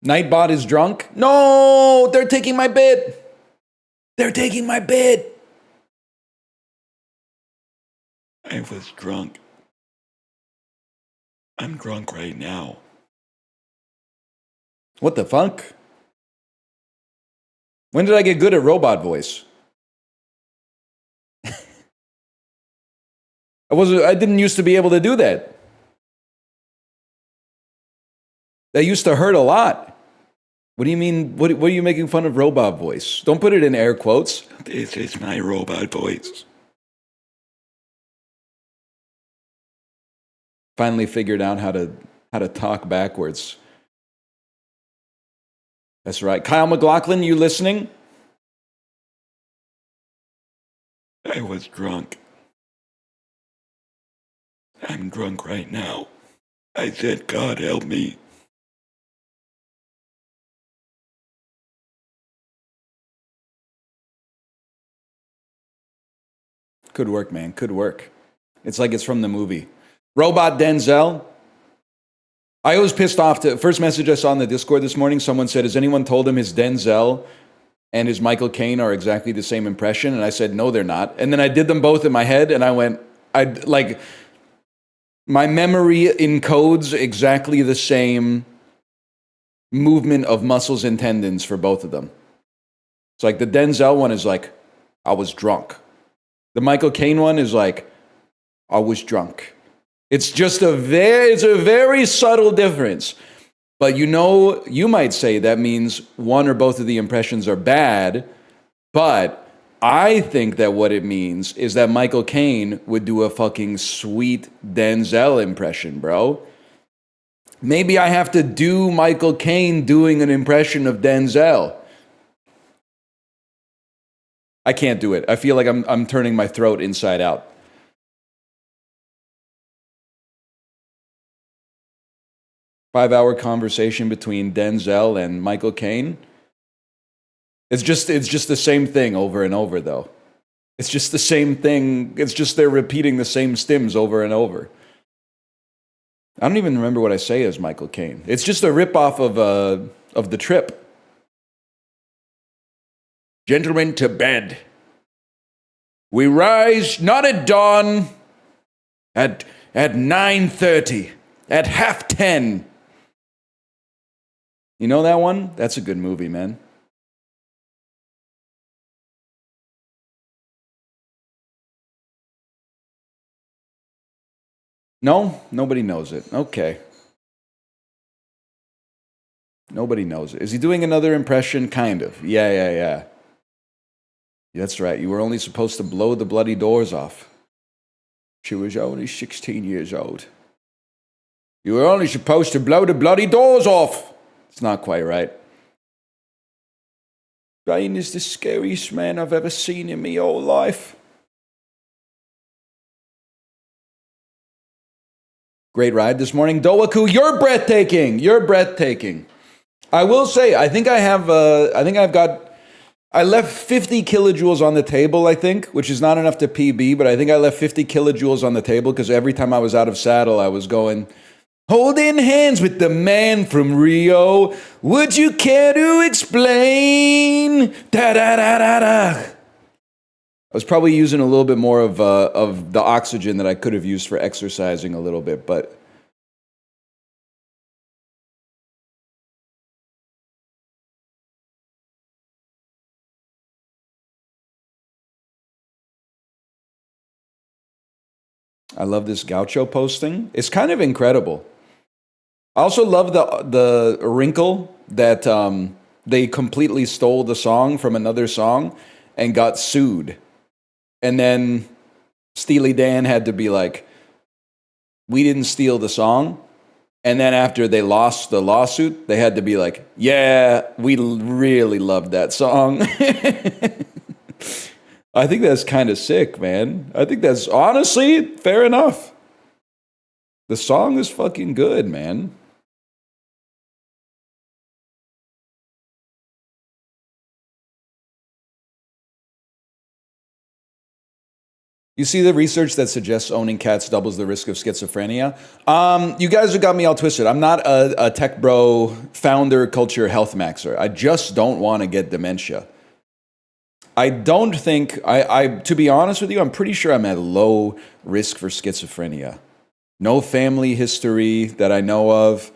Nightbot is drunk? No! They're taking my bid! They're taking my bid! I was drunk. I'm drunk right now. What the fuck? When did I get good at robot voice? I didn't used to be able to do that. That used to hurt a lot. What do you mean? What are you making fun of robot voice? Don't put it in air quotes. This is my robot voice. Finally figured out how to talk backwards. That's right. Kyle McLaughlin, you listening? I was drunk. I'm drunk right now. I said, God help me. Could work, man. Could work. It's like it's from the movie. Robot Denzel. I was pissed off. First message I saw in the Discord this morning, someone said, has anyone told him his Denzel and his Michael Caine are exactly the same impression? And I said, no, they're not. And then I did them both in my head, and I went, my memory encodes exactly the same movement of muscles and tendons for both of them. It's like the Denzel one is like, I was drunk. The Michael Caine one is like, I was drunk. It's just a very subtle difference. But you might say that means one or both of the impressions are bad, but I think that what it means is that Michael Caine would do a fucking sweet Denzel impression, bro. Maybe I have to do Michael Caine doing an impression of Denzel. I can't do it. I feel like I'm turning my throat inside out. Five-hour conversation between Denzel and Michael Caine. It's just the same thing over and over, though. It's just the same thing. It's just they're repeating the same stims over and over. I don't even remember what I say as Michael Caine. It's just a ripoff of The Trip. Gentlemen, to bed. We rise not at dawn, at 9:30, at 10:30. You know that one? That's a good movie, man. No? Nobody knows it. Okay. Nobody knows it. Is he doing another impression? Kind of. Yeah. That's right. You were only supposed to blow the bloody doors off. She was only 16 years old. You were only supposed to blow the bloody doors off. It's not quite right. Bane is the scariest man I've ever seen in my whole life. Great ride this morning. Doaku, you're breathtaking. You're breathtaking. I will say, I left 50 kilojoules on the table, I think, which is not enough to PB, but I think I left 50 kilojoules on the table because every time I was out of saddle, I was going, holding hands with the man from Rio. Would you care to explain? Da-da-da-da-da. I was probably using a little bit more of the oxygen that I could have used for exercising a little bit, but I love this gaucho posting. It's kind of incredible. I also love the wrinkle that they completely stole the song from another song and got sued. And then Steely Dan had to be like, we didn't steal the song. And then after they lost the lawsuit, they had to be like, yeah, we really loved that song. I think that's kind of sick, man. I think that's honestly fair enough. The song is fucking good, man. You see the research that suggests owning cats doubles the risk of schizophrenia? You guys have got me all twisted. I'm not a tech bro, founder, culture, health maxer. I just don't want to get dementia. I don't think, to be honest with you, I'm pretty sure I'm at low risk for schizophrenia. No family history that I know of.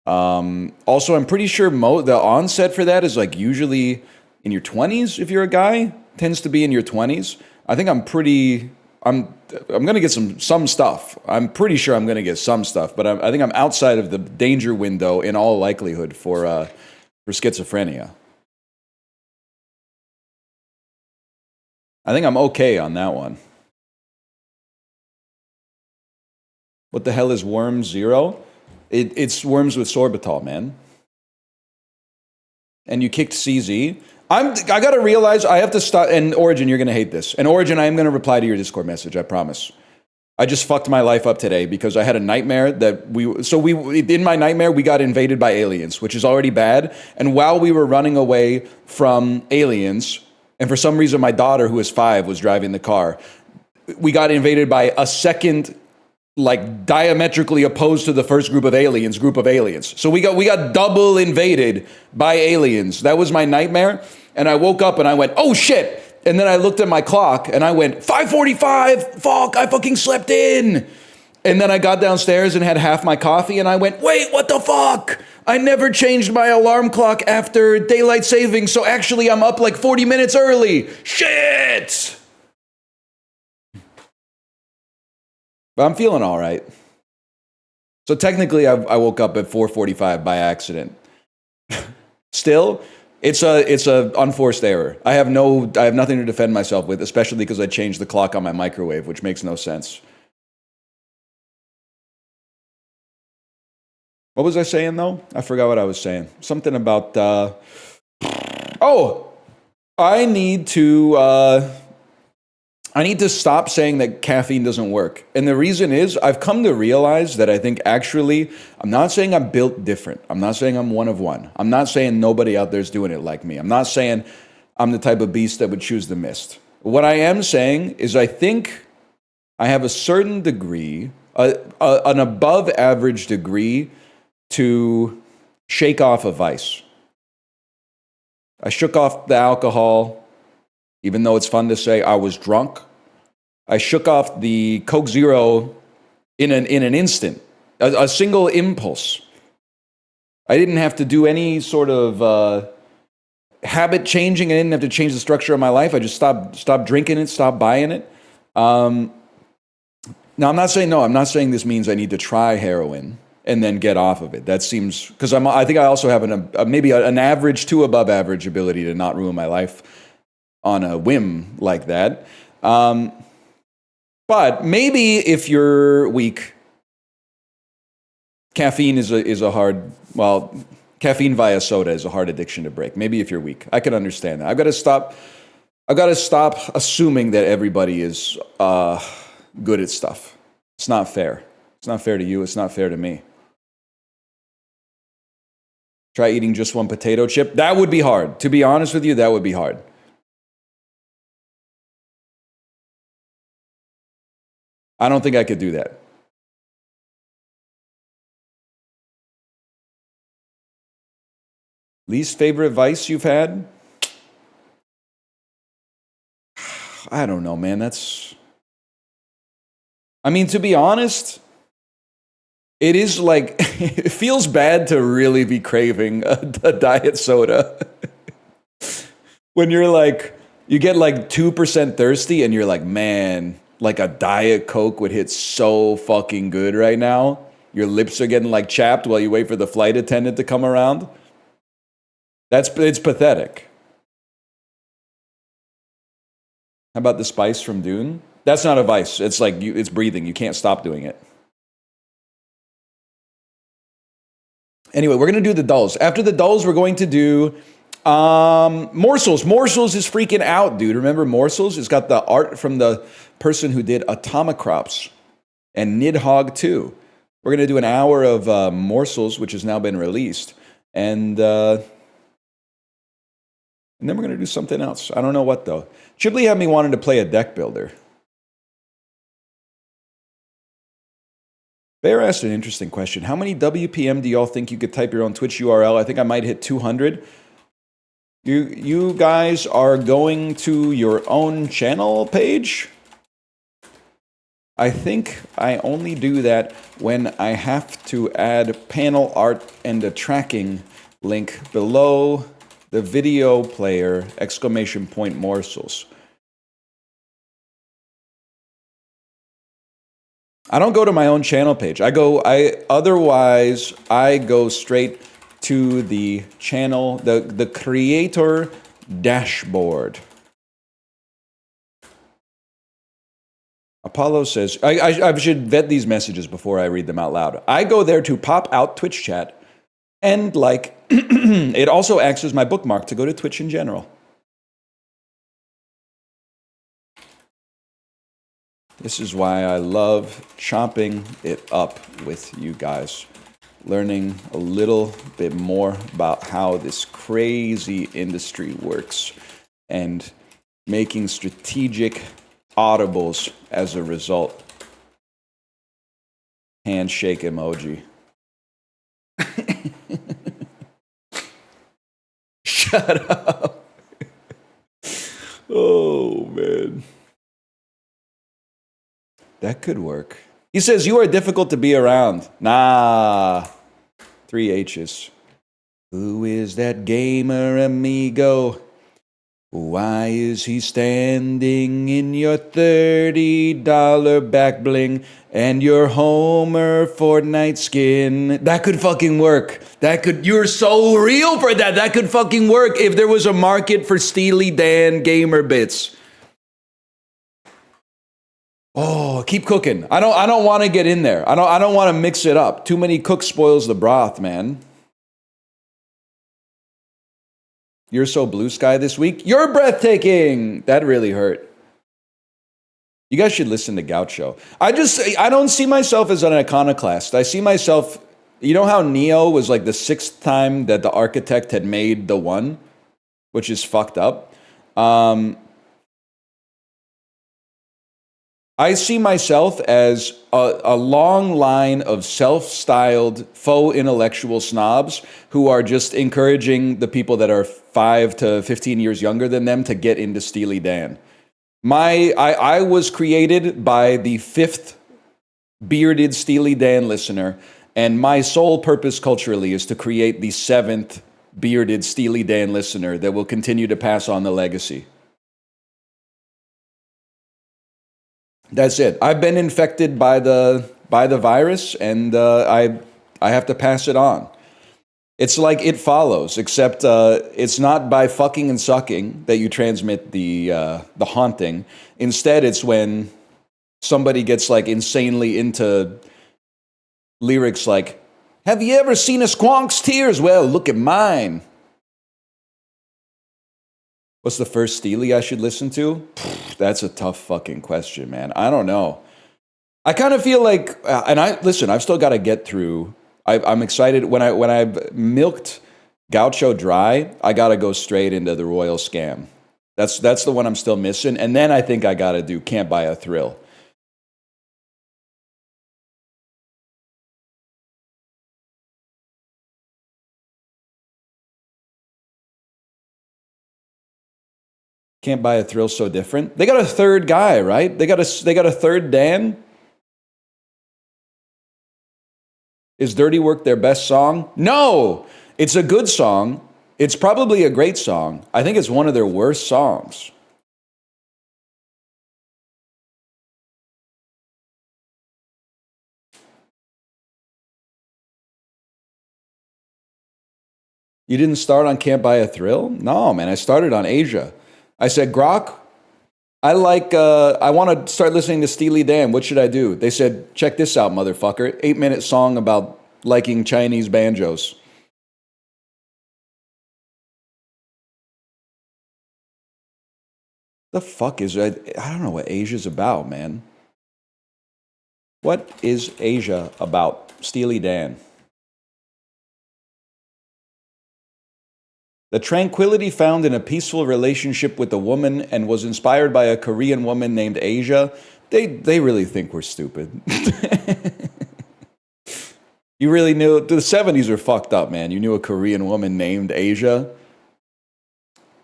Also, I'm pretty sure the onset for that is like usually in your 20s if you're a guy. Tends to be in your 20s. I think I'm gonna get some stuff. I'm pretty sure I'm gonna get some stuff, but I think I'm outside of the danger window in all likelihood for schizophrenia. I think I'm okay on that one. What the hell is Worm Zero? It's worms with sorbitol, man. And you kicked CZ. I gotta realize I have to stop. And Origin, you're gonna hate this. And Origin, I am gonna reply to your Discord message. I promise. I just fucked my life up today because I had a nightmare that in my nightmare we got invaded by aliens, which is already bad. And while we were running away from aliens, and for some reason my daughter, who is 5, was driving the car, we got invaded by a second, like diametrically opposed to the first group of aliens. So we got double invaded by aliens. That was my nightmare. And I woke up and I went, oh shit. And then I looked at my clock and I went, 5:45, fuck, I fucking slept in. And then I got downstairs and had half my coffee and I went, wait, what the fuck? I never changed my alarm clock after daylight savings. So actually I'm up like 40 minutes early. Shit. But I'm feeling all right. So technically, I woke up at 4:45 by accident. Still, it's a unforced error. I have nothing to defend myself with, especially because I changed the clock on my microwave, which makes no sense. What was I saying though? I forgot what I was saying. Something about. I need to stop saying that caffeine doesn't work. And the reason is I've come to realize that I think actually, I'm not saying I'm built different. I'm not saying I'm one of one. I'm not saying nobody out there is doing it like me. I'm not saying I'm the type of beast that would choose the mist. What I am saying is I think I have a certain degree, an above average degree to shake off a vice. I shook off the alcohol. Even though it's fun to say I was drunk, I shook off the Coke Zero in an instant, a single impulse. I didn't have to do any sort of habit changing. I didn't have to change the structure of my life. I just stopped drinking it, stopped buying it. Now I'm not saying this means I need to try heroin and then get off of it. That seems, because I think I also have maybe an average to above average ability to not ruin my life on a whim like that. But maybe if you're weak, caffeine is a hard, caffeine via soda is a hard addiction to break. Maybe if you're weak, I can understand that. I've got to stop assuming that everybody is good at stuff. It's not fair. It's not fair to you. It's not fair to me. Try eating just one potato chip. That would be hard. To be honest with you, that would be hard. I don't think I could do that. Least favorite vice you've had? I don't know, man. To be honest, it is like, it feels bad to really be craving a diet soda. When you're like, you get like 2% thirsty and you're like, man, like a Diet Coke would hit so fucking good right now. Your lips are getting like chapped while you wait for the flight attendant to come around. It's pathetic. How about the spice from Dune? That's not a vice. It's like it's breathing. You can't stop doing it. Anyway, we're going to do the dulls. After the dulls, we're going to do Morsels. Morsels is freaking out, dude. Remember Morsels? It's got the art from the person who did Atomicrops and Nidhogg 2. We're going to do an hour of Morsels, which has now been released. And then we're going to do something else. I don't know what, though. Chiblee had me wanting to play a deck builder. Bear asked an interesting question. How many WPM do y'all think you could type your own Twitch URL? I think I might hit 200. You guys are going to your own channel page? I think I only do that when I have to add panel art and a tracking link below the video player, ! Morsels. I don't go to my own channel page. Otherwise I go straight to the channel, the creator dashboard. Apollo says, I should vet these messages before I read them out loud. I go there to pop out Twitch chat, and like, it also acts as my bookmark to go to Twitch in general. This is why I love chopping it up with you guys, learning a little bit more about how this crazy industry works, and making strategic audibles as a result. Handshake emoji. Shut up. Oh, man. That could work. He says, you are difficult to be around. Nah. 3 H's. Who is that gamer amigo? Why is he standing in your $30 back bling and your Homer Fortnite skin? That could fucking work. You're so real for that. That could fucking work if there was a market for Steely Dan gamer bits. Oh, keep cooking. I don't want to get in there. I don't want to mix it up. Too many cooks spoils the broth, man. You're so blue sky this week. You're breathtaking. That really hurt. You guys should listen to Gaucho. I don't see myself as an iconoclast. I see myself, you know how Neo was like the 6th time that the architect had made the one, which is fucked up. I see myself as a long line of self-styled faux intellectual snobs who are just encouraging the people that are 5 to 15 years younger than them to get into Steely Dan. I was created by the 5th bearded Steely Dan listener, and my sole purpose culturally is to create the 7th bearded Steely Dan listener that will continue to pass on the legacy. That's it. I've been infected by the virus, and I have to pass it on. It's like It Follows, except it's not by fucking and sucking that you transmit the haunting. Instead, it's when somebody gets like insanely into lyrics like, "Have you ever seen a squonk's tears? Well, look at mine." What's the first Steely I should listen to? That's a tough fucking question, man. I don't know. I kind of feel like, I've still got to get through. I'm excited when I've milked Gaucho dry. I got to go straight into the Royal Scam. That's the one I'm still missing, and then I think I got to do Can't Buy a Thrill. Can't Buy a Thrill so different. They got a third guy, right? They got a third Dan. Is Dirty Work their best song? No, it's a good song. It's probably a great song. I think it's one of their worst songs. You didn't start on Can't Buy a Thrill? No, man, I started on Asia. I said, Grok, I want to start listening to Steely Dan. What should I do? They said, check this out, motherfucker. 8-minute song about liking Chinese banjos. The fuck is that? I don't know what Asia's about, man. What is Asia about? Steely Dan. The tranquility found in a peaceful relationship with a woman and was inspired by a Korean woman named Asia. They really think we're stupid. You really knew the 70s are fucked up, man. You knew a Korean woman named Asia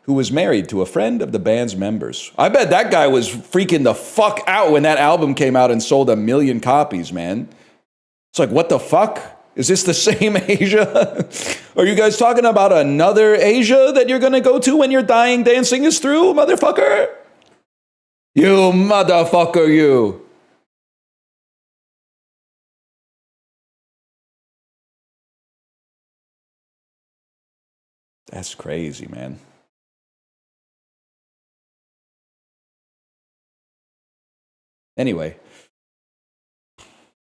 who was married to a friend of the band's members. I bet that guy was freaking the fuck out when that album came out and sold 1 million copies, man. It's like, what the fuck? Is this the same Asia? Are you guys talking about another Asia that you're gonna go to when your dying dancing is through, motherfucker? You motherfucker, you. That's crazy, man. Anyway,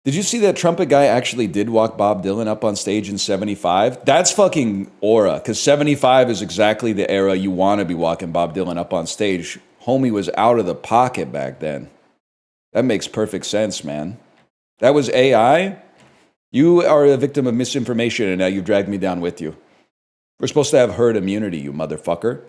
did you see that trumpet guy actually did walk Bob Dylan up on stage in 75? That's fucking aura, because 75 is exactly the era you want to be walking Bob Dylan up on stage. Homie was out of the pocket back then. That makes perfect sense, man. That was AI? You are a victim of misinformation, and now you've dragged me down with you. We're supposed to have herd immunity, you motherfucker.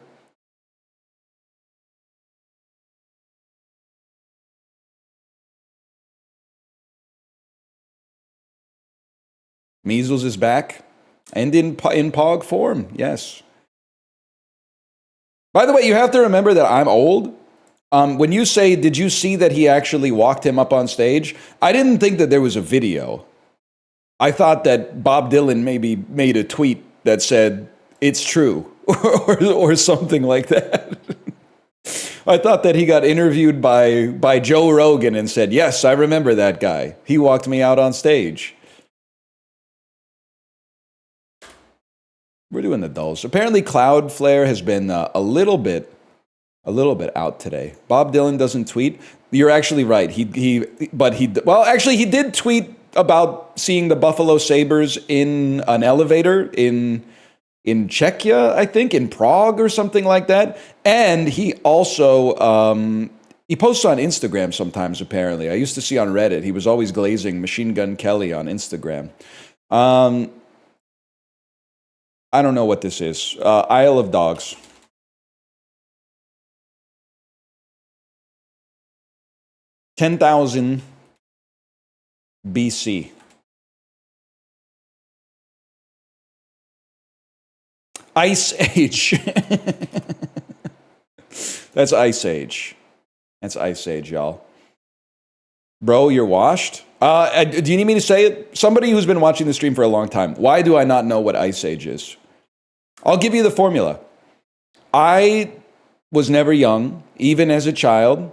Measles is back, and in POG form, yes. By the way, you have to remember that I'm old. When you say, did you see that he actually walked him up on stage? I didn't think that there was a video. I thought that Bob Dylan maybe made a tweet that said, it's true, or something like that. I thought that he got interviewed by Joe Rogan and said, yes, I remember that guy. He walked me out on stage. We're doing the dulls. Apparently, Cloudflare has been a little bit out today. Bob Dylan doesn't tweet. You're actually right. He did tweet about seeing the Buffalo Sabres in an elevator in Czechia, I think, in Prague or something like that. And he also he posts on Instagram sometimes. Apparently, I used to see on Reddit. He was always glazing Machine Gun Kelly on Instagram. I don't know what this is. Isle of Dogs. $10,000 BC. Ice Age. That's Ice Age. That's Ice Age, y'all. Bro, you're washed? Do you need me to say it? Somebody who's been watching the stream for a long time. Why do I not know what Ice Age is? I'll give you the formula. I was never young, even as a child.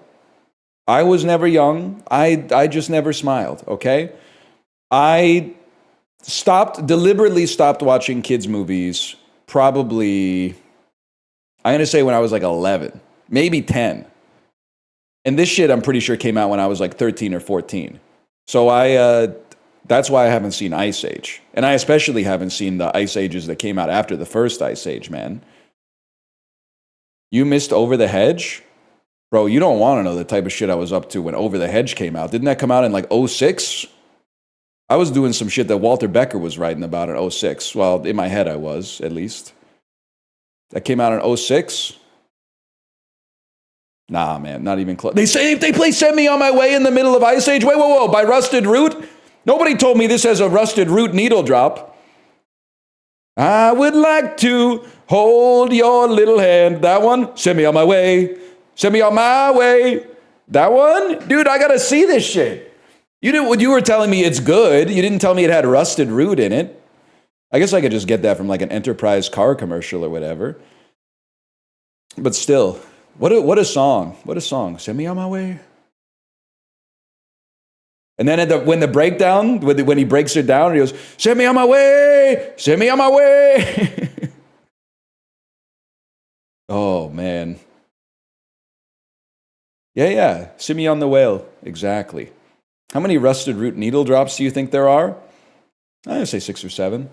I was never young. I just never smiled, okay? I deliberately stopped watching kids' movies probably, I'm going to say when I was like 11, maybe 10. And this shit, I'm pretty sure, came out when I was like 13 or 14. So that's why I haven't seen Ice Age. And I especially haven't seen the Ice Ages that came out after the first Ice Age, man. You missed Over the Hedge? Bro, you don't want to know the type of shit I was up to when Over the Hedge came out. Didn't that come out in like 06? I was doing some shit that Walter Becker was writing about in 06. Well, in my head I was, at least. That came out in 06? Nah, man, not even close. They play Send Me On My Way in the middle of Ice Age? Wait, whoa, by Rusted Root? Nobody told me this has a Rusted Root needle drop. I would like to hold your little hand. That one? Send me on my way. Send me on my way. That one? Dude, I gotta see this shit. You were telling me it's good. You didn't tell me it had Rusted Root in it. I guess I could just get that from like an Enterprise car commercial or whatever. But still, what a song. What a song. Send me on my way. And then when the breakdown, when he breaks it down, he goes, send me on my way. Send me on my way. Oh, man. Yeah. Send me on the whale. Exactly. How many Rusted Root needle drops do you think there are? I'd say 6 or 7.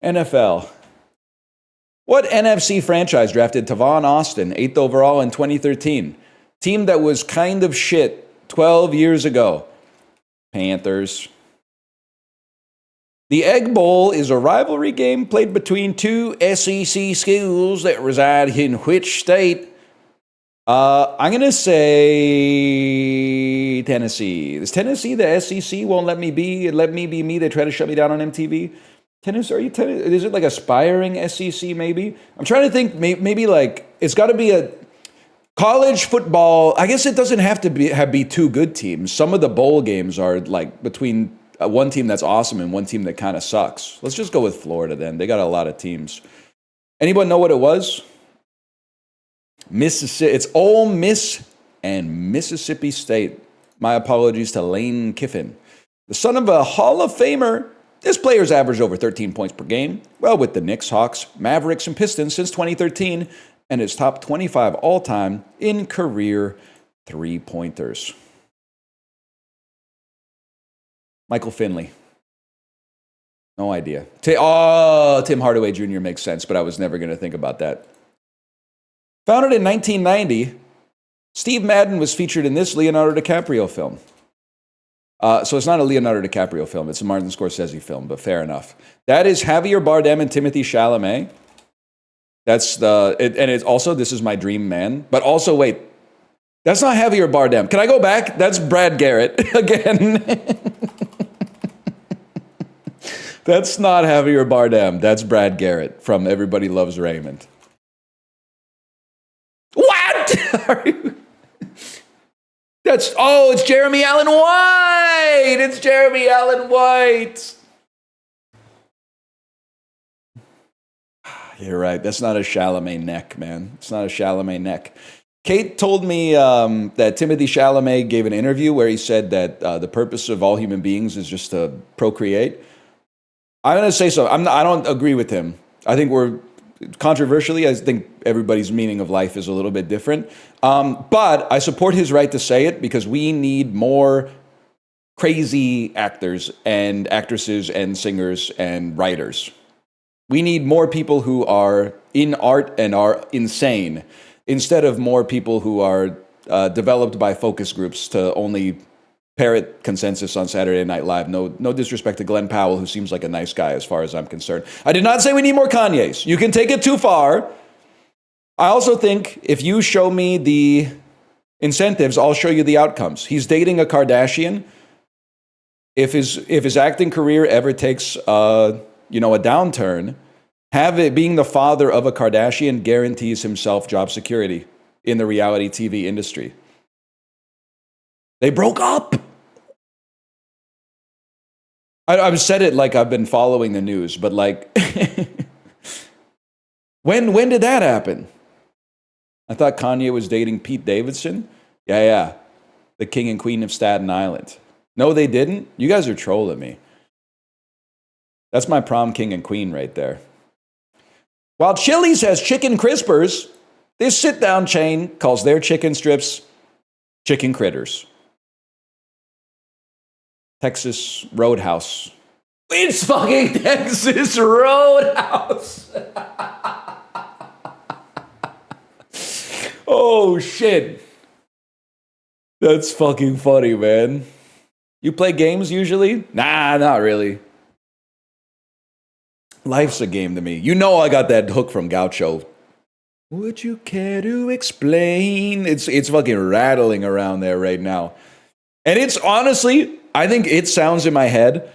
NFL. What NFC franchise drafted Tavon Austin, 8th overall in 2013? Team that was kind of shit 12 years ago. Panthers. The Egg Bowl is a rivalry game played between two SEC schools that reside in which state? I'm going to say Sorry, Tennessee. Is Tennessee the SEC won't let me be me? They try to shut me down on MTV. Tennessee, is it like aspiring SEC maybe? I'm trying to think, maybe like, it's got to be a college football. I guess it doesn't have to be two good teams. Some of the bowl games are like between one team that's awesome and one team that kind of sucks. Let's just go with Florida then. They got a lot of teams. Anyone know what it was? Mississippi. It's Ole Miss and Mississippi State. My apologies to Lane Kiffin. The son of a Hall of Famer, this player's averaged over 13 points per game, well, with the Knicks, Hawks, Mavericks, and Pistons since 2013, and is top 25 all-time in career three-pointers. Michael Finley. No idea. Tim Hardaway Jr. makes sense, but I was never going to think about that. Founded in 1990, Steve Madden was featured in this Leonardo DiCaprio film. So it's not a Leonardo DiCaprio film. It's a Martin Scorsese film, but fair enough. That is Javier Bardem and Timothée Chalamet. And it's also This Is My Dream Man. But also, wait, that's not Javier Bardem. Can I go back? That's Brad Garrett again. That's not Javier Bardem. That's Brad Garrett from Everybody Loves Raymond. What? It's Jeremy Allen White. It's Jeremy Allen White. You're right. That's not a Chalamet neck, man. It's not a Chalamet neck. Kate told me that Timothée Chalamet gave an interview where he said that the purpose of all human beings is just to procreate. I'm going to say so. I don't agree with him. I think controversially, I think everybody's meaning of life is a little bit different. But I support his right to say it because we need more crazy actors and actresses and singers and writers. We need more people who are in art and are insane instead of more people who are developed by focus groups to only parrot consensus on Saturday Night Live. No disrespect to Glenn Powell, who seems like a nice guy as far as I'm concerned. I did not say we need more Kanyes. You can take it too far. I also think if you show me the incentives, I'll show you the outcomes. He's dating a Kardashian. If his acting career ever takes a downturn, being the father of a Kardashian guarantees himself job security in the reality TV industry. They broke up. I've said it like I've been following the news, but like, when did that happen? I thought Kanye was dating Pete Davidson. Yeah. The king and queen of Staten Island. No, they didn't. You guys are trolling me. That's my prom king and queen right there. While Chili's has chicken crispers, this sit-down chain calls their chicken strips chicken critters. Texas Roadhouse. It's fucking Texas Roadhouse. Oh, shit. That's fucking funny, man. You play games usually? Nah, not really. Life's a game to me. You know I got that hook from Gaucho. Would you care to explain? It's fucking rattling around there right now. And it's honestly, I think it sounds in my head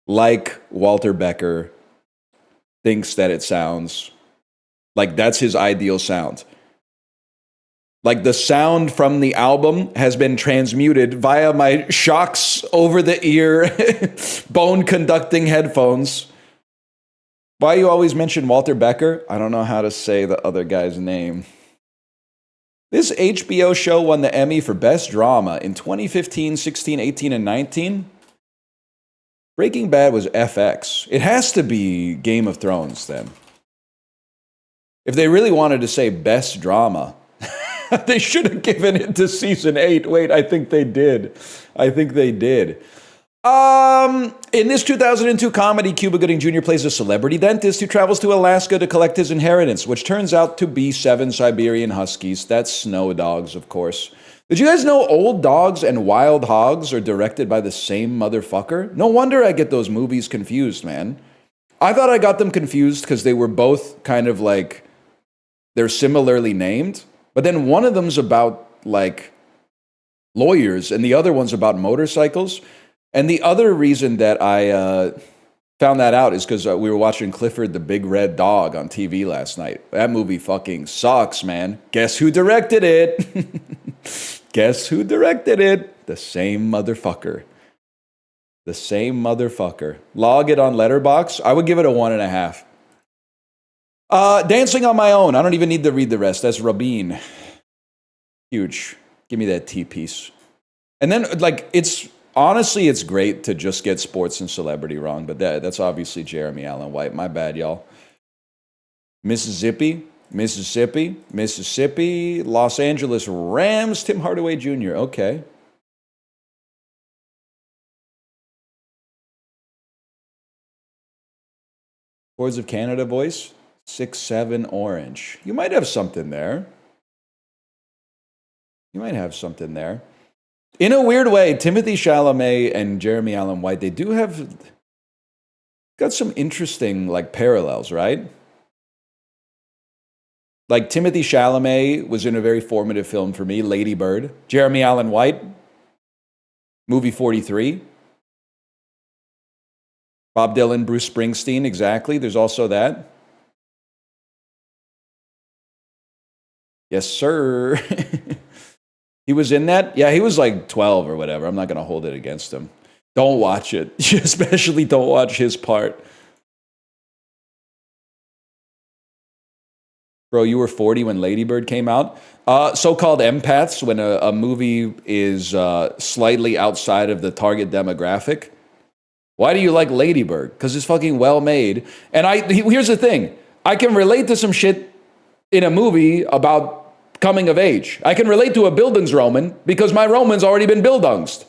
like Walter Becker thinks that it sounds. Like that's his ideal sound. Like the sound from the album has been transmuted via my shocks over the ear, bone conducting headphones. Why you always mention Walter Becker? I don't know how to say the other guy's name. This HBO show won the Emmy for Best Drama in 2015, 16, 18, and 19. Breaking Bad was FX. It has to be Game of Thrones then. If they really wanted to say Best Drama, they should have given it to season 8. Wait, I think they did. In this 2002 comedy, Cuba Gooding Jr. plays a celebrity dentist who travels to Alaska to collect his inheritance, which turns out to be 7 Siberian Huskies. That's snow dogs, of course. Did you guys know Old Dogs and Wild Hogs are directed by the same motherfucker? No wonder I get those movies confused, man. I thought I got them confused because they were both kind of like, they're similarly named. But then one of them's about like lawyers, and the other one's about motorcycles. And the other reason that I found that out is because we were watching Clifford the Big Red Dog on TV last night. That movie fucking sucks, man. Guess who directed it? Guess who directed it? The same motherfucker. The same motherfucker. Log it on Letterboxd. I would give it a 1.5. Dancing on My Own. I don't even need to read the rest. That's Rabin. Huge. Give me that T-piece. And then, like, it's great to just get sports and celebrity wrong, but that's obviously Jeremy Allen White. My bad, y'all. Mississippi, Los Angeles Rams, Tim Hardaway Jr. Okay. Boards of Canada voice, 6'7" orange. You might have something there. In a weird way, Timothée Chalamet and Jeremy Allen White, they do have got some interesting like parallels, right? Like Timothée Chalamet was in a very formative film for me, Lady Bird. Jeremy Allen White, movie 43. Bob Dylan, Bruce Springsteen, exactly. There's also that. Yes, sir. He was in that? Yeah, he was like 12 or whatever. I'm not going to hold it against him. Don't watch it. Especially don't watch his part. Bro, you were 40 when Lady Bird came out. So-called empaths, when a movie is slightly outside of the target demographic. Why do you like Lady Bird? Because it's fucking well made. And here's the thing. I can relate to some shit in a movie about coming of age. I can relate to a Bildungsroman because my Roman's already been Bildungst.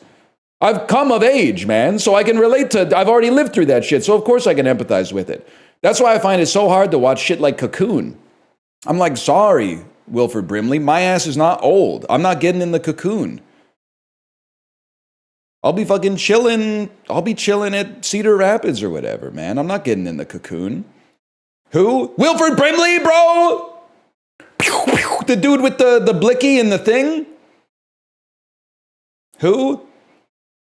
I've come of age, man, so I can relate to, I've already lived through that shit, so of course I can empathize with it. That's why I find it so hard to watch shit like Cocoon. I'm like, sorry, Wilford Brimley, my ass is not old. I'm not getting in the Cocoon. I'll be fucking chilling. I'll be chilling at Cedar Rapids or whatever, man. I'm not getting in the Cocoon. Who? Wilford Brimley, bro! The dude with the blicky and the thing? Who?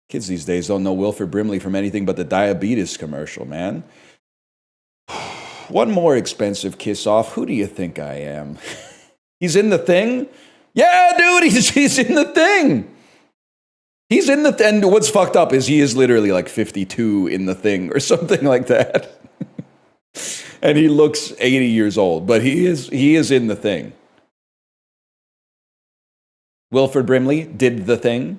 Kids these days don't know Wilford Brimley from anything but the diabetes commercial, man. One more expensive kiss off. Who do you think I am? He's in the thing? Yeah, dude, he's in the thing. He's in the thing. And what's fucked up is he is literally like 52 in the thing or something like that. And he looks 80 years old, but he is in the thing. Wilford Brimley did the thing.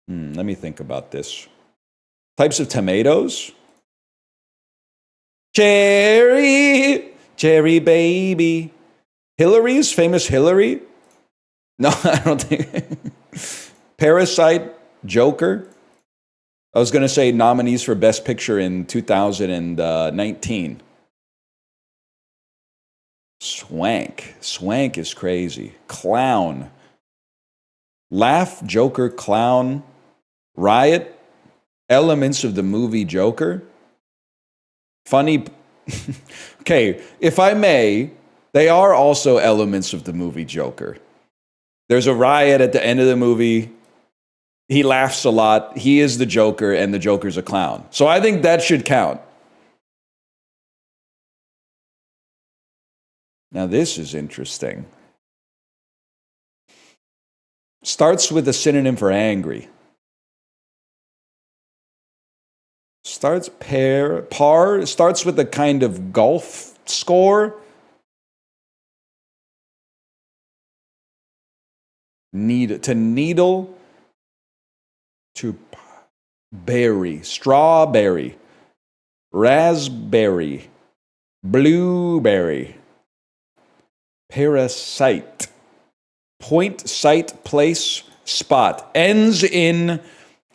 Let me think about this. Types of tomatoes. Cherry baby. Hillary's, famous Hillary. No, I don't think. Parasite, Joker. I was going to say nominees for Best Picture in 2019. Swank. Swank is crazy. Clown. Laugh, Joker, Clown. Riot. Elements of the movie Joker. Funny. Okay, if I may, they are also elements of the movie Joker. There's a riot at the end of the movie. He laughs a lot. He is the Joker, and the Joker's a clown. So I think that should count. Now this is interesting. Starts with a synonym for angry. Starts starts with a kind of golf score. Needle. To berry, strawberry, raspberry, blueberry, parasite, point, site, place, spot, ends in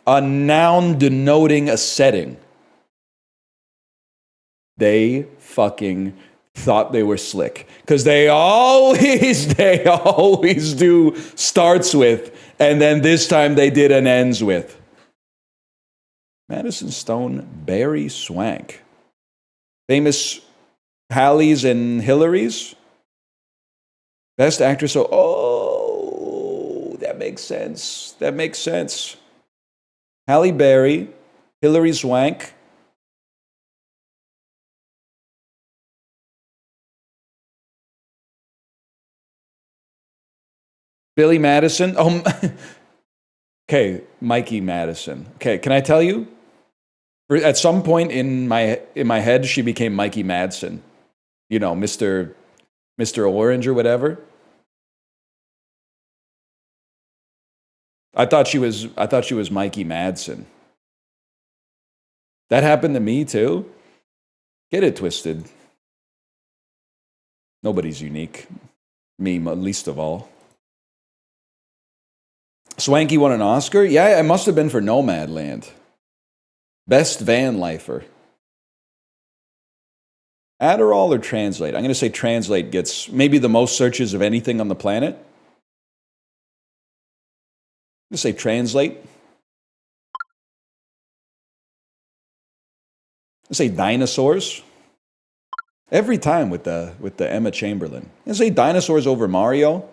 a noun denoting a setting. They fucking thought they were slick because they always do starts with, and then this time they did an ends with. Madison Stone, Barry Swank. Famous Halleys and Hillarys. Best actress. So, oh, that makes sense. That makes sense. Halle Berry, Hilary Swank. Billy Madison. Oh, okay, Mikey Madison. Okay, can I tell you? At some point in my head, she became Mikey Madsen. You know, Mr. Orange or whatever. I thought she was Mikey Madsen. That happened to me too. Get it twisted. Nobody's unique. Me, least of all. Swanky won an Oscar? Yeah, it must have been for Nomadland. Best van lifer. Adderall or Translate? I'm going to say Translate gets maybe the most searches of anything on the planet. I'm going to say Translate. I say dinosaurs. Every time with the Emma Chamberlain. I say dinosaurs over Mario.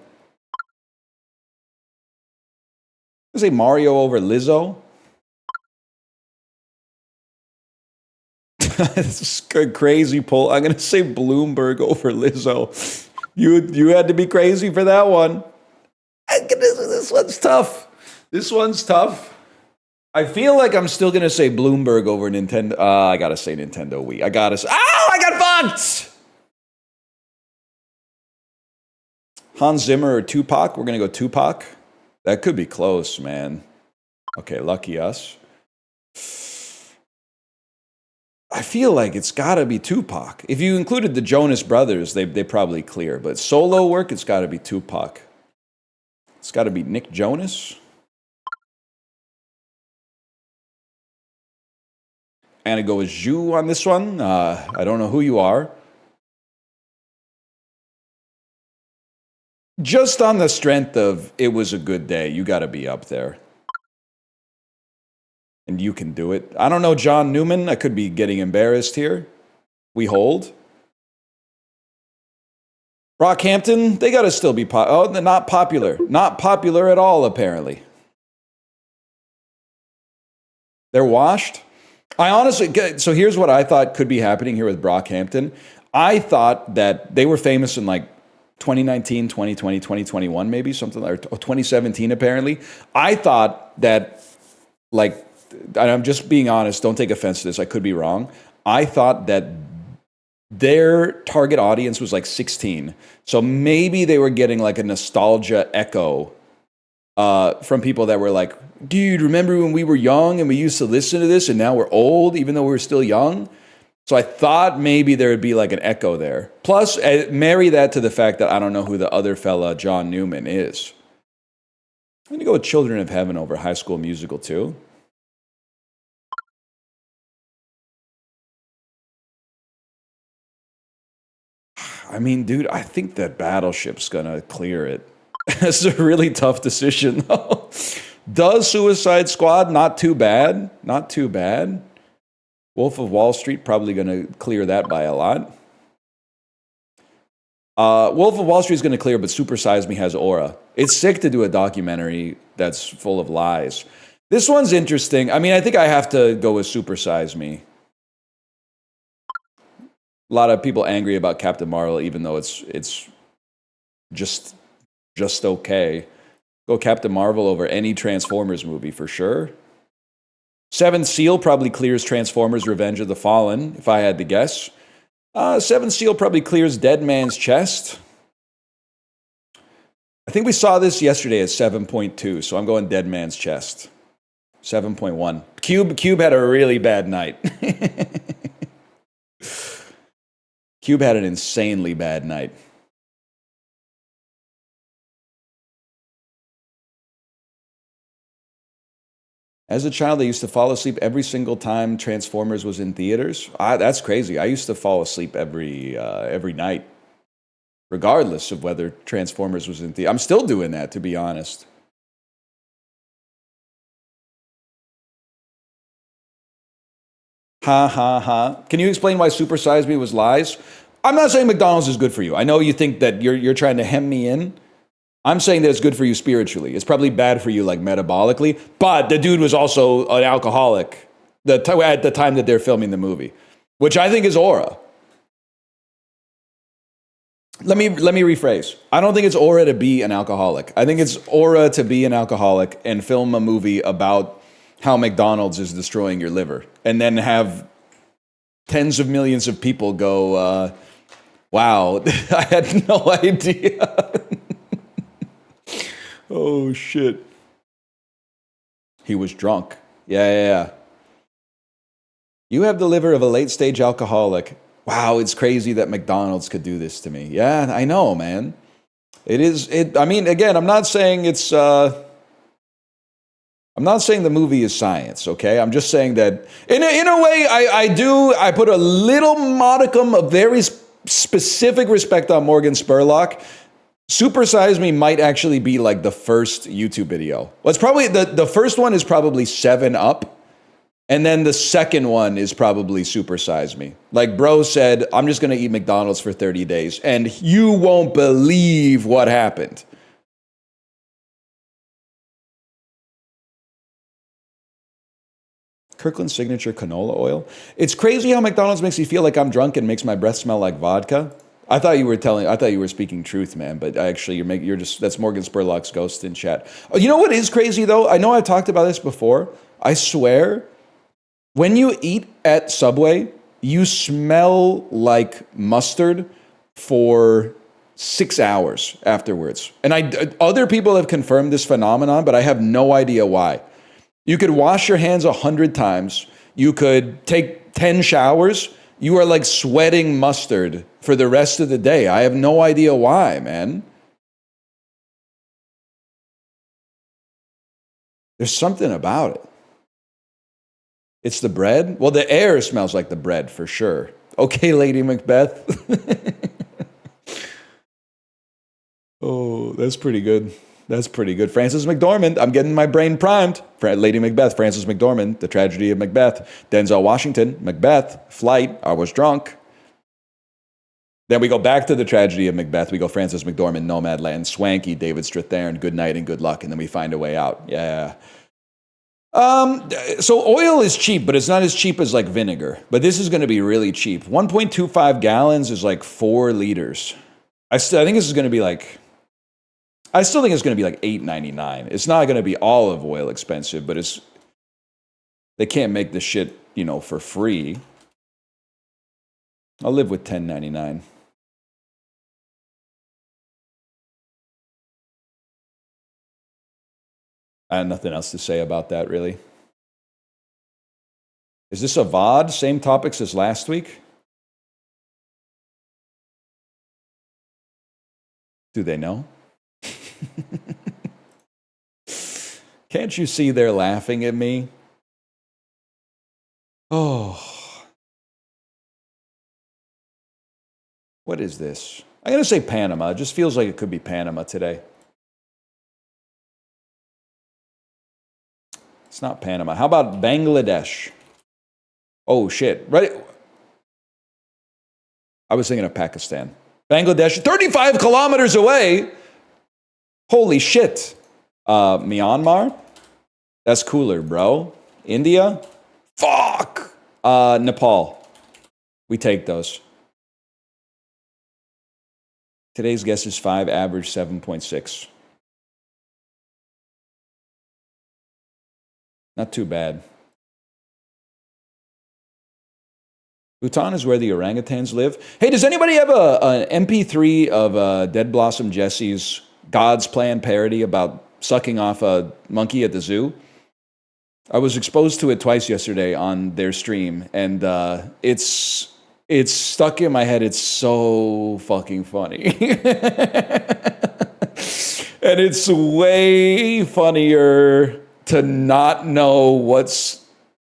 I say Mario over Lizzo. This is a crazy poll. I'm gonna say Bloomberg over Lizzo. You had to be crazy for that one. This one's tough. This one's tough. I feel like I'm still gonna say Bloomberg over Nintendo. I gotta say Nintendo Wii. I got fucked. Hans Zimmer or Tupac? We're gonna go Tupac. That could be close, man. Okay, lucky us. I feel like it's gotta be Tupac. If you included the Jonas Brothers, they probably clear. But solo work, it's gotta be Tupac. It's gotta be Nick Jonas. I'm gonna go with Zhu on this one. I don't know who you are. Just on the strength of it was a good day, you gotta be up there. And you can do it. I don't know John Newman. I could be getting embarrassed here. We hold. Brockhampton, they gotta still be they're not popular. Not popular at all, apparently. They're washed. I honestly, so here's what I thought could be happening here with Brockhampton. I thought that they were famous in like 2019, 2020, 2021, maybe something like 2017, apparently. I thought that, like, and I'm just being honest, don't take offense to this, I could be wrong. I thought that their target audience was like 16. So maybe they were getting like a nostalgia echo from people that were like, dude, remember when we were young and we used to listen to this and now we're old, even though we were still young? So I thought maybe there would be like an echo there. Plus, marry that to the fact that I don't know who the other fella, John Newman, is. I'm going to go with Children of Heaven over High School Musical, too. I mean, dude, I think that Battleship's going to clear it. It's a really tough decision, though. Does Suicide Squad? Not too bad. Not too bad. Wolf of Wall Street, probably going to clear that by a lot. Wolf of Wall Street is going to clear, but Super Size Me has aura. It's sick to do a documentary that's full of lies. This one's interesting. I mean, I think I have to go with Super Size Me. A lot of people angry about Captain Marvel, even though it's just okay. Go Captain Marvel over any Transformers movie for sure. Seventh Seal probably clears Transformers Revenge of the Fallen, if I had to guess. Seventh Seal probably clears Dead Man's Chest. I think we saw this yesterday at 7.2, so I'm going Dead Man's Chest. 7.1. Cube had a really bad night. Cube had an insanely bad night. As a child, I used to fall asleep every single time Transformers was in theaters. That's crazy. I used to fall asleep every night, regardless of whether Transformers was in theaters. I'm still doing that, to be honest. Ha ha ha. Can you explain why Super Size Me was lies? I'm not saying McDonald's is good for you. I know you think that you're trying to hem me in. I'm saying that it's good for you spiritually. It's probably bad for you, like, metabolically. But the dude was also an alcoholic at the time that they're filming the movie, which I think is aura. Let me rephrase. I don't think it's aura to be an alcoholic. I think it's aura to be an alcoholic and film a movie about how McDonald's is destroying your liver, and then have tens of millions of people go, wow, I had no idea. Oh, shit. He was drunk. Yeah. You have the liver of a late-stage alcoholic. Wow, it's crazy that McDonald's could do this to me. Yeah, I know, man. I mean, again, I'm not saying it's... I'm not saying the movie is science, okay? I'm just saying that, in a way, I put a little modicum of very specific respect on Morgan Spurlock. Super Size Me might actually be like the first YouTube video. Well, it's probably, the first one is probably 7 Up, and then the second one is probably Super Size Me. Like, bro said, I'm just gonna eat McDonald's for 30 days, and you won't believe what happened. Kirkland's signature canola oil. It's crazy how McDonald's makes me feel like I'm drunk and makes my breath smell like vodka. I thought you were speaking truth, man, but actually that's Morgan Spurlock's ghost in chat. Oh, you know what is crazy though? I know I've talked about this before. I swear, when you eat at Subway, you smell like mustard for 6 hours afterwards. And other people have confirmed this phenomenon, but I have no idea why. You could wash your hands 100 times. You could take 10 showers. You are like sweating mustard for the rest of the day. I have no idea why, man. There's something about it. It's the bread? Well, the air smells like the bread for sure. Okay, Lady Macbeth. Oh, that's pretty good. That's pretty good. Frances McDormand. I'm getting my brain primed. Lady Macbeth, Frances McDormand, The Tragedy of Macbeth. Denzel Washington, Macbeth, Flight, I Was Drunk. Then we go back to The Tragedy of Macbeth. We go Frances McDormand, Nomadland, Swanky, David Strathairn, Good Night and Good Luck, and then we find a way out. Yeah. So oil is cheap, but it's not as cheap as like vinegar. But this is going to be really cheap. 1.25 gallons is like 4 liters. I think this is going to be like... I still think it's going to be like $8.99. It's not going to be olive oil expensive, but they can't make this shit, for free. I'll live with $10.99. I have nothing else to say about that, really. Is this a VOD? Same topics as last week? Do they know? Can't you see they're laughing at me? Oh. What is this? I'm going to say Panama. It just feels like it could be Panama today. It's not Panama. How about Bangladesh? Oh, shit. Right. I was thinking of Pakistan. Bangladesh, 35 kilometers away. Holy shit. Myanmar? That's cooler, bro. India? Fuck. Nepal. We take those. Today's guess is 5, average 7.6. Not too bad. Bhutan is where the orangutans live. Hey, does anybody have an MP3 of Dead Blossom Jesse's God's Plan parody about sucking off a monkey at the zoo? I was exposed to it twice yesterday on their stream, and it's stuck in my head. It's so fucking funny. And it's way funnier to not know what's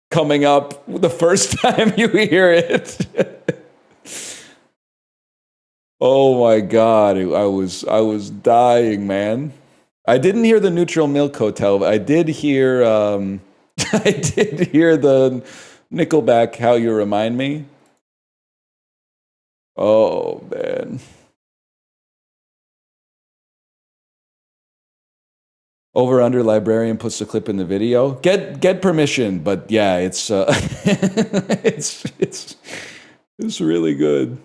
coming up the first time you hear it. Oh my God, I was dying, man. I didn't hear the Neutral Milk Hotel, but I did hear the Nickelback How You Remind Me. Oh, man. Over under librarian puts the clip in the video. Get permission, but yeah, it's it's really good.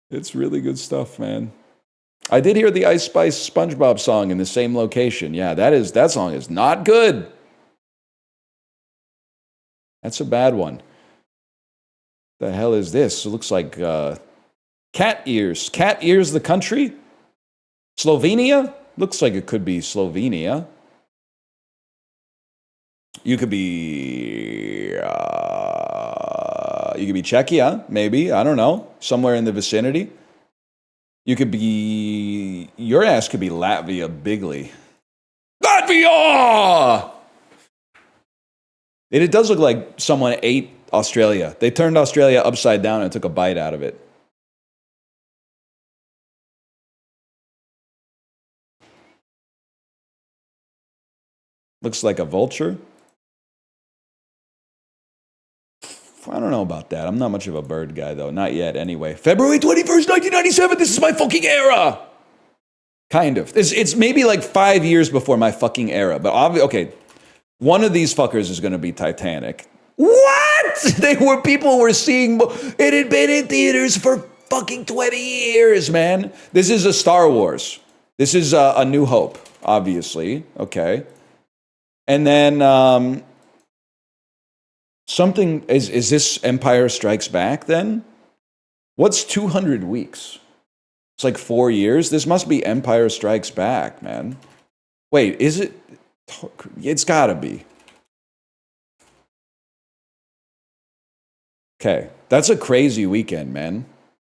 It's really good stuff, man. I did hear the Ice Spice SpongeBob song in the same location. Yeah, that song is not good. That's a bad one. The hell is this? It looks like cat ears. Cat ears, the country? Slovenia? Looks like it could be Slovenia. You could be Czechia, maybe. I don't know. Somewhere in the vicinity. You could be... Your ass could be Latvia bigly. Latvia! It does look like someone ate Australia. They turned Australia upside down and took a bite out of it. Looks like a vulture. I don't know about that. I'm not much of a bird guy, though. Not yet, anyway. February 21st, 1997. This is my fucking era. Kind of. It's maybe like 5 years before my fucking era. But okay, one of these fuckers is going to be Titanic. What? People were seeing... It had been in theaters for fucking 20 years, man. This is a Star Wars. This is a New Hope, obviously. Okay. And then... something is this Empire Strikes Back then? What's 200 weeks? It's like 4 years. This must be Empire Strikes Back, man. Wait, is it? It's gotta be. Okay, that's a crazy weekend, man.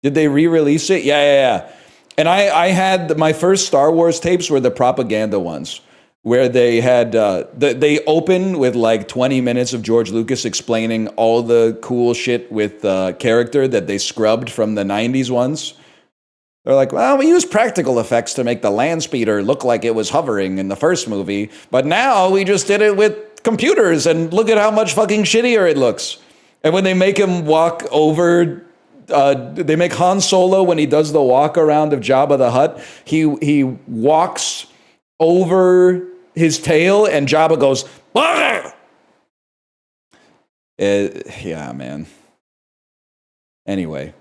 Did they re-release it? Yeah. And I had my first Star Wars tapes were the propaganda ones, where they had they open with like 20 minutes of George Lucas explaining all the cool shit with character that they scrubbed from the 90s ones. They're like, well, we used practical effects to make the land speeder look like it was hovering in the first movie, but now we just did it with computers, and look at how much fucking shittier it looks. And when they make him walk over, they make Han Solo, when he does the walk around of Jabba the Hutt, he walks over his tail, and Jabba goes, yeah, man. Anyway,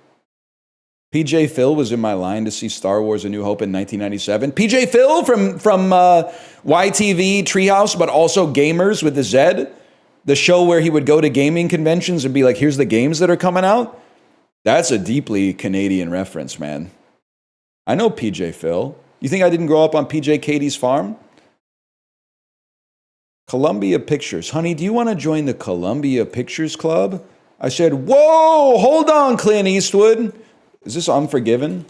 PJ Phil was in my line to see Star Wars: A New Hope in 1997. PJ Phil from YTV Treehouse, but also Gamers with the Z, the show where he would go to gaming conventions and be like, here's the games that are coming out. That's a deeply Canadian reference, man. I know PJ Phil. You think I didn't grow up on PJ Katie's farm? Columbia Pictures. Honey, do you want to join the Columbia Pictures Club? I said, whoa, hold on, Clint Eastwood. Is this Unforgiven?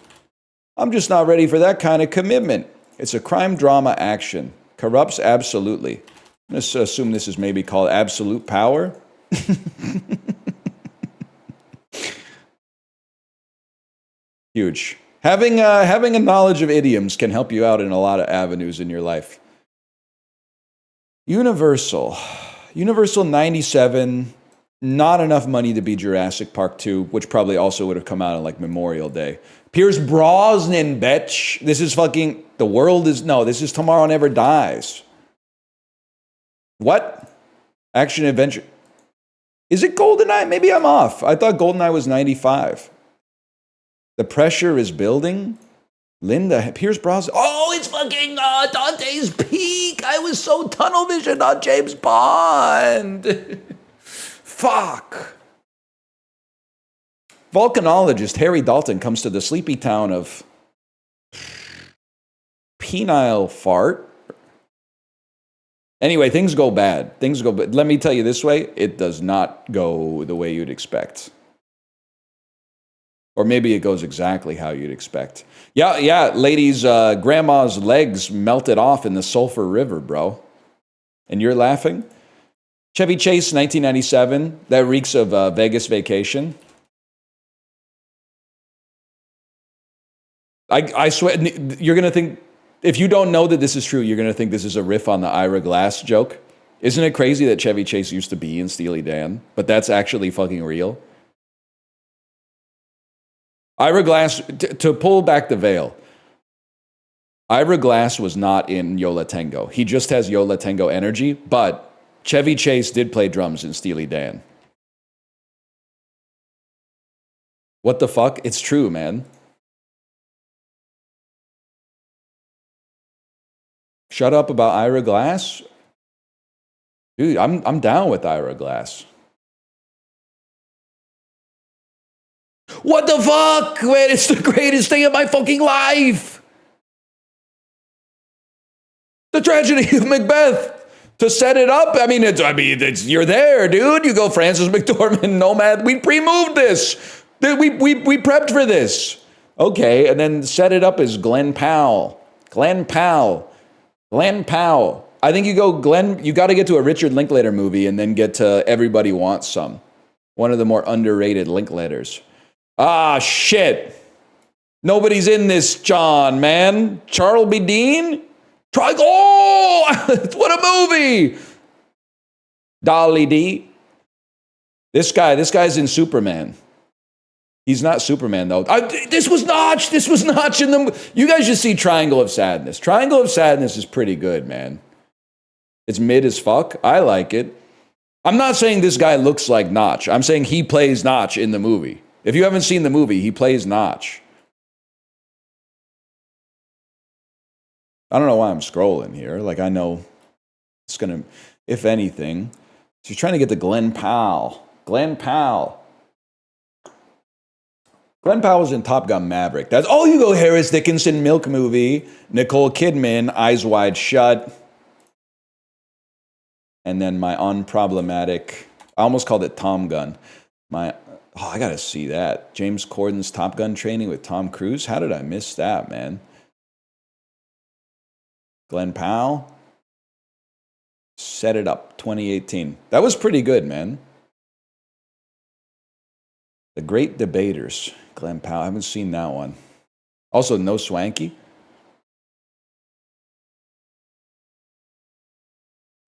I'm just not ready for that kind of commitment. It's a crime drama action. Corrupts absolutely. I'm going to assume this is maybe called Absolute Power. Huge. Having a knowledge of idioms can help you out in a lot of avenues in your life. Universal 97, not enough money to be Jurassic Park 2, which probably also would have come out on like Memorial Day. Pierce Brosnan, bitch. This is fucking, this is Tomorrow Never Dies. What? Action adventure. Is it GoldenEye? Maybe I'm off. I thought GoldenEye was 95. The pressure is building. Linda, Pierce Brosnan. Oh, it's fucking Dante's Peak. I was so tunnel visioned on James Bond. Fuck. Volcanologist Harry Dalton comes to the sleepy town of Penile Fart. Anyway, things go bad. Let me tell you this way, it does not go the way you'd expect. Or maybe it goes exactly how you'd expect. Yeah, ladies, grandma's legs melted off in the Sulphur River, bro. And you're laughing? Chevy Chase, 1997. That reeks of Vegas Vacation. I swear, you're going to think, if you don't know that this is true, you're going to think this is a riff on the Ira Glass joke. Isn't it crazy that Chevy Chase used to be in Steely Dan? But that's actually fucking real. Ira Glass, to pull back the veil, Ira Glass was not in Yo La Tengo. He just has Yo La Tengo energy, but Chevy Chase did play drums in Steely Dan. What the fuck? It's true, man. Shut up about Ira Glass? Dude, I'm down with Ira Glass. What the fuck, man? It's the greatest thing of my fucking life. The tragedy of Macbeth. To set it up, you're there, dude. You go Francis McDormand, Nomad. We pre-moved this. We prepped for this. Okay, and then set it up as Glenn Powell. Glenn Powell. I think you got to get to a Richard Linklater movie and then get to Everybody Wants Some. One of the more underrated Linklaters. Ah, shit. Nobody's in this, John, man. Charlby Dean? Oh, what a movie. Dolly D. This guy's in Superman. He's not Superman, though. This was Notch in the... You guys should see Triangle of Sadness. Triangle of Sadness is pretty good, man. It's mid as fuck. I like it. I'm not saying this guy looks like Notch. I'm saying he plays Notch in the movie. If you haven't seen the movie, he plays Notch. I don't know why I'm scrolling here. Like, I know it's going to... If anything... So you're trying to get to Glenn Powell. Glenn Powell was in Top Gun Maverick. That's all you go. Harris Dickinson, Milk Movie, Nicole Kidman, Eyes Wide Shut, and then my unproblematic. I almost called it Tom Gun. I gotta see that. James Corden's Top Gun training with Tom Cruise. How did I miss that, man? Glenn Powell. Set It Up, 2018. That was pretty good, man. The Great Debaters. Glenn Powell. I haven't seen that one. Also, No Swanky.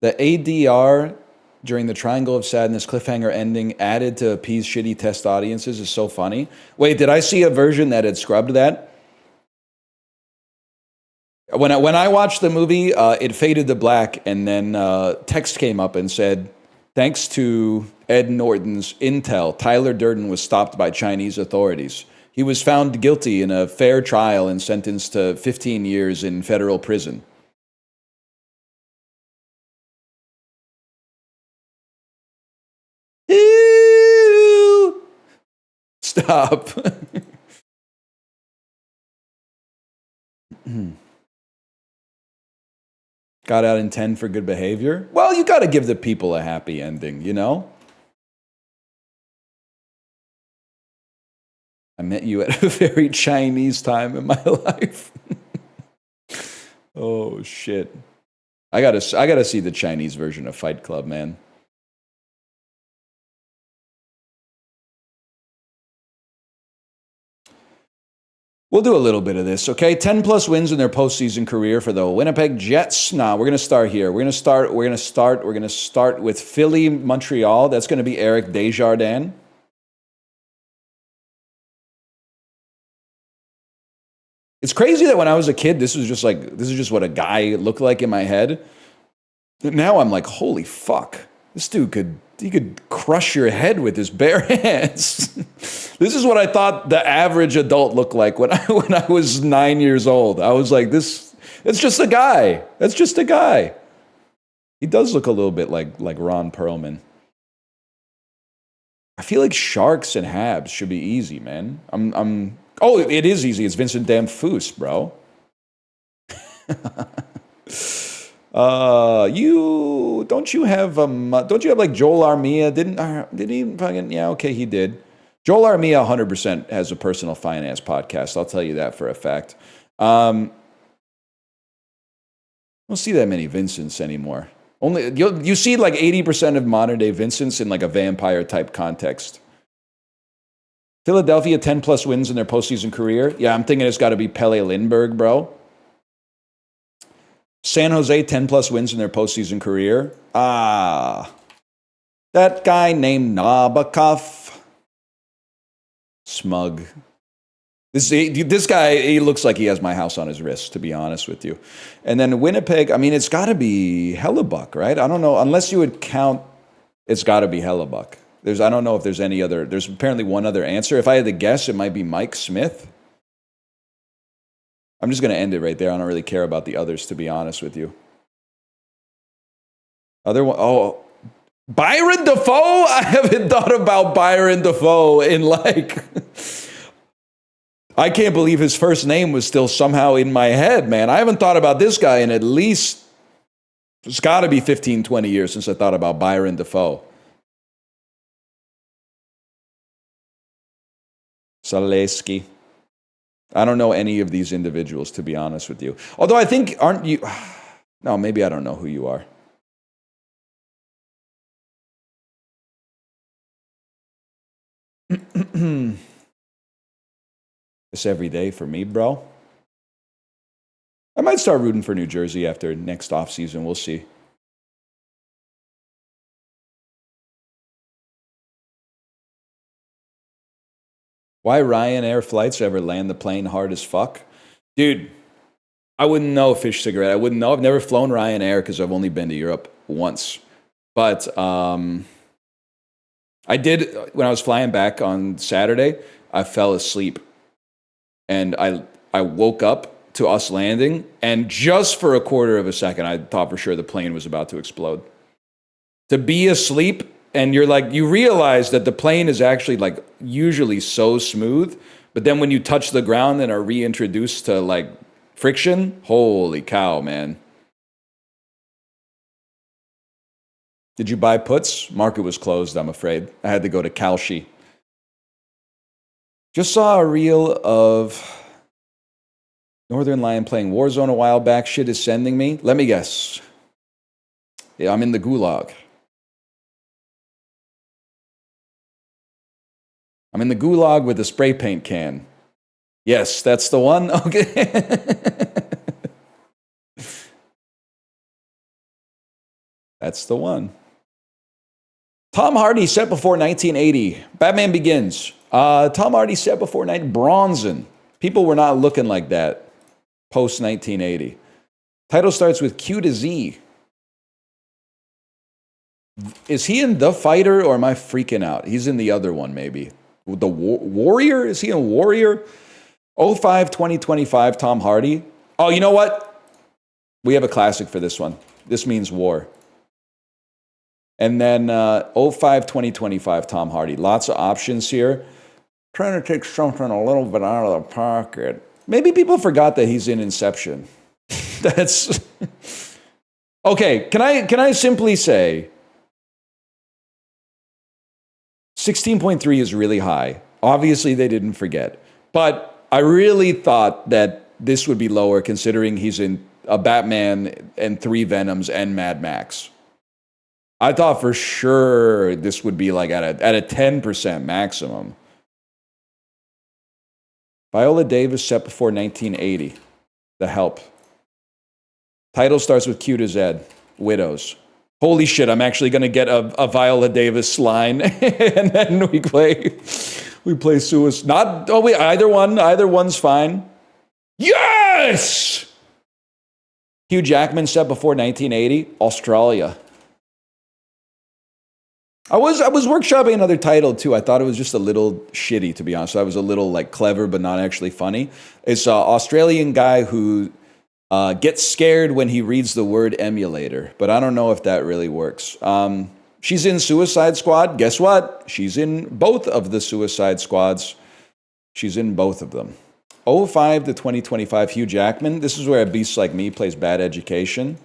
The ADR during the Triangle of Sadness cliffhanger ending added to appease shitty test audiences is so funny. Wait, did I see a version that had scrubbed that? When I watched the movie, it faded to black, and then text came up and said, thanks to Ed Norton's intel, Tyler Durden was stopped by Chinese authorities. He was found guilty in a fair trial and sentenced to 15 years in federal prison. Ew. Stop. Got out in 10 for good behavior? Well, you got to give the people a happy ending, you know? I met you at a very Chinese time in my life. Oh, shit. I gotta see the Chinese version of Fight Club, man. We'll do a little bit of this, okay? 10 plus wins in their postseason career for the Winnipeg Jets. Nah, we're gonna start here. We're gonna start with Philly, Montreal. That's gonna be Eric Desjardins. It's crazy that when I was a kid, this is just what a guy looked like in my head. Now I'm like, holy fuck, this dude could crush your head with his bare hands. This is what I thought the average adult looked like when I was 9 years old. I was like, it's just a guy. That's just a guy. He does look a little bit like Ron Perlman. I feel like Sharks and Habs should be easy, man. Oh, it is easy. It's Vincent Damphousse, bro. Don't you have like Joel Armia? Did he fucking? Yeah, okay, he did. Joel Armia 100% has a personal finance podcast. I'll tell you that for a fact. Don't see that many Vincents anymore. Only you see like 80% of modern day Vincents in like a vampire type context. Philadelphia 10 plus wins in their postseason career. Yeah, I'm thinking it's got to be Pelle Lindbergh, bro. San Jose 10 plus wins in their postseason career. That guy named Nabokov. Smug. This guy, he looks like he has my house on his wrist, to be honest with you. And then Winnipeg, I mean, it's got to be Hellebuck, right? I don't know, unless you would count, it's got to be Hellebuck. I don't know if there's any other, there's apparently one other answer. If I had to guess, it might be Mike Smith. I'm just going to end it right there. I don't really care about the others, to be honest with you. Other one, oh, Byron Dafoe? I haven't thought about Byron Dafoe in like... I can't believe his first name was still somehow in my head, man. I haven't thought about this guy in at least, it's got to be 15, 20 years since I thought about Byron Dafoe. Zaleski. I don't know any of these individuals, to be honest with you. Although I think, aren't you... No, maybe I don't know who you are. It's every day for me, bro. I might start rooting for New Jersey after next offseason. We'll see. Why Ryanair flights ever land the plane hard as fuck? Dude, I wouldn't know, Fish Cigarette. I wouldn't know. I've never flown Ryanair because I've only been to Europe once. But I did, when I was flying back on Saturday, I fell asleep. And I woke up to us landing, and just for a quarter of a second, I thought for sure the plane was about to explode. To be asleep, and you're like, you realize that the plane is actually like usually so smooth, but then when you touch the ground and are reintroduced to like friction, holy cow, man. Did you buy puts? Market was closed, I'm afraid. I had to go to Kalshi. Just saw a reel of Northernlion playing Warzone a while back. Shit is sending me. Let me guess. Yeah, I'm in the gulag. I'm in the gulag with a spray paint can. Yes, that's the one. Okay. That's the one. Tom Hardy set before 1980. Batman Begins. Tom Hardy set before Bronson. People were not looking like that post 1980. Title starts with Q to Z. Is he in The Fighter or am I freaking out? He's in the other one, maybe. The Warrior? Is he in Warrior? 05 2025 Tom Hardy. Oh, you know what? We have a classic for this one. This means war. And then 05 2025 Tom Hardy. Lots of options here. Trying to take something a little bit out of the pocket. Maybe people forgot that he's in Inception. That's okay. Can I simply say 16.3 is really high. Obviously, they didn't forget, but I really thought that this would be lower considering he's in a Batman and 3 Venoms and Mad Max. I thought for sure this would be like at a 10% maximum. Viola Davis set before 1980. The Help. Title starts with Q to Z. Widows. Holy shit, I'm actually going to get a Viola Davis line. And then we play Suicide. Not, oh wait, either one's fine. Yes! Hugh Jackman set before 1980. Australia. I was workshopping another title too. I thought it was just a little shitty, to be honest. I was a little like clever, but not actually funny. It's an Australian guy who gets scared when he reads the word emulator, but I don't know if that really works. She's in Suicide Squad. Guess what? She's in both of the Suicide Squads. She's in both of them. 05 to 2025 Hugh Jackman. This is where a beast like me plays Bad Education.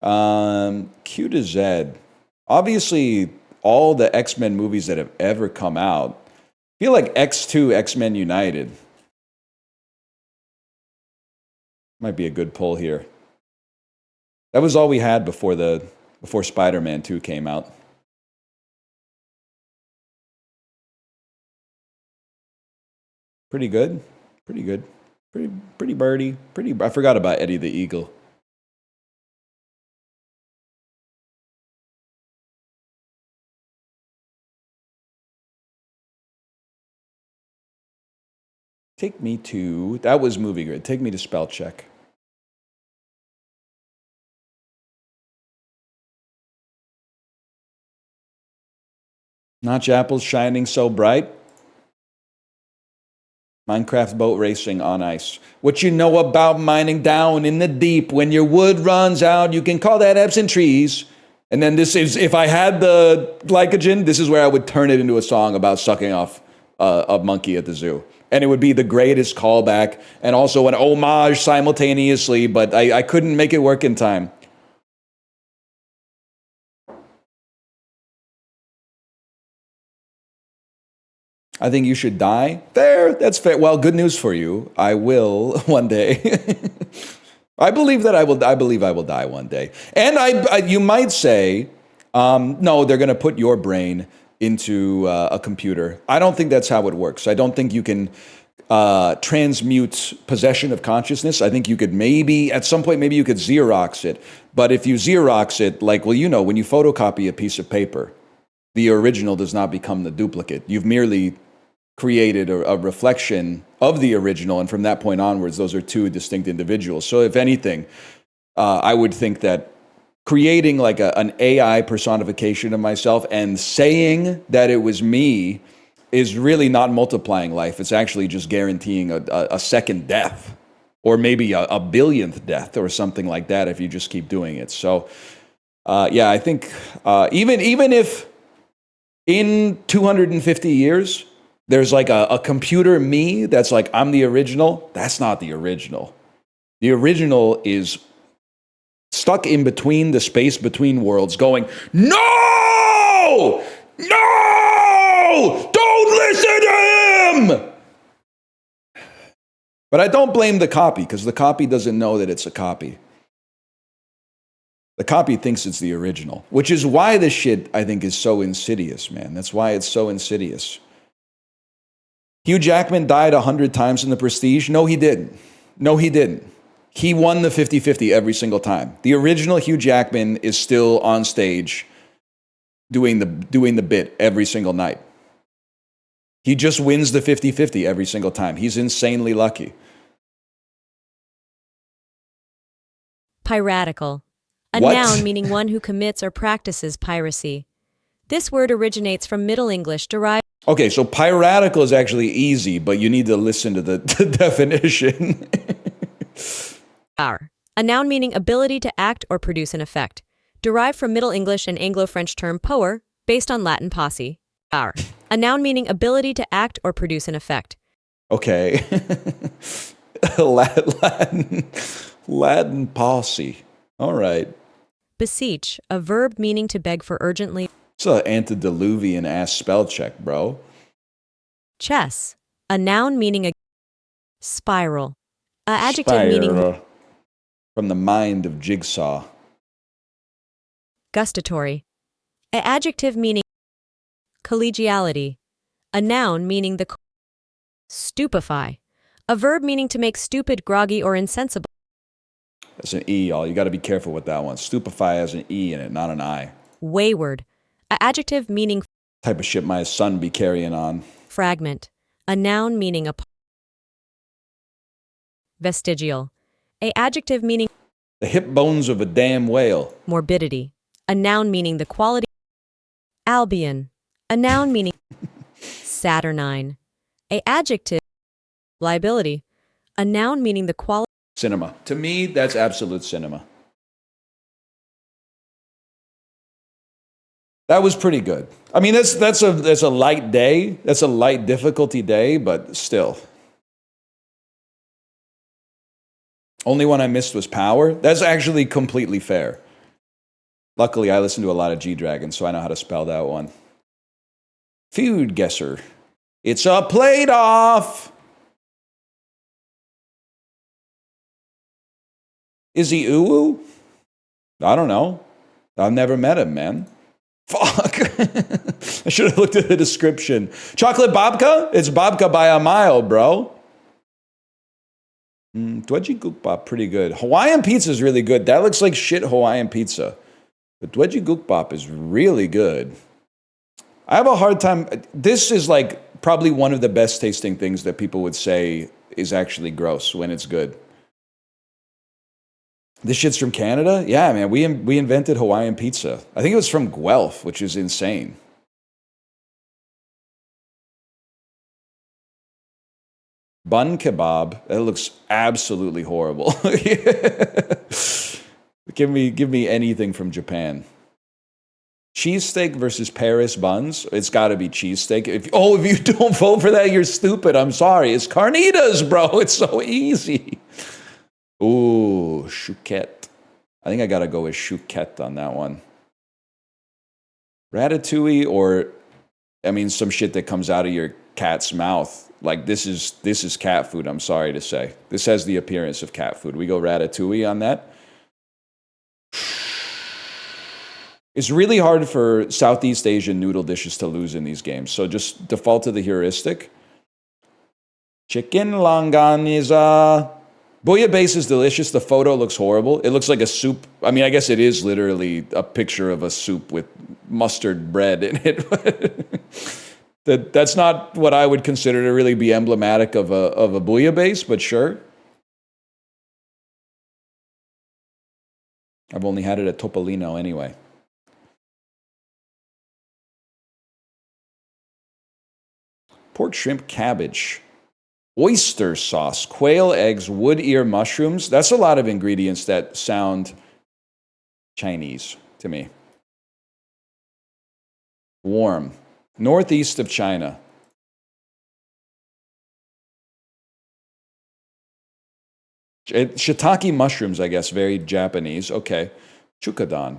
Q to Z. Obviously, all the X-Men movies that have ever come out. I feel like X2, X-Men United. Might be a good pull here. That was all we had before Spider-Man 2 came out. Pretty good. Pretty good. Pretty birdie. I forgot about Eddie the Eagle. Take me to... That was movie grid. Take me to spell check. Notch apples shining so bright. Minecraft boat racing on ice. What you know about mining down in the deep? When your wood runs out, you can call that absent trees. And then this is, if I had the glycogen, this is where I would turn it into a song about sucking off a monkey at the zoo. And it would be the greatest callback and also an homage simultaneously, but I couldn't make it work in time. I think you should die. Fair, that's fair. Well, good news for you. I will one day. I believe that I will. I believe I will die one day. And you might say, no, they're going to put your brain into a computer. I don't think that's how it works. I don't think you can transmute possession of consciousness. I think you could maybe, at some point, maybe you could Xerox it. But if you Xerox it, like, well, you know, when you photocopy a piece of paper, the original does not become the duplicate. You've merely created a reflection of the original, and from that point onwards, those are two distinct individuals. So if anything, I would think that creating like an AI personification of myself and saying that it was me is really not multiplying life. It's actually just guaranteeing a second death, or maybe a billionth death, or something like that if you just keep doing it. So yeah, I think even if in 250 years, there's like a computer me that's like, I'm the original. That's not the original. The original is stuck in between the space between worlds going, no! No! Don't listen to him! But I don't blame the copy, because the copy doesn't know that it's a copy. The copy thinks it's the original, which is why this shit, I think, is so insidious, man. That's why it's so insidious. Hugh Jackman died 100 times in The Prestige. No, he didn't. No, he didn't. He won the 50-50 every single time. The original Hugh Jackman is still on stage doing the bit every single night. He just wins the 50-50 every single time. He's insanely lucky. Piratical. A What? noun meaning one who commits or practices piracy. This word originates from Middle English derived. Okay, so piratical is actually easy, but you need to listen to the definition. A noun meaning ability to act or produce an effect. Derived from Middle English and Anglo-French term poer, based on Latin posse. A noun meaning ability to act or produce an effect. Okay. Latin posse. All right. Beseech, a verb meaning to beg for urgently. It's an antediluvian ass spell check, bro. Chess, a noun meaning a spiral. A adjective meaning from the mind of Jigsaw. Gustatory. A adjective meaning collegiality. A noun meaning the stupefy. A verb meaning to make stupid, groggy, or insensible. That's an E, y'all. You got to be careful with that one. Stupefy has an E in it, not an I. Wayward. A adjective meaning Type of shit my son be carrying on. fragment. A noun meaning a vestigial. A adjective meaning The hip bones of a damn whale. morbidity. A noun meaning the quality. Albion. A noun meaning saturnine. A adjective liability. A noun meaning the quality. Cinema. To me, that's absolute cinema. That was pretty good. I mean, that's a light day. That's a light difficulty day, but still. Only one I missed was Power. That's actually completely fair. Luckily, I listen to a lot of G-Dragon, so I know how to spell that one. Feud guesser. It's a plate off. Is he uwu? I don't know. I've never met him, man. Fuck. I should have looked at the description. Chocolate babka? It's babka by a mile, bro. Dwedgie Gookbop, pretty good. Hawaiian pizza is really good. That looks like shit Hawaiian pizza. But Dwedgie Gookbop is really good. I have a hard time. This is like probably one of the best tasting things that people would say is actually gross when it's good. This shit's from Canada? Yeah, man, we invented Hawaiian pizza. I think it was from Guelph, which is insane. Bun kebab. That looks absolutely horrible. Give me anything from Japan. Cheesesteak versus Paris buns. It's got to be cheesesteak. If you don't vote for that, you're stupid. I'm sorry. It's carnitas, bro. It's so easy. Ooh, chouquette. I think I got to go with chouquette on that one. Ratatouille or, I mean, some shit that comes out of your cat's mouth. Like, this is cat food, I'm sorry to say. This has the appearance of cat food. We go ratatouille on that. It's really hard for Southeast Asian noodle dishes to lose in these games. So just default to the heuristic. Chicken longaniza. Bouillabaisse is delicious. The photo looks horrible. It looks like a soup. I mean, I guess it is literally a picture of a soup with mustard bread in it. That's not what I would consider to really be emblematic of a bouillabaisse, but sure. I've only had it at Topolino anyway. Pork, shrimp, cabbage. Oyster sauce, quail eggs, wood ear mushrooms. That's a lot of ingredients that sound Chinese to me. Warm. Northeast of China. Shiitake mushrooms, I guess, very Japanese. Okay. Chukadon.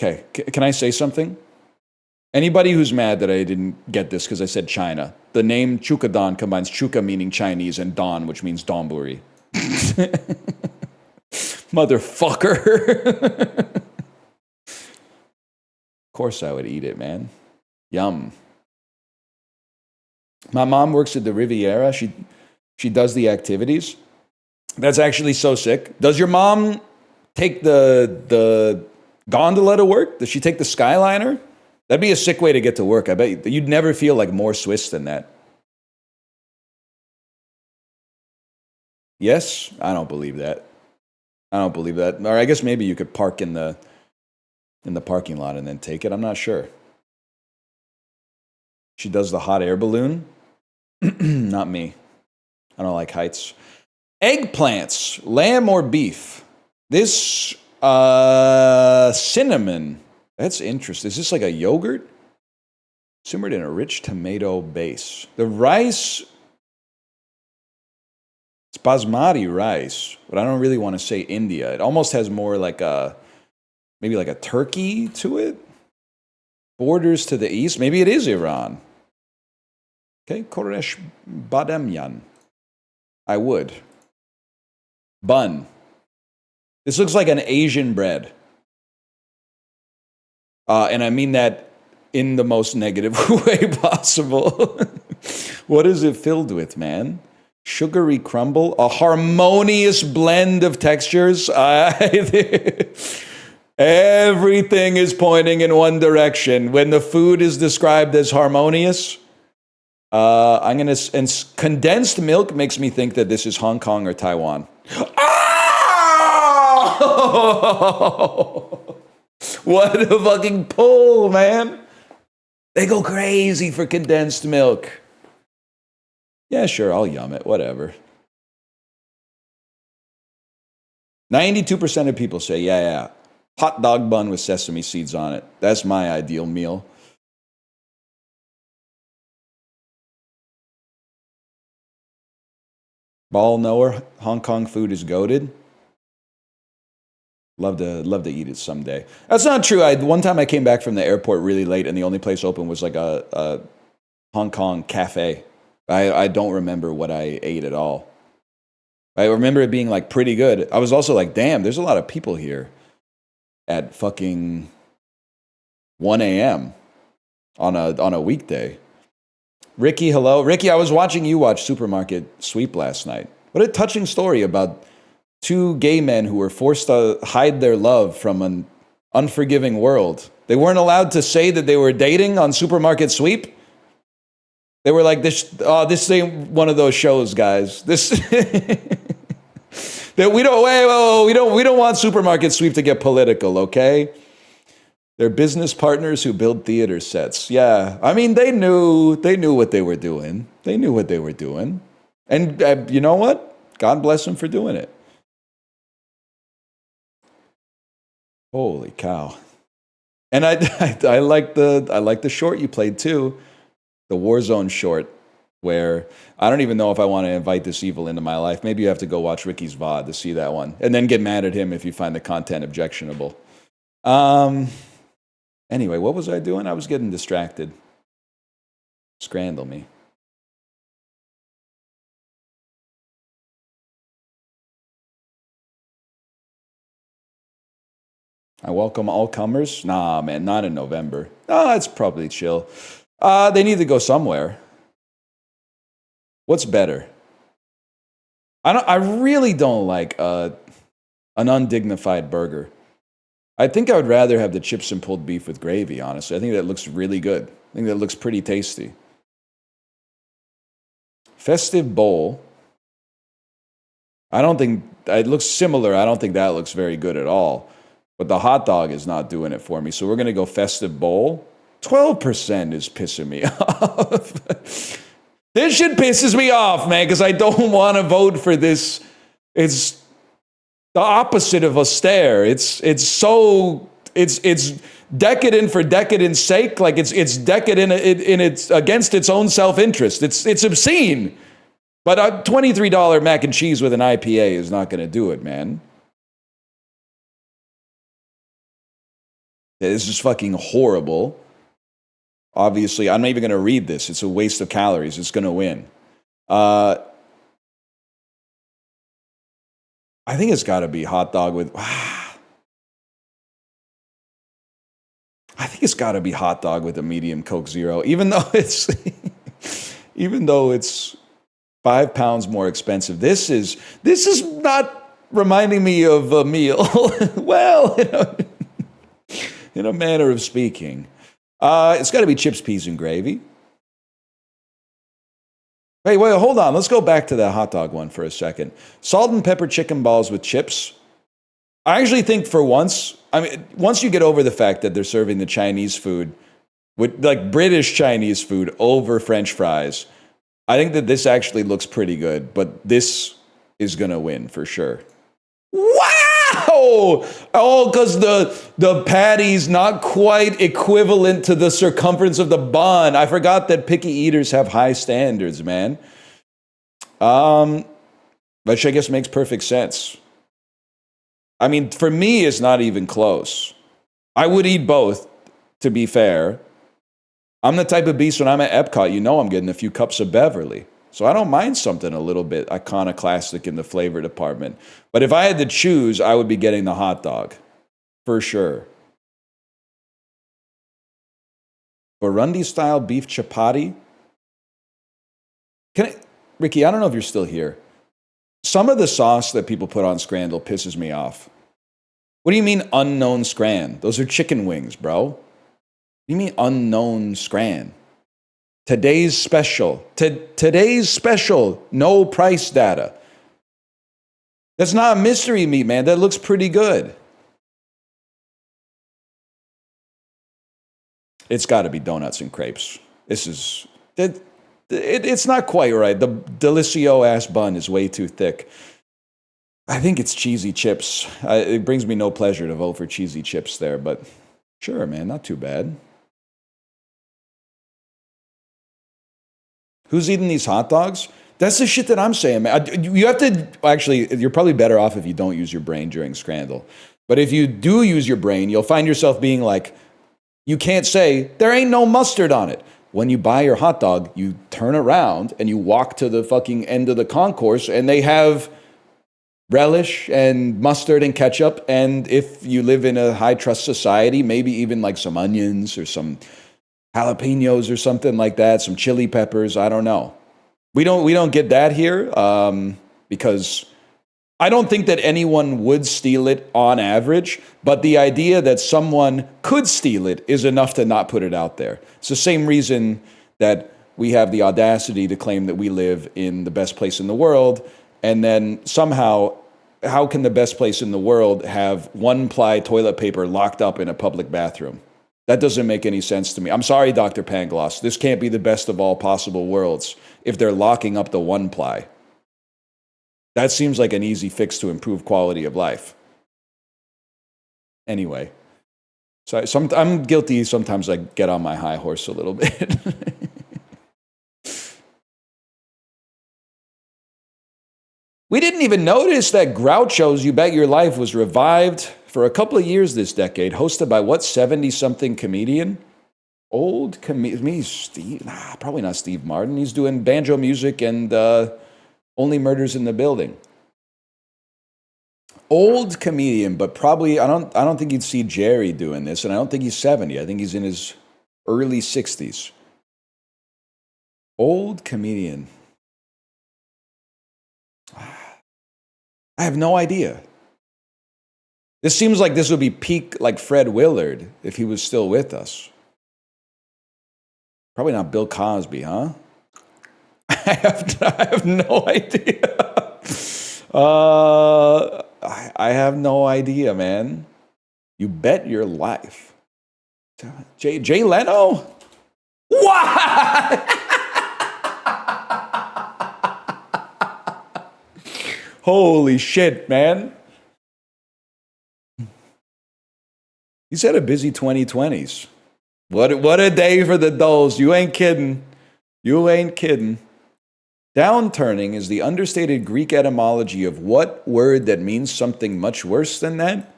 Okay, can I say something? Anybody who's mad that I didn't get this because I said China, the name Chukadon combines chuka meaning Chinese and don, which means donburi. Motherfucker. Of course I would eat it, man. Yum. My mom works at the Riviera. She does the activities. That's actually so sick. Does your mom take the gondola to work? Does she take the Skyliner? That'd be a sick way to get to work. I bet you'd never feel like more Swiss than that. Yes? I don't believe that. I don't believe that. Or I guess maybe you could park in the parking lot and then take it. I'm not sure. She does the hot air balloon. Not me. I don't like heights. Eggplants, lamb or beef? This cinnamon. That's interesting. Is this like a yogurt? Simmered in a rich tomato base. The rice, it's basmati rice, but I don't really want to say India. It almost has more like maybe like a turkey to it. Borders to the east. Maybe it is Iran. Okay, Koresh Bademyan. I would. Bun. This looks like an Asian bread. And I mean that in the most negative way possible. What is it filled with, man? Sugary crumble? A harmonious blend of textures? Everything is pointing in one direction. When the food is described as harmonious, and condensed milk makes me think that this is Hong Kong or Taiwan. Oh! What a fucking pull, man. They go crazy for condensed milk. Yeah, sure, I'll yum it, whatever. 92% of people say, yeah. Hot dog bun with sesame seeds on it. That's my ideal meal. Ball knower, Hong Kong food is goated. Love to eat it someday. That's not true. One time I came back from the airport really late, and the only place open was like a Hong Kong cafe. I don't remember what I ate at all. I remember it being like pretty good. I was also like, damn, there's a lot of people here at fucking 1 a.m. on a weekday. Ricky, hello. Ricky, I was watching you watch Supermarket Sweep last night. What a touching story about two gay men who were forced to hide their love from an unforgiving world. They weren't allowed to say that they were dating on Supermarket Sweep. They were like, this ain't one of those shows, guys. This that we don't want Supermarket Sweep to get political, okay? They're business partners who build theater sets. Yeah, I mean, they knew what they were doing. They knew what they were doing. And you know what? God bless them for doing it. Holy cow. And I like the short you played too, the Warzone short, where I don't even know if I want to invite this evil into my life. Maybe you have to go watch Ricky's VOD to see that one, and then get mad at him if you find the content objectionable. Anyway, what was I doing? I was getting distracted. Scrandle me. I welcome all comers. Nah, man, not in November. Ah, it's probably chill. They need to go somewhere. What's better? I really don't like an undignified burger. I think I would rather have the chips and pulled beef with gravy, honestly. I think that looks really good. I think that looks pretty tasty. Festive bowl. I don't think, it looks similar. I don't think that looks very good at all. But the hot dog is not doing it for me. So we're going to go festive bowl. 12% is pissing me off. This shit pisses me off, man, because I don't want to vote for this. It's the opposite of austere. It's decadent for decadent's sake. Like it's decadent in its against its own self-interest. It's obscene. But a $23 mac and cheese with an IPA is not going to do it, man. This is fucking horrible. Obviously, I'm not even going to read this. It's a waste of calories. It's going to win. I think it's got to be hot dog with... I think it's got to be hot dog with a medium Coke Zero, even though it's 5 pounds more expensive. This is not reminding me of a meal. Well, in a manner of speaking. It's got to be chips, peas, and gravy. Hey, wait, hold on. Let's go back to that hot dog one for a second. Salt and pepper chicken balls with chips. I actually think for once, once you get over the fact that they're serving the Chinese food, with like British Chinese food over French fries, I think that this actually looks pretty good, but this is going to win for sure. Wow! Oh, because the patty's not quite equivalent to the circumference of the bun. I forgot that picky eaters have high standards, man. Which I guess makes perfect sense. I mean, for me, it's not even close. I would eat both, to be fair. I'm the type of beast when I'm at Epcot, you know I'm getting a few cups of Beverly. So I don't mind something a little bit iconoclastic in the flavor department. But if I had to choose, I would be getting the hot dog. For sure. Burundi-style beef chapati. Ricky, I don't know if you're still here. Some of the sauce that people put on Scrandle pisses me off. What do you mean unknown scran? Those are chicken wings, bro. What do you mean unknown scran? Today's special. Today's special. No price data. That's not a mystery meat, man. That looks pretty good. It's got to be donuts and crepes. It's not quite right. The Delicio-ass bun is way too thick. I think it's cheesy chips. It brings me no pleasure to vote for cheesy chips there, but sure, man, not too bad. Who's eating these hot dogs? That's the shit that I'm saying, man. You have to, actually, you're probably better off if you don't use your brain during Scrandle. But if you do use your brain, you'll find yourself being like, you can't say, there ain't no mustard on it. When you buy your hot dog, you turn around and you walk to the fucking end of the concourse and they have relish and mustard and ketchup. And if you live in a high trust society, maybe even like some onions or some jalapenos or something like that, some chili peppers, I don't know. We don't get that here because I don't think that anyone would steal it on average, but the idea that someone could steal it is enough to not put it out there. It's the same reason that we have the audacity to claim that we live in the best place in the world, and then somehow, how can the best place in the world have one-ply toilet paper locked up in a public bathroom? That doesn't make any sense to me. I'm sorry, Dr. Pangloss. This can't be the best of all possible worlds if they're locking up the one-ply. That seems like an easy fix to improve quality of life. Anyway, so I'm guilty. Sometimes I get on my high horse a little bit. We didn't even notice that Groucho's You Bet Your Life was revived for a couple of years this decade, hosted by what 70-something comedian? Old comedian, Steve? Nah, probably not Steve Martin. He's doing banjo music and Only Murders in the Building. Old comedian, but probably I don't think you'd see Jerry doing this, and I don't think he's 70. I think he's in his early 60s. Old comedian. I have no idea. This seems like this would be peak like Fred Willard if he was still with us. Probably not Bill Cosby, huh? I have no idea. I have no idea, man. You bet your life. Jay Leno? What? Holy shit, man. He's had a busy 2020s. What a day for the Doles. You ain't kidding. You ain't kidding. Downturning is the understated Greek etymology of what word that means something much worse than that?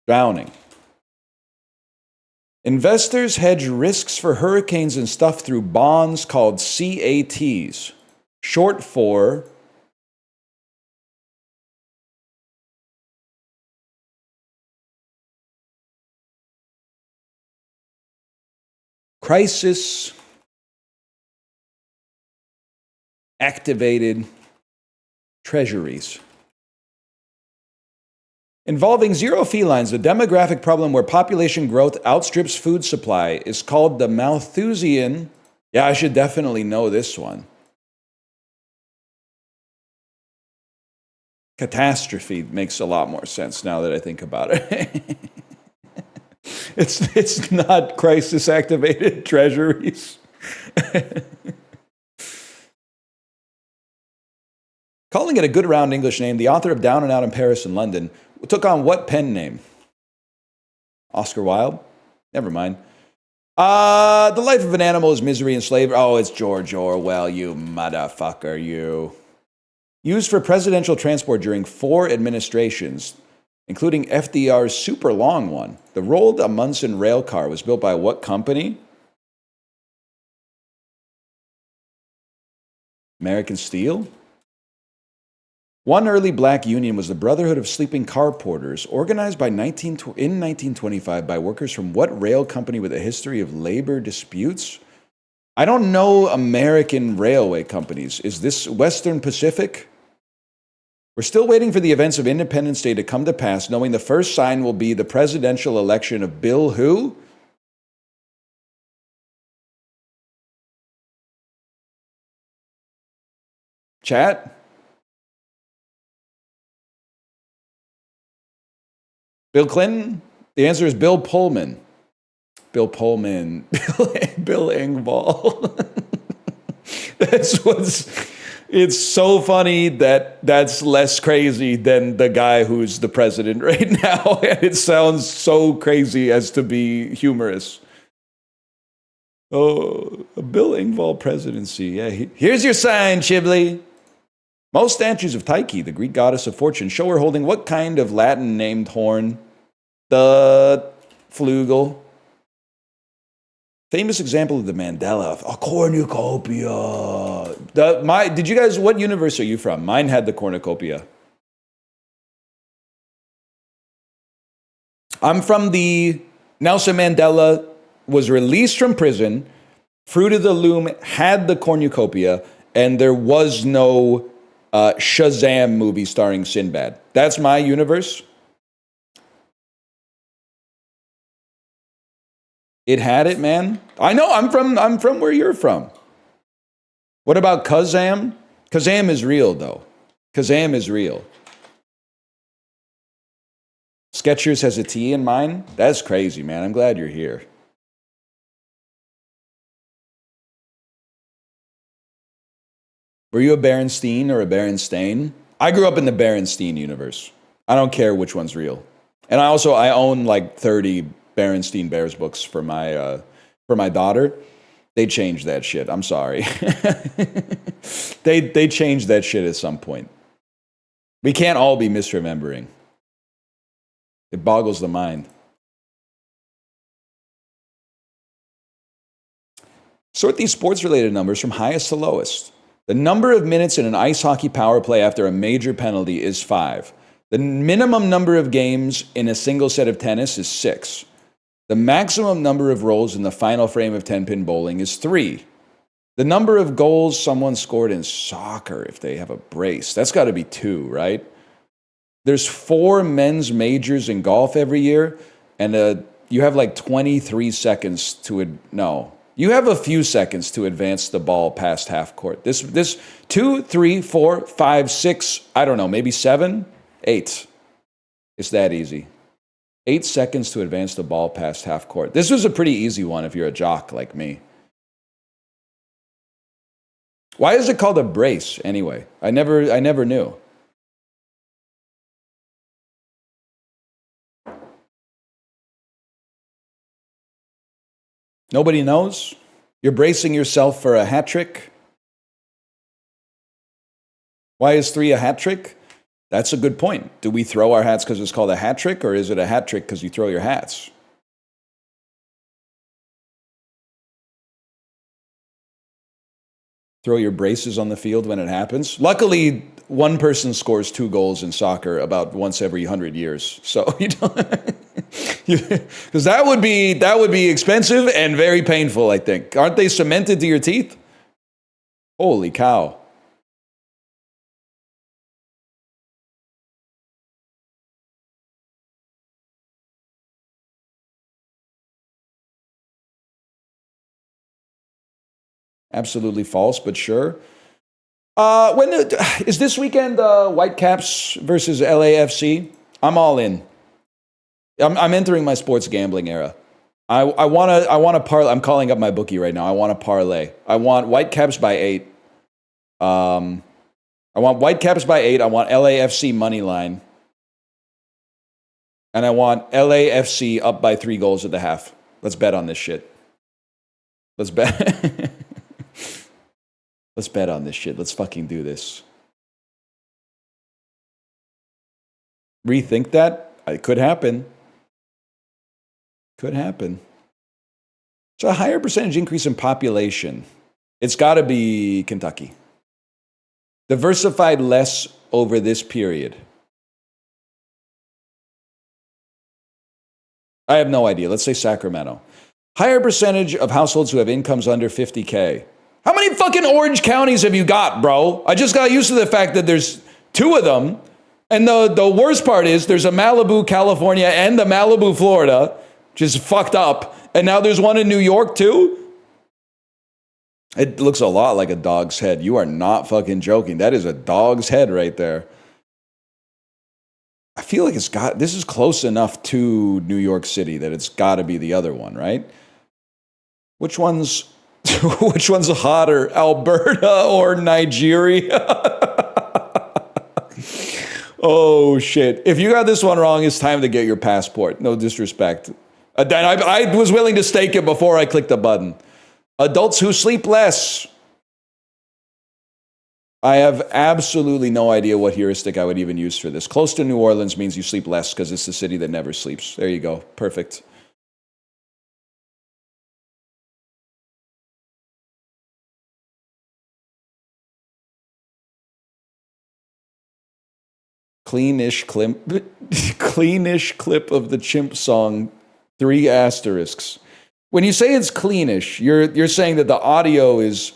Drowning. Investors hedge risks for hurricanes and stuff through bonds called CATs, short for crisis activated treasuries. Involving zero felines, the demographic problem where population growth outstrips food supply is called the Malthusian. Yeah, I should definitely know this one. Catastrophe makes a lot more sense now that I think about it. It's not crisis activated treasuries. Calling it a good round English name, the author of Down and Out in Paris and London took on what pen name? Oscar Wilde? Never mind. The life of an animal is misery and slavery. Oh, it's George Orwell, you motherfucker, you. Used for presidential transport during 4 administrations, including FDR's super long one. The Roald Amundsen rail car was built by what company? American Steel? One early black union was the Brotherhood of Sleeping Car Porters, organized in 1925 by workers from what rail company with a history of labor disputes? I don't know American railway companies. Is this Western Pacific? We're still waiting for the events of Independence Day to come to pass, knowing the first sign will be the presidential election of Bill who? Chat? Bill Clinton? The answer is Bill Pullman. Bill Pullman. Bill Engvall. It's so funny that that's less crazy than the guy who's the president right now. And it sounds so crazy as to be humorous. Oh, a Bill Engvall presidency. Yeah, here's your sign, Chiblee. Most statues of Tyche, the Greek goddess of fortune, show her holding what kind of Latin-named horn? The flugel. Famous example of the Mandela, a cornucopia. Did you guys, what universe are you from? Mine had the cornucopia. I'm from the Nelson Mandela was released from prison. Fruit of the Loom had the cornucopia, and there was no Shazam movie starring Sinbad. That's my universe. It had it, man. I know. I'm from where you're from. What about Kazam? Kazam is real, though. Kazam is real. Skechers has a T in mine? That's crazy, man. I'm glad you're here. Were you a Berenstein or a Berenstain? I grew up in the Berenstein universe. I don't care which one's real. And I own like 30 Berenstein Bears books for my daughter. They changed that shit. I'm sorry. they changed that shit at some point. We can't all be misremembering. It boggles the mind. Sort these sports-related numbers from highest to lowest. The number of minutes in an ice hockey power play after a major penalty is 5. The minimum number of games in a single set of tennis is 6. The maximum number of rolls in the final frame of 10-pin bowling is 3. The number of goals someone scored in soccer if they have a brace, that's got to be 2, right? There's 4 men's majors in golf every year, and you have like 23 seconds to you have a few seconds to advance the ball past half court. This 2, 3, 4, 5, 6, I don't know, maybe 7, 8. It's that easy. 8 seconds to advance the ball past half court. This was a pretty easy one if you're a jock like me. Why is it called a brace anyway? I never knew. Nobody knows? You're bracing yourself for a hat trick? Why is 3 a hat trick? That's a good point. Do we throw our hats because it's called a hat trick, or is it a hat trick because you throw your hats? Throw your braces on the field when it happens. Luckily, one person scores 2 goals in soccer about once every 100 years. So you don't, because that would be expensive and very painful, I think. Aren't they cemented to your teeth? Holy cow. Absolutely false, but sure. Is this weekend Whitecaps versus LAFC? I'm all in. I'm entering my sports gambling era. I want to parlay. I'm calling up my bookie right now. I want to parlay. I want Whitecaps by 8. I want Whitecaps by 8. I want LAFC money line. And I want LAFC up by 3 goals at the half. Let's bet on this shit. Let's bet. Let's bet on this shit. Let's fucking do this. Rethink that? It could happen. Could happen. So a higher percentage increase in population. It's got to be Kentucky. Diversified less over this period. I have no idea. Let's say Sacramento. Higher percentage of households who have incomes under 50K. How many fucking orange counties have you got, bro? I just got used to the fact that there's 2 of them. And the worst part is there's a Malibu, California, and the Malibu, Florida, which is fucked up. And now there's one in New York, too? It looks a lot like a dog's head. You are not fucking joking. That is a dog's head right there. I feel like this is close enough to New York City that it's got to be the other one, right? Which one's hotter, Alberta or Nigeria? Oh, shit. If you got this one wrong, it's time to get your passport. No disrespect. I was willing to stake it before I clicked the button. Adults who sleep less. I have absolutely no idea what heuristic I would even use for this. Close to New Orleans means you sleep less because it's the city that never sleeps. There you go. Perfect. Cleanish clip of the chimp song, 3 asterisks. When you say it's cleanish, you're saying that the audio is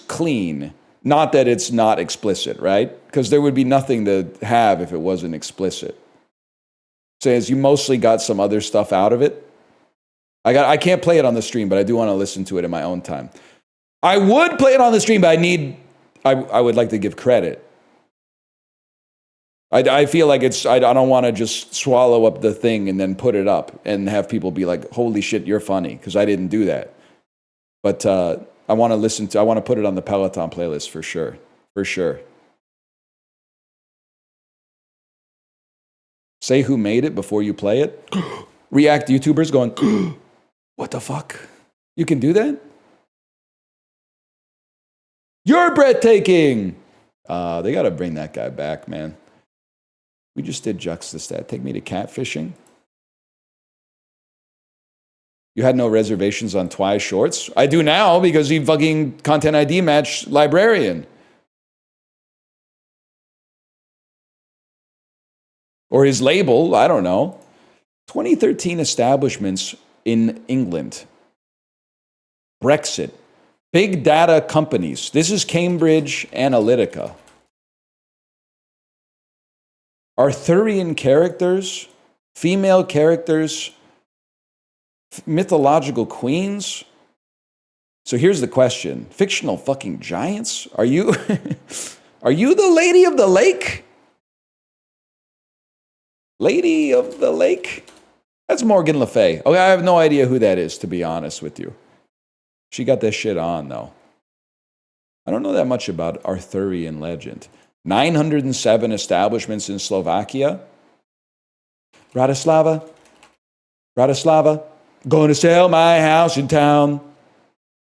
clean. Not that it's not explicit, right? Because there would be nothing to have if it wasn't explicit. Says you mostly got some other stuff out of it. I can't play it on the stream, but I do want to listen to it in my own time. I would play it on the stream, but I would like to give credit. I feel like I don't want to just swallow up the thing and then put it up and have people be like, holy shit, you're funny, because I didn't do that. But I want to put it on the Peloton playlist for sure. For sure. Say who made it before you play it. React YouTubers going, what the fuck? You can do that? You're breathtaking. They got to bring that guy back, man. We just did Juxtastat. Take me to catfishing. You had no reservations on Twice Shorts? I do now because he fucking Content ID match librarian. Or his label, I don't know. 2013 establishments in England. Brexit. Big data companies. This is Cambridge Analytica. Arthurian characters, female characters, mythological queens. So here's the question. Fictional fucking giants? Are you are you the Lady of the Lake? Lady of the Lake? That's Morgan Le Fay. Okay, I have no idea who that is, to be honest with you. She got this shit on, though. I don't know that much about Arthurian legend. 907 establishments in Slovakia. Bratislava. Going to sell my house in town.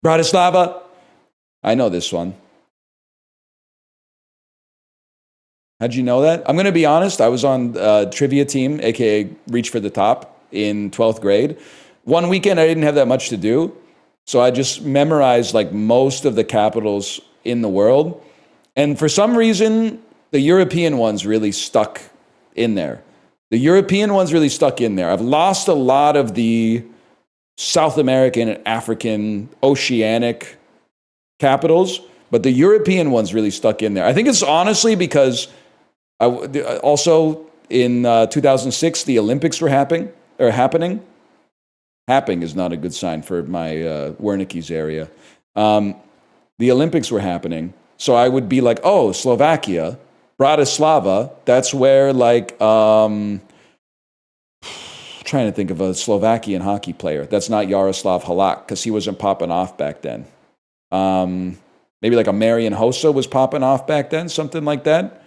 Bratislava. I know this one. How'd you know that? I'm going to be honest. I was on trivia team, aka Reach for the Top, in 12th grade. One weekend, I didn't have that much to do. So I just memorized like most of the capitals in the world. And for some reason, the European ones really stuck in there. I've lost a lot of the South American, African, Oceanic capitals, but the European ones really stuck in there. I think it's honestly because also in 2006, the Olympics were happening. Happening is not a good sign for my Wernicke's area. The Olympics were happening. So I would be like, oh, Slovakia, Bratislava, that's where like, trying to think of a Slovakian hockey player. That's not Yaroslav Halak because he wasn't popping off back then. Maybe like a Marian Hossa was popping off back then, something like that.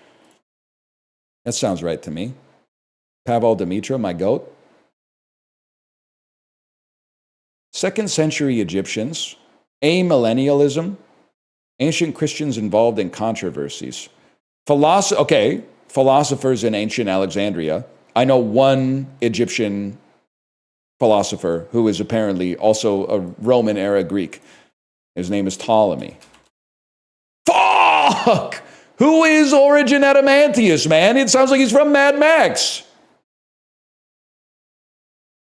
That sounds right to me. Pavel Dimitra, my goat. 2nd century Egyptians, amillennialism, ancient Christians involved in controversies. Philosophers in ancient Alexandria. I know one Egyptian philosopher who is apparently also a Roman-era Greek. His name is Ptolemy. Fuck! Who is Origin Adamantius, man? It sounds like he's from Mad Max.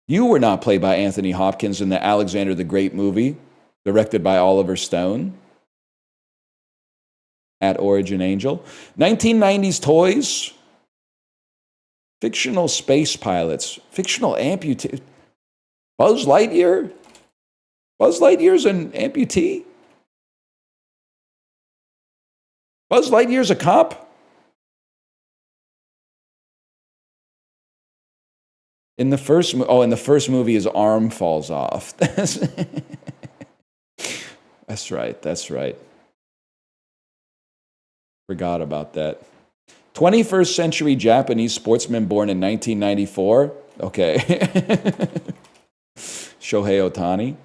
You were not played by Anthony Hopkins in the Alexander the Great movie, directed by Oliver Stone. At Origin Angel. 1990s toys. Fictional space pilots. Fictional amputee. Buzz Lightyear? Buzz Lightyear's an amputee? Buzz Lightyear's a cop? In the first movie, his arm falls off. That's right. Forgot about that. 21st century Japanese sportsman born in 1994. Okay. Shohei Ohtani.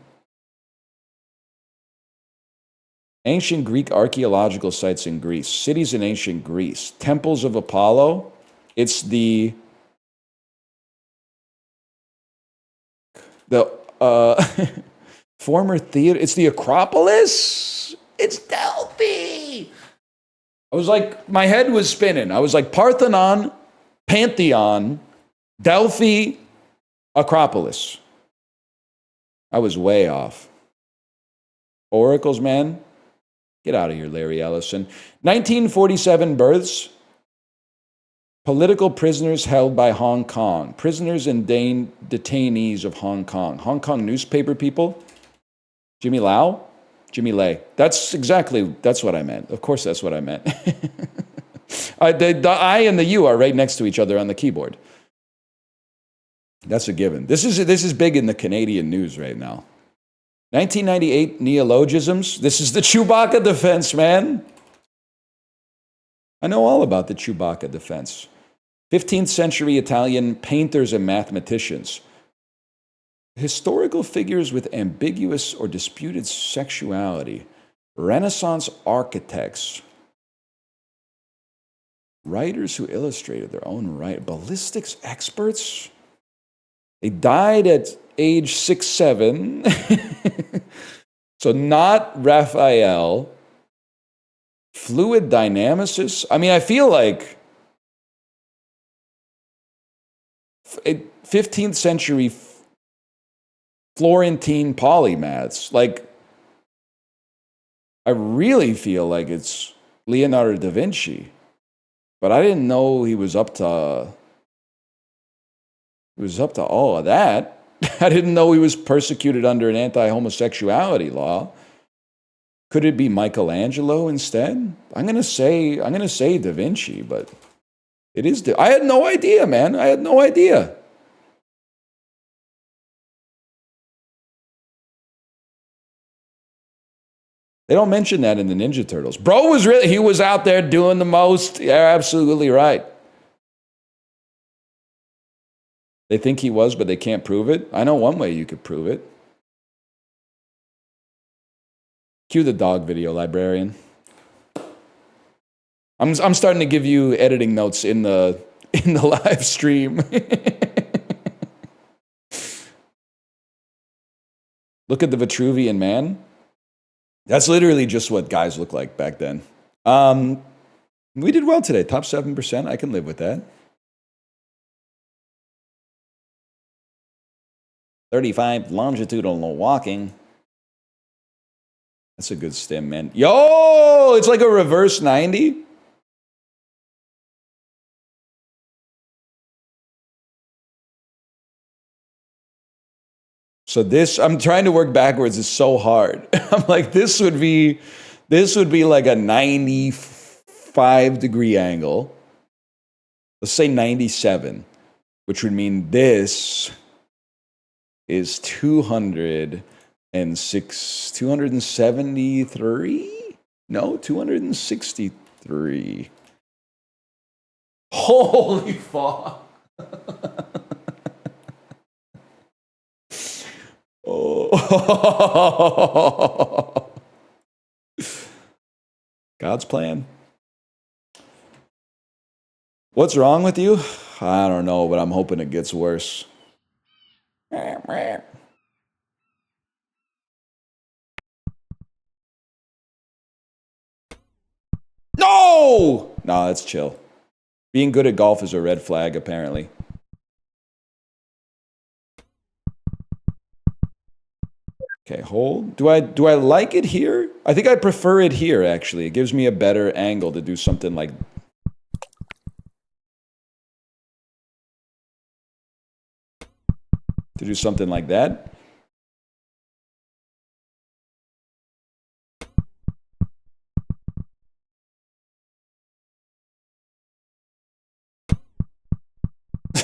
Ancient Greek archaeological sites in Greece. Cities in ancient Greece. Temples of Apollo. It's the former theater. It's the Acropolis. It's Delphi. I was like, my head was spinning. I was like, Parthenon, Pantheon, Delphi, Acropolis. I was way off. Oracles, man. Get out of here, Larry Ellison. 1947 births. Political prisoners held by Hong Kong. Prisoners and detainees of Hong Kong. Hong Kong newspaper people. Jimmy Lau? Jimmy Lay. That's what I meant. Of course that's what I meant. The I and the U are right next to each other on the keyboard. That's a given. This is big in the Canadian news right now. 1998 neologisms. This is the Chewbacca defense, man. I know all about the Chewbacca defense. 15th century Italian painters and mathematicians. Historical figures with ambiguous or disputed sexuality. Renaissance architects. Writers who illustrated their own right. Ballistics experts. They died at age 6, 7. So not Raphael. Fluid dynamicists. I mean, I feel like 15th century Florentine polymaths. Like, I really feel like it's Leonardo da Vinci. But I didn't know he was up to all of that. I didn't know he was persecuted under an anti-homosexuality law. Could it be Michelangelo instead? I'm gonna say Da Vinci, but it is. I had no idea, man. I had no idea. They don't mention that in the Ninja Turtles. Bro he was out there doing the most. You're absolutely right. They think he was, but they can't prove it. I know one way you could prove it. Cue the dog video, librarian. I'm starting to give you editing notes in the live stream. Look at the Vitruvian Man. That's literally just what guys look like back then. We did well today. Top 7%. I can live with that. 35 longitudinal walking. That's a good stem, man. Yo, it's like a reverse 90. So this, I'm trying to work backwards. It's so hard. I'm like, this would be like a 95-degree angle. Let's say 97, which would mean this is 273? No, 263. Holy fuck. Oh. God's plan. What's wrong with you? I don't know, but I'm hoping it gets worse. No! No, that's chill. Being good at golf is a red flag, apparently. Okay, hold. Do I like it here? I think I prefer it here, actually. It gives me a better angle to do something like... To do something like that.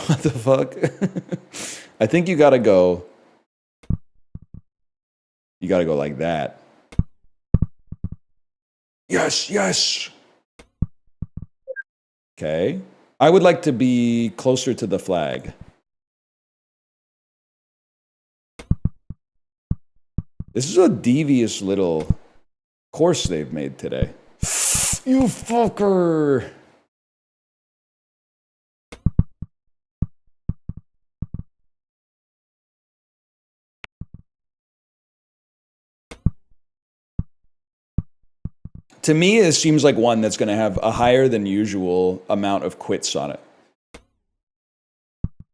What the fuck? I think you gotta go... You gotta go like that. Yes, yes! Okay. I would like to be closer to the flag. This is a devious little course they've made today. You fucker! To me, it seems like one that's going to have a higher than usual amount of quits on it.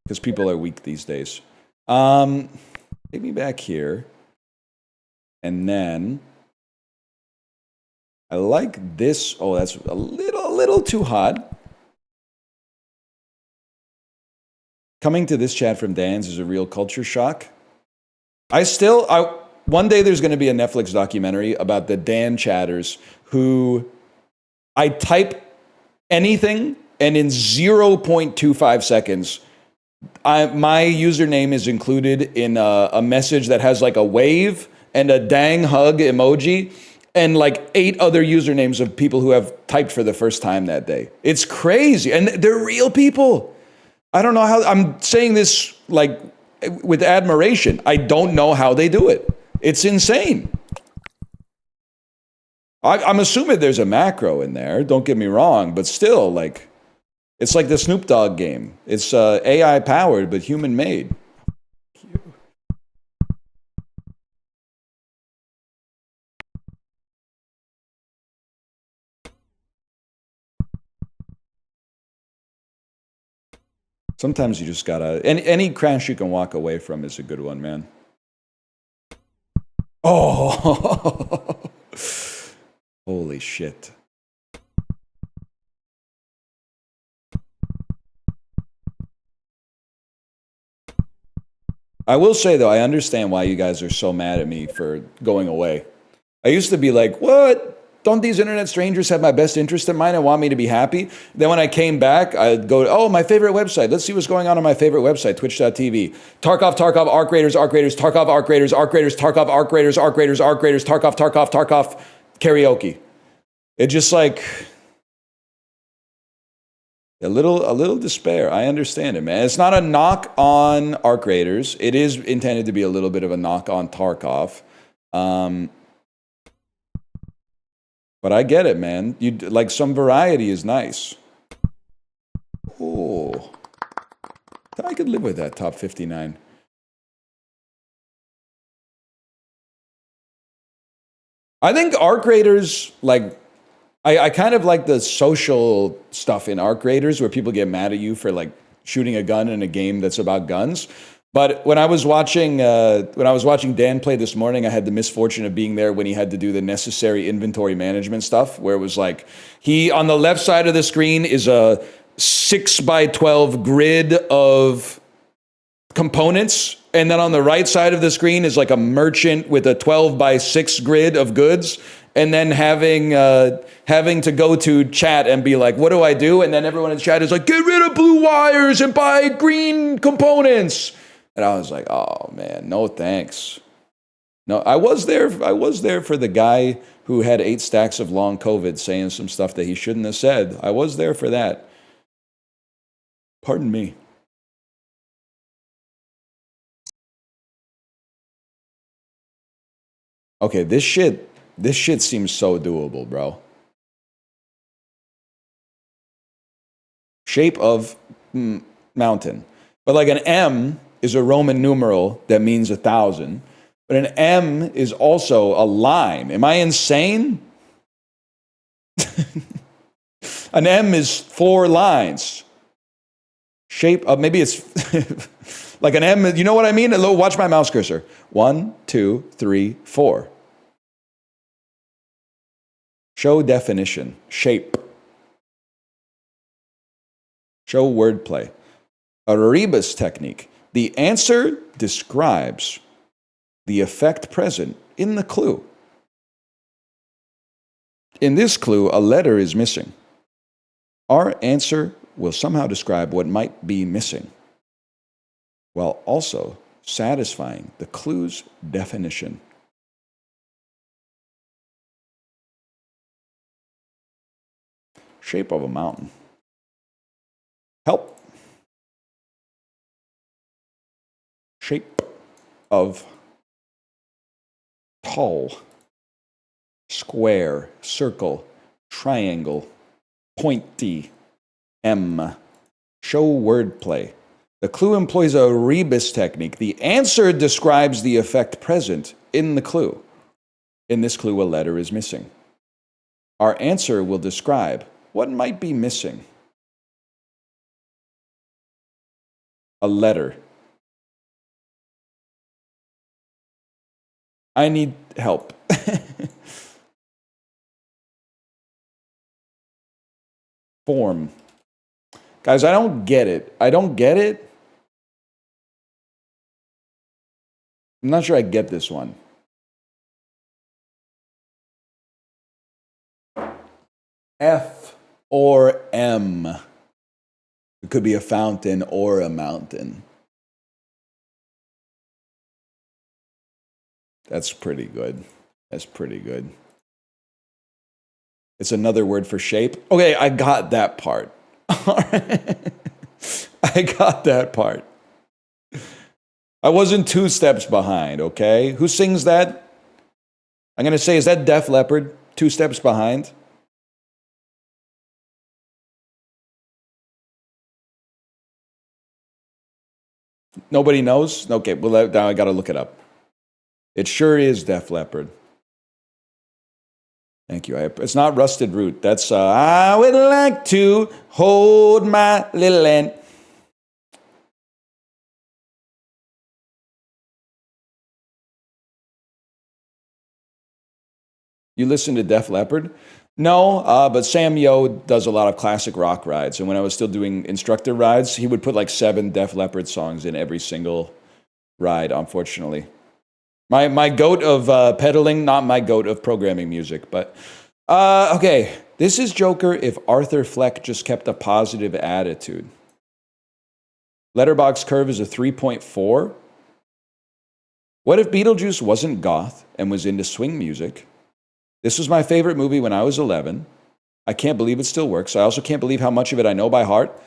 Because people are weak these days. Take me back here. And then I like this. Oh, that's a little too hot. Coming to this chat from Dan's is a real culture shock. One day there's going to be a Netflix documentary about the Dan chatters who I type anything and in 0.25 seconds, my username is included in a message that has like a wave and a dang hug emoji and like 8 other usernames of people who have typed for the first time that day. It's crazy. And they're real people. I don't know how, I'm saying this like with admiration. I don't know how they do it. It's insane. I'm assuming there's a macro in there, don't get me wrong, but still, like, it's like the Snoop Dogg game. It's AI powered, but human made. Sometimes you just gotta, any crash you can walk away from is a good one, man. Oh, holy shit. I will say, though, I understand why you guys are so mad at me for going away. I used to be like, what? Don't these internet strangers have my best interest in mind and want me to be happy? Then when I came back, I'd go, oh, my favorite website. Let's see what's going on my favorite website, twitch.tv. Tarkov, Arc Raiders, Tarkov, Arc Raiders, Tarkov, Arc Raiders, Tarkov, karaoke. It just like a little despair. I understand it, man. It's not a knock on Arc Raiders. It is intended to be a little bit of a knock on Tarkov. But I get it, man. You like some variety is nice. Oh, I could live with that top 59. I think Arc Raiders, like, I kind of like the social stuff in Arc Raiders where people get mad at you for like shooting a gun in a game that's about guns. But when I was watching Dan play this morning, I had the misfortune of being there when he had to do the necessary inventory management stuff, where it was like on the left side of the screen is a 6x12 grid of components, and then on the right side of the screen is like a merchant with a 12x6 grid of goods, and then having to go to chat and be like, what do I do? And then everyone in chat is like, get rid of blue wires and buy green components. And I was like, oh man, no thanks. No, I was there for the guy who had 8 stacks of long COVID saying some stuff that he shouldn't have said. I was there for that. Pardon me. Okay, this shit seems so doable, bro. Shape of mountain. But like an M is a Roman numeral that means 1,000. But an M is also a line. Am I insane? An M is 4 lines. Shape of, maybe it's like an M, you know what I mean? Watch my mouse cursor. 1, 2, 3, 4. Show definition. Shape. Show wordplay. A rebus technique. The answer describes the effect present in the clue. In this clue, a letter is missing. Our answer will somehow describe what might be missing, while also satisfying the clue's definition. Shape of a mountain. Help. Shape of tall, square, circle, triangle, pointy, M. Show wordplay. The clue employs a rebus technique. The answer describes the effect present in the clue. In this clue, a letter is missing. Our answer will describe what might be missing. A letter. I need help. Form. Guys, I don't get it. I don't get it. I'm not sure I get this one. F or M. It could be a fountain or a mountain. That's pretty good. That's pretty good. It's another word for shape. Okay, I got that part. All right. I got that part. I wasn't 2 steps behind, okay? Who sings that? I'm going to say, is that Def Leppard? 2 steps behind? Nobody knows? Okay, well, now I got to look it up. It sure is Def Leppard. Thank you. It's not Rusted Root. That's, I would like to hold my little hand. You listen to Def Leppard? No, but Sam Yo does a lot of classic rock rides. And when I was still doing instructor rides, he would put like 7 Def Leppard songs in every single ride, unfortunately. My goat of pedaling, not my goat of programming music. But, okay, this is Joker if Arthur Fleck just kept a positive attitude. Letterboxd curve is a 3.4. What if Beetlejuice wasn't goth and was into swing music? This was my favorite movie when I was 11. I can't believe it still works. I also can't believe how much of it I know by heart.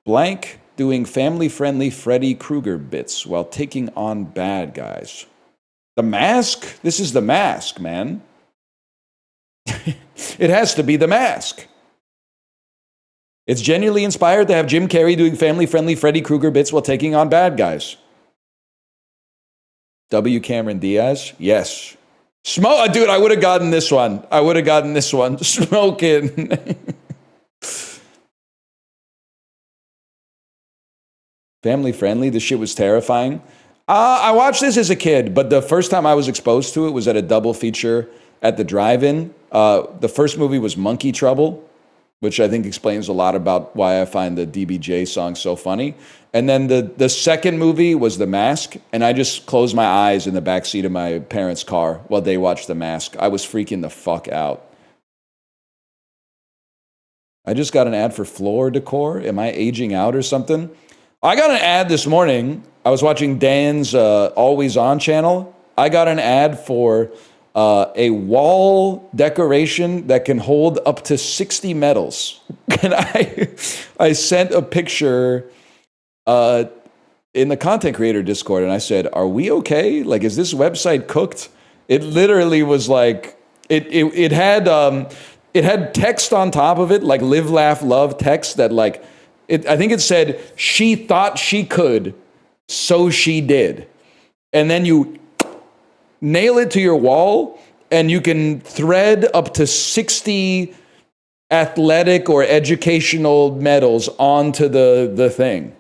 Blank doing family-friendly Freddy Krueger bits while taking on bad guys. The Mask? This is The Mask, man. It has to be The Mask. It's genuinely inspired to have Jim Carrey doing family-friendly Freddy Krueger bits while taking on bad guys. W. Cameron Diaz? Yes. Smoke, dude, I would have gotten this one. I would have gotten this one. Smoking. Family friendly. This shit was terrifying. I watched this as a kid, but the first time I was exposed to it was at a double feature at the drive-in. The first movie was Monkey Trouble, which I think explains a lot about why I find the DBJ song so funny. And then the second movie was The Mask, and I just closed my eyes in the backseat of my parents' car while they watched The Mask. I was freaking the fuck out. I just got an ad for floor decor. Am I aging out or something? I got an ad this morning. I was watching Dan's Always On channel. I got an ad for a wall decoration that can hold up to 60 medals. And I sent a picture in the content creator Discord, and I said, "Are we okay? Like, is this website cooked?" It literally was like it had text on top of it, like live, laugh, love text that like I think it said she thought she could, so she did, and then you nail it to your wall, and you can thread up to 60 athletic or educational medals onto the thing.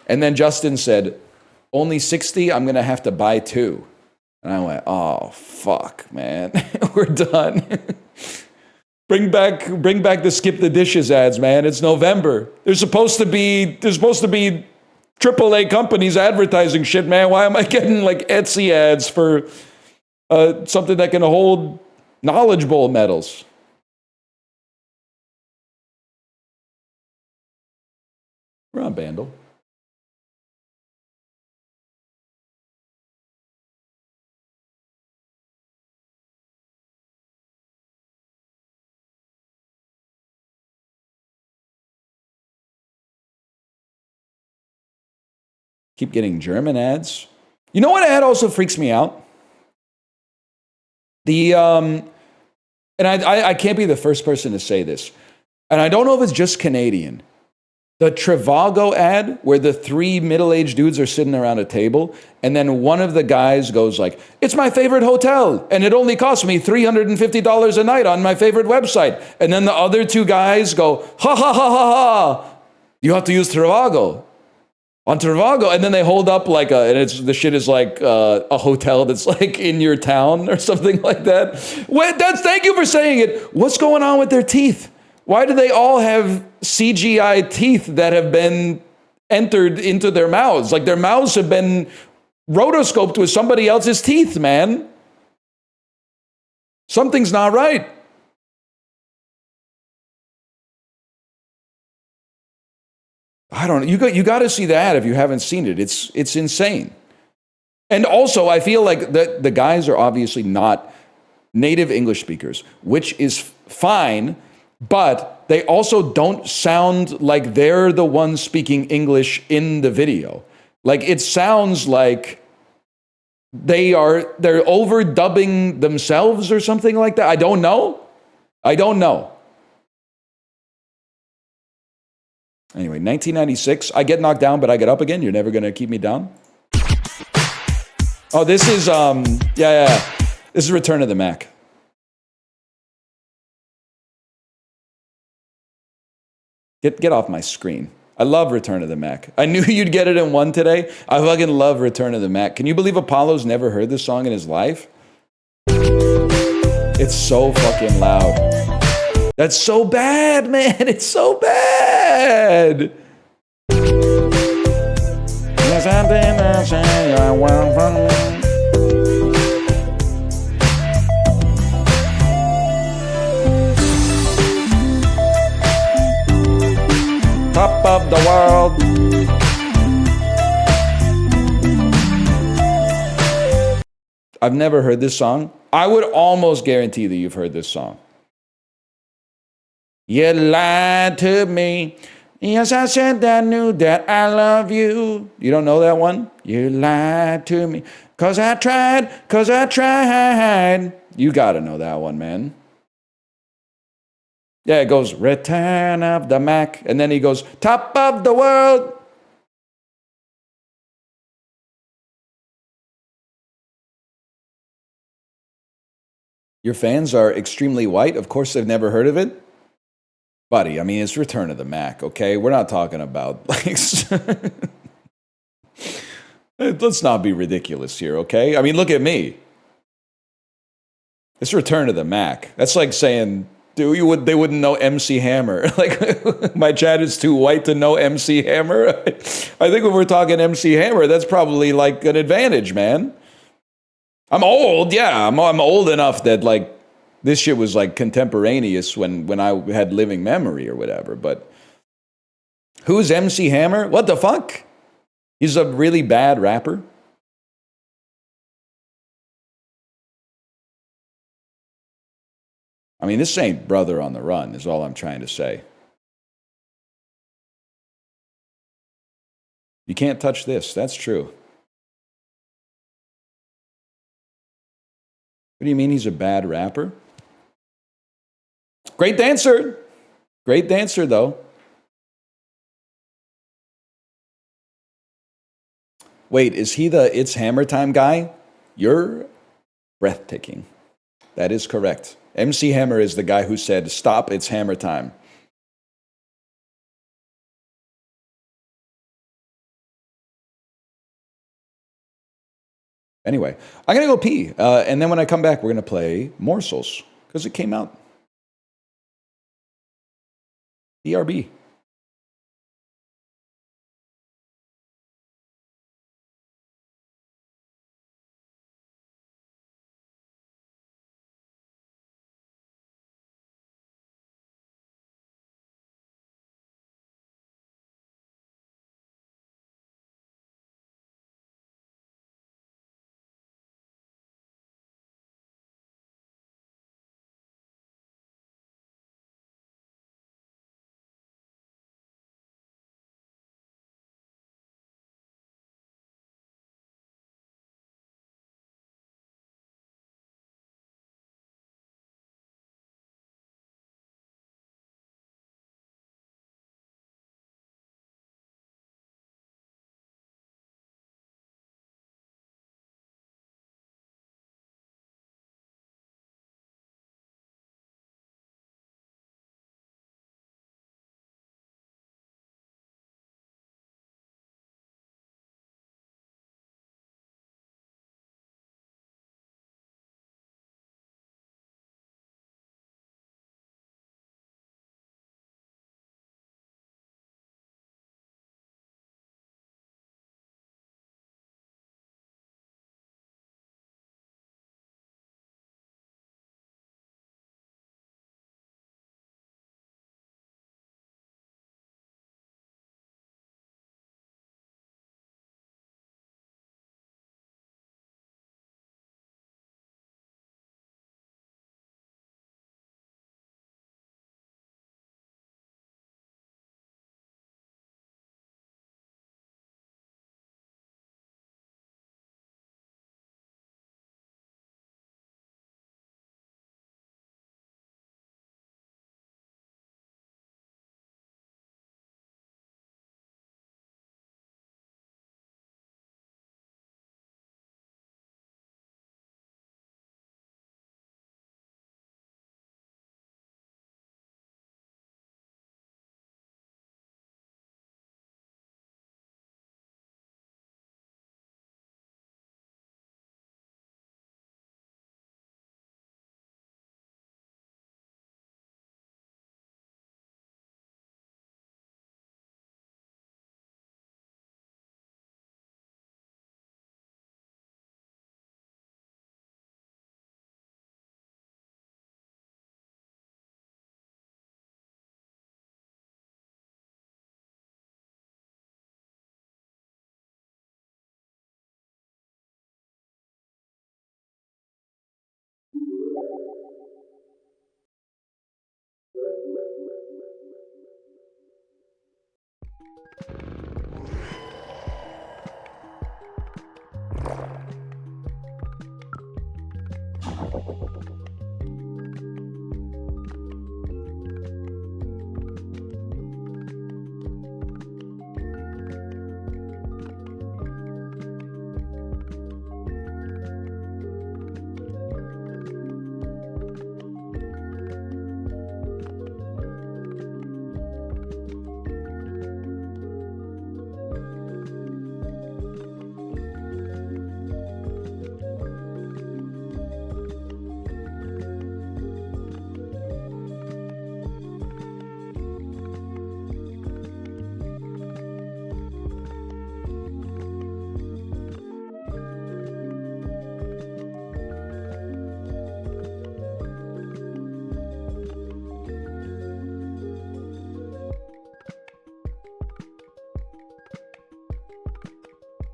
And then Justin said, "Only 60? I'm going to have to buy 2. And I went, "Oh, fuck, man. We're done." Bring back the skip the dishes ads, man. It's November. There's supposed to be AAA companies advertising shit, man. Why am I getting like Etsy ads for something that can hold Knowledge Bowl medals? We're on Bandle. Keep getting German ads. You know what ad also freaks me out? And I can't be the first person to say this, and I don't know if it's just Canadian. The Trivago ad where the 3 middle-aged dudes are sitting around a table, and then one of the guys goes like, "It's my favorite hotel, and it only costs me $350 a night on my favorite website." And then the other 2 guys go, "Ha ha ha ha ha! You have to use Trivago." On Trivago, and then they hold up like the shit is like a hotel that's like in your town or something like that. Thank you for saying it. What's going on with their teeth? Why do they all have CGI teeth that have been entered into their mouths? Like their mouths have been rotoscoped with somebody else's teeth, man. Something's not right. I don't know. You got to see that if you haven't seen it. It's insane. And also, I feel like the guys are obviously not native English speakers, which is fine, but they also don't sound like they're the ones speaking English in the video. Like it sounds like they're overdubbing themselves or something like that. I don't know. Anyway, 1996, I get knocked down, but I get up again. You're never going to keep me down. Oh, this is, This is Return of the Mac. Get off my screen. I love Return of the Mac. I knew you'd get it in one today. I fucking love Return of the Mac. Can you believe Apollo's never heard this song in his life? It's so fucking loud. That's so bad, man. It's so bad. Yes, I did not say I want from me. Top of the world. I've never heard this song. I would almost guarantee that you've heard this song. You lied to me. Yes, I said I knew that I love you. You don't know that one? You lied to me. 'Cause I tried. You gotta know that one, man. Yeah, it goes, Return of the Mac. And then he goes, Top of the world. Your fans are extremely white. Of course, they've never heard of it. Buddy, I mean, it's Return of the Mac, okay? We're not talking about, like... Let's not be ridiculous here, okay? I mean, look at me. It's Return of the Mac. That's like saying... they wouldn't know MC Hammer. Like, my chat is too white to know MC Hammer. I think when we're talking MC Hammer, that's probably like an advantage, man. I'm old, yeah. I'm old enough that like this shit was like contemporaneous when I had living memory or whatever. But who's MC Hammer? What the fuck? He's a really bad rapper. I mean, this ain't Brother on the Run, is all I'm trying to say. You can't touch this. That's true. What do you mean he's a bad rapper? Great dancer. Great dancer, though. Wait, is he the It's Hammer Time guy? You're breathtaking. That is correct. MC Hammer is the guy who said, Stop, it's Hammer Time. Anyway, I'm going to go pee. And then when I come back, we're going to play Morsels, because it came out. BRB.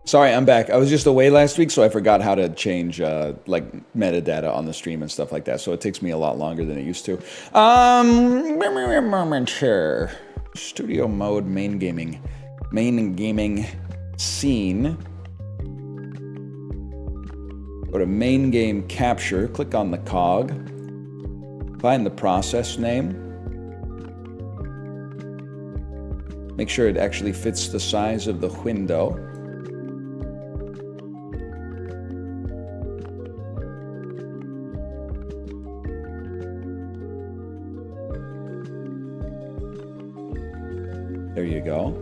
Sorry, I'm back. I was just away last week, so I forgot how to change like metadata on the stream and stuff like that. So it takes me a lot longer than it used to. Sure. Studio mode, main gaming scene. Go to main game capture. Click on the cog. Find the process name. Make sure it actually fits the size of the window. There you go.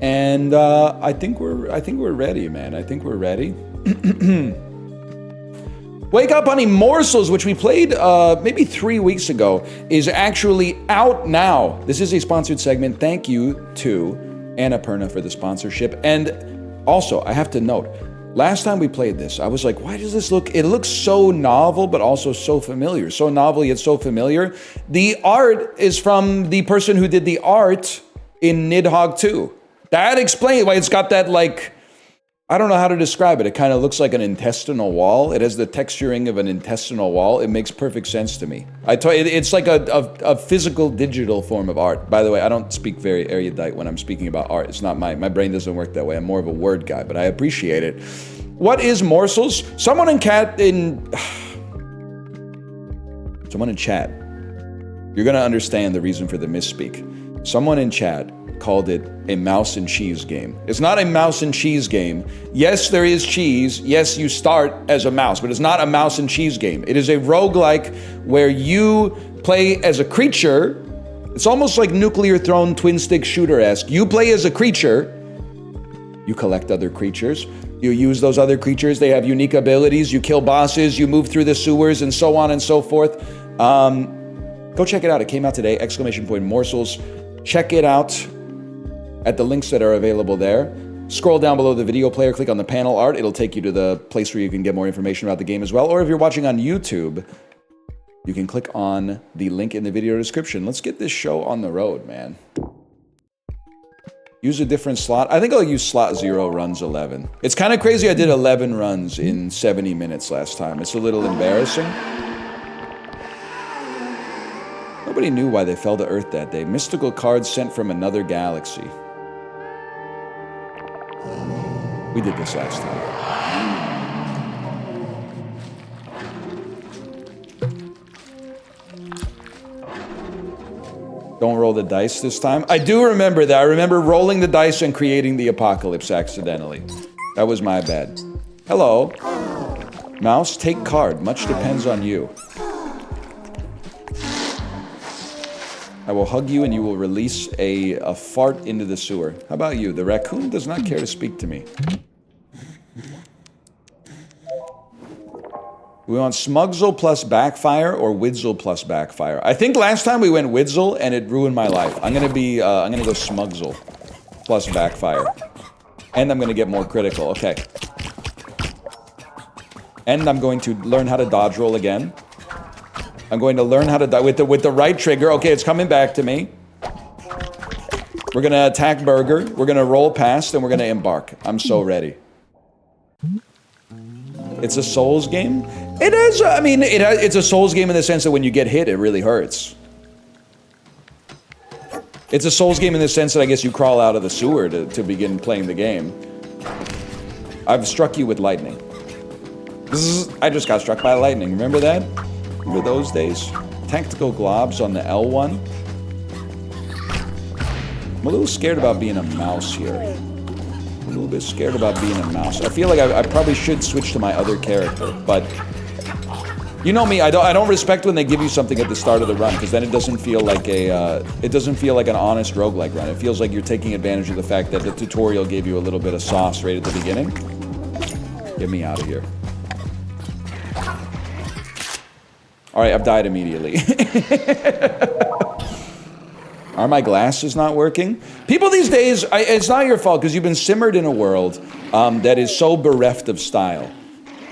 And I think we're ready, man. I think we're ready. Wake Up Honey Morsels, which we played maybe 3 weeks ago, is actually out now. This is a sponsored segment. Thank you to Annapurna for the sponsorship. And also, I have to note, last time we played this, I was like, why does this look... It looks so novel, but also so familiar. So novel, yet so familiar. The art is from the person who did the art in Nidhogg 2. That explains why it's got that, like... I don't know how to describe it. It kind of looks like an intestinal wall. It has the texturing of an intestinal wall. It makes perfect sense to me. It's like a physical digital form of art. By the way, I don't speak very erudite when I'm speaking about art. It's not my brain doesn't work that way. I'm more of a word guy, but I appreciate it. What is Morsels? Someone in chat. You're gonna understand the reason for the misspeak. Someone in chat called it a mouse and cheese game. It's not a mouse and cheese game. Yes, there is cheese. Yes, you start as a mouse, but it's not a mouse and cheese game. It is a roguelike where you play as a creature. It's almost like Nuclear Throne twin stick shooter-esque. You play as a creature. You collect other creatures. You use those other creatures. They have unique abilities. You kill bosses. You move through the sewers and so on and so forth. Go check it out. It came out today. ! Morsels. Check it out at the links that are available there. Scroll down below the video player, click on the panel art. It'll take you to the place where you can get more information about the game as well. Or if you're watching on YouTube, you can click on the link in the video description. Let's get this show on the road, man. Use a different slot. I think I'll use slot 0 runs 11. It's kind of crazy I did 11 runs in 70 minutes last time. It's a little embarrassing. Nobody knew why they fell to Earth that day. Mystical cards sent from another galaxy. We did this last time. Don't roll the dice this time. I do remember that. I remember rolling the dice and creating the apocalypse accidentally. That was my bad. Hello. Mouse, take card. Much depends on you. I will hug you and you will release a fart into the sewer. How about you? The raccoon does not care to speak to me. We want Smugsle plus Backfire or Widzel plus Backfire. I think last time we went Widzel and it ruined my life. I'm gonna go Smugsle plus Backfire. And I'm gonna get more critical, okay. And I'm going to learn how to dodge roll again. I'm going to learn how to die with the right trigger. Okay, it's coming back to me. We're gonna attack Burger. We're gonna roll past and we're gonna embark. I'm so ready. It's a Souls game. It is. I mean, it's a Souls game in the sense that when you get hit, it really hurts. It's a Souls game in the sense that I guess you crawl out of the sewer to begin playing the game. I've struck you with lightning. I just got struck by lightning. Remember that? Remember those days? Tactical globs on the L1. I'm a little scared about being a mouse here. A little bit scared about being a mouse. I feel like I probably should switch to my other character, but you know me. I don't respect when they give you something at the start of the run because then it doesn't feel like an honest roguelike run. It feels like you're taking advantage of the fact that the tutorial gave you a little bit of sauce right at the beginning. Get me out of here. All right, I've died immediately. Are my glasses not working? People these days, it's not your fault because you've been simmered in a world that is so bereft of style.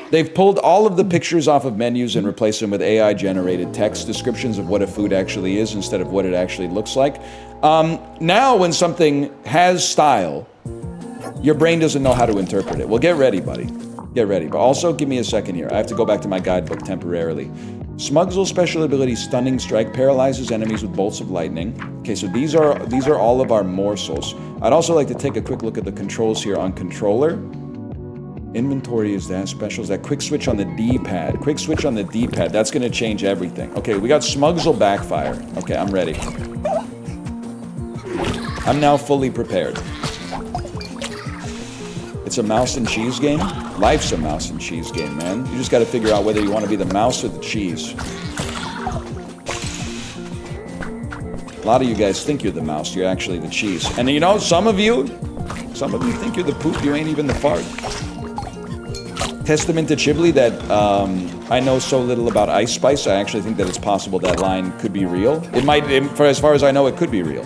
They've pulled all of the pictures off of menus and replaced them with AI-generated text descriptions of what a food actually is instead of what it actually looks like. Now, when something has style, Your brain doesn't know how to interpret it. Well, get ready, buddy. Get ready. But also, give me a second here. I have to go back to my guidebook temporarily. Smugsel's special ability, Stunning Strike, paralyzes enemies with bolts of lightning. Okay, so these are all of our morsels. I'd also like to take a quick look at the controls here on controller. Inventory is that, specials, that quick switch on the D-pad. Quick switch on the D-pad, that's gonna change everything. Okay, we got Smugsel Backfire. Okay, I'm ready. I'm now fully prepared. It's a mouse and cheese game? Life's a mouse and cheese game, man. You just gotta figure out whether you want to be the mouse or the cheese. A lot of you guys think you're the mouse, you're actually the cheese. And you know, some of you think you're the poop, you ain't even the fart. Testament to Chiblee that I know so little about Ice Spice, I actually think that it's possible that line could be real. It might, for as far as I know, it could be real.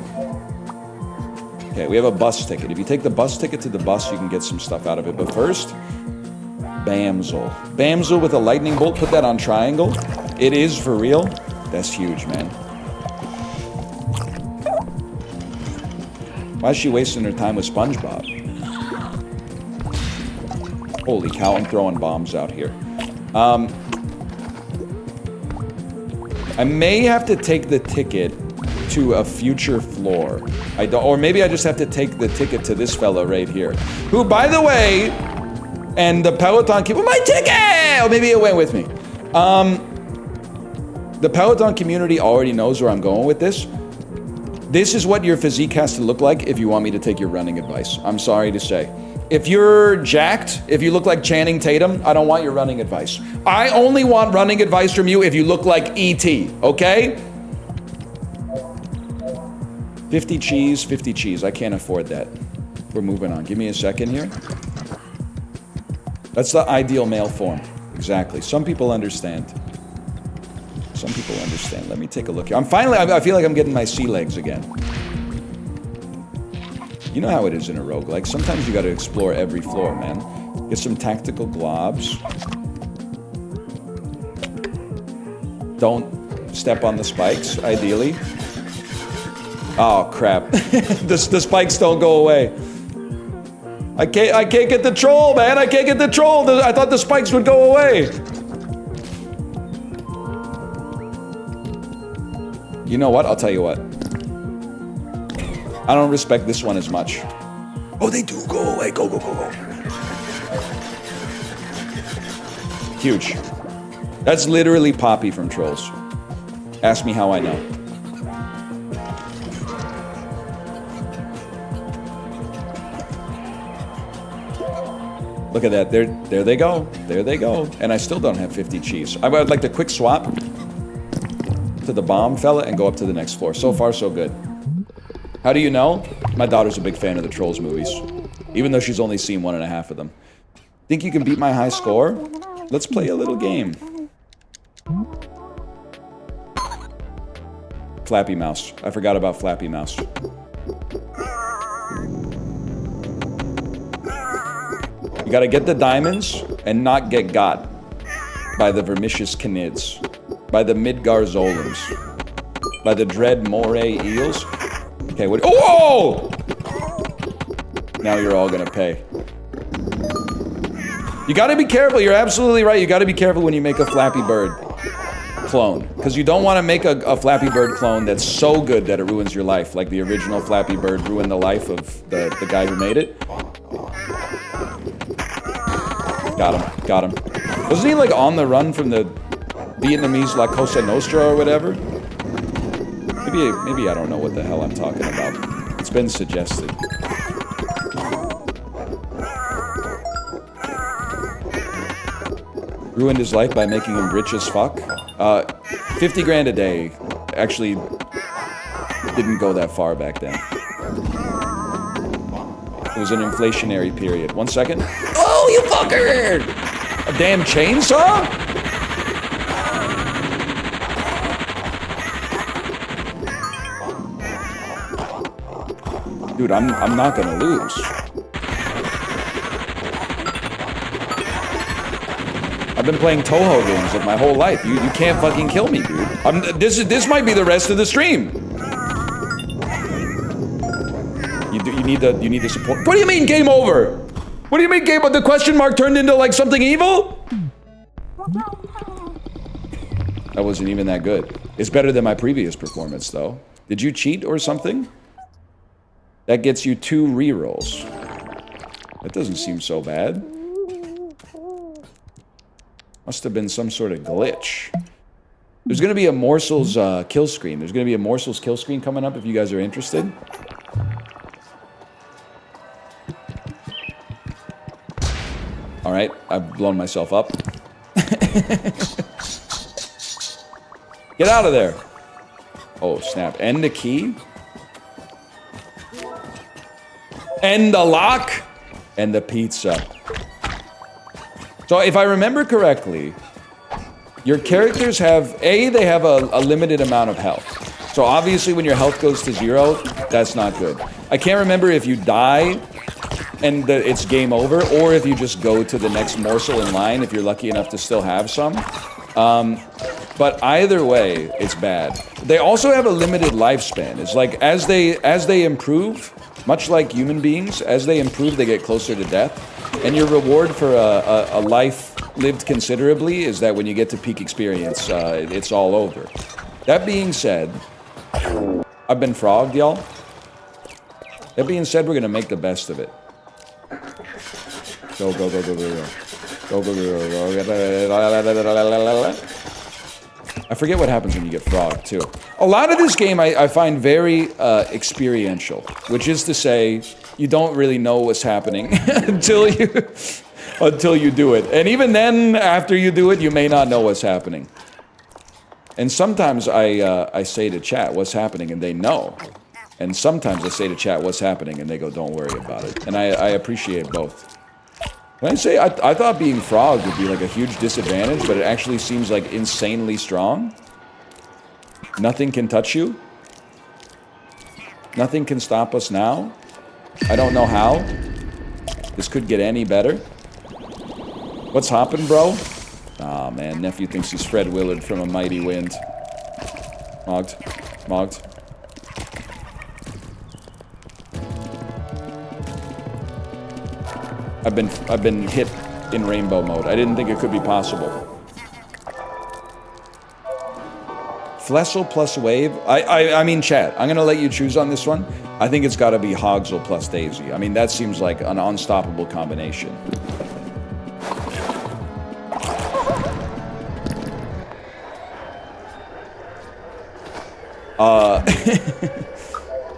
Okay, we have a bus ticket. If you take the bus ticket to the bus, you can get some stuff out of it. But first, Bamsel. Bamsel with a lightning bolt, put that on triangle. It is for real. That's huge, man. Why is she wasting her time with SpongeBob? Holy cow, I'm throwing bombs out here. I may have to take the ticket to a future floor. Or maybe I just have to take the ticket to this fella right here. Who, by the way, and the Peloton keep my ticket! Or maybe it went with me. The Peloton community already knows where I'm going with this. This is what your physique has to look like if you want me to take your running advice. I'm sorry to say. If you're jacked, if you look like Channing Tatum, I don't want your running advice. I only want running advice from you if you look like E.T., okay? 50 cheese, 50 cheese. I can't afford that. We're moving on. Give me a second here. That's the ideal male form. Exactly. Some people understand. Some people understand. Let me take a look here. I feel like I'm getting my sea legs again. You know how it is in a roguelike. Sometimes you gotta explore every floor, man. Get some tactical globs. Don't step on the spikes, ideally. Oh, crap. the spikes don't go away. I can't get the troll, man. I can't get the troll. I thought the spikes would go away. You know what? I'll tell you what. I don't respect this one as much. Oh, they do go away. Go, go, go, go. Huge. That's literally Poppy from Trolls. Ask me how I know. Look at that. There they go. There they go. And I still don't have 50 cheese. I would like to quick swap to the bomb fella and go up to the next floor. So far, so good. How do you know? My daughter's a big fan of the Trolls movies, even though she's only seen 1.5 of them. Think you can beat my high score? Let's play a little game. Flappy Mouse. I forgot about Flappy Mouse. You gotta get the diamonds and not get got by the Vermicious Canids, by the Midgar Zolums, by the Dread Moray Eels. Okay, what? Oh! Now you're all gonna pay. You gotta be careful. You're absolutely right. You gotta be careful when you make a Flappy Bird clone, because you don't want to make a Flappy Bird clone that's so good that it ruins your life, like the original Flappy Bird ruined the life of the guy who made it. Got him. Got him. Wasn't he like on the run from the Vietnamese La Cosa Nostra or whatever? Maybe I don't know what the hell I'm talking about. It's been suggested. Ruined his life by making him rich as fuck. 50 grand a day actually didn't go that far back then. It was an inflationary period. 1 second. Oh, you fucker! A damn chainsaw? Dude, I'm not gonna lose. I've been playing Toho games like my whole life. You can't fucking kill me, dude. This might be the rest of the stream. You you need the support. What do you mean game over? What do you mean game over? The question mark turned into like something evil? That wasn't even that good. It's better than my previous performance though. Did you cheat or something? That gets you 2 rerolls. That doesn't seem so bad. Must have been some sort of glitch. There's going to be a Morsels kill screen. There's going to be a Morsels kill screen coming up if you guys are interested. All right, I've blown myself up. Get out of there. Oh, snap. And the key. And the lock. And the pizza. So if I remember correctly, your characters have, they have a limited amount of health. So obviously when your health goes to 0, that's not good. I can't remember if you die and it's game over, or if you just go to the next morsel in line if you're lucky enough to still have some. But either way, it's bad. They also have a limited lifespan. It's like as they improve, much like human beings, as they improve, they get closer to death. And your reward for a life lived considerably is that when you get to peak experience, it's all over. That being said, I've been frogged, y'all. That being said, we're gonna make the best of it. Go, go, go, go, go, go. Go, go, go, go, go. I forget what happens when you get frogged, too. A lot of this game I find very experiential, which is to say, you don't really know what's happening until you do it. And even then, after you do it, you may not know what's happening. And sometimes I say to chat, what's happening, and they know. And sometimes I say to chat, what's happening, and they go, don't worry about it. And I appreciate both. Can I say, I thought being frogged would be like a huge disadvantage, but it actually seems like insanely strong. Nothing can touch you. Nothing can stop us now. I don't know how. This could get any better. What's hoppin', bro? Aw, man, nephew thinks he's Fred Willard from A Mighty Wind. Mogged. Mogged. I've been hit in rainbow mode. I didn't think it could be possible. Flessel plus wave. I mean, chat, I'm gonna let you choose on this one. I think it's gotta be Hogsel plus Daisy. I mean, that seems like an unstoppable combination.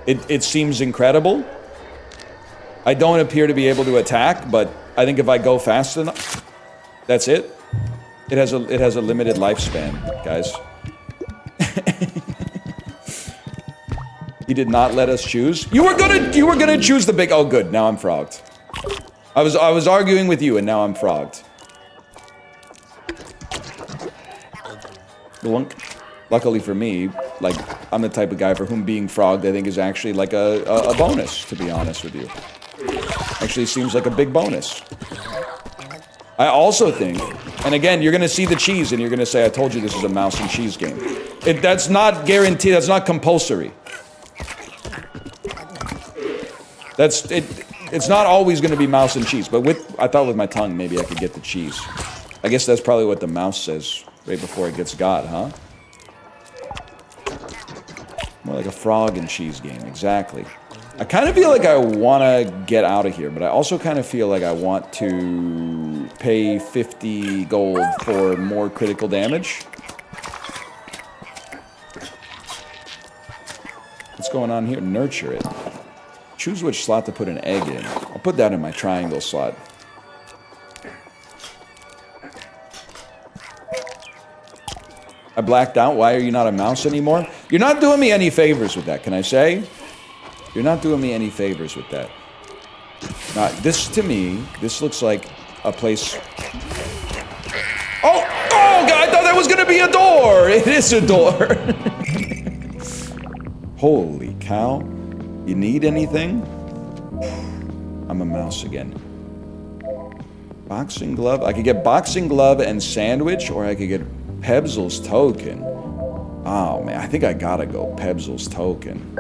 It seems incredible. I don't appear to be able to attack, but I think if I go fast enough, that's it. It has a limited lifespan, guys. He did not let us choose. You were gonna choose the big. Oh, good. Now I'm frogged. I was arguing with you, and now I'm frogged. Glunk. Luckily for me, like, I'm the type of guy for whom being frogged, I think, is actually like a bonus, to be honest with you. Actually seems like a big bonus. I also think, and again, you're gonna see the cheese and you're gonna say, I told you this is a mouse and cheese game. That's not guaranteed, that's not compulsory. It's not always gonna be mouse and cheese, but I thought with my tongue, maybe I could get the cheese. I guess that's probably what the mouse says right before it gets got, huh? More like a frog and cheese game, exactly. I kind of feel like I want to get out of here, but I also kind of feel like I want to pay 50 gold for more critical damage. What's going on here? Nurture it. Choose which slot to put an egg in. I'll put that in my triangle slot. I blacked out. Why are you not a mouse anymore? You're not doing me any favors with that, can I say? You're not doing me any favors with that. Now, this, to me, this looks like a place... Oh! Oh, God, I thought that was gonna be a door! It is a door! Holy cow. You need anything? I'm a mouse again. Boxing glove? I could get boxing glove and sandwich, or I could get Pebzel's token. Oh, man, I think I gotta go Pebzel's token.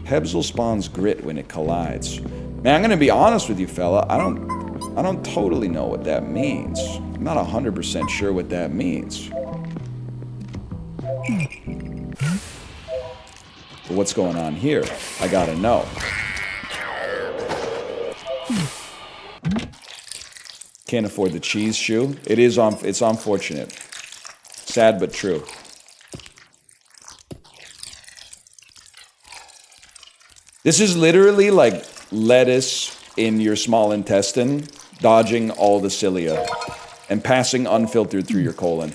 Hebzel spawns grit when it collides. Man, I'm gonna be honest with you, fella. I don't totally know what that means. I'm not 100% sure what that means. But what's going on here? I gotta know. Can't afford the cheese shoe. It's unfortunate. Sad but true. This is literally like lettuce in your small intestine, dodging all the cilia, and passing unfiltered through your colon.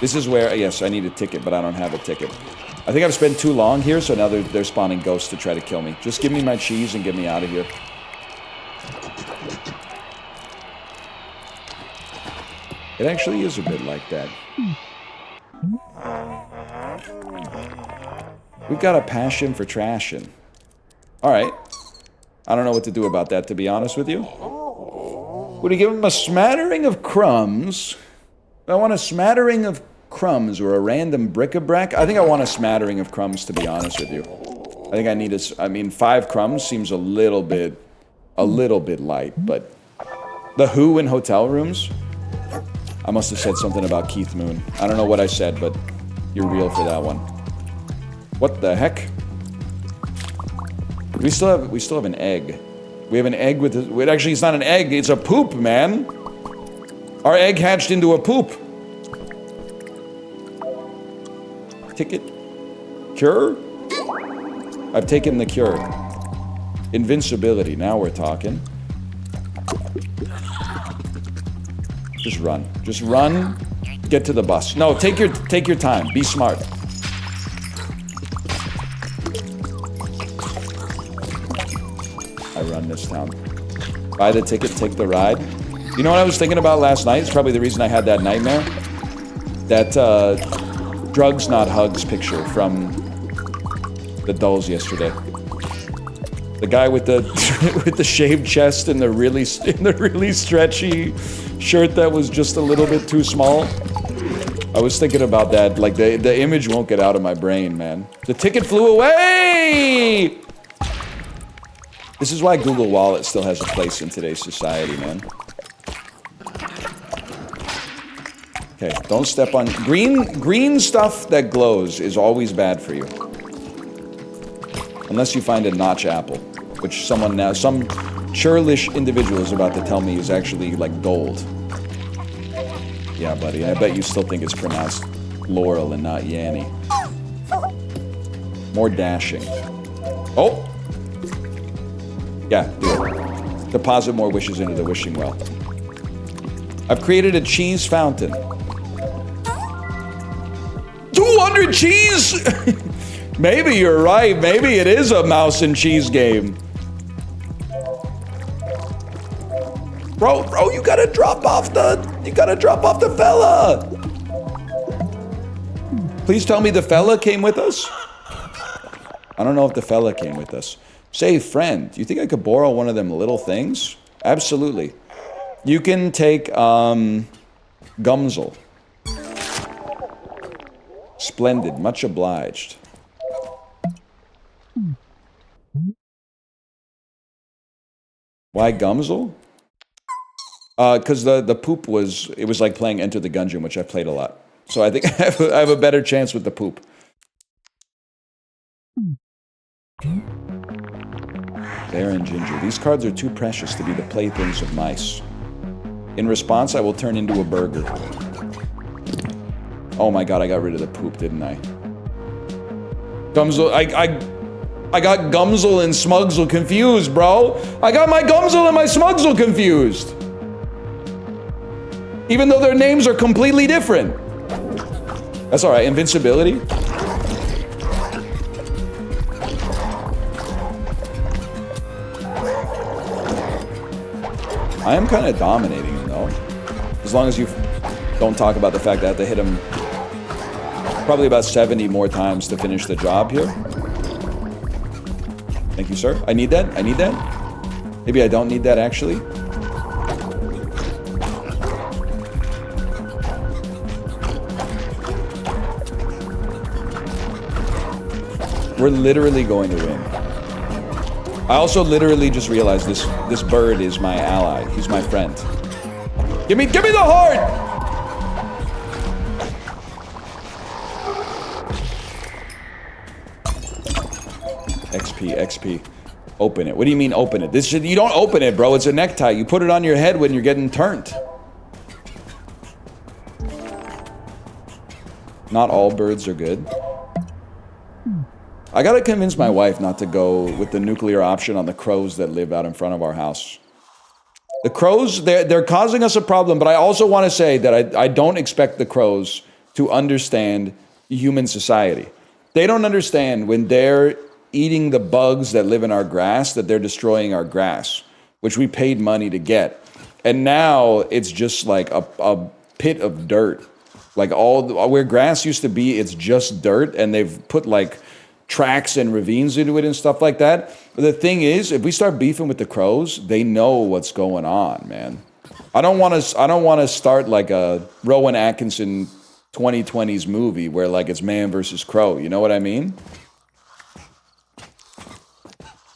This is where, yes, I need a ticket, but I don't have a ticket. I think I've spent too long here, so now they're spawning ghosts to try to kill me. Just give me my cheese and get me out of here. It actually is a bit like that. We've got a passion for trashing. Alright. I don't know what to do about that, to be honest with you. Would you give him a smattering of crumbs? I want a smattering of crumbs or a random bric-a-brac. I think I want a smattering of crumbs, to be honest with you. I think I need I mean, 5 crumbs seems a little bit light, but the Who in hotel rooms? I must have said something about Keith Moon. I don't know what I said, but you're real for that one. What the heck? We still have an egg. We have an egg with actually, it's not an egg, it's a poop, man. Our egg hatched into a poop. Ticket? Cure? I've taken the cure. Invincibility, now we're talking. Just run. Just run. Get to the bus. No, take your time. Be smart. I run this town. Buy the ticket, take the ride. You know what I was thinking about last night? It's probably the reason I had that nightmare. That drugs not hugs picture from the dolls yesterday. The guy with the with the shaved chest and the really stretchy shirt that was just a little bit too small. I was thinking about that. Like the image won't get out of my brain, man. The ticket flew away. This is why Google Wallet still has a place in today's society, man. Okay, don't step on green stuff that glows is always bad for you. Unless you find a notch apple, which some churlish individual is about to tell me is actually like gold. Yeah, buddy, I bet you still think it's pronounced Laurel and not Yanny. More dashing. Oh! Yeah, do it. Deposit more wishes into the wishing well. I've created a cheese fountain. 200 cheese?! Maybe you're right. Maybe it is a mouse and cheese game. Bro, you gotta drop off the fella. Please tell me the fella came with us. I don't know if the fella came with us. Say, friend, do you think I could borrow one of them little things? Absolutely. You can take, Gumsel. Splendid, much obliged. Why Gumsel? Because the poop was like playing Enter the Gungeon, which I played a lot. So I think I have a better chance with the poop. Bear and Ginger. These cards are too precious to be the playthings of mice. In response, I will turn into a burger. Oh my god, I got rid of the poop, didn't I? Gumsel, I got Gumsel and Smugsel confused, bro. I got my Gumsel and my Smugsel confused. Even though their names are completely different. That's alright, invincibility. I am kind of dominating him, though. As long as you don't talk about the fact that I have to hit him probably about 70 more times to finish the job here. Thank you, sir. I need that. I need that. Maybe I don't need that, actually. We're literally going to win. I also literally just realized this bird is my ally. He's my friend. Give me the heart! XP. Open it. What do you mean open it? You don't open it, bro. It's a necktie. You put it on your head when you're getting turned. Not all birds are good. I gotta convince my wife not to go with the nuclear option on the crows that live out in front of our house. The crows, they're causing us a problem, but I also want to say that I don't expect the crows to understand human society. They don't understand when they're eating the bugs that live in our grass, that they're destroying our grass, which we paid money to get. And now it's just like a pit of dirt. Like where grass used to be, it's just dirt, and they've put like tracks and ravines into it and stuff like that. The thing is, if we start beefing with the crows, they know what's going on, man. I don't want to start like a Rowan Atkinson 2020s movie where like it's man versus crow. You know what I mean?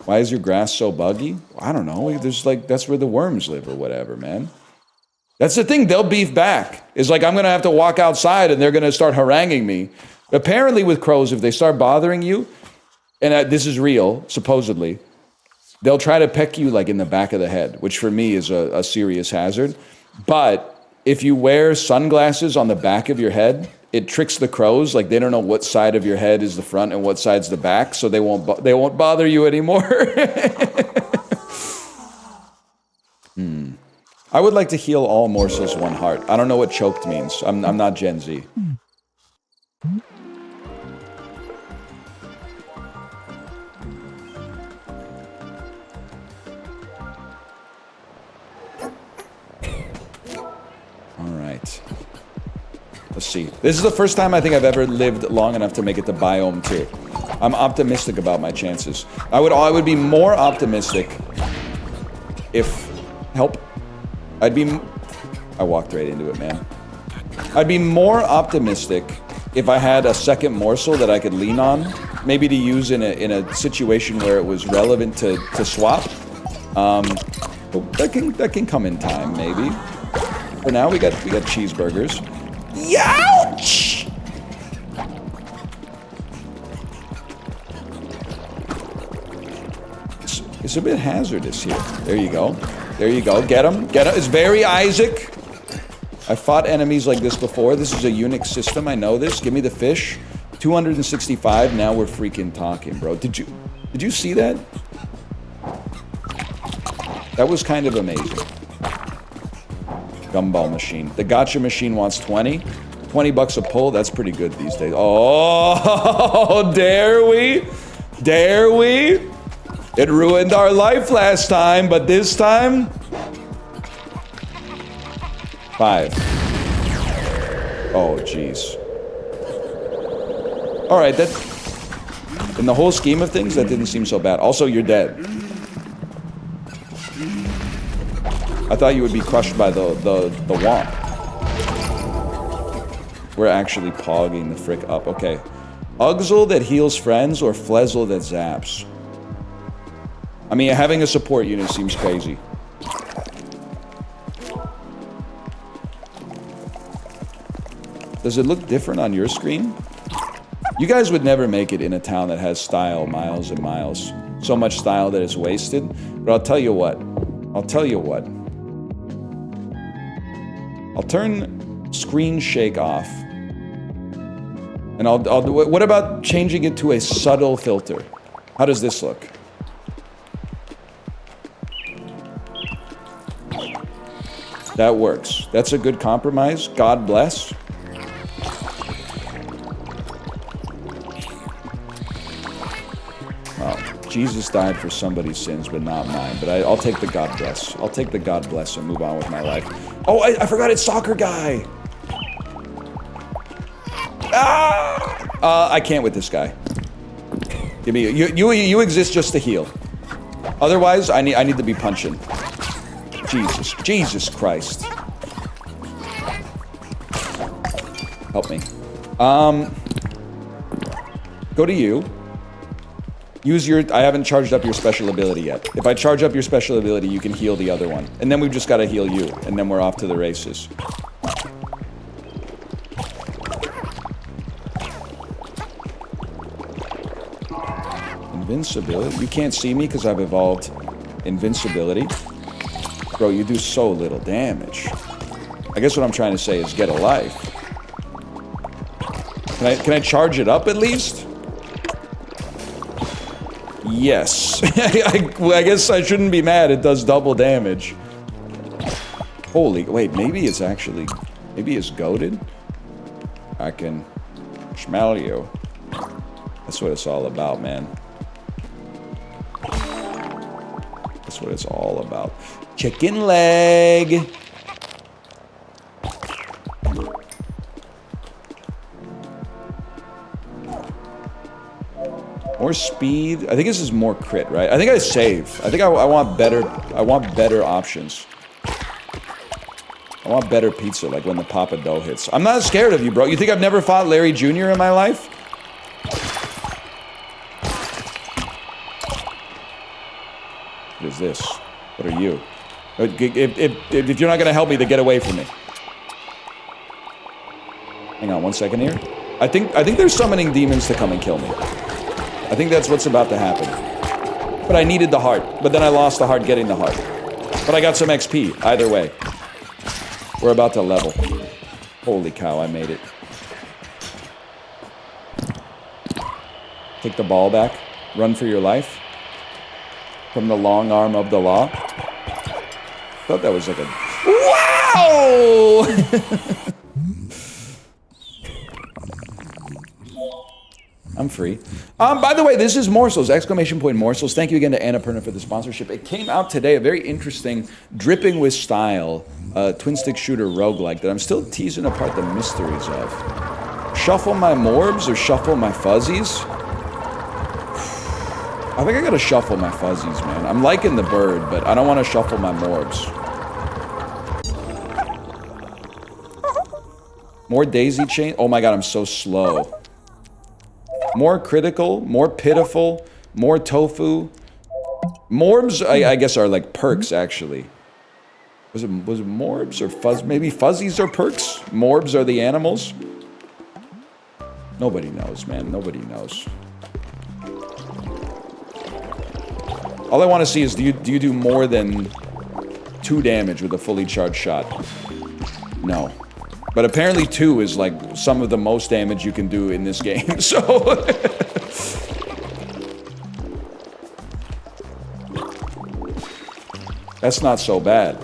Why is your grass so buggy? I don't know. There's like, that's where the worms live or whatever, man. That's the thing. They'll beef back. It's like I'm going to have to walk outside and they're going to start haranguing me. Apparently with crows, if they start bothering you, and this is real, supposedly, they'll try to peck you like in the back of the head, which for me is a serious hazard. But if you wear sunglasses on the back of your head, it tricks the crows. Like they don't know what side of your head is the front and what side's the back, so they won't bother you anymore. I would like to heal all morsels one heart. I don't know what choked means. I'm not Gen Z. Let's see. This is the first time I think I've ever lived long enough to make it to biome 2. I'm optimistic about my chances. I would be more optimistic if... Help. I walked right into it, man. I'd be more optimistic if I had a second morsel that I could lean on. Maybe to use in a situation where it was relevant to swap. That can come in time, maybe. For now, we got cheeseburgers. Youch! It's a bit hazardous here. There you go. There you go. Get him. Get him. It's very Isaac. I fought enemies like this before. This is a Unix system. I know this. Give me the fish. 265. Now we're freaking talking, bro. Did you see that? That was kind of amazing. Gumball machine. The gotcha machine wants 20. 20 bucks a pull. That's pretty good these days. Oh, dare we? Dare we? It ruined our life last time, but this time... 5. Oh, jeez. Alright, that... In the whole scheme of things, that didn't seem so bad. Also, you're dead. I thought you would be crushed by the womp. We're actually pogging the frick up. Okay. Ugzel that heals friends or Flezzle that zaps? I mean, having a support unit seems crazy. Does it look different on your screen? You guys would never make it in a town that has style miles and miles. So much style that it's wasted. But I'll tell you what. I'll tell you what. I'll turn screen shake off. And I'll do, what about changing it to a subtle filter? How does this look? That works. That's a good compromise. God bless. Well, Jesus died for somebody's sins, but not mine. But I'll take the God bless. I'll take the God bless and move on with my life. Oh, I forgot it's soccer guy. I can't with this guy. Give me you exist just to heal. Otherwise, I need to be punching. Jesus Christ. Help me. Go to you. Use your... I haven't charged up your special ability yet. If I charge up your special ability, you can heal the other one. And then we've just got to heal you. And then we're off to the races. Invincibility? You can't see me because I've evolved invincibility. Bro, you do so little damage. I guess what I'm trying to say is get a life. Can I charge it up at least? Yes. I guess I shouldn't be mad. It does double damage. Holy... Wait, maybe it's actually... Maybe it's goated? I can smell you. That's what it's all about, man. That's what it's all about. Chicken leg! More speed. I think this is more crit, right? I think I save. I think I want better. I want better options. I want better pizza, like when the Papa Dough hits. I'm not scared of you, bro. You think I've never fought Larry Jr. in my life? What is this? What are you? If you're not gonna help me, then get away from me. Hang on 1 second here. I think they're summoning demons to come and kill me. I think that's what's about to happen. But I needed the heart. But then I lost the heart getting the heart. But I got some XP, either way. We're about to level. Holy cow, I made it. Take the ball back. Run for your life. From the long arm of the law. Thought that was like a... Wow! I'm free. By the way, this is Morsels, exclamation point Morsels. Thank you again to Annapurna for the sponsorship. It came out today, a very interesting, dripping with style, twin-stick shooter roguelike that I'm still teasing apart the mysteries of. Shuffle my morbs or shuffle my fuzzies? I think I gotta shuffle my fuzzies, man. I'm liking the bird, but I don't want to shuffle my morbs. More daisy chain? Oh my god, I'm so slow. More critical, more pitiful, more tofu. Morbs, I guess, are like perks, actually. Was it morbs or fuzz? Maybe fuzzies are perks? Morbs are the animals? Nobody knows, man. Nobody knows. All I want to see is do you do more than 2 damage with a fully charged shot? No. But apparently 2 is like some of the most damage you can do in this game, so... That's not so bad.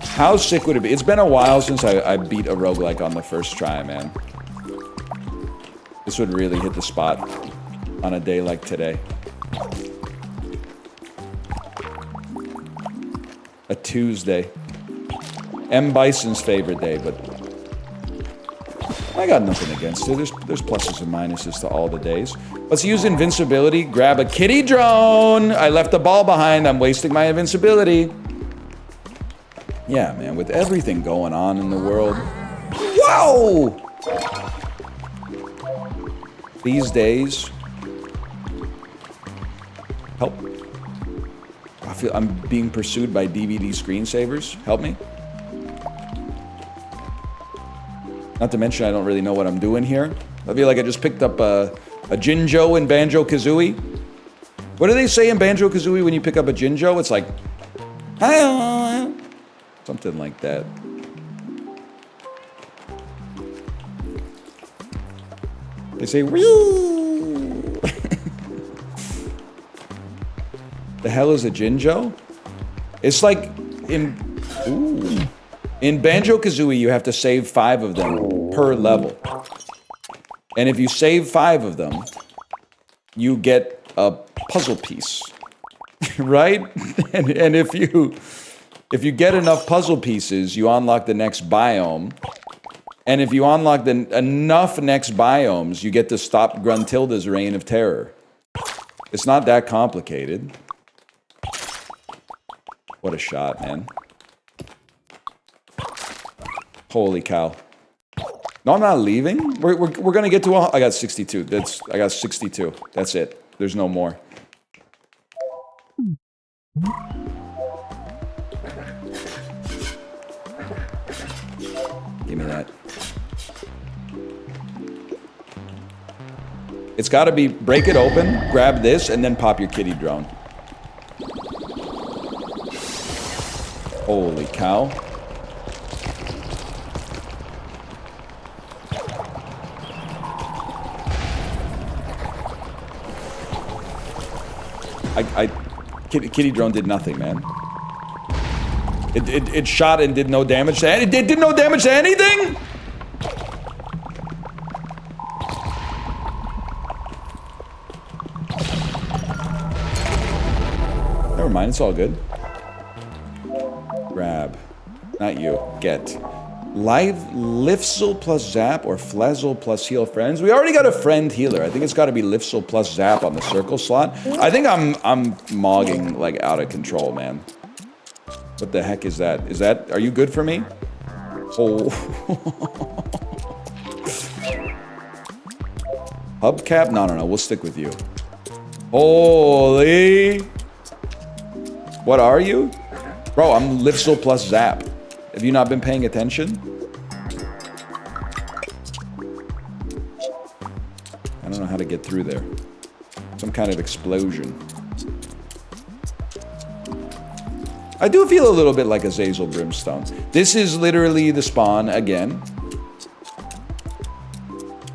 How sick would it be? It's been a while since I beat a roguelike on the first try, man. This would really hit the spot on a day like today. A Tuesday. M. Bison's favorite day, but I got nothing against it. There's pluses and minuses to all the days. Let's use invincibility. Grab a kitty drone. I left the ball behind. I'm wasting my invincibility. Yeah, man, with everything going on in the world. Whoa! These days. Help. I feel I'm being pursued by DVD screensavers. Help me. Not to mention I don't really know what I'm doing here. I feel like I just picked up a Jinjo in Banjo-Kazooie. What do they say in Banjo-Kazooie when you pick up a Jinjo? It's like... something like that. They say... The hell is a Jinjo? It's like in... Ooh. In Banjo-Kazooie, you have to save 5 of them per level. And if you save 5 of them, you get a puzzle piece. Right? And if you get enough puzzle pieces, you unlock the next biome. And if you unlock enough next biomes, you get to stop Gruntilda's reign of terror. It's not that complicated. What a shot, man. Holy cow. No, I'm not leaving. We're gonna get to I got 62. I got 62. That's it. There's no more. Give me that. It's got to be break it open, grab this, and then pop your kitty drone. Holy cow. Kitty drone did nothing, man. It shot and did no damage to it did no damage to anything? Never mind, it's all good. Grab. Not you. Get. Live Liftsel plus Zap or Flezzle plus Heal Friends. We already got a friend healer. I think it's got to be Liftsel plus Zap on the circle slot. I think I'm mogging like out of control, man. What the heck is that? Are you good for me? Oh. Hubcap? No. We'll stick with you. Holy. What are you? Bro, I'm Liftsel plus Zap. Have you not been paying attention? I don't know how to get through there. Some kind of explosion. I do feel a little bit like Azazel Brimstone. This is literally the spawn again.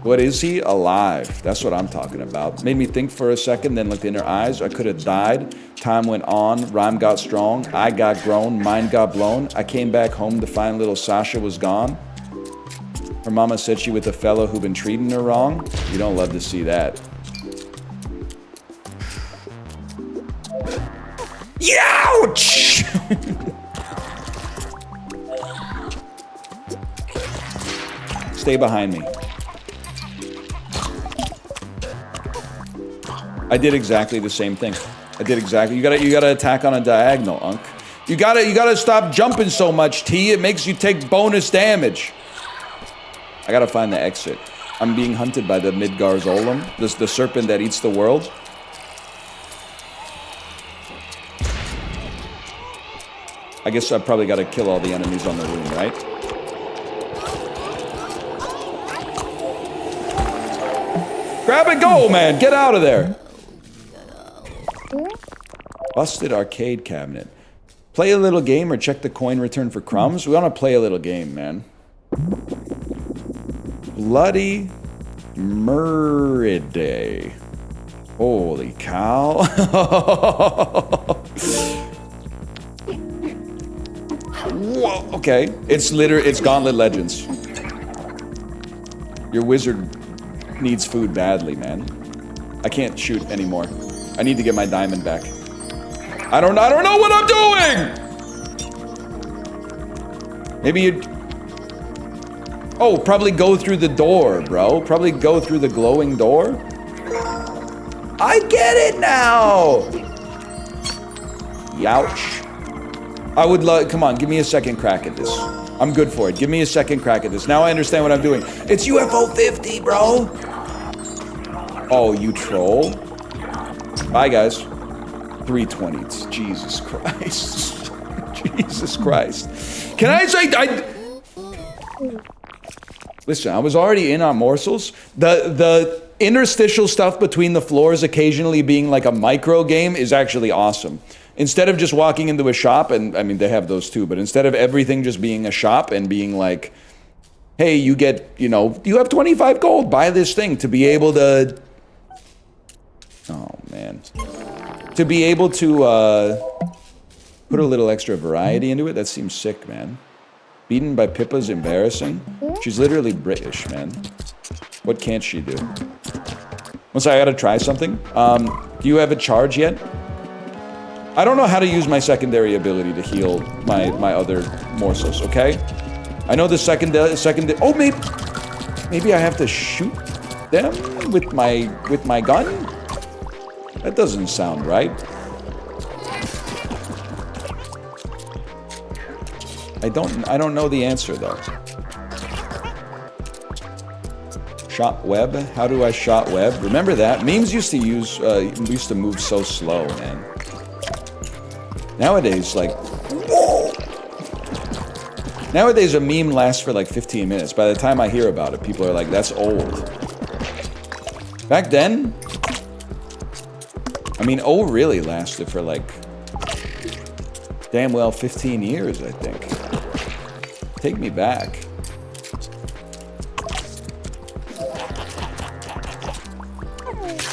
What is he? Alive. That's what I'm talking about. Made me think for a second, then looked in her eyes. I could have died. Time went on. Rhyme got strong. I got grown. Mind got blown. I came back home to find little Sasha was gone. Her mama said she with a fellow who been treating her wrong. You don't love to see that. Youch! Stay behind me. I did exactly the same thing. I did exactly. You gotta attack on a diagonal, Unk. You gotta stop jumping so much, T. It makes you take bonus damage. I gotta find the exit. I'm being hunted by the Midgarzolum, the serpent that eats the world. I guess I probably gotta kill all the enemies on the room, right? Grab and go, man! Get out of there! Busted arcade cabinet. Play a little game or check the coin return for crumbs? We want to play a little game, man. Bloody Murray. Holy cow. Whoa, okay. It's Gauntlet Legends. Your wizard needs food badly, man. I can't shoot anymore. I need to get my diamond back. I don't know what I'm doing! Maybe you'd... Oh, probably go through the door, bro. Probably go through the glowing door. I get it now! Youch. I would love... Come on, give me a second crack at this. I'm good for it. Give me a second crack at this. Now I understand what I'm doing. It's UFO 50, bro! Oh, you troll. Bye, guys. 320. Jesus Christ. Jesus Christ. Can I say... Listen, I was already in on Morsels. The interstitial stuff between the floors occasionally being like a micro game is actually awesome. Instead of just walking into a shop, and I mean, they have those too, but instead of everything just being a shop and being like, hey, you get, you know, you have 25 gold, buy this thing, to be able to... Oh, man. To be able to put a little extra variety into it, that seems sick, man. Beaten by Pippa's embarrassing. She's literally British, man. What can't she do? Once I gotta try something. Do you have a charge yet? I don't know how to use my secondary ability to heal my other morsels, okay? I know the second... Oh, maybe I have to shoot them with my gun? That doesn't sound right. I don't know the answer though. shot web? How do I shot web? Remember that? Memes used to move so slow, man. Nowadays, like, whoa! Nowadays a meme lasts for like 15 minutes. By the time I hear about it, people are like, that's old. Back then, I mean, O really lasted for like, damn well 15 years, I think. Take me back.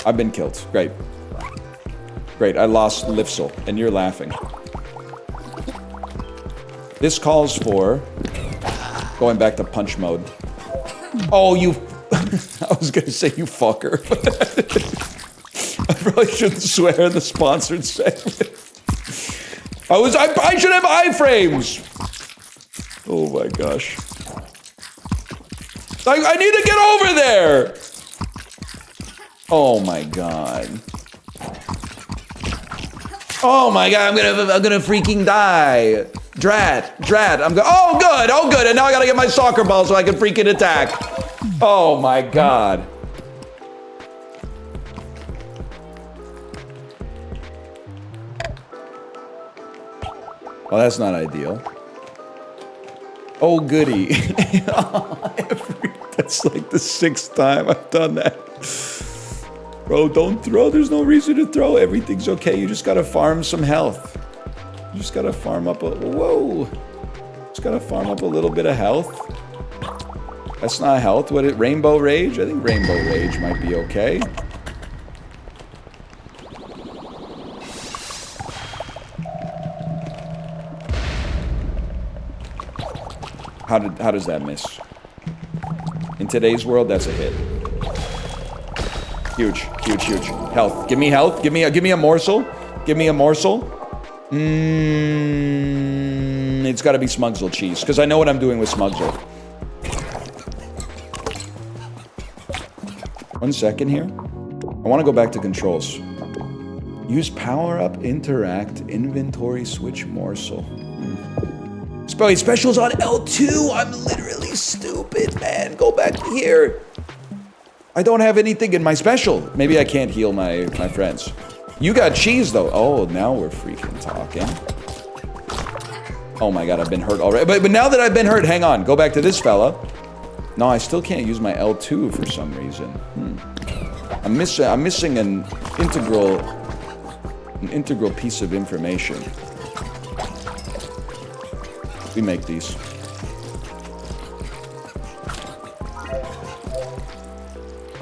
I've been killed. Great. Great, I lost Lifsel, and you're laughing. This calls for going back to punch mode. Oh, you... I was gonna say you fucker. I probably shouldn't swear in the sponsored segment. I should have iframes! Oh my gosh. I need to get over there! Oh my god. Oh my god, I'm gonna freaking die. Drat, oh good, and now I gotta get my soccer ball so I can freaking attack. Oh my god. Well, that's not ideal. Oh goody. That's like the 6th time I've done that. Bro, don't throw. There's no reason to throw. Everything's okay. You just gotta farm some health. You just gotta farm up a... Whoa. Just gotta farm up a little bit of health. That's not health. What, Rainbow Rage? I think Rainbow Rage might be okay. How does that miss? In today's world, that's a hit. Huge. Health. Give me health. Give me a morsel. Give me a morsel. It's gotta be Smugsle cheese, because I know what I'm doing with Smugsle. 1 second here. I want to go back to controls. Use power up, interact, inventory, switch, morsel. Specials on L2. I'm literally stupid, man. Go back here. I don't have anything in my special. Maybe I can't heal my friends. You got cheese, though. Oh, now we're freaking talking. Oh my god, I've been hurt already. But now that I've been hurt, hang on. Go back to this fella. No, I still can't use my L2 for some reason. I'm missing an integral piece of information. We make these.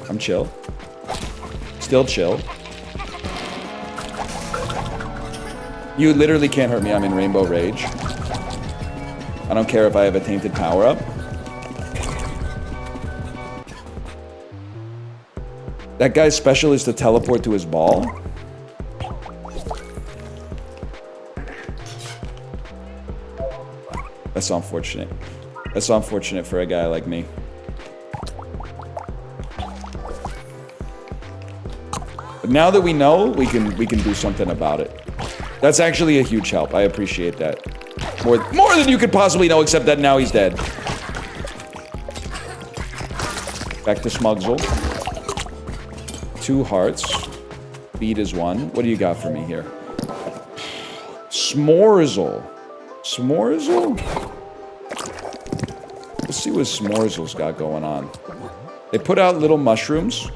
I'm chill. Still chill. You literally can't hurt me. I'm in Rainbow Rage. I don't care if I have a tainted power-up. That guy's special is to teleport to his ball? That's unfortunate. That's unfortunate for a guy like me. But now that we know, we can do something about it. That's actually a huge help. I appreciate that. More than you could possibly know, except that now he's dead. Back to Smugsle. 2 hearts. Beat is 1. What do you got for me here? Morsels. Morsels? Let's see what Morsels got going on. They put out little mushrooms.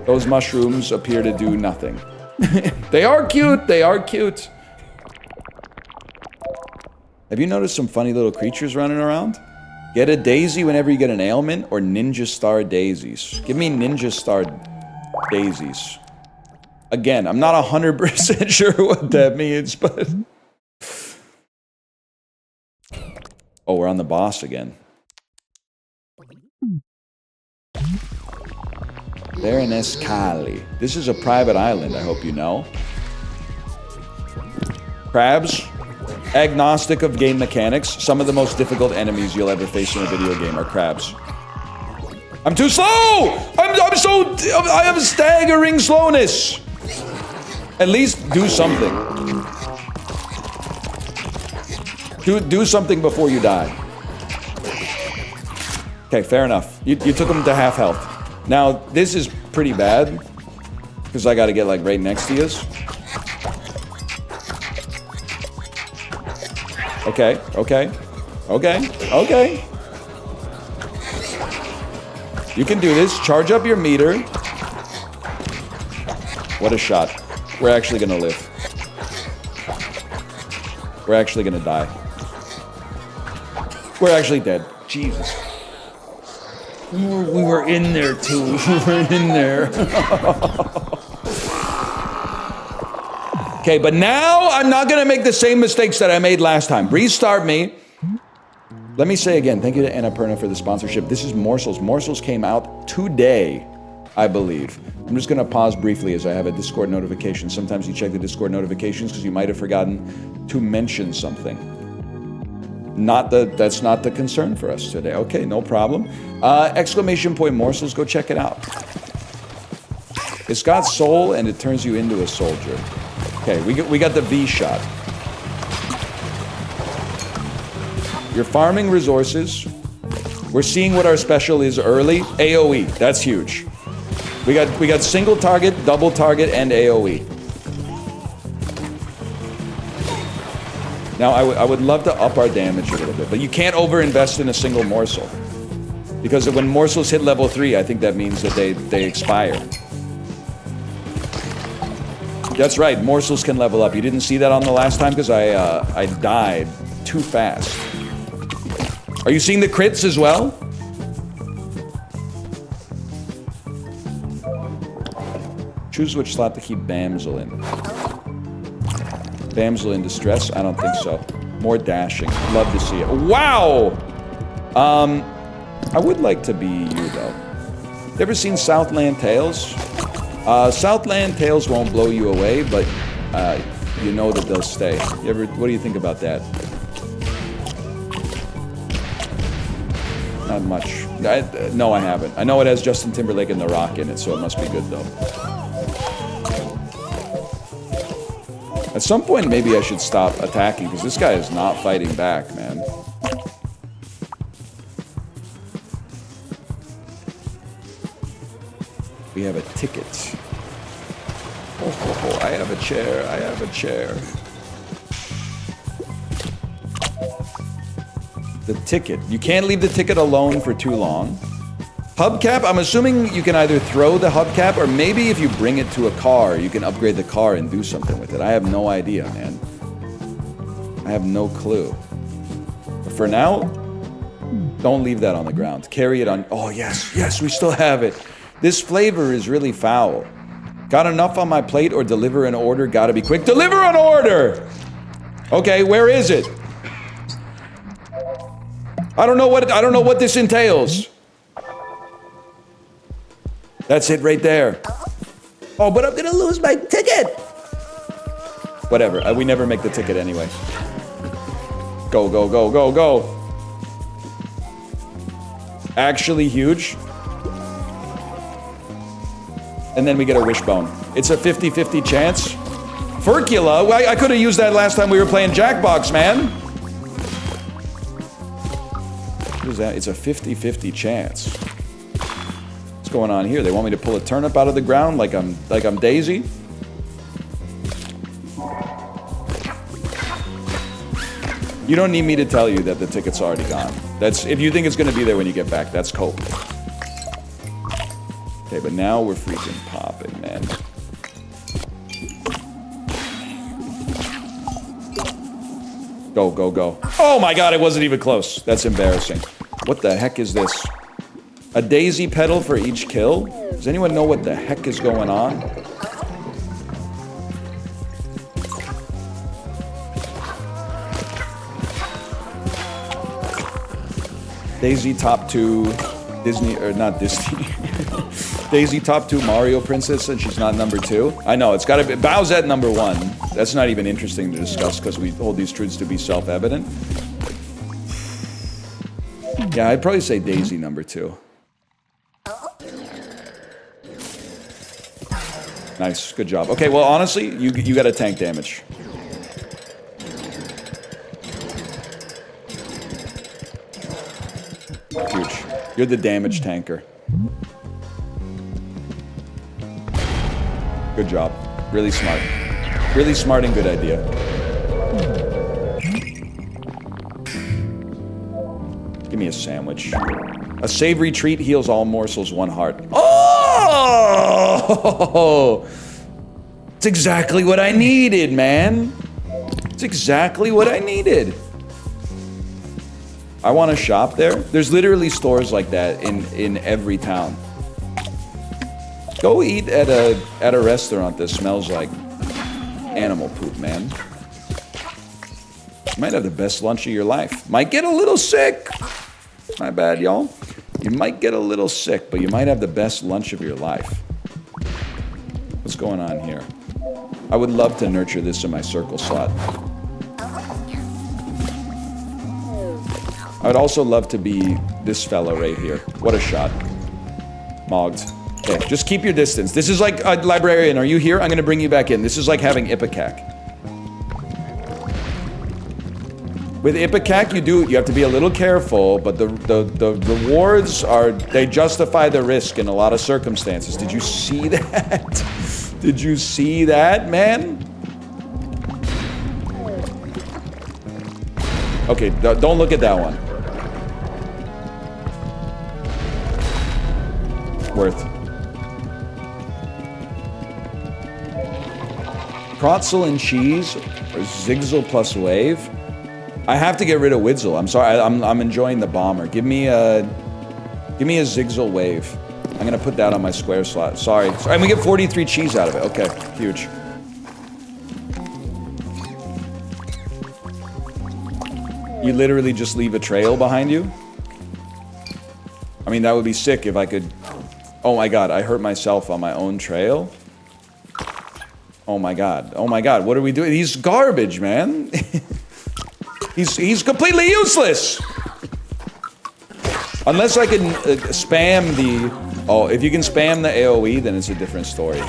Those mushrooms appear to do nothing. They are cute. They are cute. Have you noticed some funny little creatures running around? Get a daisy whenever you get an ailment, or ninja star daisies. Give me ninja star daisies. Again, I'm not 100% sure what that means, but... Oh, we're on the boss again. Veronescali. This is a private island, I hope you know. Crabs, agnostic of game mechanics, some of the most difficult enemies you'll ever face in a video game are crabs. I'm too slow! I have staggering slowness! At least do something. Do something before you die. Okay, fair enough. You took him to half health. Now, this is pretty bad. Because I gotta get, like, right next to you. Okay, okay. Okay, okay. You can do this. Charge up your meter. What a shot. We're actually gonna live. We're actually gonna die. We're actually dead. Jesus. We were in there, too. We were in there. Okay, but now I'm not gonna make the same mistakes that I made last time. Restart me. Let me say again, thank you to Annapurna for the sponsorship. This is Morsels. Morsels came out today, I believe. I'm just gonna pause briefly as I have a Discord notification. Sometimes you check the Discord notifications because you might have forgotten to mention something. That's not the concern for us today. Okay, no problem. Exclamation point Morsels, go check it out. It's got soul and it turns you into a soldier. Okay, we got the V shot. You're farming resources. We're seeing what our special is early. AoE, that's huge. We got single target, double target, and AoE. Now I would love to up our damage a little bit, but you can't overinvest in a single morsel. Because when morsels hit level 3, I think that means that they expire. That's right, morsels can level up. You didn't see that on the last time because I died too fast. Are you seeing the crits as well? Choose which slot to keep Bamsel in. Bamsel in distress? I don't think so. More dashing. Love to see it. Wow! I would like to be you, though. You ever seen Southland Tales? Southland Tales won't blow you away, but you know that they'll stay. What do you think about that? Not much. No, I haven't. I know it has Justin Timberlake and The Rock in it, so it must be good, though. At some point, maybe I should stop attacking, because this guy is not fighting back, man. We have a ticket. Oh, I have a chair. I have a chair. The ticket. You can't leave the ticket alone for too long. Hubcap, I'm assuming you can either throw the hubcap or maybe if you bring it to a car, you can upgrade the car and do something with it. I have no idea, man. I have no clue. But for now, don't leave that on the ground. Carry it on. Oh, yes, yes, we still have it. This flavor is really foul. Got enough on my plate or deliver an order? Gotta be quick. Deliver an order! Okay, where is it? I don't know what this entails. That's it right there. Oh, but I'm gonna lose my ticket! Whatever, we never make the ticket anyway. Go, go, go, go, go. Actually huge. And then we get a wishbone. It's a 50-50 chance. Furcula? I could have used that last time we were playing Jackbox, man. What is that? It's a 50-50 chance. What's going on here? They want me to pull a turnip out of the ground like I'm Daisy? You don't need me to tell you that the ticket's already gone. That's if you think it's gonna be there when you get back, that's cope. Okay, but now we're freaking popping, man. Go, go, go. Oh my god, it wasn't even close. That's embarrassing. What the heck is this? A daisy petal for each kill? Does anyone know what the heck is going on? Daisy top 2 Disney, or not Disney. Daisy top 2 Mario Princess, and she's not number 2. I know, it's gotta be Bowsette number 1. That's not even interesting to discuss because we hold these truths to be self-evident. Yeah, I'd probably say Daisy number 2. Nice, good job. Okay, well, honestly, you got a tank damage. Huge. You're the damage tanker. Good job. Really smart. Really smart and good idea. Give me a sandwich. A savory treat heals all morsels, 1 heart. Oh! It's exactly what I needed, man. It's exactly what I needed. I want to shop there. There's literally stores like that in every town. Go eat at a restaurant that smells like animal poop, man. You might have the best lunch of your life. Might get a little sick. My bad, y'all. You might get a little sick, but you might have the best lunch of your life. What's going on here? I would love to nurture this in my circle slot. I would also love to be this fella right here. What a shot. Mogged. Okay, just keep your distance. This is like, librarian, are you here? I'm gonna bring you back in. This is like having Ipecac. With Ipecac, you have to be a little careful, but the rewards they justify the risk in a lot of circumstances. Did you see that? Did you see that, man? Okay, don't look at that one. Worth. Protzel and cheese, or Zigzel plus wave. I have to get rid of Widzel. I'm sorry. I'm enjoying the bomber. Give me a Zigzel wave. I'm gonna put that on my square slot. Sorry. And we get 43 cheese out of it. Okay, huge. You literally just leave a trail behind you? I mean, that would be sick if I could... Oh my god, I hurt myself on my own trail? Oh my god. Oh my god, what are we doing? He's garbage, man. He's completely useless! Unless I can spam the... Oh, if you can spam the AoE, then it's a different story.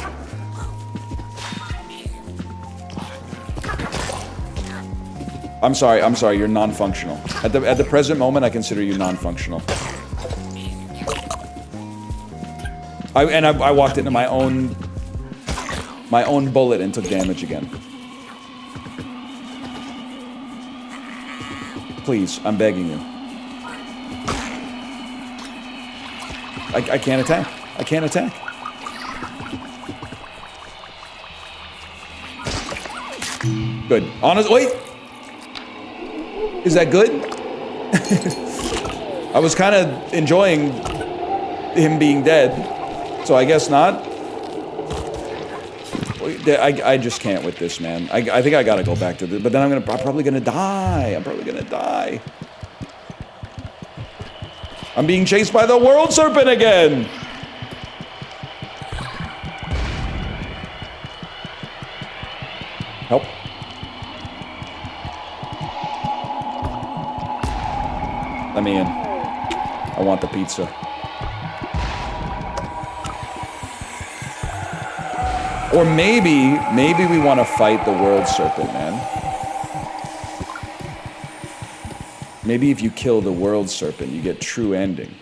I'm sorry, you're non-functional. At the present moment, I consider you non-functional. I walked into my own bullet and took damage again. Please, I'm begging you. I can't attack. I can't attack. Good. Honest. Wait. Is that good? I was kind of enjoying him being dead, so I guess not. I just can't with this, man. I think I gotta go back to this, but then I'm probably gonna die. I'm probably gonna die. I'm being chased by the world serpent again. Help. Let me in. I want the pizza. Or maybe we want to fight the world serpent, man. Maybe if you kill the world serpent, you get true ending.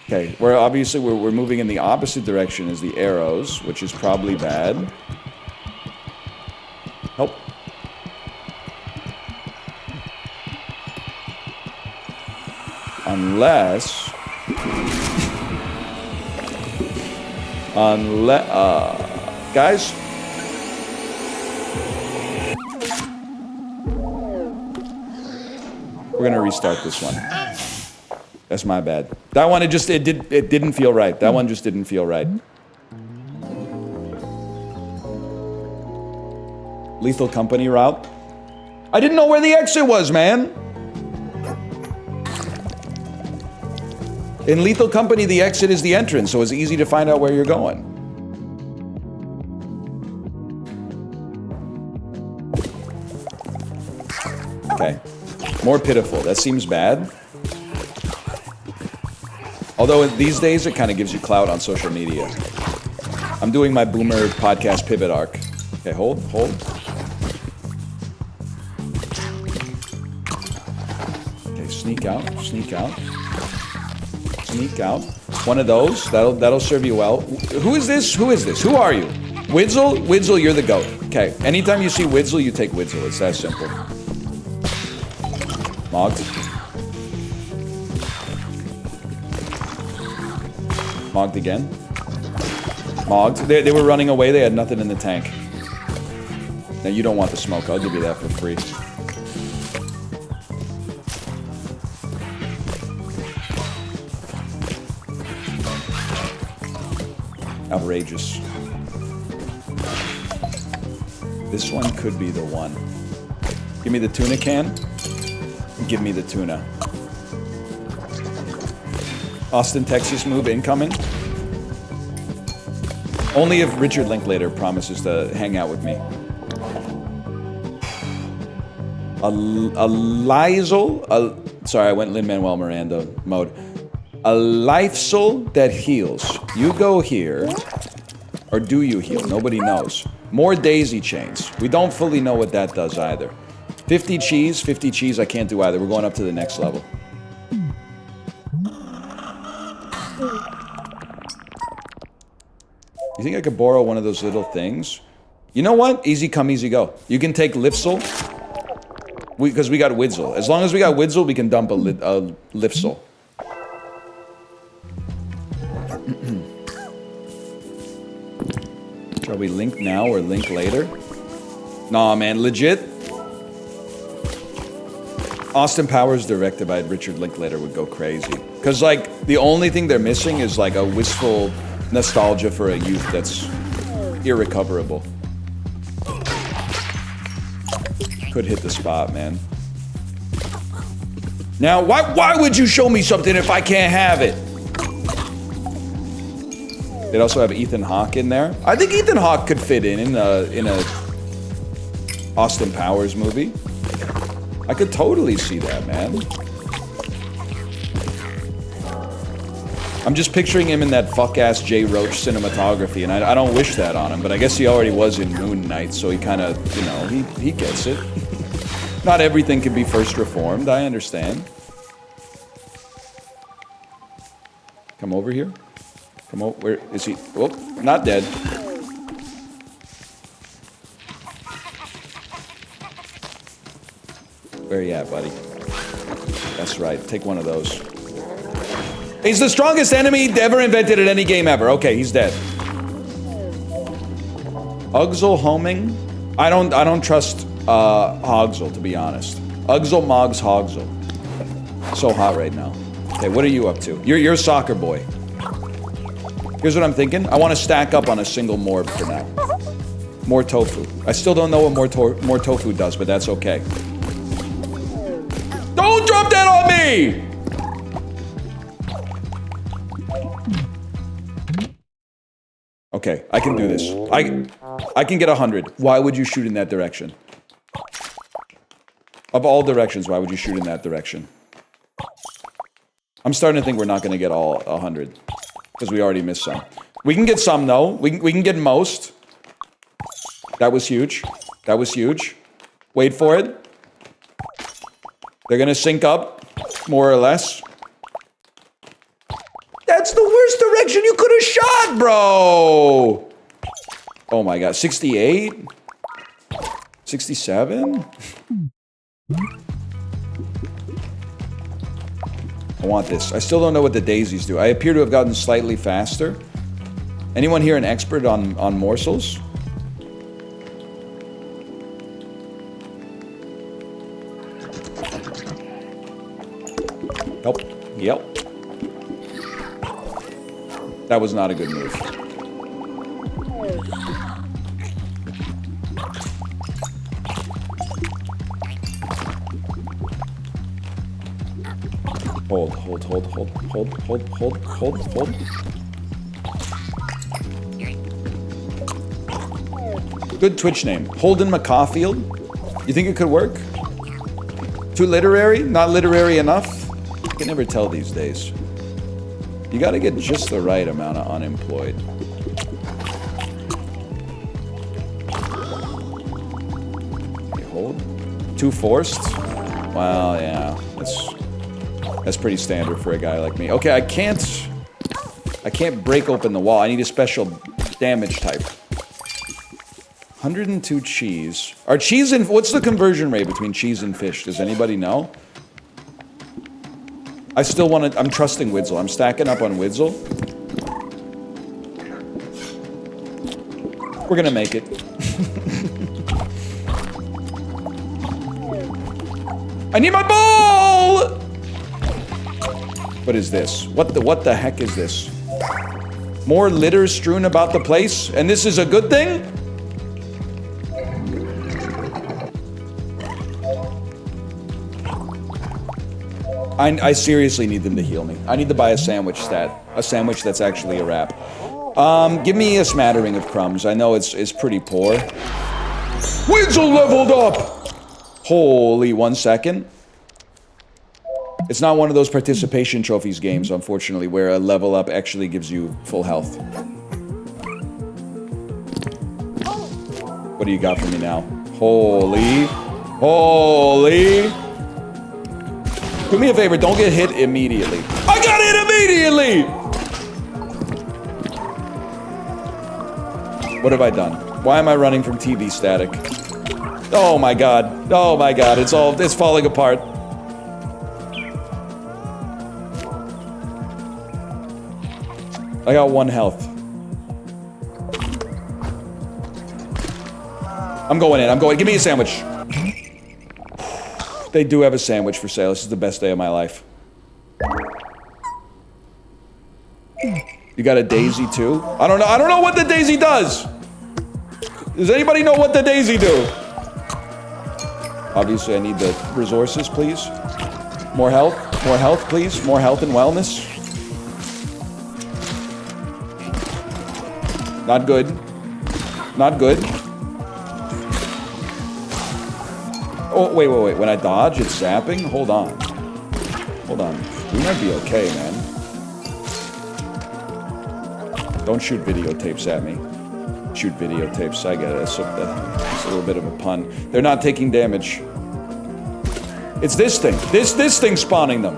Okay, we're moving in the opposite direction as the arrows, which is probably bad. Help. Unless... guys? We're gonna restart this one. That's my bad. That one, it didn't feel right. That one just didn't feel right. Lethal Company route. I didn't know where the exit was, man. In Lethal Company, the exit is the entrance, so it's easy to find out where you're going. Okay. More pitiful. That seems bad. Although these days, it kind of gives you clout on social media. I'm doing my boomer podcast pivot arc. Okay, hold. Okay, sneak out. sneak out. One of those. That'll serve you well. Who is this? Who is this? Who are you? Widzel? Widzel, you're the goat. Okay. Anytime you see Widzel, you take Widzel. It's that simple. Mogged. Mogged again. Mogged. They were running away. They had nothing in the tank. Now, you don't want the smoke. I'll give you that for free. Outrageous. This one could be the one. Give me the tuna can. Give me the tuna. Austin, Texas move incoming. Only if Richard Linklater promises to hang out with me. A Lizel? Sorry, I went Lin-Manuel Miranda mode. A Lifesel that heals. You go here. Or do you heal? Nobody knows. More daisy chains. We don't fully know what that does either. 50 cheese, I can't do either. We're going up to the next level. You think I could borrow one of those little things? You know what? Easy come, easy go. You can take Lifsel. Because we got Widzel. As long as we got Widzel, we can dump a Lifsel. Shall we link now or link later? Nah, man, legit. Austin Powers directed by Richard Linklater would go crazy. Because, like, the only thing they're missing is, like, a wistful nostalgia for a youth that's irrecoverable. Could hit the spot, man. Now, why would you show me something if I can't have it? They'd also have Ethan Hawke in there. I think Ethan Hawke could fit in a Austin Powers movie. I could totally see that, man. I'm just picturing him in that fuck-ass Jay Roach cinematography, and I don't wish that on him, but I guess he already was in Moon Knight, so he kind of, you know, he gets it. Not everything can be first reformed, I understand. Come over here. Come over, where is he? Oh, not dead. Where you at, buddy? That's right, take one of those. He's the strongest enemy ever invented in any game ever. Okay, he's dead. Ugzel homing? I don't trust Hogsel, to be honest. Ugzel Moggs Hogsel. So hot right now. Okay, what are you up to? You're a soccer boy. Here's what I'm thinking. I want to stack up on a single morb for now. More tofu. I still don't know what more tofu does, but that's okay. Don't drop that on me! Okay, I can do this. I can get 100. Why would you shoot in that direction? Of all directions, why would you shoot in that direction? I'm starting to think we're not going to get all 100. Because we already missed some. We can get some, though. We can get most. That was huge. That was huge. Wait for it. They're going to sync up, more or less. That's the worst direction you could have shot, bro! Oh my god, 68? 67? I want this. I still don't know what the daisies do. I appear to have gotten slightly faster. Anyone here an expert on morsels? Help. Yep. That was not a good move. Hold. Good Twitch name. Holden McCawfield. You think it could work? Too literary? Not literary enough? You can never tell these days. You gotta get just the right amount of unemployed. Okay, hold. Too forced? Well, yeah. That's... That's pretty standard for a guy like me. Okay, I can't break open the wall. I need a special damage type. 102 cheese. Are cheese and... What's the conversion rate between cheese and fish? Does anybody know? I still want to... I'm trusting Widsel. I'm stacking up on Widsel. We're gonna make it. I need my ball! What is this? What the heck is this? More litter strewn about the place? And this is a good thing? I seriously need them to heal me. I need to buy a sandwich stat. A sandwich that's actually a wrap. Give me a smattering of crumbs. I know it's pretty poor. Widsel leveled up! Holy, 1 second. It's not one of those participation trophies games, unfortunately, where a level up actually gives you full health. What do you got for me now? Holy. Holy. Do me a favor, don't get hit immediately. I got hit immediately! What have I done? Why am I running from TV static? Oh my god. Oh my god, it's falling apart. I got 1 health. I'm going in, give me a sandwich. They do have a sandwich for sale. This is the best day of my life. You got a daisy too? I don't know what the daisy does! Does anybody know what the daisy do? Obviously I need the resources, please. More health, please. More health and wellness. Not good. Not good. Oh, wait. When I dodge, it's zapping? Hold on. Hold on. We might be okay, man. Don't shoot videotapes at me. Shoot videotapes. I get it. It's a little bit of a pun. They're not taking damage. It's this thing. This thing spawning them.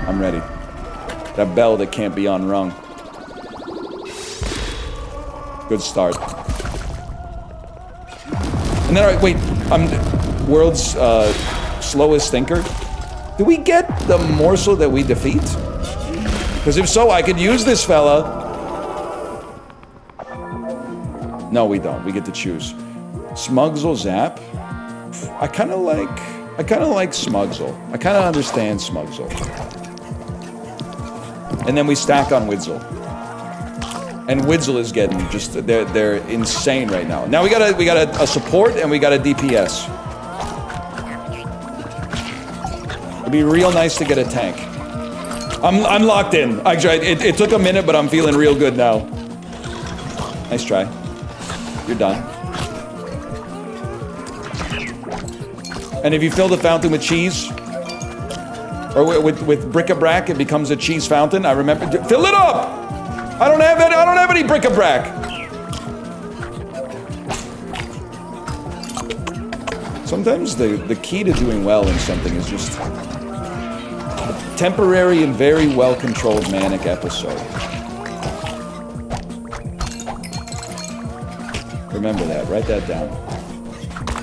I'm ready. That bell that can't be unrung. Good start. And then, wait, I'm world's slowest thinker. Do we get the morsel that we defeat? Because if so, I could use this fella. No, we don't. We get to choose. Smugsel Zap. I kind of like Smugsel. I kind of understand Smugsel. And then we stack on Widsel. And Widsel is getting just, they're insane right now. Now we got a support and we got a DPS. It'd be real nice to get a tank. I'm locked in. Actually, it took a minute, but I'm feeling real good now. Nice try. You're done. And if you fill the fountain with cheese, or with bric-a-brac, it becomes a cheese fountain. I remember, fill it up! I don't have any bric-a-brac. Sometimes the key to doing well in something is just a temporary and very well-controlled manic episode. Remember that. Write that down.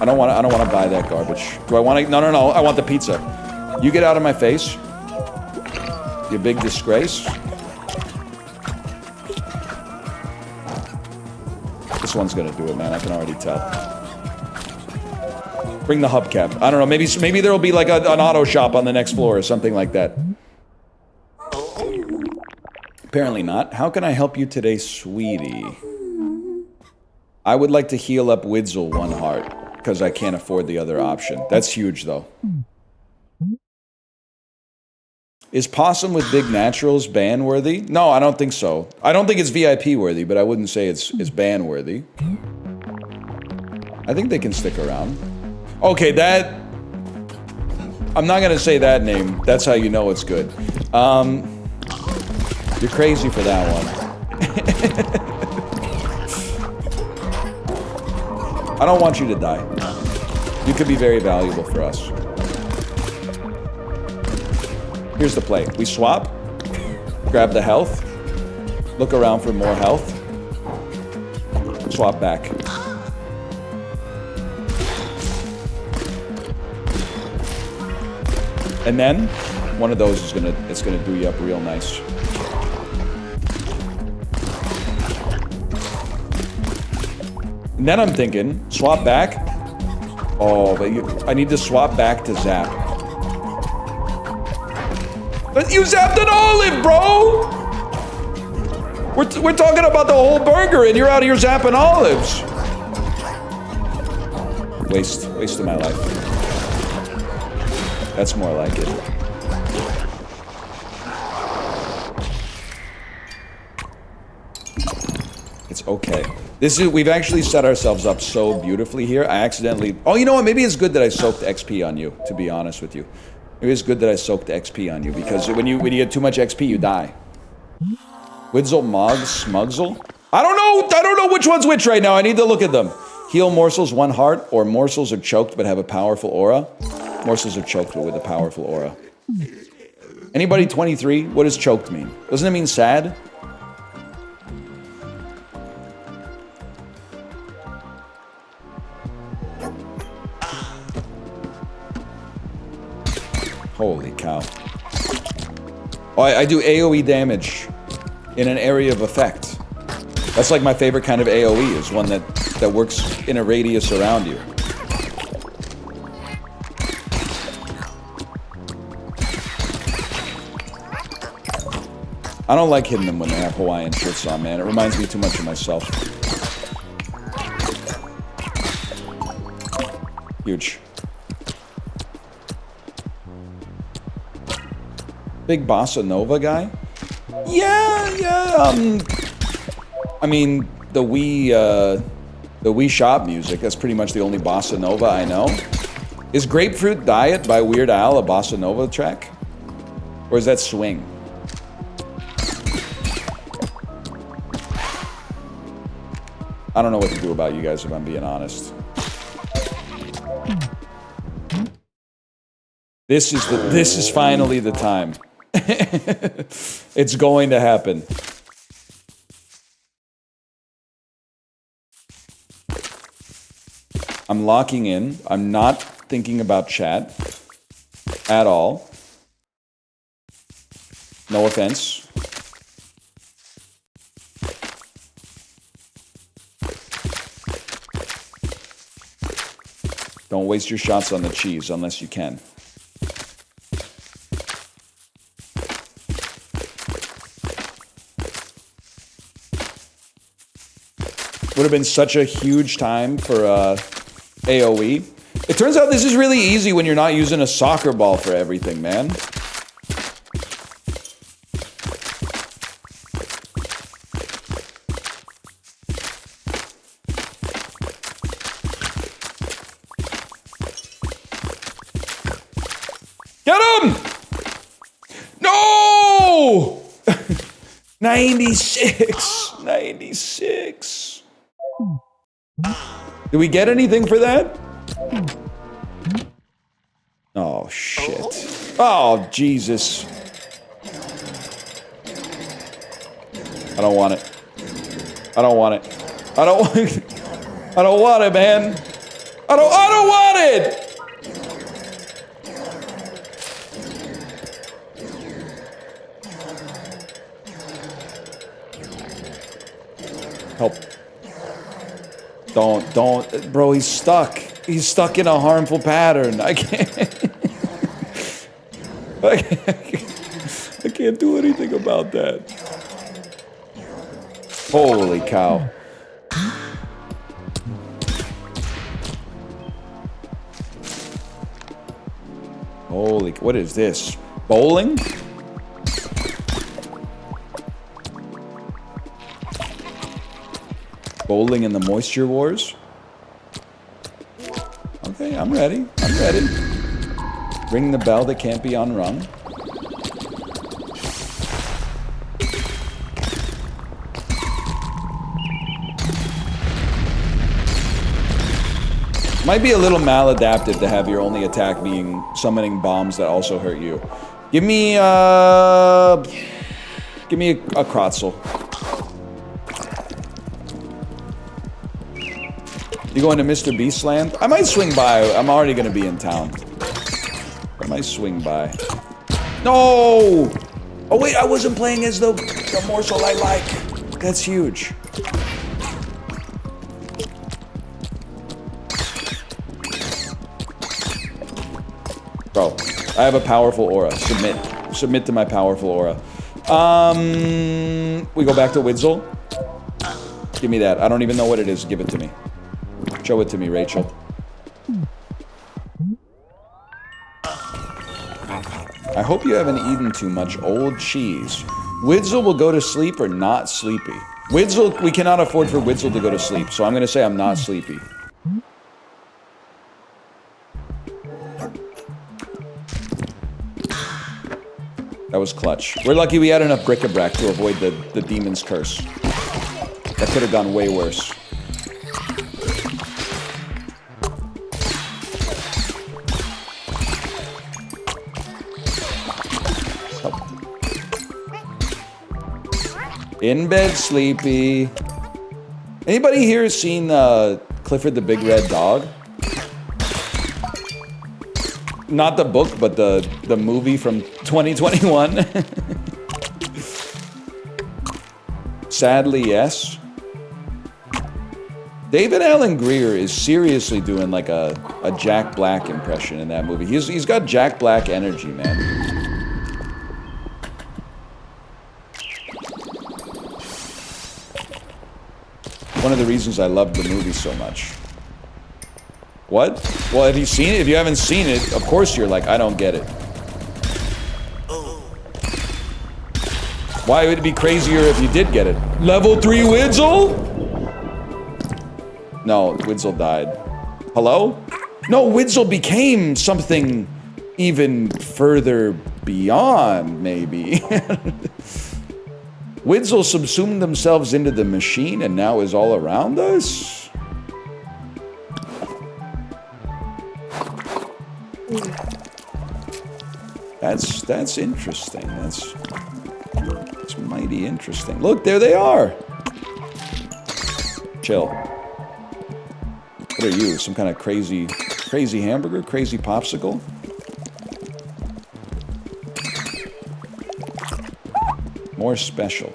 I don't want to buy that garbage. Do I want to? No. I want the pizza. You get out of my face. You big disgrace. This one's gonna do it, man. I can already tell. Bring the hubcap. I don't know. Maybe there'll be like an auto shop on the next floor or something like that. Apparently not. How can I help you today, sweetie? I would like to heal up Widsel 1 heart because I can't afford the other option. That's huge, though. Is Possum with big naturals ban-worthy? No, I don't think so. I don't think it's VIP-worthy, but I wouldn't say it's ban-worthy. I think they can stick around. Okay, that... I'm not gonna say that name. That's how you know it's good. You're crazy for that one. I don't want you to die. You could be very valuable for us. Here's the play. We swap, grab the health, look around for more health, swap back. And then one of those is gonna do you up real nice. And then I'm thinking, swap back. Oh, but I need to swap back to zap. But you zapped an olive, bro! We're talking about the whole burger and you're out here zapping olives. Waste of my life. That's more like it. It's okay. We've actually set ourselves up so beautifully here. I accidentally... Oh, you know what? Maybe it's good that I soaked XP on you, to be honest with you. Maybe it's good that I soaked XP on you, because when you get too much XP, you die. Widzel, Mog, Smugsel? I don't know which one's which right now. I need to look at them. Heal Morsels, 1 heart, or Morsels are choked but have a powerful aura. Morsels are choked but with a powerful aura. Anybody 23? What does choked mean? Doesn't it mean sad? Holy cow. Oh, I do AoE damage in an area of effect. That's like my favorite kind of AoE, is one that works in a radius around you. I don't like hitting them when they have Hawaiian shirts on, man. It reminds me too much of myself. Huge. Big bossa nova guy? Yeah. I mean, the Wii Shop music, that's pretty much the only bossa nova I know. Is Grapefruit Diet by Weird Al a bossa nova track? Or is that swing? I don't know what to do about you guys, if I'm being honest. This is finally the time. It's going to happen. I'm locking in. I'm not thinking about chat at all. No offense. Don't waste your shots on the cheese unless you can. Would have been such a huge time for AoE. It turns out this is really easy when you're not using a soccer ball for everything, man. Get him! No! 96. 96. Did we get anything for that? Oh, shit. Oh, Jesus. I don't want it. I don't want it. I don't want it. I don't want it, man. I don't want it! Help. Don't, bro, he's stuck. He's stuck in a harmful pattern. I can't. I can't do anything about that. Holy cow. Holy, what is this? Bowling? Bowling in the Moisture Wars? Okay, I'm ready. I'm ready. Ring the bell that can't be unrung. Might be a little maladaptive to have your only attack being summoning bombs that also hurt you. Give me a Kratzel. You going to Mr. Beast land? I might swing by. I'm already gonna be in town. I might swing by. No! Oh wait, I wasn't playing as the morsel I like. That's huge. Bro, I have a powerful aura. Submit. Submit to my powerful aura. We go back to Widzel. Give me that. I don't even know what it is. Give it to me. Show it to me, Rachel. I hope you haven't eaten too much old cheese. Widzel will go to sleep or not sleepy. Widzel, we cannot afford for Widzel to go to sleep, so I'm gonna say I'm not sleepy. That was clutch. We're lucky we had enough bric-a-brac to avoid the demon's curse. That could have gone way worse. In bed, sleepy. Anybody here seen Clifford the Big Red Dog? Not the book, but the movie from 2021. Sadly, yes. David Alan Grier is seriously doing like a Jack Black impression in that movie. He's got Jack Black energy, man. One of the reasons I love the movie so much. What? Well, have you seen it? If you haven't seen it, of course you're like, I don't get it. Why would it be crazier if you did get it? Level 3 Widzel? No, Widzel died. Hello? No, Widzel became something even further beyond, maybe. Widzel subsumed themselves into the machine and now is all around us? That's interesting. That's mighty interesting. Look, there they are. Chill. What are you? Some kind of crazy hamburger? Crazy popsicle? More special.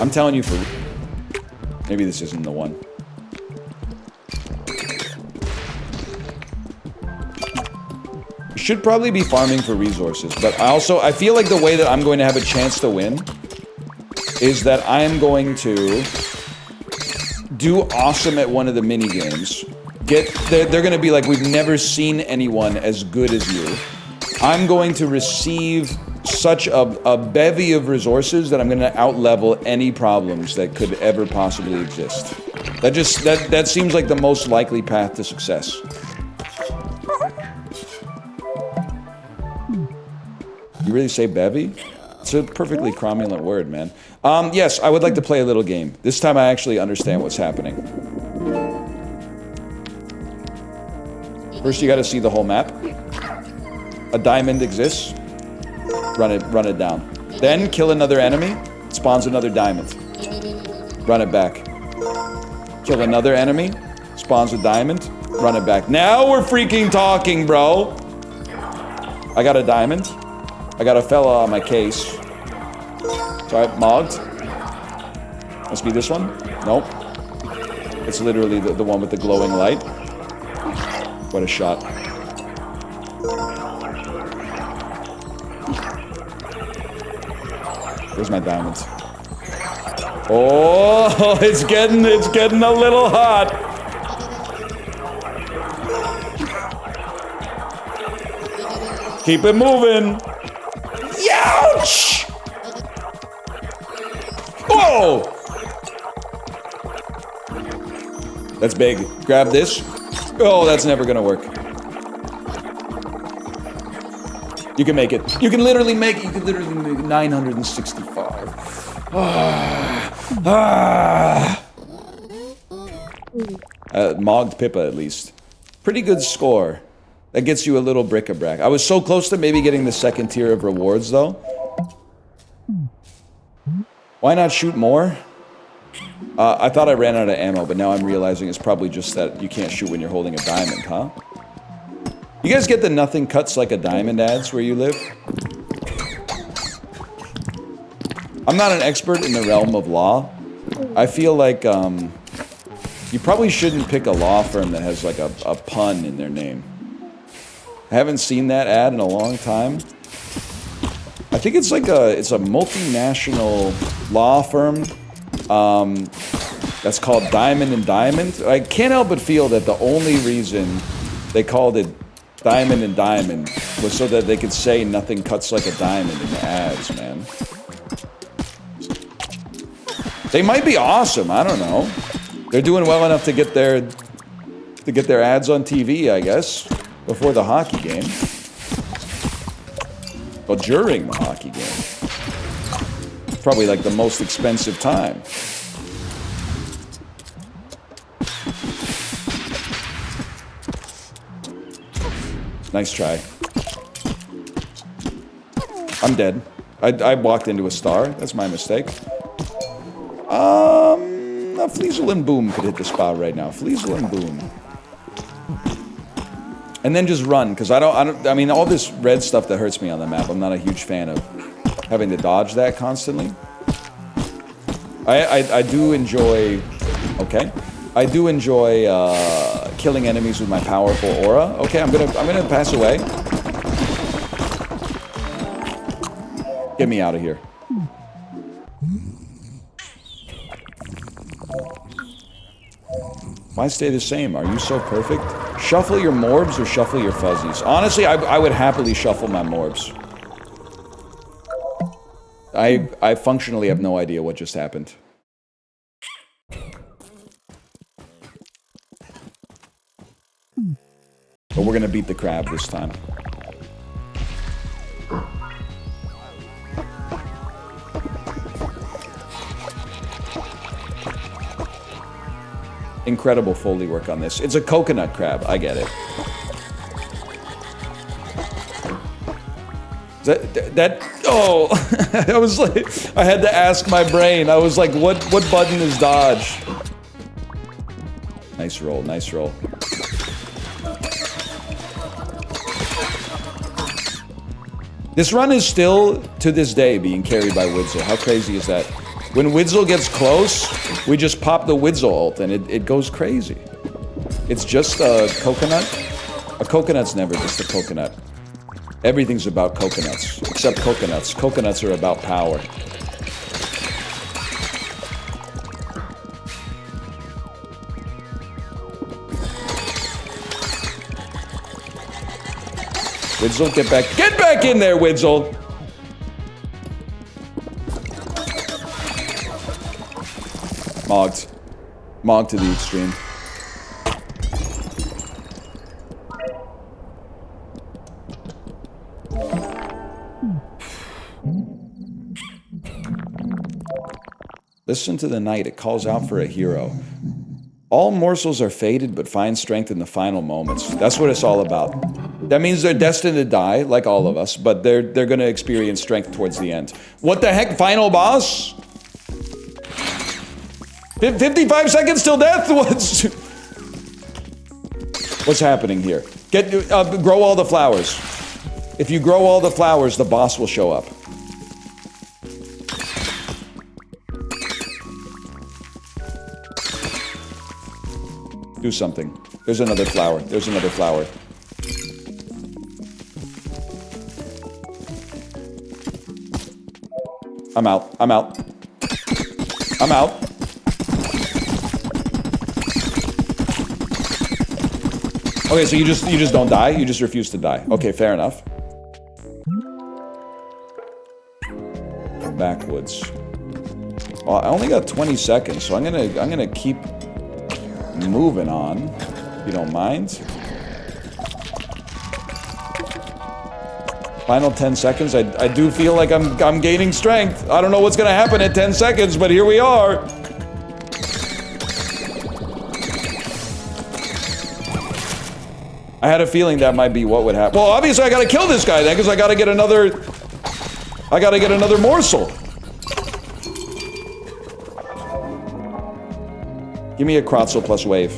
I'm telling you for... Maybe this isn't the one. Should probably be farming for resources, but I feel like the way that I'm going to have a chance to win is that I am going to do awesome at one of the mini games. They're going to be like, we've never seen anyone as good as you. I'm going to receive such a bevy of resources that I'm going to out-level any problems that could ever possibly exist. That seems like the most likely path to success. You really say bevy? It's a perfectly cromulent word, man. Yes, I would like to play a little game. This time I actually understand what's happening. First you gotta see the whole map. A diamond exists. Run it down. Then kill another enemy. Spawns another diamond. Run it back. Kill another enemy. Spawns a diamond. Run it back. Now we're freaking talking, bro! I got a diamond. I got a fella on my case. Sorry, mogged. Must be this one? Nope. It's literally the one with the glowing light. What a shot. Where's my diamond? Oh, it's getting a little hot. Keep it moving. Youch! Whoa! That's big. Grab this. Oh, that's never gonna work. You can make it. You can literally make 965. Mogged Pippa, at least. Pretty good score. That gets you a little bric-a-brac. I was so close to maybe getting the second tier of rewards, though. Why not shoot more? I thought I ran out of ammo, but now I'm realizing it's probably just that you can't shoot when you're holding a diamond, huh? You guys get the nothing cuts like a diamond ads where you live? I'm not an expert in the realm of law. I feel like you probably shouldn't pick a law firm that has like a pun in their name. I haven't seen that ad in a long time. I think it's like it's a multinational law firm that's called Diamond and Diamond. I can't help but feel that the only reason they called it Diamond and Diamond was so that they could say nothing cuts like a diamond in the ads, man. They might be awesome, I don't know. They're doing well enough to get their ads on TV, I guess, before the hockey game. Well, during the hockey game. Probably like the most expensive time. Nice try. I'm dead. I walked into a star. That's my mistake. A Fleasel and Boom could hit the spot right now. Fleasel and Boom. And then just run, because I mean, all this red stuff that hurts me on the map, I'm not a huge fan of having to dodge that constantly. I do enjoy, okay. I do enjoy killing enemies with my powerful aura. Okay, I'm gonna pass away. Get me out of here. Why stay the same? Are you so perfect? Shuffle your morbs or shuffle your fuzzies? Honestly, I would happily shuffle my morbs. I functionally have no idea what just happened. But we're gonna beat the crab this time. Incredible Foley work on this. It's a coconut crab. I get it. Oh, I was like, I had to ask my brain. I was like, what button is dodge? Nice roll, nice roll. This run is still, to this day, being carried by Widzel. How crazy is that? When Widzel gets close, we just pop the Widzel ult and it goes crazy. It's just a coconut. A coconut's never just a coconut. Everything's about coconuts, except coconuts. Coconuts are about power. Widzel, get back in there, Widzel! Mogged. Mogged to the extreme. Listen to the night, it calls out for a hero. All morsels are fated but find strength in the final moments. That's what it's all about. That means they're destined to die, like all of us, but they're gonna experience strength towards the end. What the heck, final boss? 55 seconds till death? What's happening here? Grow all the flowers. If you grow all the flowers, the boss will show up. Do something. There's another flower. There's another flower. I'm out. I'm out. I'm out. Okay, so you just don't die? You just refuse to die. Okay, fair enough. Backwoods. Well, I only got 20 seconds, so I'm gonna keep moving on, if you don't mind. Final 10 seconds. I do feel like I'm gaining strength. I don't know what's gonna happen at 10 seconds, but here we are. I had a feeling that might be what would happen. Well, obviously I gotta kill this guy then, because I gotta get another... I gotta get another morsel. Give me a Krotzel plus wave.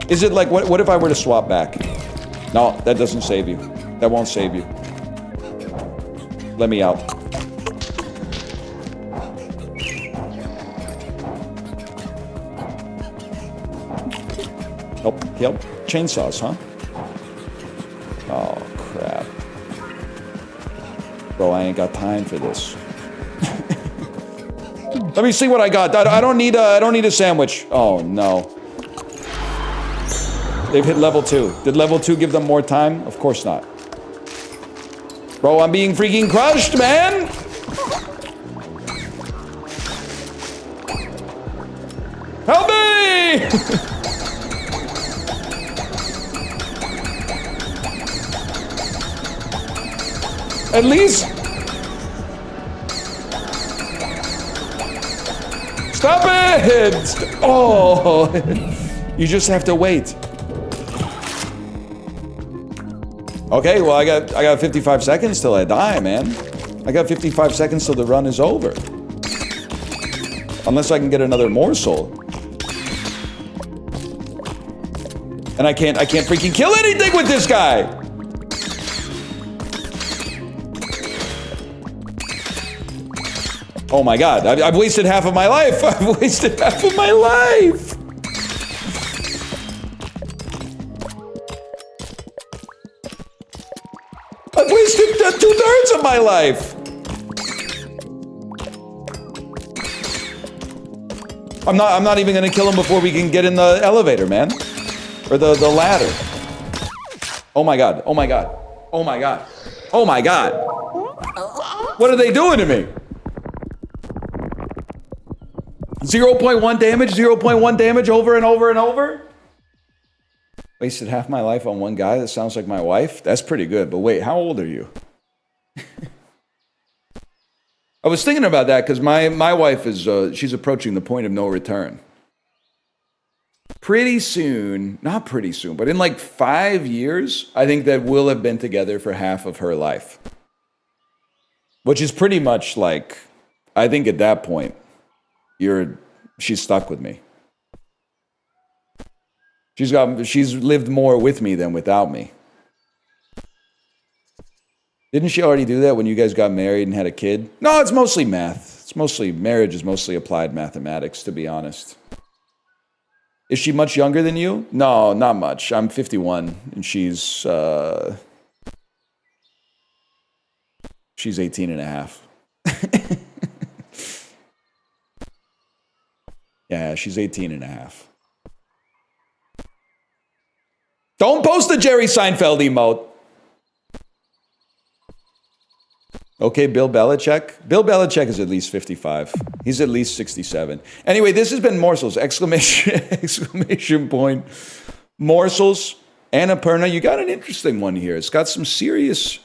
Is it like, what if I were to swap back? No, that doesn't save you. That won't save you. Let me out. Help. Chainsaws, huh? Oh, crap. Bro, I ain't got time for this. Let me see what I got. I don't need a sandwich. Oh, no. They've hit level 2. Did level 2 give them more time? Of course not. Bro, I'm being freaking crushed, man! Help me! At least... Stop it! Oh! You just have to wait. Okay, well, I got 55 seconds till I die, man. I got 55 seconds till the run is over. Unless I can get another morsel. And I can't freaking kill anything with this guy! Oh my god, I've wasted half of my life! I've wasted half of my life! I've wasted 2/3 of my life! I'm not even gonna kill him before we can get in the elevator, man. Or the ladder. Oh my god, oh my god. Oh my god. Oh my god! What are they doing to me? 0.1 damage, 0.1 damage over and over and over? Wasted half my life on one guy that sounds like my wife? That's pretty good, but wait, how old are you? I was thinking about that because my wife is, she's approaching the point of no return. Pretty soon, not pretty soon, but in like 5 years, I think that we'll have been together for half of her life. Which is pretty much like, I think at that point, she's stuck with me. She's lived more with me than without me. Didn't she already do that when you guys got married and had a kid? No, it's mostly math. Marriage is mostly applied mathematics, to be honest. Is she much younger than you? No, not much. I'm 51 and she's 18 and a half. Yeah, she's 18 and a half. Don't post the Jerry Seinfeld emote. Okay, Bill Belichick. Bill Belichick is at least 55. He's at least 67. Anyway, this has been Morsels. Exclamation point. Morsels. Annapurna. You got an interesting one here. It's got some serious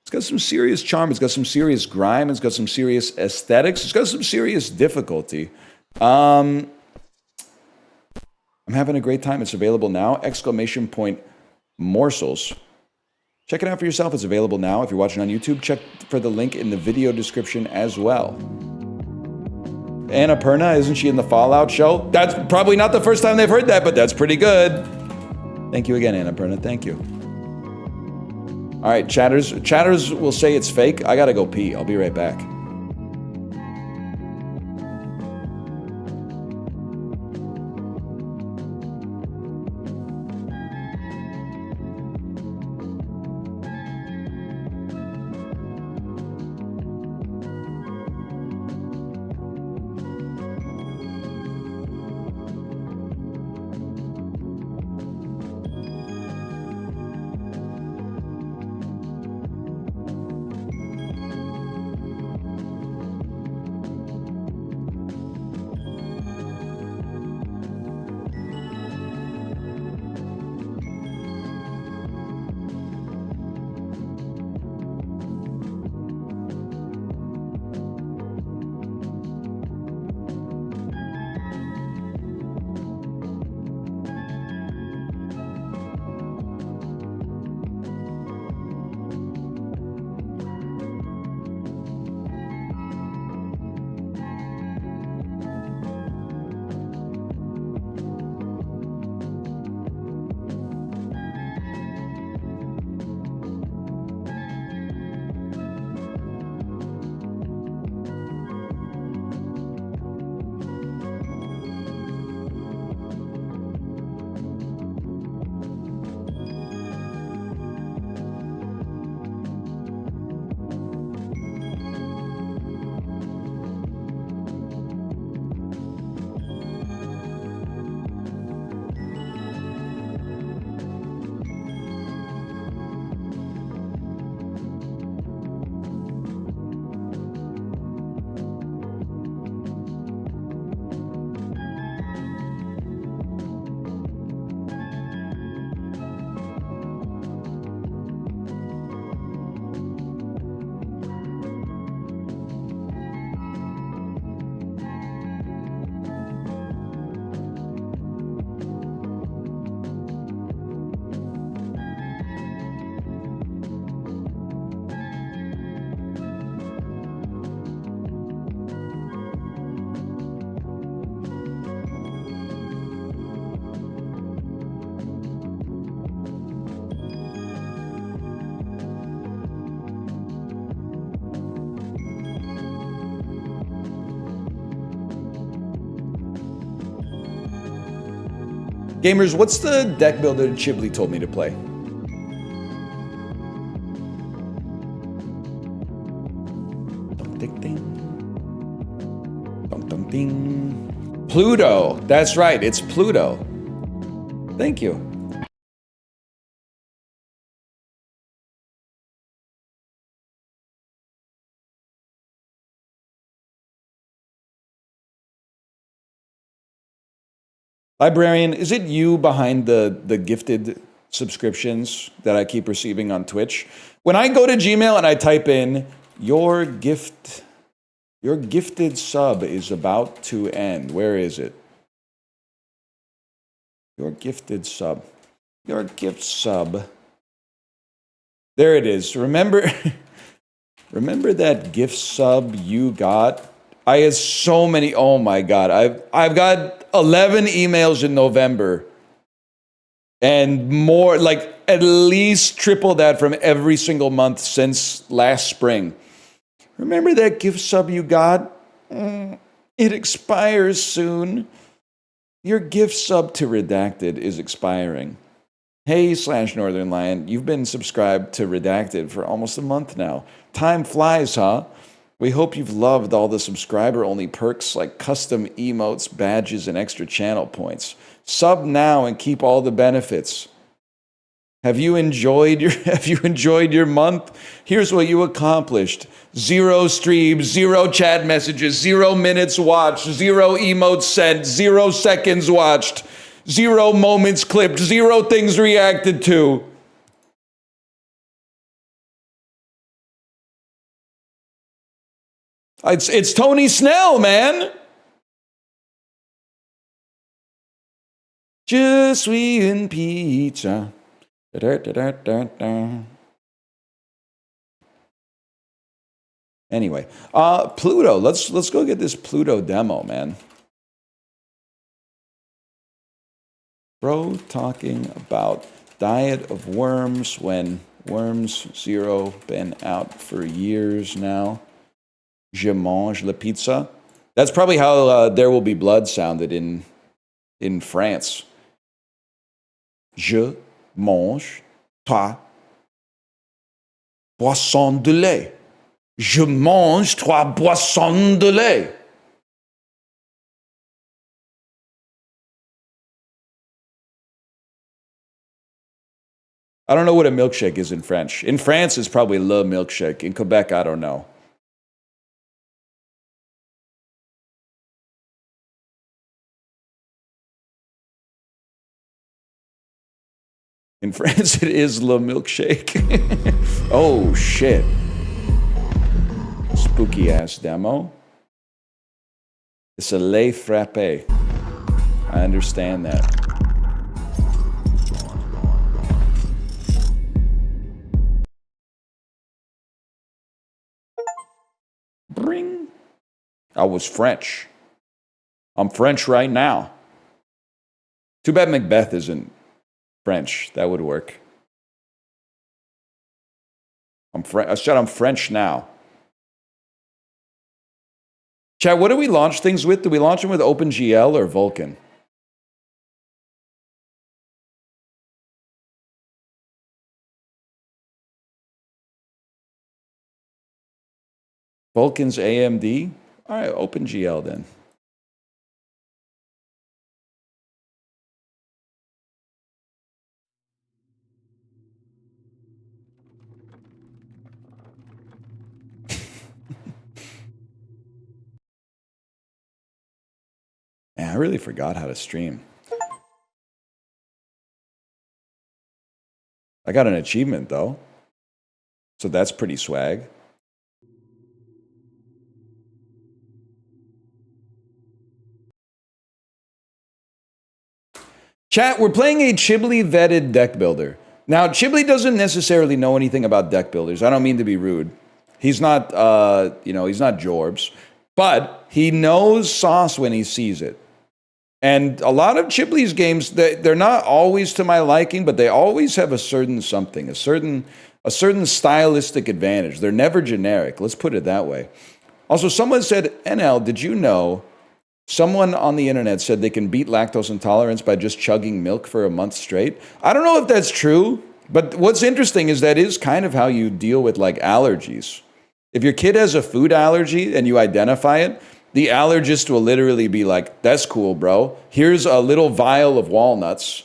charm. It's got some serious grime. It's got some serious aesthetics. It's got some serious difficulty. I'm having a great time. It's available now. Exclamation point. Morsels. Check it out for yourself. It's available now. If you're watching on YouTube, check for the link in the video description as well. Annapurna, isn't she in the Fallout show? That's probably not the first time they've heard that, but that's pretty good. Thank you again, Annapurna. Thank you. All right, chatters will say it's fake. I gotta go pee. I'll be right back. Gamers, what's the deck builder Chibli told me to play? Ding, ding, ding. Ding, ding, ding. Pluto. That's right. It's Pluto. Thank you. Librarian, is it you behind the gifted subscriptions that I keep receiving on Twitch? When I go to Gmail and I type in your gifted sub is about to end. Where is it? Your gifted sub. Your gift sub. There it is. Remember that gift sub you got? I had so many. Oh my God. I've got 11 emails in November and more, like at least triple that from every single month since last spring. Remember that gift sub you got? It expires soon. Your gift sub to Redacted is expiring. Hey /Northernlion, you've been subscribed to Redacted for almost a month now. Time flies, huh? We hope you've loved all the subscriber-only perks like custom emotes, badges, and extra channel points. Sub now and keep all the benefits. Have you enjoyed your month? Here's what you accomplished. 0 streams, 0 chat messages, 0 minutes watched, 0 emotes sent, 0 seconds watched, 0 moments clipped, 0 things reacted to. It's Tony Snell, man. Just sweet and pizza. Da, da, da, da, da. Anyway, Pluto. Let's go get this Pluto demo, man. Bro talking about diet of worms when Worms Zero been out for years now. Je mange la pizza. That's probably how There Will Be Blood sounded in France. Je mange 3 boissons de lait. Je mange 3 boissons de lait. I don't know what a milkshake is in French. In France, it's probably le milkshake. In Quebec, I don't know. In France, it is le milkshake. Oh, shit. Spooky ass demo. It's a lait frappé. I understand that. Bring. I was French. I'm French right now. Too bad Macbeth isn't French. That would work. I'm French now. Chat, what do we launch things with? Do we launch them with OpenGL or Vulkan? Vulkan's AMD? All right, OpenGL then. Man, I really forgot how to stream. I got an achievement, though. So that's pretty swag. Chat, we're playing a Chibli-vetted deck builder. Now, Chibli doesn't necessarily know anything about deck builders. I don't mean to be rude. He's not, he's not Jorbs. But he knows sauce when he sees it. And a lot of Chibli's games, they're not always to my liking, but they always have a certain something, a certain stylistic advantage. They're never generic. Let's put it that way. Also, someone said, NL, did you know Someone on the internet said they can beat lactose intolerance by just chugging milk for a month straight. I don't know if that's true, but what's interesting is that is kind of how you deal with like allergies. If your kid has a food allergy and you identify it, the allergist will literally be like, that's cool, bro. Here's a little vial of walnuts.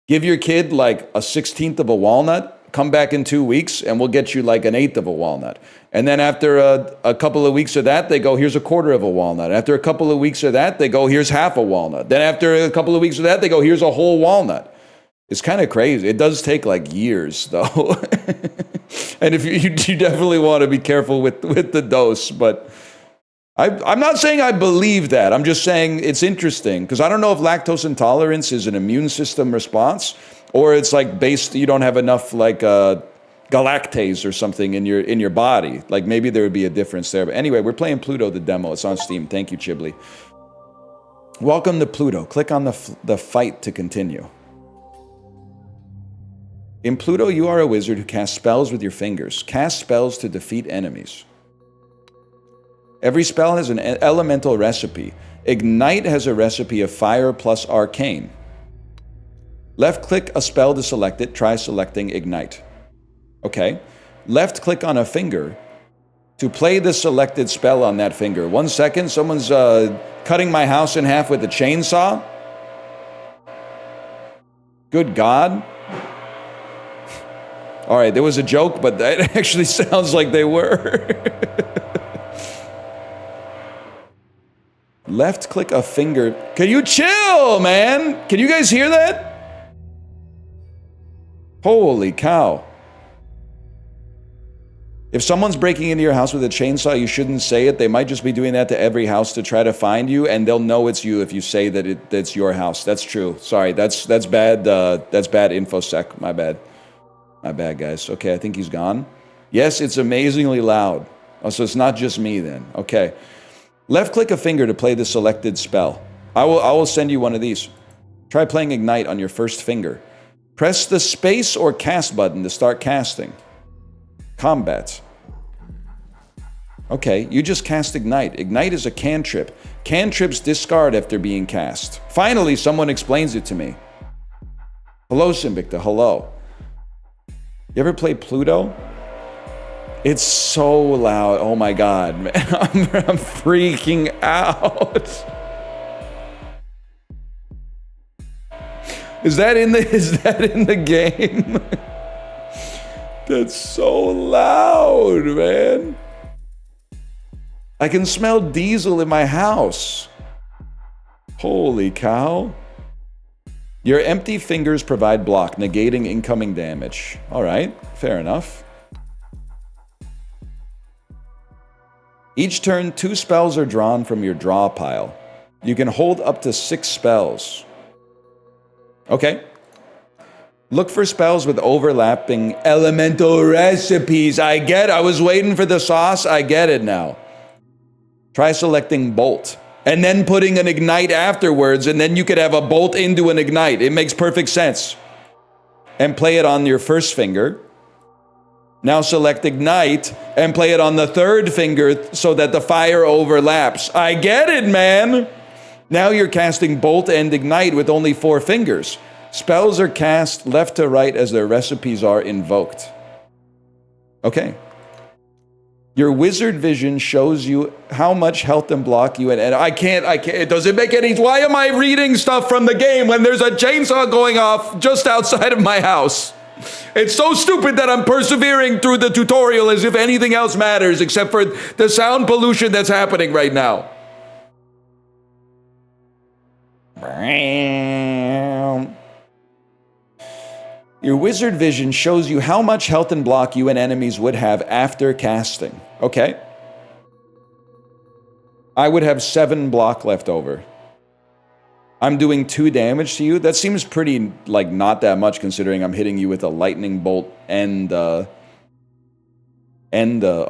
Give your kid like a 16th of a walnut. Come back in 2 weeks and we'll get you like an 1/8 of a walnut. And then after a couple of weeks of that, they go, here's a 1/4 of a walnut. After a couple of weeks of that, they go, here's half a walnut. Then after a couple of weeks of that, they go, here's a whole walnut. It's kind of crazy. It does take like years though. And if you definitely want to be careful with the dose, but I'm not saying I believe that. I'm just saying it's interesting because I don't know if lactose intolerance is an immune system response or it's like based, you don't have enough like galactase or something in your body. Like maybe there would be a difference there. But anyway, we're playing Pluto, the demo. It's on Steam. Thank you, Chibli. Welcome to Pluto. Click on the fight to continue. In Pluto, you are a wizard who casts spells with your fingers. Cast spells to defeat enemies. Every spell has an elemental recipe. Ignite has a recipe of fire plus arcane. Left-click a spell to select it. Try selecting Ignite. Okay. Left-click on a finger to play the selected spell on that finger. 1 second. Someone's cutting my house in half with a chainsaw. Good God. All right, there was a joke, but that actually sounds like they were. Left-click a finger. Can you chill, man? Can you guys hear that? Holy cow. If someone's breaking into your house with a chainsaw, you shouldn't say it. They might just be doing that to every house to try to find you, and they'll know it's you if you say that that's your house. That's true. Sorry, that's bad. That's bad infosec. My bad. My bad, guys. Okay, I think he's gone. Yes, it's amazingly loud. Oh, so it's not just me then. Okay. Left-click a finger to play the selected spell. I will send you one of these. Try playing Ignite on your first finger. Press the space or cast button to start casting. Combat. Okay, you just cast Ignite. Ignite is a cantrip. Cantrips discard after being cast. Finally, someone explains it to me. Hello, Sinvicta. Hello. You ever play Pluto? It's so loud. Oh my God, man. I'm freaking out. Is that in the game? That's so loud, man. I can smell diesel in my house. Holy cow. Your empty fingers provide block, negating incoming damage. All right, fair enough. Each turn, 2 spells are drawn from your draw pile. You can hold up to 6 spells. Okay. Look for spells with overlapping elemental recipes. I was waiting for the sauce. I get it now. Try selecting Bolt. And then putting an Ignite afterwards, and then you could have a Bolt into an Ignite. It makes perfect sense. And play it on your first finger. Now select Ignite, and play it on the third finger so that the fire overlaps. I get it, man! Now you're casting Bolt and Ignite with only 4 fingers. Spells are cast left to right as their recipes are invoked. Okay. Your wizard vision shows you how much health and block you and I can't, it doesn't make any, why am I reading stuff from the game when there's a chainsaw going off just outside of my house? It's so stupid that I'm persevering through the tutorial as if anything else matters except for the sound pollution that's happening right now. Your wizard vision shows you how much health and block you and enemies would have after casting. Okay. I would have 7 block left over. I'm doing 2 damage to you. That seems pretty, like, not that much considering I'm hitting you with a lightning bolt and a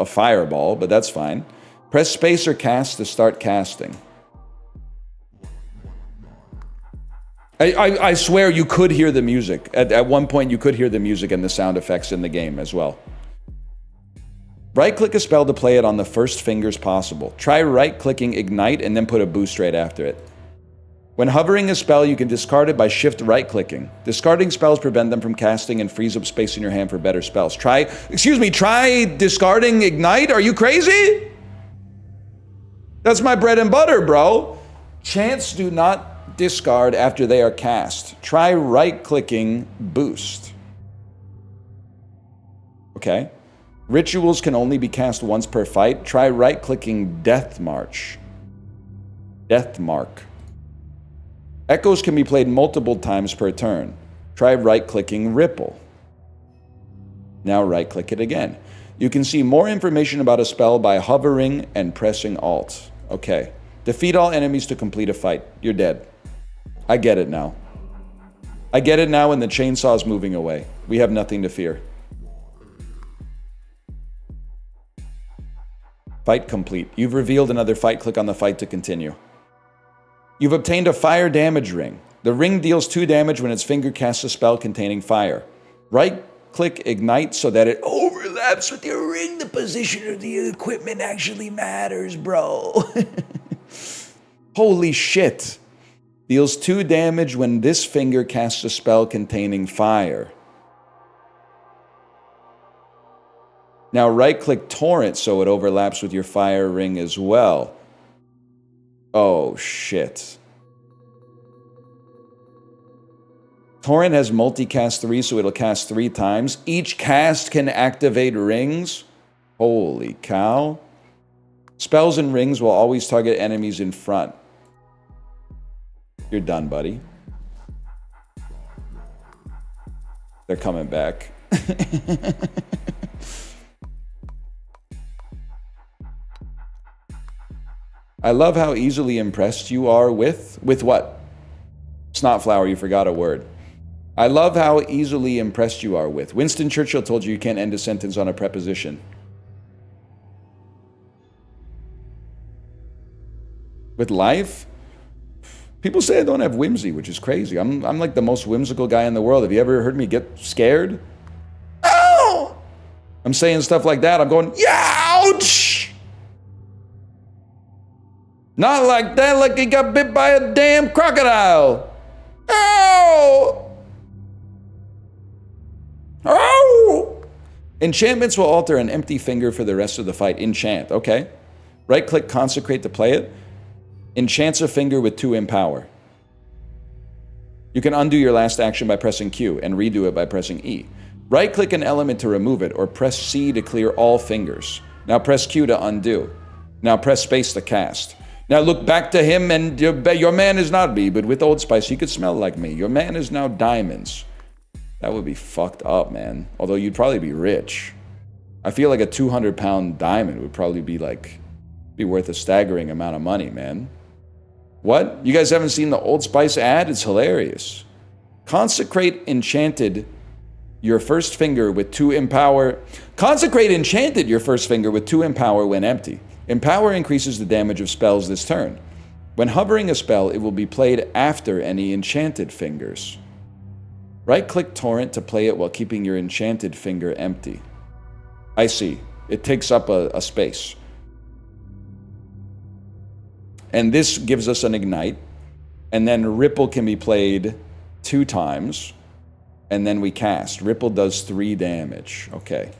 fireball, but that's fine. Press space or cast to start casting. I swear you could hear the music. At one point you could hear the music and the sound effects in the game as well. Right-click a spell to play it on the first fingers possible. Try right-clicking Ignite and then put a boost right after it. When hovering a spell, you can discard it by shift right-clicking. Discarding spells prevent them from casting and frees up space in your hand for better spells. Try discarding Ignite? Are you crazy? That's my bread and butter, bro. Chants do not discard after they are cast. Try right-clicking Boost. Okay. Rituals can only be cast once per fight. Try right-clicking Death March. Death Mark. Echoes can be played multiple times per turn. Try right-clicking Ripple. Now right-click it again. You can see more information about a spell by hovering and pressing Alt. Okay. Defeat all enemies to complete a fight. You're dead. I get it now. I get it now, and the chainsaw is moving away. We have nothing to fear. Fight complete. You've revealed another fight. Click on the fight to continue. You've obtained a fire damage ring. The ring deals 2 damage when its finger casts a spell containing fire. Right-click Ignite so that it overlaps with your ring. The position of the equipment actually matters, bro. Holy shit. Deals 2 damage when this finger casts a spell containing fire. Now right-click Torrent so it overlaps with your fire ring as well. Oh, shit. Torrent has multicast 3, so it'll cast 3 times. Each cast can activate rings. Holy cow. Spells and rings will always target enemies in front. You're done, buddy. They're coming back. I love how easily impressed you are with what? Snotflower, you forgot a word. I love how easily impressed you are with. Winston Churchill told you can't end a sentence on a preposition. With life? People say I don't have whimsy, which is crazy. I'm like the most whimsical guy in the world. Have you ever heard me get scared? Oh! I'm saying stuff like that. I'm going, ouch! Not like that, like he got bit by a damn crocodile. Ow! Oh! Enchantments will alter an empty finger for the rest of the fight. Enchant, okay. Right-click Consecrate to play it. Enchants a finger with 2 Empower. You can undo your last action by pressing Q and redo it by pressing E. Right-click an element to remove it or press C to clear all fingers. Now press Q to undo. Now press space to cast. Now look back to him, and your man is not me, but with Old Spice, he could smell like me. Your man is now diamonds. That would be fucked up, man. Although you'd probably be rich. I feel like a 200-pound diamond would probably be worth a staggering amount of money, man. What? You guys haven't seen the Old Spice ad? It's hilarious. Consecrate Enchanted your first finger with 2 Empower. Consecrate Enchanted your first finger with 2 Empower when empty. Empower increases the damage of spells this turn. When hovering a spell, it will be played after any enchanted fingers. Right-click Torrent to play it while keeping your enchanted finger empty. I see. It takes up a space. And this gives us an Ignite. And then Ripple can be played 2 times. And then we cast. Ripple does 3 damage. Okay.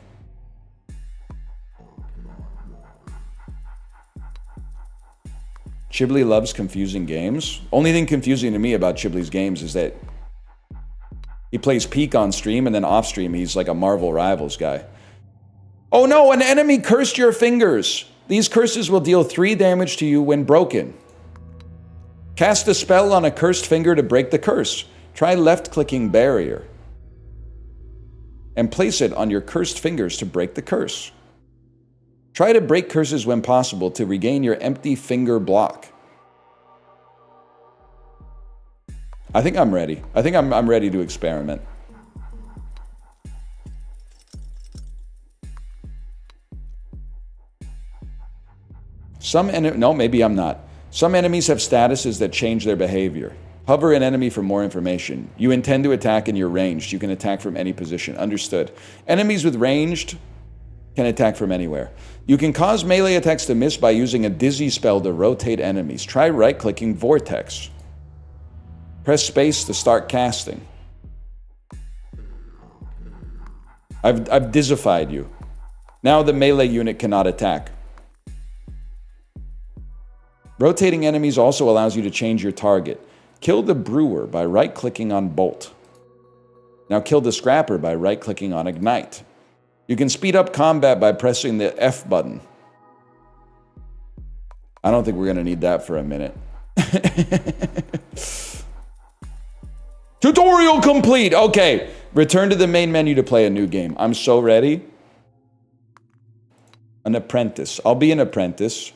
Chiblee loves confusing games. Only thing confusing to me about Chiblee's games is that he plays Peak on stream, and then off stream he's like a Marvel Rivals guy. Oh no, an enemy cursed your fingers. These curses will deal 3 damage to you when broken. Cast a spell on a cursed finger to break the curse. Try left-clicking Barrier. And place it on your cursed fingers to break the curse. Try to break curses when possible to regain your empty finger block. I think I'm ready. I think I'm ready to experiment. No, maybe I'm not. Some enemies have statuses that change their behavior. Hover an enemy for more information. You intend to attack and you're ranged. You can attack from any position. Understood. Enemies with ranged Can attack from anywhere. You can cause melee attacks to miss by using a dizzy spell to rotate enemies. Try right-clicking Vortex. Press space to start casting. I've dizzified you. Now the melee unit cannot attack. Rotating enemies also allows you to change your target. Kill the brewer by right-clicking on Bolt. Now kill the scrapper by right-clicking on Ignite. You can speed up combat by pressing the F button. I don't think we're going to need that for a minute. Tutorial complete! Okay, return to the main menu to play a new game. I'm so ready. An apprentice. I'll be an apprentice.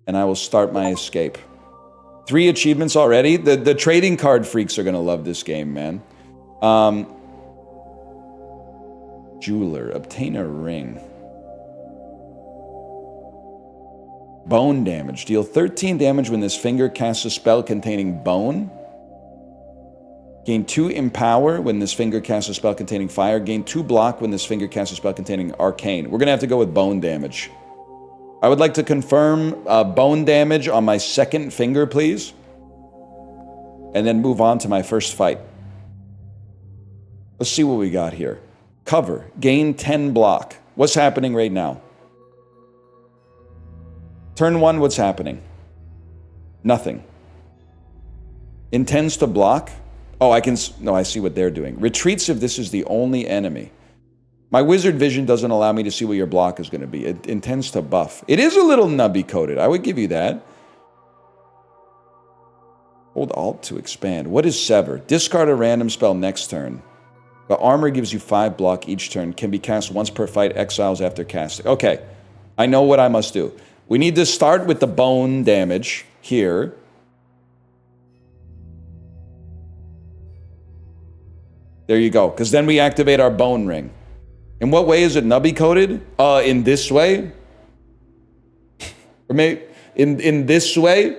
And I will start my escape. 3 achievements already. The trading card freaks are going to love this game, man. Jeweler. Obtain a ring. Bone damage. Deal 13 damage when this finger casts a spell containing bone. Gain 2 empower when this finger casts a spell containing fire. Gain 2 block when this finger casts a spell containing arcane. We're going to have to go with bone damage. I would like to confirm bone damage on my second finger, please. And then move on to my first fight. Let's see what we got here. Cover. Gain 10 block. What's happening right now? Turn 1, what's happening? Nothing. Intends to block. Oh, no, I see what they're doing. Retreats if this is the only enemy. My wizard vision doesn't allow me to see what your block is going to be. It intends to buff. It is a little nubby coded. I would give you that. Hold Alt to expand. What is Sever? Discard a random spell next turn. The armor gives you 5 block each turn. Can be cast once per fight. Exiles after casting. Okay. I know what I must do. We need to start with the bone damage here. There you go. Because then we activate our bone ring. In what way is it nubby coded? In this way? Or maybe in this way?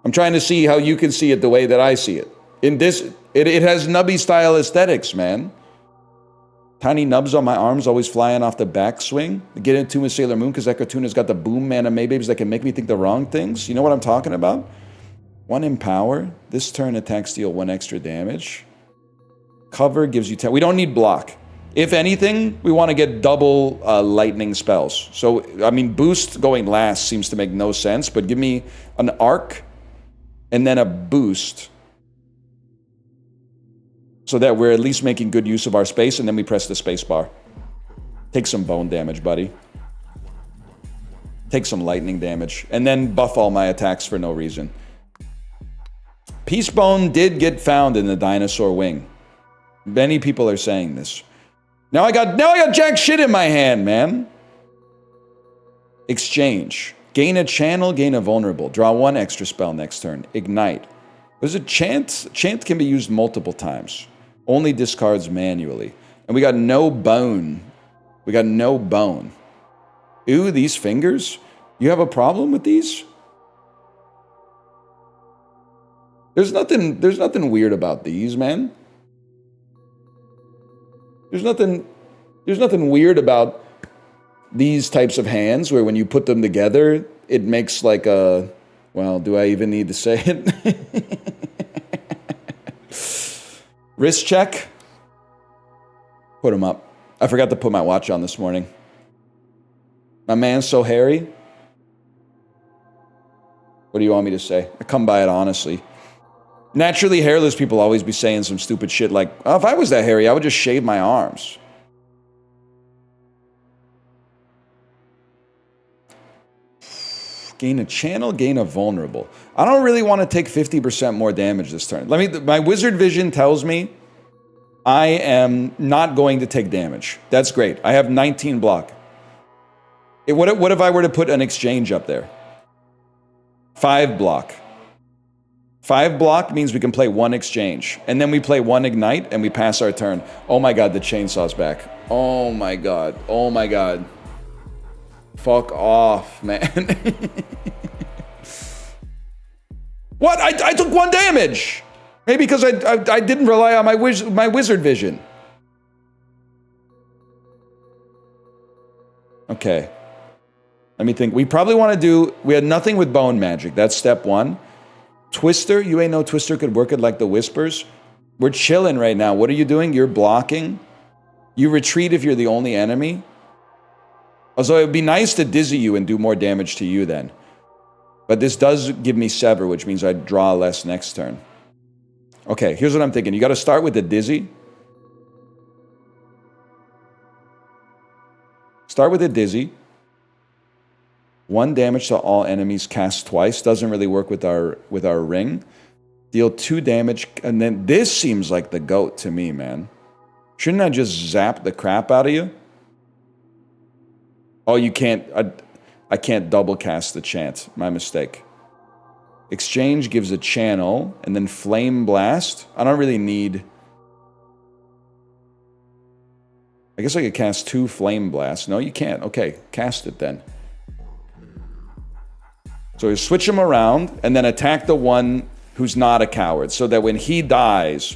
I'm trying to see how you can see it the way that I see it. In this, it has nubby style aesthetics, man. Tiny nubs on my arms always flying off the backswing. Get into with Sailor Moon because that cartoon has got the boom anime babies that can make me think the wrong things. You know what I'm talking about? 1 empower. This turn attacks deal 1 extra damage. Cover gives you 10. We don't need block. If anything, we want to get double lightning spells. So, I mean, boost going last seems to make no sense, but give me an arc and then a boost so that we're at least making good use of our space, and then we press the space bar. Take some bone damage, buddy. Take some lightning damage, and then buff all my attacks for no reason. Peace Bone did get found in the dinosaur wing. Many people are saying this. Now I got jack shit in my hand, man. Exchange. Gain a channel, gain a vulnerable. Draw 1 extra spell next turn. Ignite. What is it? Chant? Chant can be used multiple times. Only discards manually. And we got no bone. We got no bone. Ooh, these fingers? You have a problem with these? There's nothing weird about these, man. There's nothing weird about these types of hands where when you put them together, it makes like a, well, do I even need to say it? Wrist check. Put him up. I forgot to put my watch on this morning. My man's so hairy. What do you want me to say? I come by it honestly. Naturally hairless people always be saying some stupid shit like, oh, if I was that hairy, I would just shave my arms. Gain a channel, gain a vulnerable. I don't really want to take 50% more damage this turn. My wizard vision tells me I am not going to take damage. That's great. I have 19 block. What if I were to put an exchange up there? 5 block. 5 block means we can play 1 exchange. And then we play 1 ignite and we pass our turn. Oh my god, the chainsaw's back. Oh my god. Oh my god. Fuck off, man. What? I took 1 damage! Maybe because I didn't rely on my wizard vision. Okay. Let me think. We probably want to do... We had nothing with bone magic. That's step one. Twister. You ain't know Twister could work it like the Whispers. We're chilling right now. What are you doing? You're blocking. You retreat if you're the only enemy. Also, it would be nice to dizzy you and do more damage to you then. But this does give me Sever, which means I draw less next turn. Okay, here's what I'm thinking. You got to start with the dizzy. Start with a dizzy. 1 damage to all enemies cast twice. Doesn't really work with our ring. Deal 2 damage. And then this seems like the GOAT to me, man. Shouldn't I just zap the crap out of you? Oh, you can't. I can't double cast the chant. My mistake. Exchange gives a channel. And then Flame Blast. I don't really need... I guess I could cast 2 Flame Blasts. No, you can't. Okay, cast it then. So you switch him around and then attack the one who's not a coward. So that when he dies,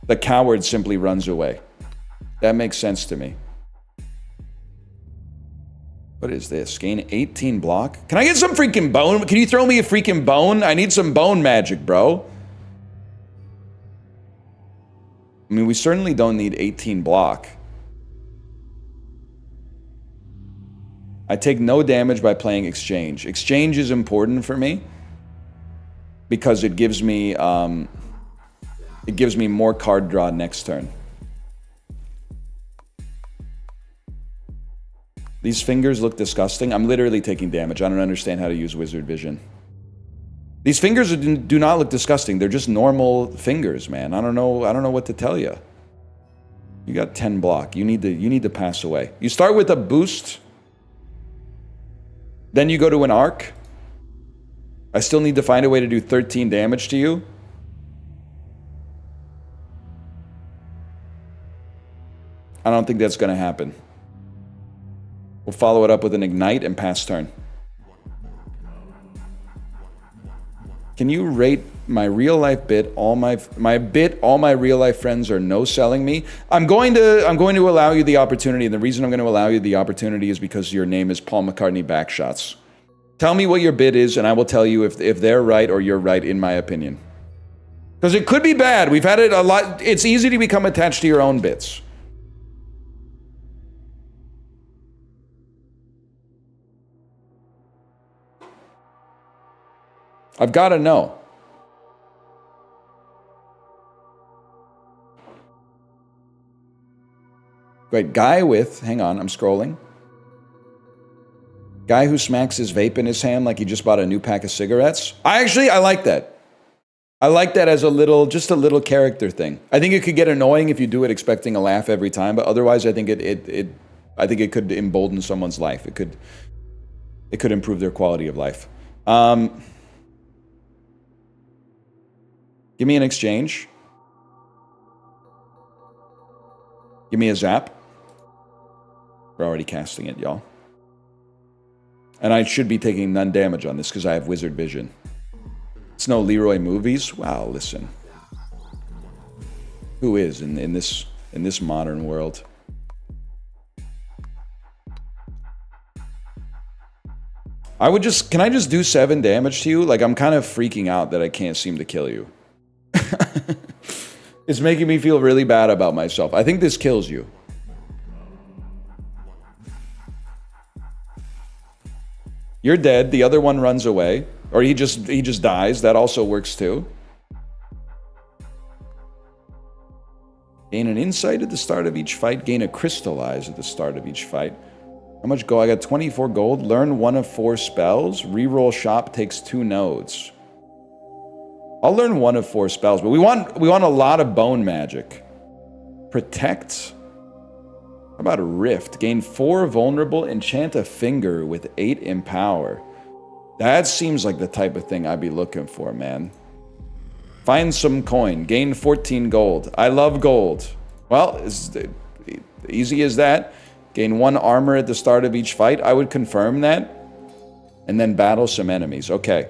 the coward simply runs away. That makes sense to me. What is this? Gain 18 block? Can I get some freaking bone? Can you throw me a freaking bone? I need some bone magic, bro. I mean, we certainly don't need 18 block. I take no damage by playing Exchange. Exchange is important for me because it gives me more card draw next turn. These fingers look disgusting. I'm literally taking damage. I don't understand how to use Wizard Vision. These fingers do not look disgusting. They're just normal fingers, man. I don't know what to tell you. You got 10 block. You need to pass away. You start with a boost. Then you go to an arc. I still need to find a way to do 13 damage to you. I don't think that's going to happen. We'll follow it up with an ignite and pass turn. Can you rate my real life bit? All my real life friends are no selling me. I'm going to allow you the opportunity, and the reason I'm going to allow you the opportunity is because your name is Paul McCartney Backshots. Tell me what your bid is, and I will tell you if they're right or you're right, in my opinion. Because it could be bad. We've had it a lot. It's easy to become attached to your own bits. I've got to know. Wait, guy with, hang on, I'm scrolling. Guy who smacks his vape in his hand like he just bought a new pack of cigarettes. I like that. I like that as just a little character thing. I think it could get annoying if you do it expecting a laugh every time, but otherwise I think it could embolden someone's life. It could improve their quality of life. Give me an exchange. Give me a zap. We're already casting it, y'all. And I should be taking none damage on this because I have Wizard Vision. It's no Leroy Movies. Wow, listen. Who is in this modern world? Can I just do 7 damage to you? Like, I'm kind of freaking out that I can't seem to kill you. It's making me feel really bad about myself. I think this kills you. You're dead. The other one runs away. Or he just dies. That also works too. Gain an insight at the start of each fight. Gain a crystallize at the start of each fight. How much gold? I got 24 gold. Learn 1 of 4 spells. Reroll shop takes 2 nodes. I'll learn 1 of 4 spells, but we want a lot of bone magic. Protect. How about a rift? Gain 4 vulnerable, enchant a finger with 8 empower. That seems like the type of thing I'd be looking for, man. Find some coin. Gain 14 gold. I love gold. Well, it's easy as that. Gain 1 armor at the start of each fight. I would confirm that. And then battle some enemies. Okay.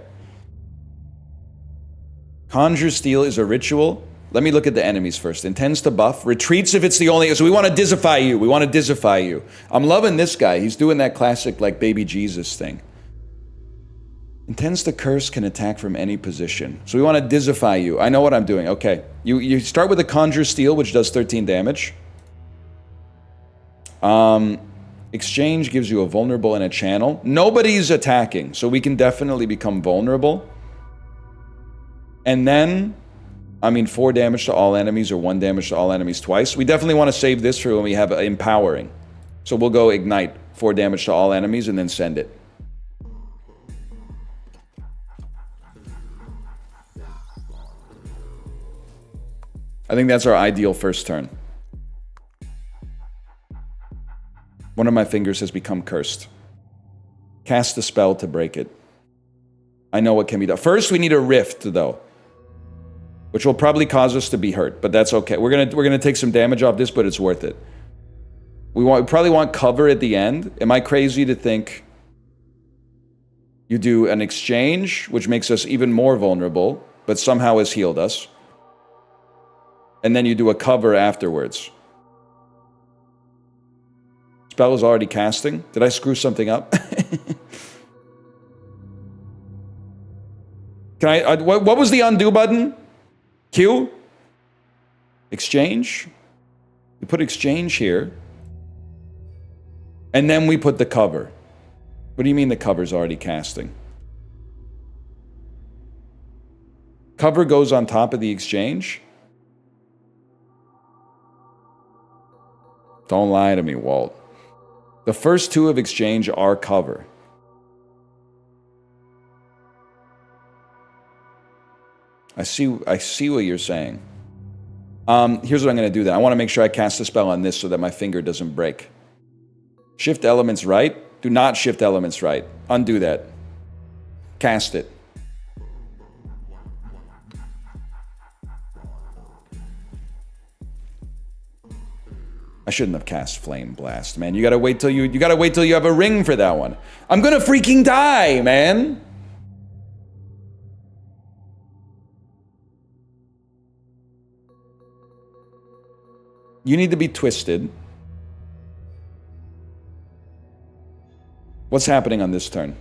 Conjure Steel is a ritual. Let me look at the enemies first. Intends to buff. Retreats if it's the only... So we want to Dizify you. We want to Dizify you. I'm loving this guy. He's doing that classic, like, baby Jesus thing. Intends to curse, can attack from any position. So we want to Dizify you. I know what I'm doing. Okay. You start with a Conjure Steel, which does 13 damage. Exchange gives you a vulnerable and a channel. Nobody's attacking, so we can definitely become vulnerable. And then, I mean, 4 damage to all enemies or 1 damage to all enemies twice. We definitely want to save this for when we have Empowering. So we'll go Ignite, 4 damage to all enemies, and then send it. I think that's our ideal first turn. One of my fingers has become cursed. Cast a spell to break it. I know what can be done. First, we need a rift, though, which will probably cause us to be hurt, but that's okay. We're gonna take some damage off this, but it's worth it. We probably want cover at the end. Am I crazy to think you do an exchange, which makes us even more vulnerable, but somehow has healed us? And then you do a cover afterwards. Spell is already casting. Did I screw something up? Can I... what was the undo button? Q? Exchange? We put exchange here. And then we put the cover. What do you mean the cover's already casting? Cover goes on top of the exchange? Don't lie to me, Walt. The first 2 of exchange are cover. I see what you're saying. Here's what I'm going to do then. I want to make sure I cast a spell on this so that my finger doesn't break. Shift elements right. Do not shift elements right. Undo that. Cast it. I shouldn't have cast Flame Blast, man. You gotta wait till you have a ring for that one. I'm gonna freaking die, man. You need to be twisted. What's happening on this turn?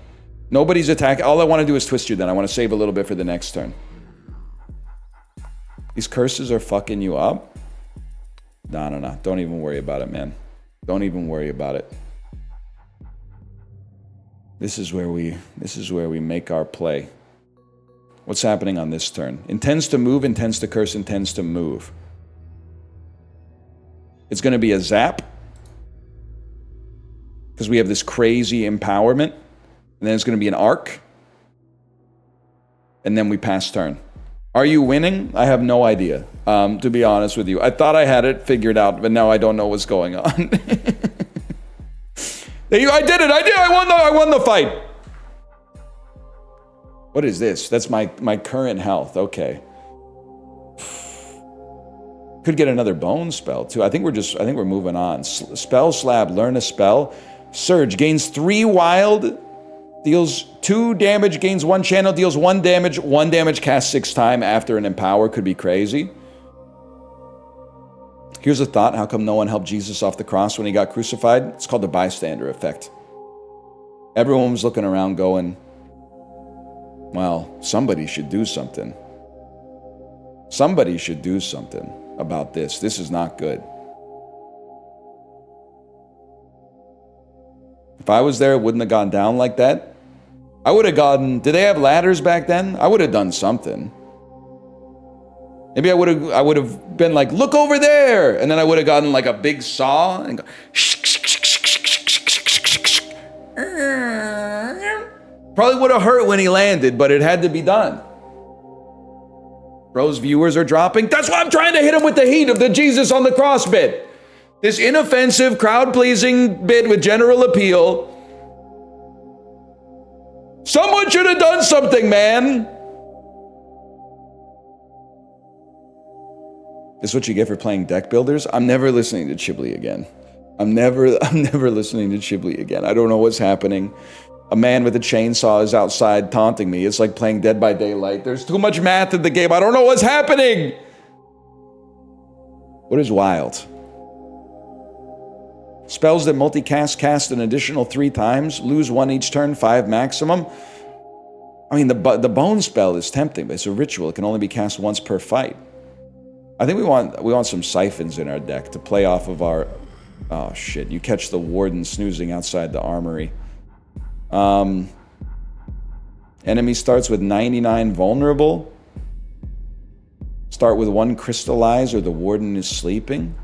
Nobody's attacking. All I want to do is twist you then. I want to save a little bit for the next turn. These curses are fucking you up. No. Don't even worry about it, man. Don't even worry about it. This is where we make our play. What's happening on this turn? Intends to move, intends to curse, intends to move. It's going to be a zap. Because we have this crazy empowerment. And then it's going to be an arc. And then we pass turn. Are you winning? I have no idea, to be honest with you. I thought I had it figured out, but now I don't know what's going on. I did it! I won the fight! What is this? That's my current health. Okay. Could get another bone spell, too. I think we're moving on. Spell slab, learn a spell. Surge, gains 3 wild... Deals 2 damage, gains 1 channel, deals 1 damage, 1 damage cast 6 times after an empower. Could be crazy. Here's a thought. How come no one helped Jesus off the cross when he got crucified? It's called the bystander effect. Everyone was looking around going, well, somebody should do something. Somebody should do something about this. This is not good. If I was there, it wouldn't have gone down like that. I would have gotten... Did they have ladders back then? I would have done something. Maybe I would have been like, look over there! And then I would have gotten like a big saw and go... Probably would have hurt when he landed, but it had to be done. Bro's viewers are dropping. That's why I'm trying to hit him with the heat of the Jesus on the cross bit. This inoffensive, crowd-pleasing bit with general appeal. Someone should have done something, man. This is what you get for playing deck builders? I'm never listening to Chiblee again. I'm never listening to Chiblee again. I don't know what's happening. A man with a chainsaw is outside taunting me. It's like playing Dead by Daylight. There's too much math in the game. I don't know what's happening. What is wild? Spells that multicast cast an additional 3 times, lose 1 each turn, 5 maximum. I mean, the bone spell is tempting, but it's a ritual. It can only be cast once per fight. I think we want some siphons in our deck to play off of our... Oh shit, you catch the warden snoozing outside the armory. Enemy starts with 99 vulnerable. Start with 1 crystallize or the warden is sleeping.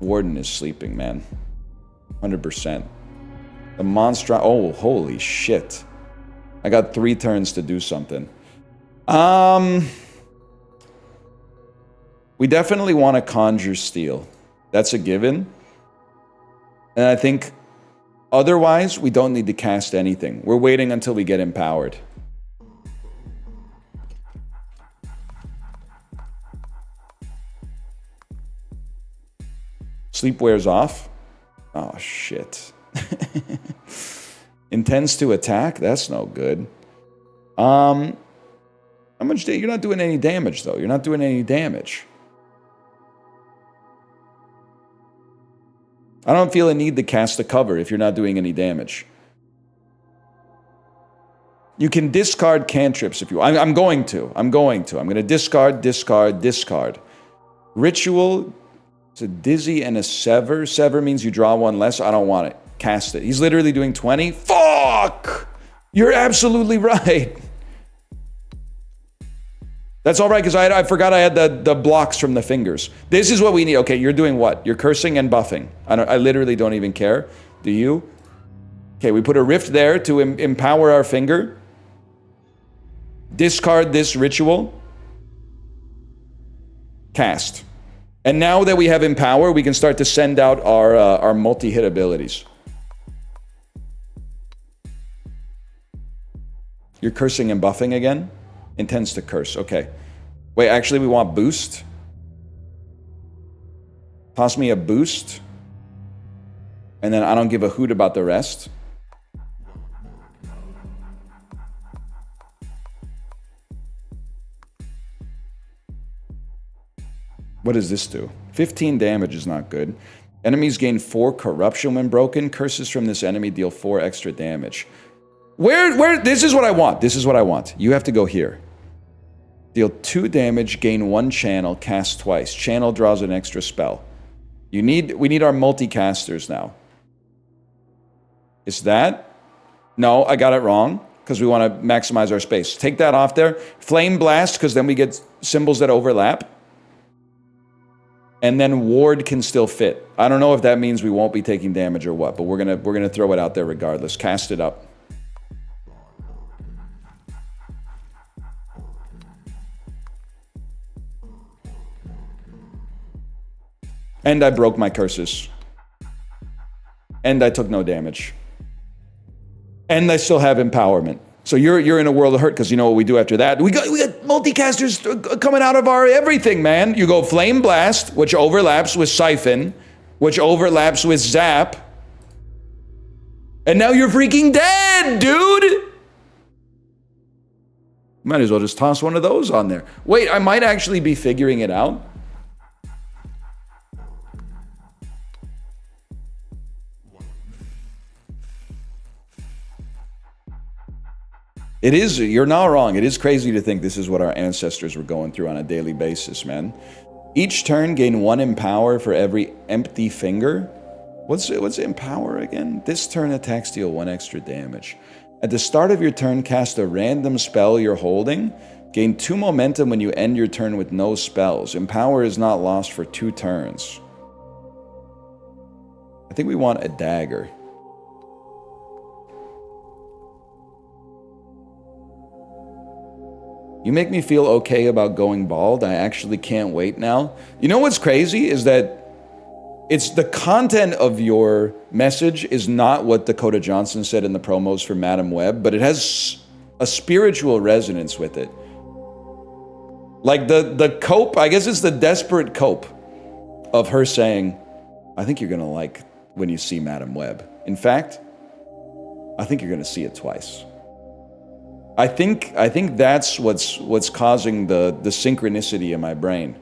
Warden is sleeping, man. 100%. The monster... Oh, holy shit. I got 3 turns to do something. We definitely want to conjure steel. That's a given. And I think otherwise, we don't need to cast anything. We're waiting until we get empowered. Sleep wears off. Oh, shit. Intends to attack? That's no good. How much you're not doing any damage, though. You're not doing any damage. I don't feel a need to cast a cover if you're not doing any damage. You can discard cantrips if you... I'm going to. I'm going to discard, discard, discard. Ritual... It's a dizzy and a sever. Sever means you draw 1 less. I don't want it. Cast it. He's literally doing 20. Fuck! You're absolutely right. That's all right, because I forgot I had the blocks from the fingers. This is what we need. Okay, you're doing what? You're cursing and buffing. I literally don't even care. Do you? Okay, we put a rift there to empower our finger. Discard this ritual. Cast. And now that we have Empower, we can start to send out our multi-hit abilities. You're cursing and buffing again? Intends to curse. Okay. Wait, actually we want boost. Toss me a boost. And then I don't give a hoot about the rest. What does this do? 15 damage is not good. Enemies gain 4 corruption when broken. Curses from this enemy deal 4 extra damage. Where, this is what I want. This is what I want. You have to go here. Deal 2 damage, gain 1 channel, cast twice. Channel draws an extra spell. We need our multicasters now. Is that? No, I got it wrong, because we want to maximize our space. Take that off there. Flame Blast, because then we get symbols that overlap. And then Ward can still fit. I don't know if that means we won't be taking damage or what, but we're gonna throw it out there regardless. Cast it up. And I broke my curses. And I took no damage. And I still have empowerment. So you're in a world of hurt, because you know what we do after that? We got multicasters coming out of our everything, man. You go Flame Blast, which overlaps with Siphon, which overlaps with Zap. And now you're freaking dead, dude! Might as well just toss one of those on there. Wait, I might actually be figuring it out. It is, you're not wrong. It is crazy to think this is what our ancestors were going through on a daily basis, man. Each turn, gain 1 Empower for every empty finger. What's Empower again? This turn, attacks deal 1 extra damage. At the start of your turn, cast a random spell you're holding. Gain 2 momentum when you end your turn with no spells. Empower is not lost for 2 turns. I think we want a dagger. You make me feel okay about going bald. I actually can't wait now. You know what's crazy is that it's the content of your message is not what Dakota Johnson said in the promos for Madam Web, but it has a spiritual resonance with it. Like the cope, I guess it's the desperate cope of her saying, I think you're going to like when you see Madam Web. In fact, I think you're going to see it twice. I think that's what's causing the synchronicity in my brain.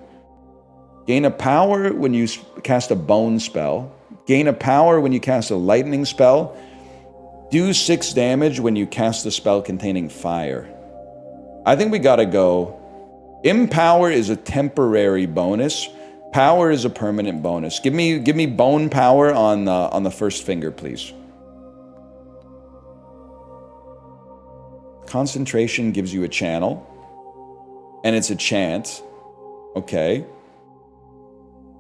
Gain a power when you cast a bone spell. Gain a power when you cast a lightning spell. Do 6 damage when you cast a spell containing fire. I think we gotta go. Empower is a temporary bonus. Power is a permanent bonus. Give me bone power on the first finger, please. Concentration gives you a channel. And it's a chant. Okay.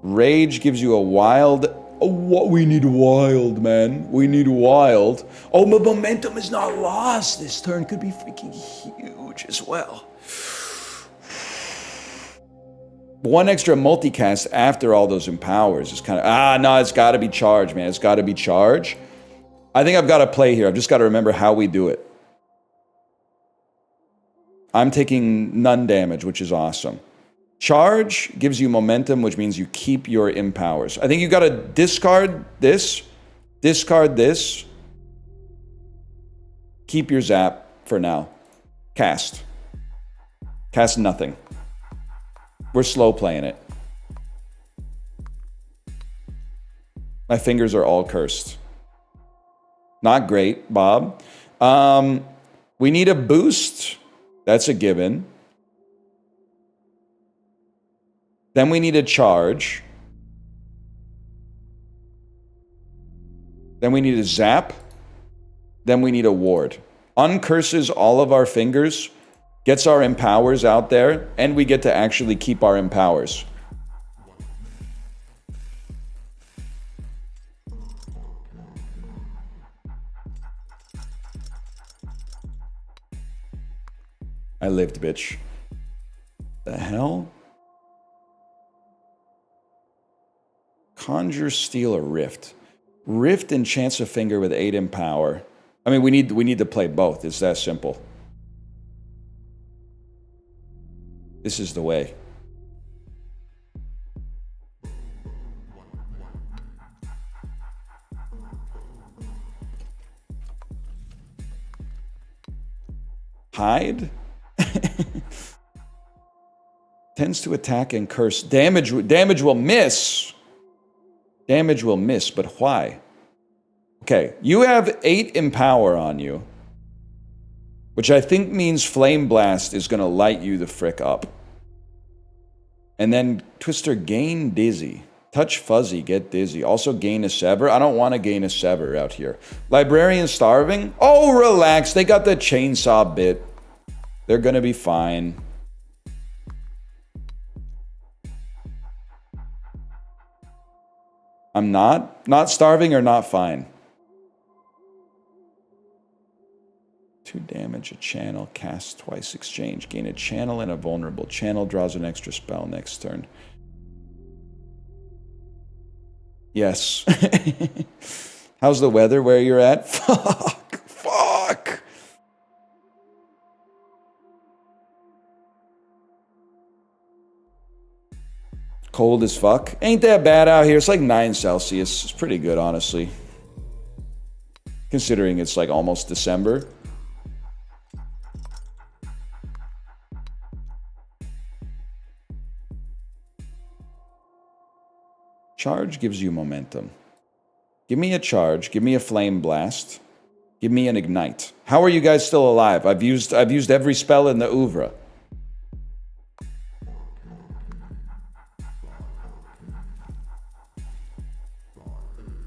Rage gives you a wild. Oh, what we need wild, man. We need wild. Oh, my momentum is not lost. This turn could be freaking huge as well. 1 extra multicast after all those empowers is kind of no, it's got to be charge, man. It's got to be charge. I think I've got to play here. I've just got to remember how we do it. I'm taking none damage, which is awesome. Charge gives you momentum, which means you keep your empowers. I think you got to discard this, keep your zap for now. Cast nothing. We're slow playing it. My fingers are all cursed. Not great, Bob. We need a boost. That's a given. Then we need a charge. Then we need a zap. Then we need a ward. Uncurses all of our fingers, gets our empowers out there, and we get to actually keep our empowers. I lived, bitch. The hell? Conjure, steal, a rift. Rift enchants a finger with 8 empower. I mean, we need to play both. It's that simple. This is the way. Hide? Tends to attack and curse. Damage will miss. Damage will miss, but why? Okay, you have 8 empower on you, which I think means Flame Blast is going to light you the frick up. And then Twister, gain dizzy. Touch Fuzzy, get dizzy. Also gain a Sever. I don't want to gain a Sever out here. Librarian Starving? Oh, relax. They got the chainsaw bit. They're going to be fine. I'm not starving or not fine. 2 damage, a channel, cast twice, exchange. Gain a channel and a vulnerable. Channel draws an extra spell next turn. Yes. How's the weather where you're at? Fuck. Cold as fuck. Ain't that bad out here. It's like 9 Celsius. It's pretty good, honestly. Considering it's like almost December. Charge gives you momentum. Give me a charge. Give me a flame blast. Give me an ignite. How are you guys still alive? I've used every spell in the oeuvre.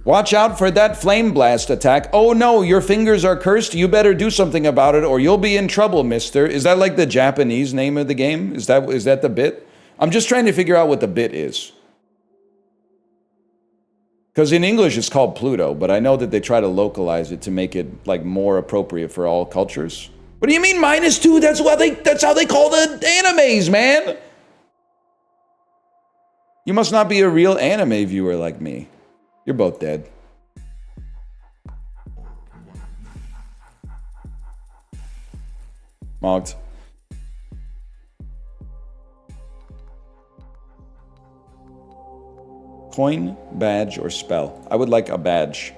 Watch out for that flame blast attack. Oh no, your fingers are cursed. You better do something about it or you'll be in trouble, mister. Is that like the Japanese name of the game? Is that the bit? I'm just trying to figure out what the bit is. Because in English it's called Pluto, but I know that they try to localize it to make it like more appropriate for all cultures. What do you mean -2? That's how they call the animes, man. You must not be a real anime viewer like me. You're both dead. Mogged. Coin, badge, or spell. I would like a badge.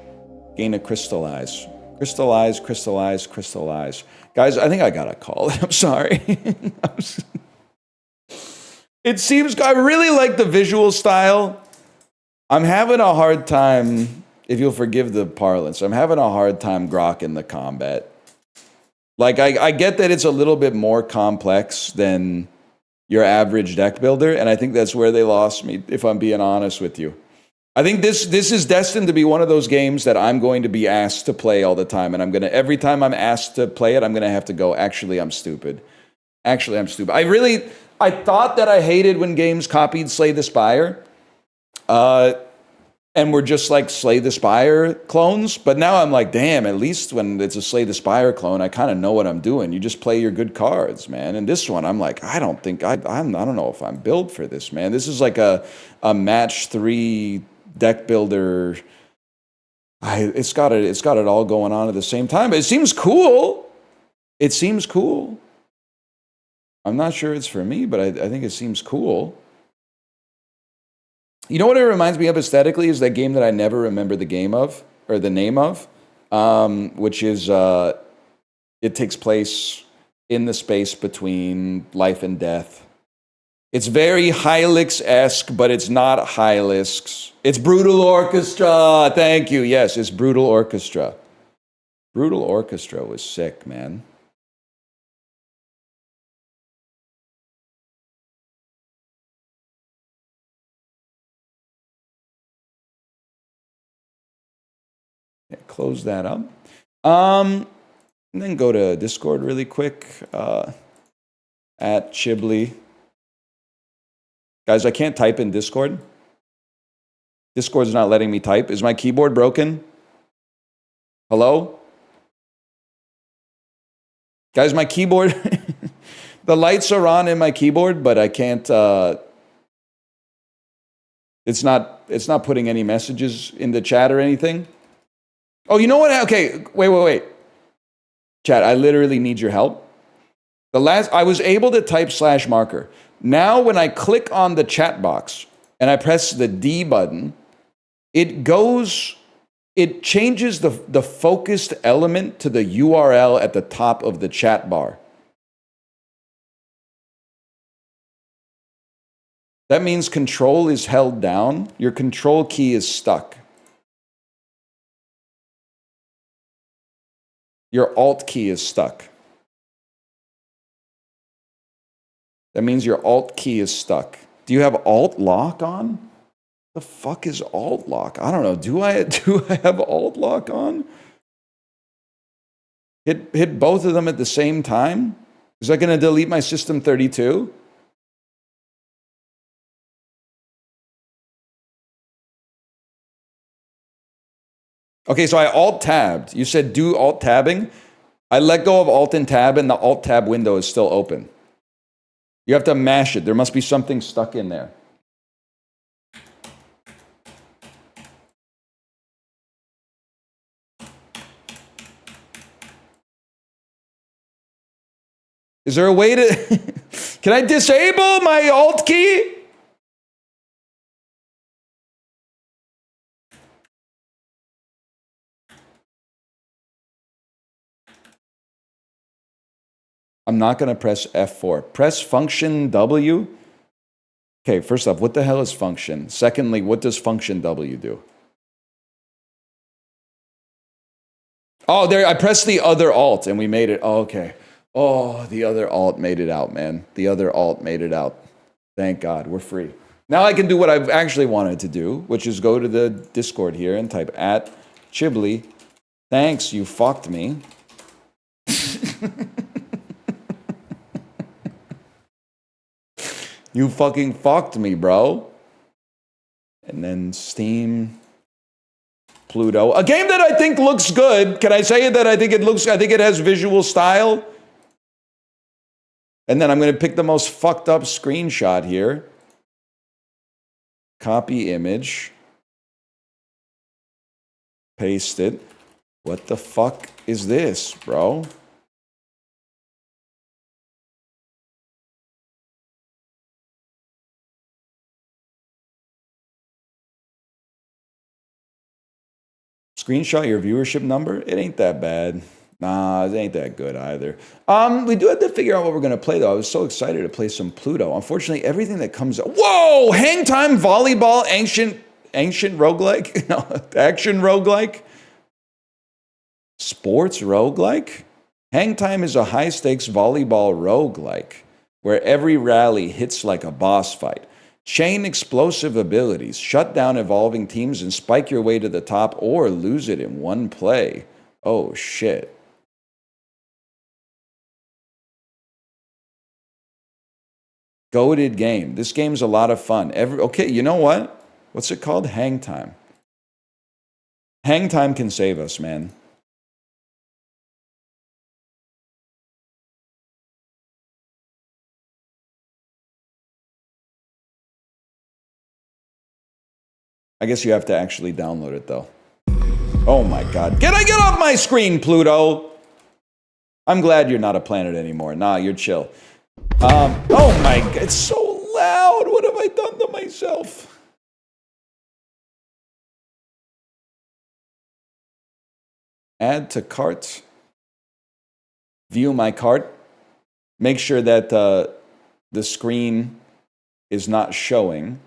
Gain a crystallize. Crystallize, crystallize, crystallize. Guys, I think I gotta call it. I'm sorry. It seems, I really like the visual style. I'm having a hard time, if you'll forgive the parlance, I'm having a hard time grokking the combat. Like, I get that it's a little bit more complex than your average deck builder, and I think that's where they lost me, if I'm being honest with you. I think this is destined to be one of those games that I'm going to be asked to play all the time, and every time I'm asked to play it, I'm gonna have to go, actually, I'm stupid. Actually, I'm stupid. I thought that I hated when games copied Slay the Spire, and were just like Slay the Spire clones. But now I'm like, damn, at least when it's a Slay the Spire clone, I kind of know what I'm doing. You just play your good cards, man. And this one, I'm like, I don't know if I'm built for this, man. This is like a match 3 deck builder. It's got it all going on at the same time. But it seems cool. It seems cool. I'm not sure it's for me, but I think it seems cool. You know what it reminds me of aesthetically is that game that I never remember the game of, or the name of, which is, it takes place in the space between life and death. It's very Hylics-esque, but it's not Hylics. It's Brutal Orchestra. Thank you. Yes, it's Brutal Orchestra. Brutal Orchestra was sick, man. Yeah, close that up. And then go to Discord really quick. At Chiblee. Guys, I can't type in Discord. Discord's not letting me type. Is my keyboard broken? Hello? Guys, my keyboard... the lights are on in my keyboard, but I can't... It's not putting any messages in the chat or anything. Oh, you know what? Okay, wait. Chat, I literally need your help. I was able to type /marker. Now when I click on the chat box and I press the D button, it changes the focused element to the URL at the top of the chat bar. That means control is held down. Your control key is stuck. Your alt key is stuck. That means your alt key is stuck. Do you have alt lock on? The fuck is alt lock? I don't know. Do I have alt lock on? Hit both of them at the same time? Is that going to delete my system 32? Okay, so I alt tabbed. You said do alt tabbing. I let go of alt and tab, and the alt tab window is still open. You have to mash it. There must be something stuck in there. Is there a way to... Can I disable my alt key? I'm not going to press F4. Press function W. Okay, first off, what the hell is function? Secondly, what does function W do? Oh, there, I pressed the other alt and we made it. Oh, okay. Oh, the other alt made it out, man. The other alt made it out. Thank God, we're free. Now I can do what I've actually wanted to do, which is go to the Discord here and type at Chiblee. Thanks, you fucked me. You fucking fucked me, bro. And then Steam, Pluto. A game that I think looks good. Can I say that I think it has visual style? And then I'm going to pick the most fucked up screenshot here. Copy image. Paste it. What the fuck is this, bro? Screenshot your viewership number? It ain't that bad. Nah, it ain't that good either. We do have to figure out what we're gonna play though. I was so excited to play some Pluto. Unfortunately, everything that comes up. Whoa! Hangtime volleyball, ancient roguelike? No, action roguelike? Sports roguelike? Hangtime is a high-stakes volleyball roguelike where every rally hits like a boss fight. Chain explosive abilities, shut down evolving teams and spike your way to the top or lose it in one play. Oh, shit. Goated game. This game's a lot of fun. Okay, you know what? What's it called? Hangtime. Hangtime can save us, man. I guess you have to actually download it, though. Oh my god. Can I get off my screen, Pluto? I'm glad you're not a planet anymore. Nah, you're chill. Oh my god, it's so loud. What have I done to myself? Add to cart. View my cart. Make sure that the screen is not showing.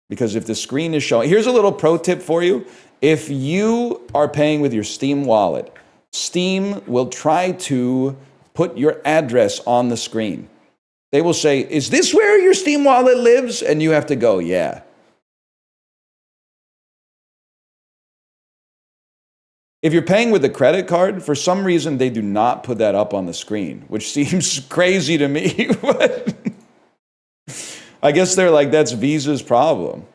Because if the screen is showing, here's a little pro tip for you. If you are paying with your Steam wallet, Steam will try to put your address on the screen. They will say, is this where your Steam wallet lives? And you have to go, yeah. If you're paying with a credit card, for some reason, they do not put that up on the screen, which seems crazy to me. But I guess they're like, that's Visa's problem.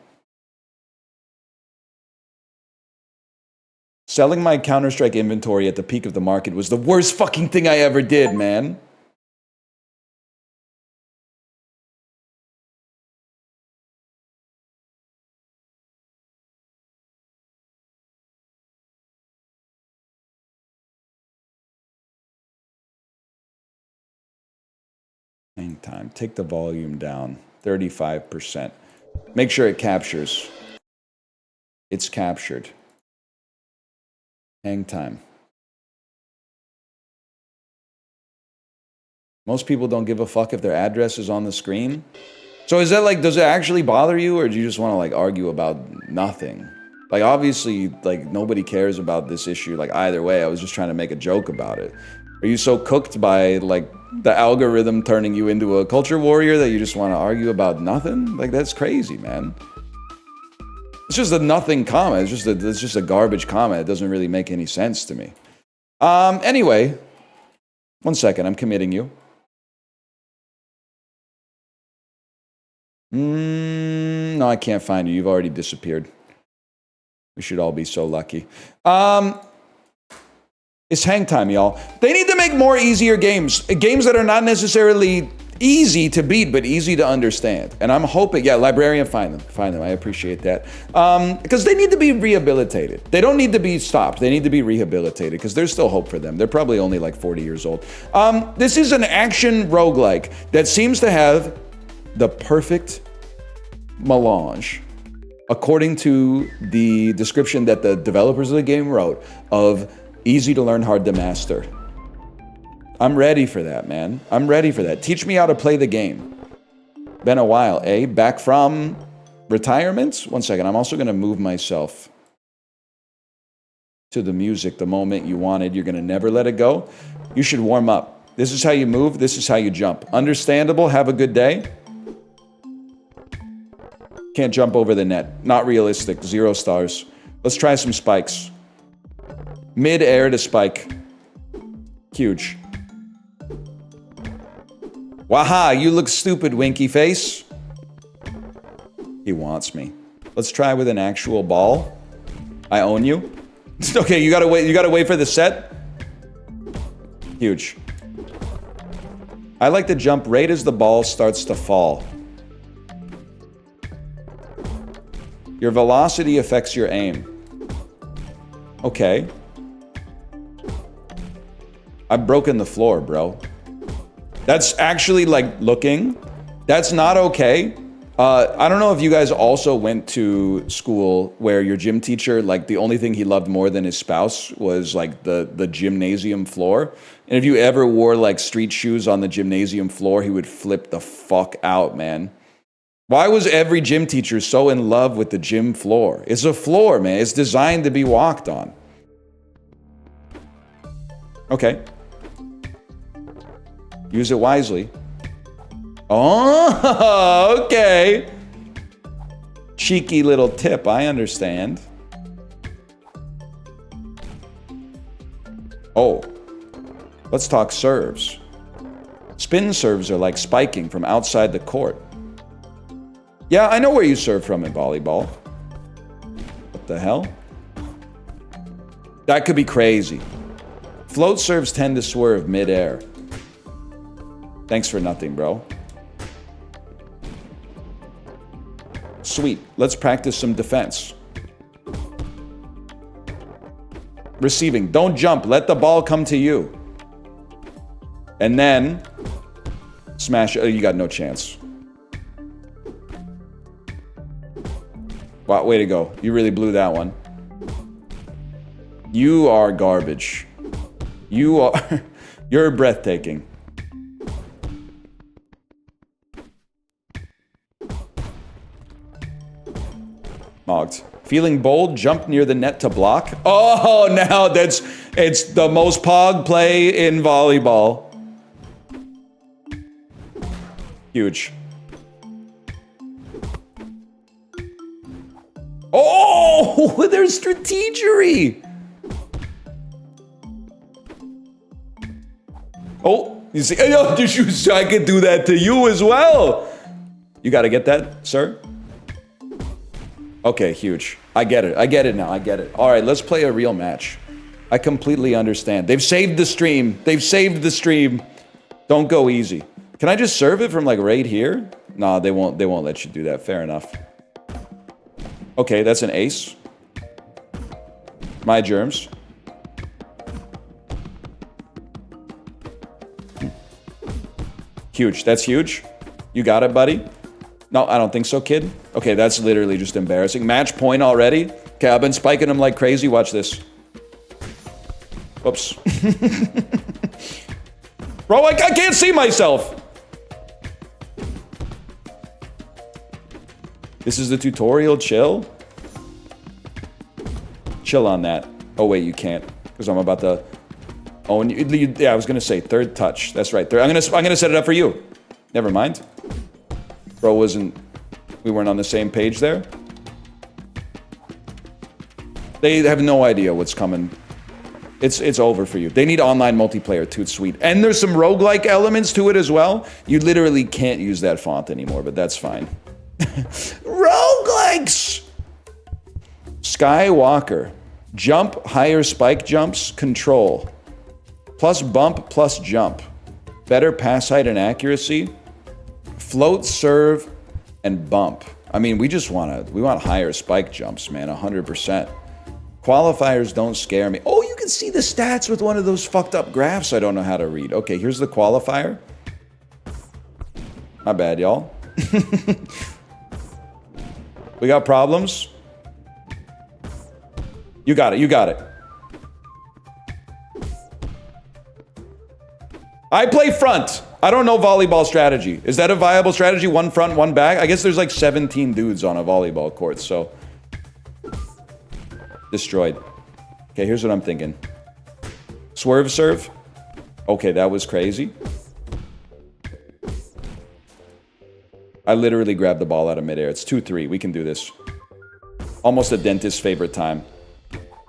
Selling my Counter-Strike inventory at the peak of the market was the worst fucking thing I ever did, man. Hangtime. Take the volume down. 35%. Make sure it captures. It's captured. Hangtime. Most people don't give a fuck if their address is on the screen. So is that like, does it actually bother you, or do you just want to like argue about nothing? Like obviously, like nobody cares about this issue. Like either way, I was just trying to make a joke about it. Are you so cooked by like the algorithm turning you into a culture warrior that you just want to argue about nothing? Like that's crazy, man. It's just a nothing comment. It's just a garbage comment. It doesn't really make any sense to me. Anyway, 1 second. I'm committing you. No, I can't find you. You've already disappeared. We should all be so lucky. It's Hangtime, y'all. They need to make more easier games. Games that are not necessarily easy to beat, but easy to understand. And I'm hoping, yeah, Librarian, find them. Find them. I appreciate that. Because they need to be rehabilitated. They don't need to be stopped. They need to be rehabilitated because there's still hope for them. They're probably only like 40 years old. This is an action roguelike that seems to have the perfect melange, according to the description that the developers of the game wrote, of easy to learn, hard to master. I'm ready for that, man. I'm ready for that. Teach me how to play the game. Been a while, eh? Back from retirement? 1 second, I'm also gonna move myself to the music the moment you wanted. You're gonna never let it go. You should warm up. This is how you move, this is how you jump. Understandable, have a good day. Can't jump over the net. Not realistic, 0 stars. Let's try some spikes. Mid-air to spike. Huge. Waha, you look stupid, winky face. He wants me. Let's try with an actual ball. I own you. Okay, you gotta wait for the set. Huge. I like to jump right as the ball starts to fall. Your velocity affects your aim. Okay. I've broken the floor, bro. That's actually like looking. That's not okay. I don't know if you guys also went to school where your gym teacher, like the only thing he loved more than his spouse was like the gymnasium floor. And if you ever wore like street shoes on the gymnasium floor, he would flip the fuck out, man. Why was every gym teacher so in love with the gym floor? It's a floor, man. It's designed to be walked on. Okay. Use it wisely. Oh, okay. Cheeky little tip, I understand. Oh, let's talk serves. Spin serves are like spiking from outside the court. Yeah, I know where you serve from in volleyball. What the hell? That could be crazy. Float serves tend to swerve mid-air. Thanks for nothing, bro. Sweet. Let's practice some defense. Receiving. Don't jump. Let the ball come to you. And then smash. Oh, you got no chance. Wow, way to go. You really blew that one. You are garbage. You are... You're breathtaking. Mogged. Feeling bold, jump near the net to block. Oh, now it's the most pog play in volleyball. Huge. Oh, there's strategery. Oh, you see, I could do that to you as well. You got to get that, sir. Okay, huge. I get it. I get it now. I get it. All right, let's play a real match. I completely understand. They've saved the stream. They've saved the stream. Don't go easy. Can I just serve it from like right here? Nah, they won't let you do that. Fair enough. Okay, that's an ace. My germs. Huge. That's huge. You got it, buddy. No, I don't think so, kid. Okay, that's literally just embarrassing. Match point already. Okay, I've been spiking him like crazy. Watch this. Whoops. Bro, I can't see myself. This is the tutorial. Chill. Chill on that. Oh, wait, you can't. Because I'm about to... Oh, and yeah, I was going to say third touch. That's right. I'm gonna set it up for you. Never mind. Bro we weren't on the same page there. They have no idea what's coming. It's over for you. They need online multiplayer, toot sweet. And there's some roguelike elements to it as well. You literally can't use that font anymore, but that's fine. Roguelikes! Skywalker. Jump, higher spike jumps, control. Plus bump, plus jump. Better pass height and accuracy. Float, serve, and bump. I mean, we want higher spike jumps, man, 100%. Qualifiers don't scare me. Oh, you can see the stats with one of those fucked up graphs I don't know how to read. Okay, here's the qualifier. My bad, y'all. We got problems. You got it, you got it. I play front. I don't know volleyball strategy. Is that a viable strategy? One front, one back? I guess there's like 17 dudes on a volleyball court, so... Destroyed. Okay, here's what I'm thinking. Swerve serve. Okay, that was crazy. I literally grabbed the ball out of midair. It's 2-3. We can do this. Almost a dentist's favorite time.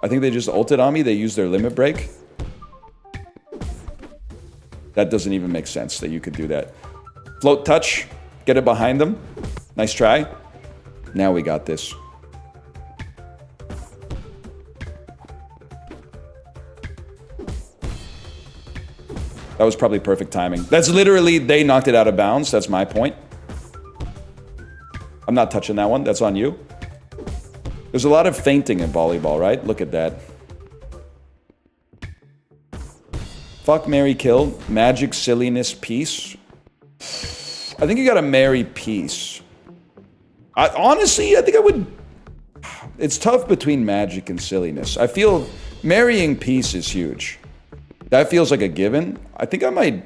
I think they just ulted on me. They used their limit break. That doesn't even make sense that you could do that. Float touch. Get it behind them. Nice try. Now we got this. That was probably perfect timing. That's literally, they knocked it out of bounds. That's my point. I'm not touching that one. That's on you. There's a lot of feinting in volleyball, right? Look at that. Fuck, marry, kill. Magic, silliness, peace. I think you gotta marry peace. Honestly, I think I would... It's tough between magic and silliness. I feel marrying peace is huge. That feels like a given. I think I might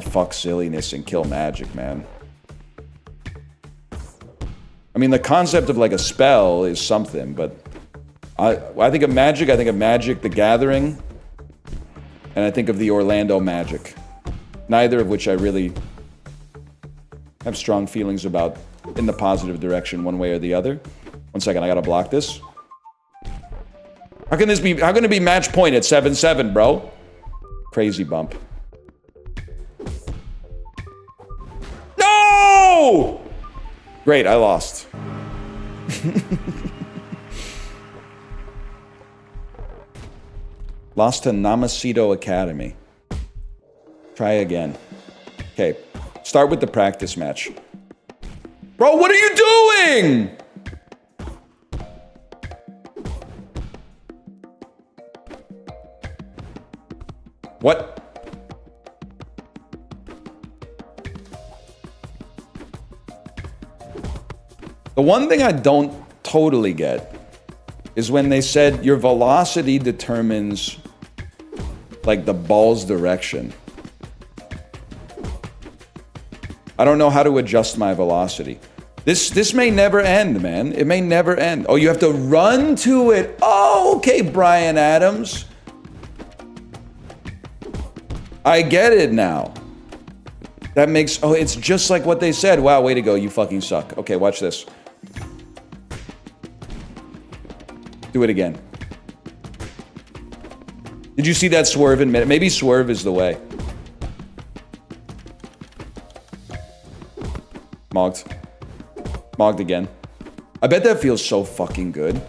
fuck silliness and kill magic, man. I mean, the concept of like a spell is something, but I think of Magic, the Gathering, and I think of the Orlando Magic. Neither of which I really have strong feelings about in the positive direction one way or the other. 1 second, I gotta block this. How can it be match point at 7-7, bro? Crazy bump. No! Great, I lost. Lost to Namasito Academy. Try again. Okay, start with the practice match. Bro, what are you doing? What? The one thing I don't totally get is when they said your velocity determines like the ball's direction. I don't know how to adjust my velocity. This may never end, man. It may never end. Oh, you have to run to it. Oh, okay, Brian Adams. I get it now. That makes... Oh, it's just like what they said. Wow, way to go. You fucking suck. Okay, watch this. Do it again. Did you see that swerve in mid? Maybe swerve is the way. Mogged. Mogged again. I bet that feels so fucking good.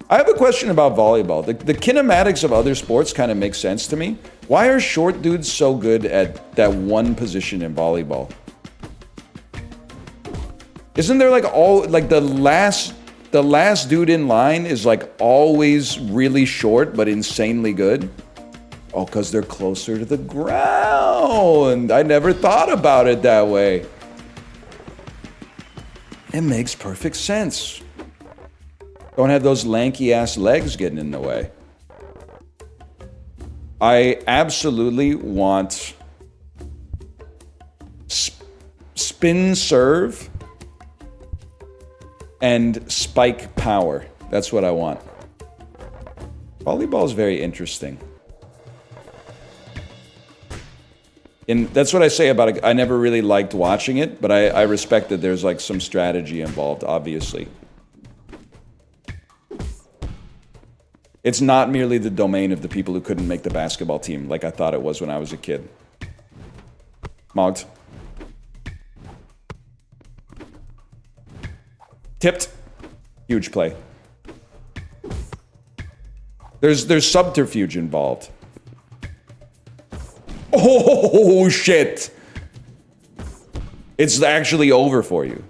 I have a question about volleyball. The kinematics of other sports kind of make sense to me. Why are short dudes so good at that one position in volleyball? Isn't there like the last dude in line is like always really short but insanely good? Oh, because they're closer to the ground. I never thought about it that way. It makes perfect sense. Don't have those lanky ass legs getting in the way. I absolutely want spin serve and spike power. That's what I want. Volleyball is very interesting. And that's what I say about it. I never really liked watching it, but I respect that there's like some strategy involved, obviously. It's not merely the domain of the people who couldn't make the basketball team like I thought it was when I was a kid. Mogged. Tipped. Huge play. There's subterfuge involved. Oh, shit. It's actually over for you.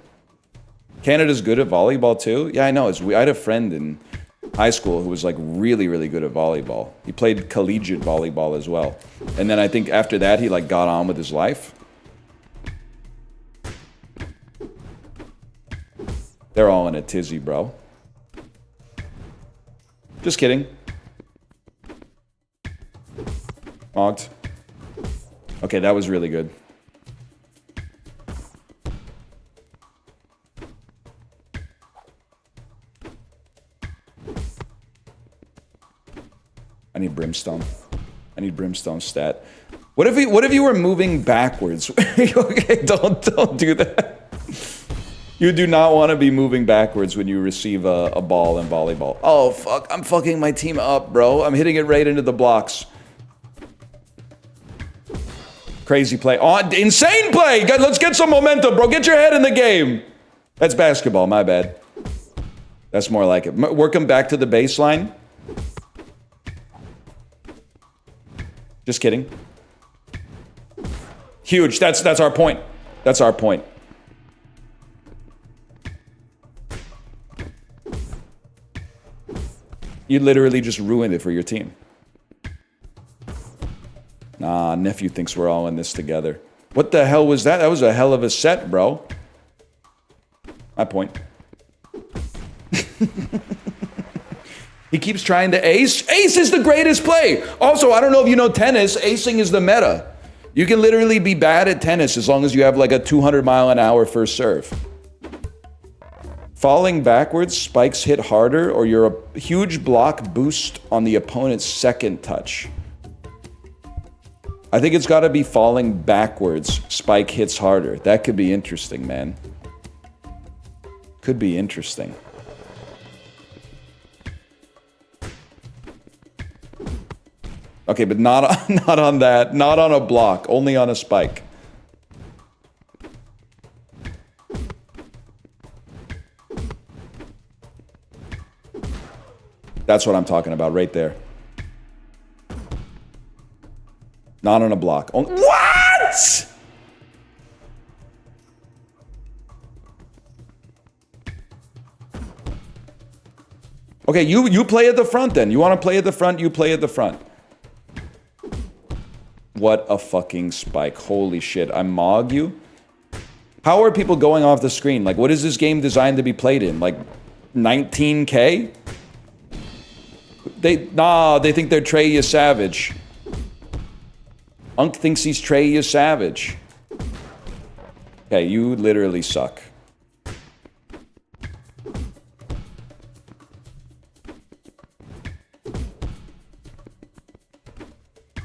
Canada's good at volleyball, too? Yeah, I know. I had a friend in high school who was, like, really, really good at volleyball. He played collegiate volleyball as well. And then I think after that, he, like, got on with his life. They're all in a tizzy, bro. Just kidding. Mogged. Okay, that was really good. I need brimstone. I need brimstone stat. What if you were moving backwards? Okay, don't do that. You do not want to be moving backwards when you receive a ball in volleyball. Oh fuck, I'm fucking my team up, bro. I'm hitting it right into the blocks. Crazy play. Oh, insane play! Let's get some momentum, bro. Get your head in the game. That's basketball, my bad. That's more like it. Work them back to the baseline. Just kidding. Huge. That's our point. That's our point. You literally just ruined it for your team. Nah, nephew thinks we're all in this together. What the hell was that? That was a hell of a set, bro. My point. He keeps trying to ace. Ace is the greatest play. Also, I don't know if you know tennis, acing is the meta. You can literally be bad at tennis as long as you have like a 200-mile-an-hour first serve. Falling backwards, spikes hit harder, or you're a huge block boost on the opponent's second touch. I think it's got to be falling backwards, spike hits harder. That could be interesting, man. Could be interesting. Okay, but not on that. Not on a block. Only on a spike. That's what I'm talking about right there. Not on a block. What? Okay, you play at the front then. You want to play at the front, you play at the front. What a fucking spike. Holy shit. I mog you? How are people going off the screen? Like, what is this game designed to be played in? Like, 19K? They think they're Trey you savage. Unk thinks he's Trey you savage. Okay, you literally suck.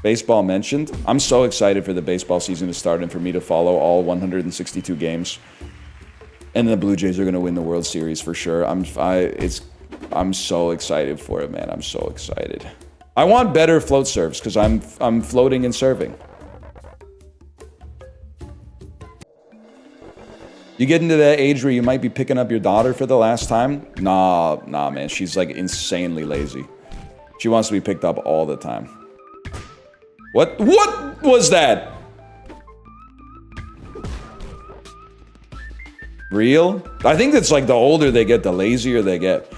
Baseball mentioned. I'm so excited for the baseball season to start and for me to follow all 162 games. And the Blue Jays are going to win the World Series for sure. I'm so excited for it, man. I'm so excited. I want better float serves because I'm floating and serving. You get into that age where you might be picking up your daughter for the last time? Nah, man. She's like insanely lazy. She wants to be picked up all the time. What was that? Real? I think it's like the older they get, the lazier they get.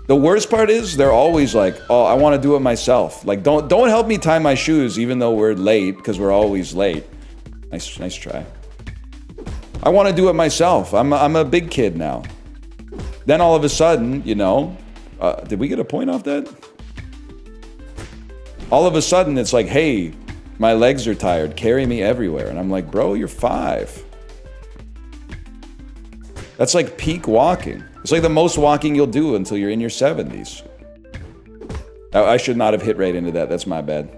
The worst part is they're always like, oh, I want to do it myself. Like, don't help me tie my shoes even though we're late, because we're always late. Nice try. I want to do it myself. I'm a big kid now. Then all of a sudden, you know, did we get a point off that? All of a sudden, it's like, hey, my legs are tired. Carry me everywhere. And I'm like, bro, you're 5. That's like peak walking. It's like the most walking you'll do until you're in your 70s. I should not have hit right into that. That's my bad.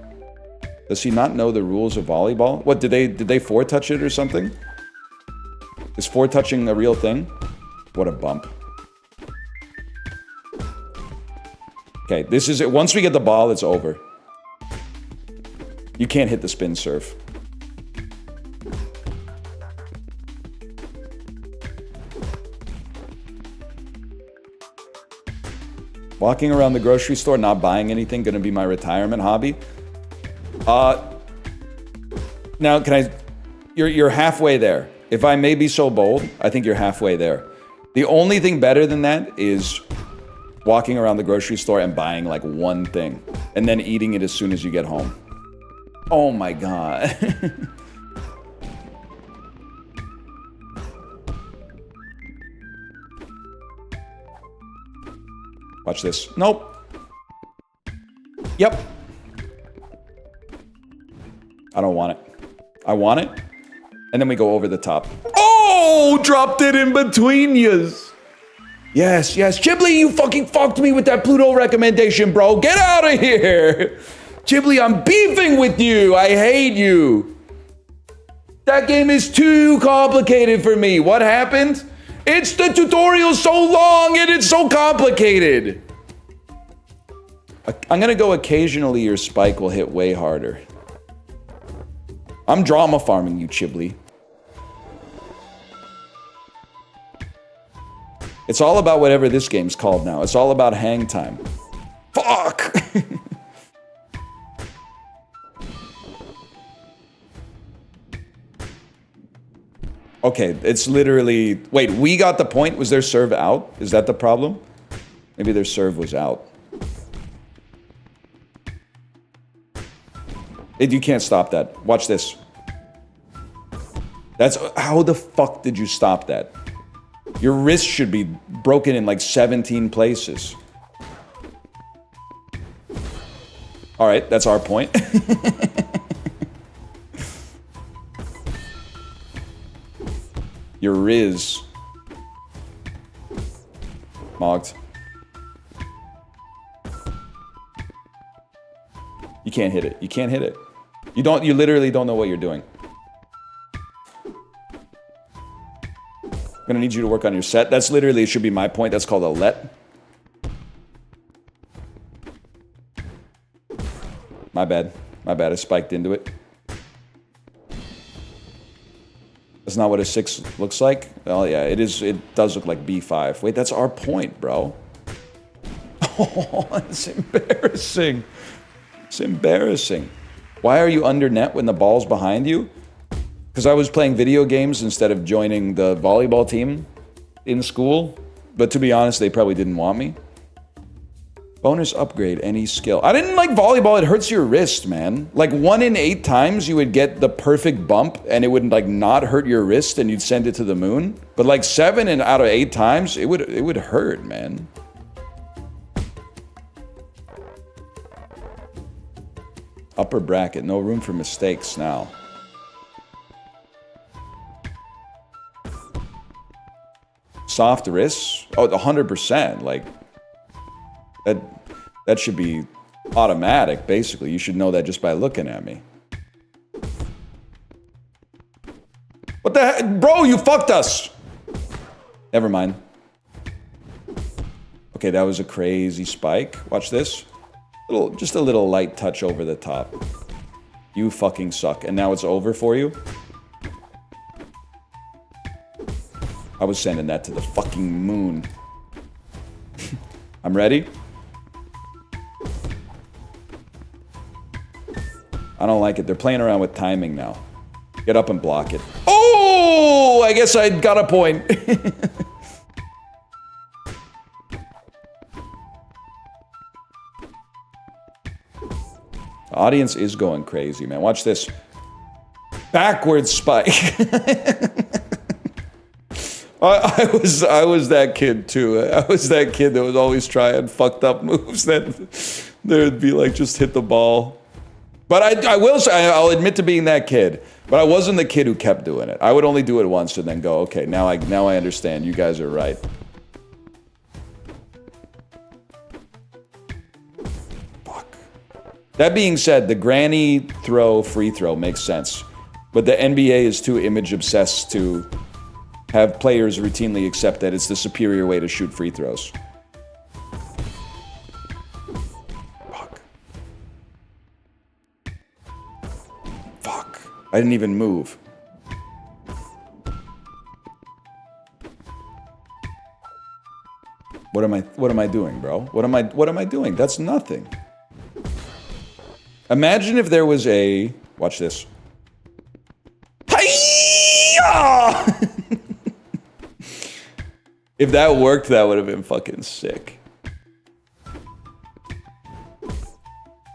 Does he not know the rules of volleyball? What, did they four-touch it or something? Is four-touching a real thing? What a bump. Okay, this is it. Once we get the ball, it's over. You can't hit the spin serve. Walking around the grocery store, not buying anything, gonna be my retirement hobby. Now, you're halfway there. If I may be so bold, I think you're halfway there. The only thing better than that is walking around the grocery store and buying like one thing and then eating it as soon as you get home. Oh my God. Watch this. Nope. Yep. I don't want it. I want it. And then we go over the top. Oh, dropped it in between yous. Yes. Chiblee, you fucking fucked me with that Pluto recommendation, bro. Get out of here. Chiblee, I'm beefing with you. I hate you. That game is too complicated for me. What happened? It's the tutorial so long and it's so complicated. I'm gonna go occasionally your spike will hit way harder. I'm drama farming you, Chiblee. It's all about whatever this game's called now. It's all about Hangtime. Fuck! Okay, it's literally... Wait, we got the point? Was their serve out? Is that the problem? Maybe their serve was out. You can't stop that. Watch this. That's how the fuck did you stop that? Your wrist should be broken in like 17 places. All right, that's our point. Your Riz. Mogged. You can't hit it. You can't hit it. You literally don't know what you're doing. I'm gonna need you to work on your set. That's literally, it should be my point. That's called a let. My bad. My bad. I spiked into it. That's not what a 6 looks like. Oh yeah, it is. It does look like B5. Wait, that's our point, bro. Oh, that's embarrassing. It's embarrassing. Why are you under net when the ball's behind you? Because I was playing video games instead of joining the volleyball team in school. But to be honest, they probably didn't want me. Bonus upgrade, any skill. I didn't like volleyball, it hurts your wrist, man. Like 1 in 8 times you would get the perfect bump and it would like not hurt your wrist and you'd send it to the moon. But like 7 out of 8 times, it would hurt, man. Upper bracket, no room for mistakes now. Soft wrists? Oh, 100%. Like, that should be automatic, basically. You should know that just by looking at me. What the heck? Bro, you fucked us! Never mind. Okay, that was a crazy spike. Watch this. Just a little light touch over the top. You fucking suck. And now it's over for you? I was sending that to the fucking moon. I'm ready. I don't like it. They're playing around with timing now. Get up and block it. Oh! I guess I got a point. The audience is going crazy, man. Watch this. Backwards spike. I was that kid too. I was that kid that was always trying fucked up moves that there'd be like just hit the ball. But I will say, I'll admit to being that kid. But I wasn't the kid who kept doing it. I would only do it once and then go, okay, now I understand. You guys are right. Fuck. That being said, the granny throw free throw makes sense. But the NBA is too image obsessed to have players routinely accept that it's the superior way to shoot free throws. Fuck. Fuck. I didn't even move. What am I doing, bro? What am I doing? That's nothing. Imagine if there was a, watch this. Hi-ya! If that worked, that would have been fucking sick.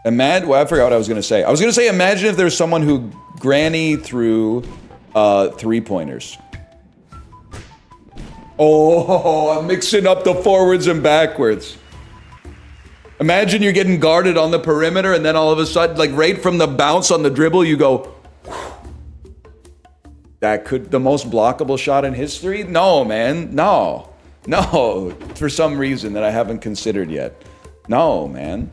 Well, I forgot what I was gonna say. I was gonna say, imagine if there's someone who granny threw 3-pointers. Oh, I'm mixing up the forwards and backwards. Imagine you're getting guarded on the perimeter and then all of a sudden, like right from the bounce on the dribble, you go, that could, the most blockable shot in history? No, man, no. No, for some reason that I haven't considered yet. No, man.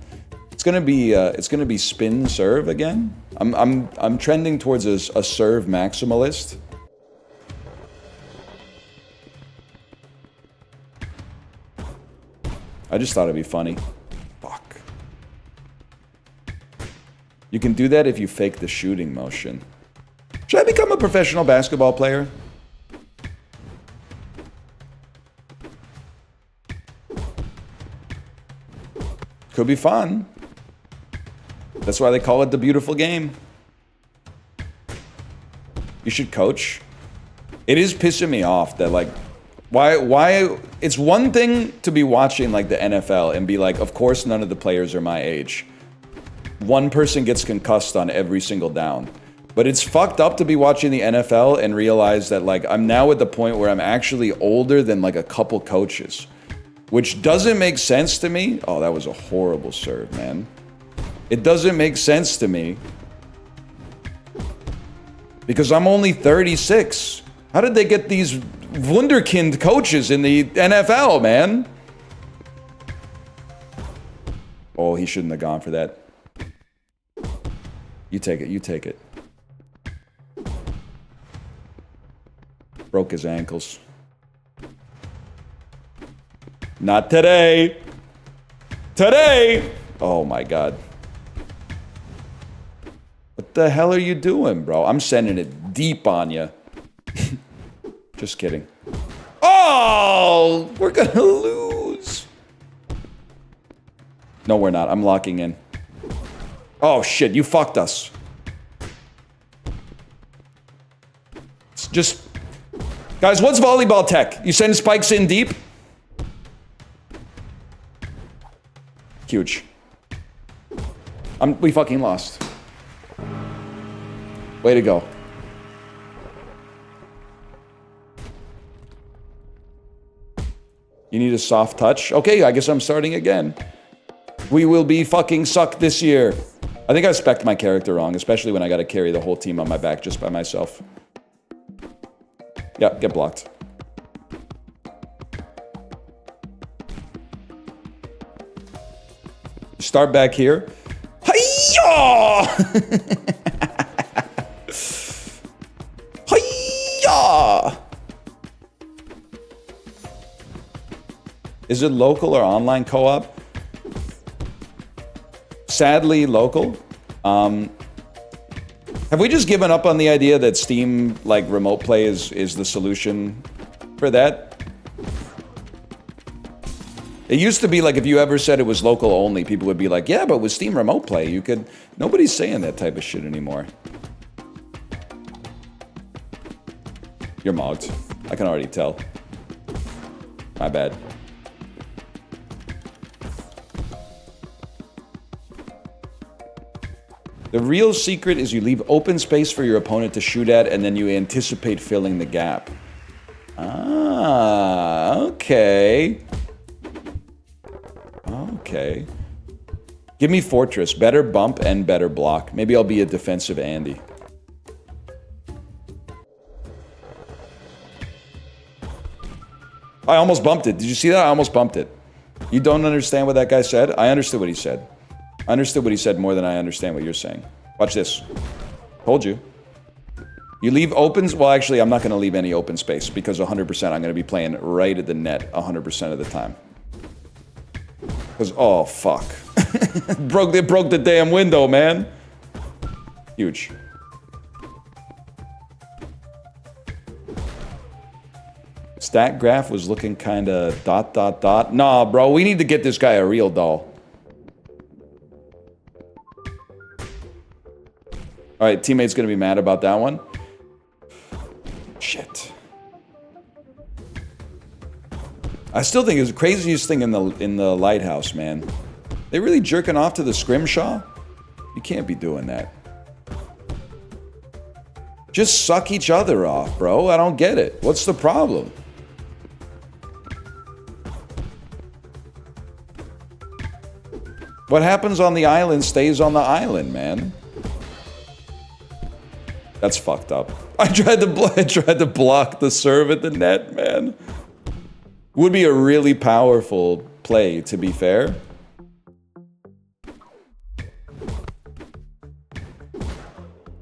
It's gonna be spin serve again. I'm trending towards a serve maximalist. I just thought it'd be funny. Fuck. You can do that if you fake the shooting motion. Should I become a professional basketball player? Could be fun. That's why they call it the beautiful game. You should coach. It is pissing me off that like, why, it's one thing to be watching like the NFL and be like, of course none of the players are my age. One person gets concussed on every single down. But it's fucked up to be watching the NFL and realize that, like, I'm now at the point where I'm actually older than, like, a couple coaches. Which doesn't make sense to me. Oh, that was a horrible serve, man. It doesn't make sense to me. Because I'm only 36. How did they get these wunderkind coaches in the NFL, man? Oh, he shouldn't have gone for that. You take it, you take it. Broke his ankles. Not today. Today! Oh my god. What the hell are you doing, bro? I'm sending it deep on you. Just kidding. Oh! We're gonna lose. No, we're not. I'm locking in. Oh shit, you fucked us. It's just... Guys, what's volleyball tech? You send spikes in deep? Huge. We fucking lost. Way to go. You need a soft touch? Okay, I guess I'm starting again. We will be fucking sucked this year. I think I spec'd my character wrong, especially when I gotta carry the whole team on my back just by myself. Yeah, get blocked. Start back here. Hi-ya! Hi-ya! Is it local or online co-op? Sadly, local. Have we just given up on the idea that Steam, like, remote play is the solution for that? It used to be like if you ever said it was local only, people would be like, yeah, but with Steam remote play, you could... Nobody's saying that type of shit anymore. You're mogged. I can already tell. My bad. The real secret is you leave open space for your opponent to shoot at, and then you anticipate filling the gap. Ah, okay. Okay. Give me Fortress. Better bump and better block. Maybe I'll be a defensive Andy. I almost bumped it. Did you see that? I almost bumped it. You don't understand what that guy said? I understood what he said. I understood what he said more than I understand what you're saying. Watch this. Told you. You leave opens... Well, actually, I'm not going to leave any open space because 100% I'm going to be playing right at the net 100% of the time. Because, oh, fuck. It broke the damn window, man. Huge. Stat graph was looking kind of ... Nah, bro, we need to get this guy a real doll. Alright, teammate's gonna be mad about that one. Shit. I still think it's the craziest thing in the lighthouse, man. They really jerking off to the scrimshaw? You can't be doing that. Just suck each other off, bro. I don't get it. What's the problem? What happens on the island stays on the island, man. That's fucked up. I tried to block the serve at the net, man. Would be a really powerful play, to be fair.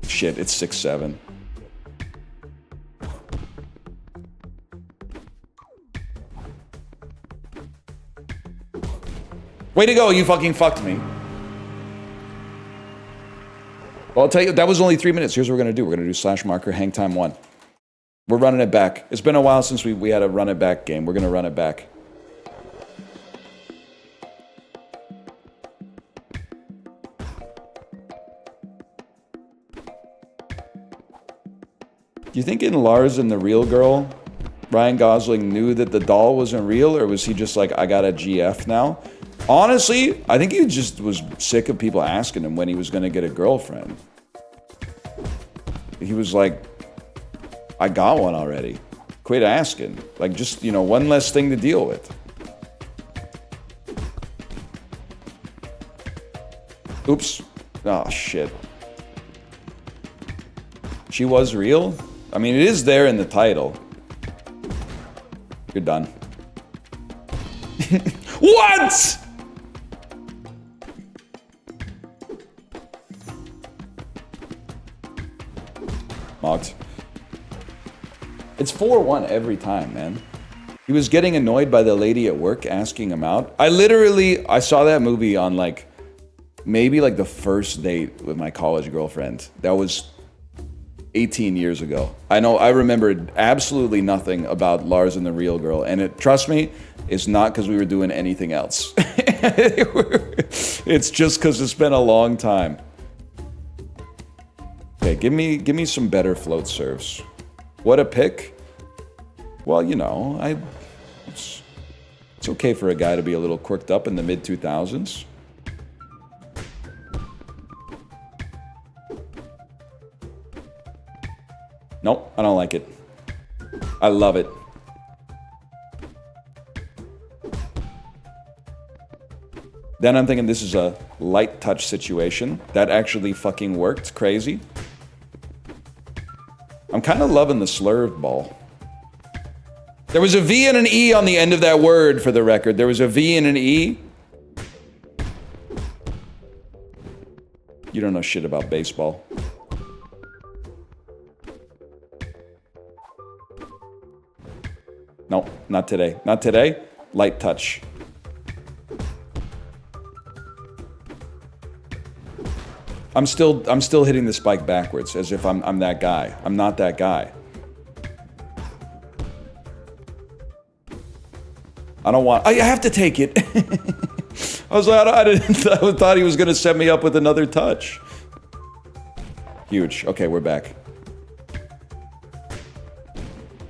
Shit, it's 6-7. Way to go, you fucking fucked me. Well, I'll tell you, that was only 3 minutes. Here's what we're gonna do. We're gonna do slash marker Hangtime 1. We're running it back. It's been a while since we had a run it back game. We're gonna run it back. Do you think in Lars and the Real Girl, Ryan Gosling knew that the doll wasn't real, or was he just like, I got a GF now? Honestly, I think he just was sick of people asking him when he was gonna get a girlfriend. he was like, I got one already. Quit asking. Like, just, you know, one less thing to deal with. Oops. Oh, shit. She was real? I mean, it is there in the title. You're done. What?! Mocked. It's 4-1 every time, man. He was getting annoyed by the lady at work asking him out. I saw that movie on like, maybe like the first date with my college girlfriend. That was 18 years ago. I remembered absolutely nothing about Lars and the Real Girl. And trust me, it's not because we were doing anything else. It's just because it's been a long time. Okay, give me some better float serves. What a pick. Well, you know, it's okay for a guy to be a little quirked up in the mid-2000s. Nope, I don't like it. I love it. Then I'm thinking this is a light touch situation. That actually fucking worked. Crazy. I'm kind of loving the slurve ball. There was a V and an E on the end of that word, for the record. There was a V and an E. You don't know shit about baseball. No, not today. Not today. Light touch. I'm still hitting the spike backwards as if I'm that guy. I'm not that guy. I have to take it. I was like, I thought he was gonna set me up with another touch. Huge. Okay, we're back.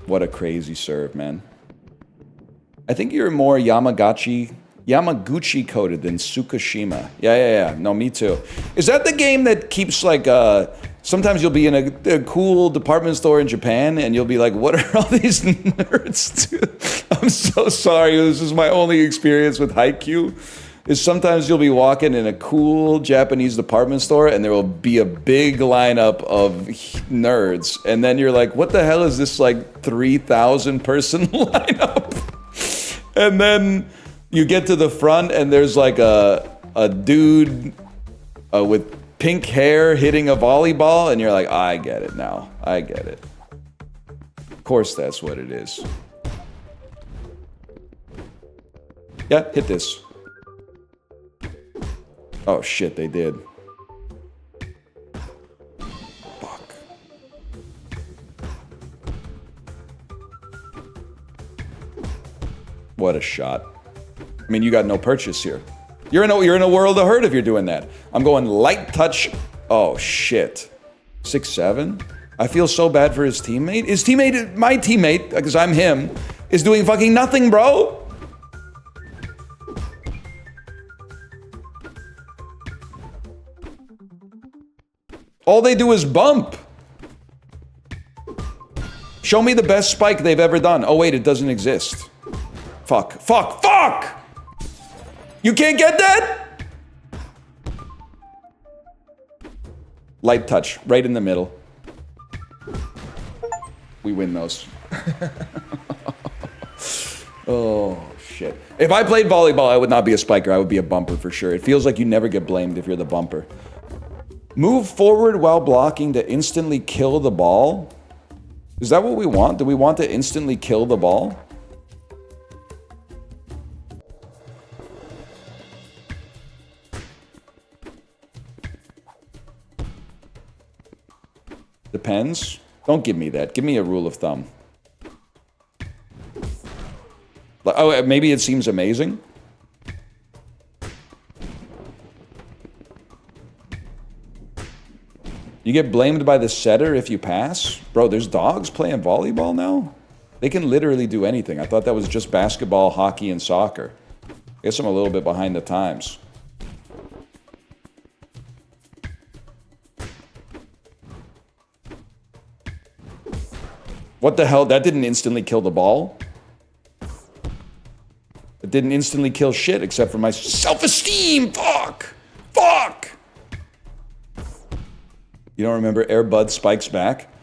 What a crazy serve, man. I think you're more Yamaguchi coded than Tsukishima. Yeah. No, me too. Is that the game that keeps like, sometimes you'll be in a cool department store in Japan and you'll be like, what are all these nerds doing? I'm so sorry. This is my only experience with Haikyuu. Is sometimes you'll be walking in a cool Japanese department store and there will be a big lineup of nerds. And then you're like, what the hell is this like 3,000 person lineup? And then you get to the front and there's like a dude with pink hair hitting a volleyball and you're like, I get it now. I get it. Of course that's what it is. Yeah, hit this. Oh shit, they did. Fuck. What a shot. I mean, you got no purchase here. You're in a world of hurt if you're doing that. I'm going light touch. Oh shit. 6-7? I feel so bad for his teammate. My teammate, because I'm him, is doing fucking nothing, bro. All they do is bump. Show me the best spike they've ever done. Oh wait, it doesn't exist. Fuck. You can't get that? Light touch, right in the middle. We win those. Oh, shit. If I played volleyball, I would not be a spiker. I would be a bumper for sure. It feels like you never get blamed if you're the bumper. Move forward while blocking to instantly kill the ball? Is that what we want? Do we want to instantly kill the ball? Depends. Don't give me that. Give me a rule of thumb. Oh, maybe it seems amazing. You get blamed by the setter if you pass? Bro, there's dogs playing volleyball now? They can literally do anything. I thought that was just basketball, hockey, and soccer. I guess I'm a little bit behind the times. What the hell? That didn't instantly kill the ball. It didn't instantly kill shit except for my self-esteem. Fuck. Fuck. You don't remember Air Bud Spikes Back?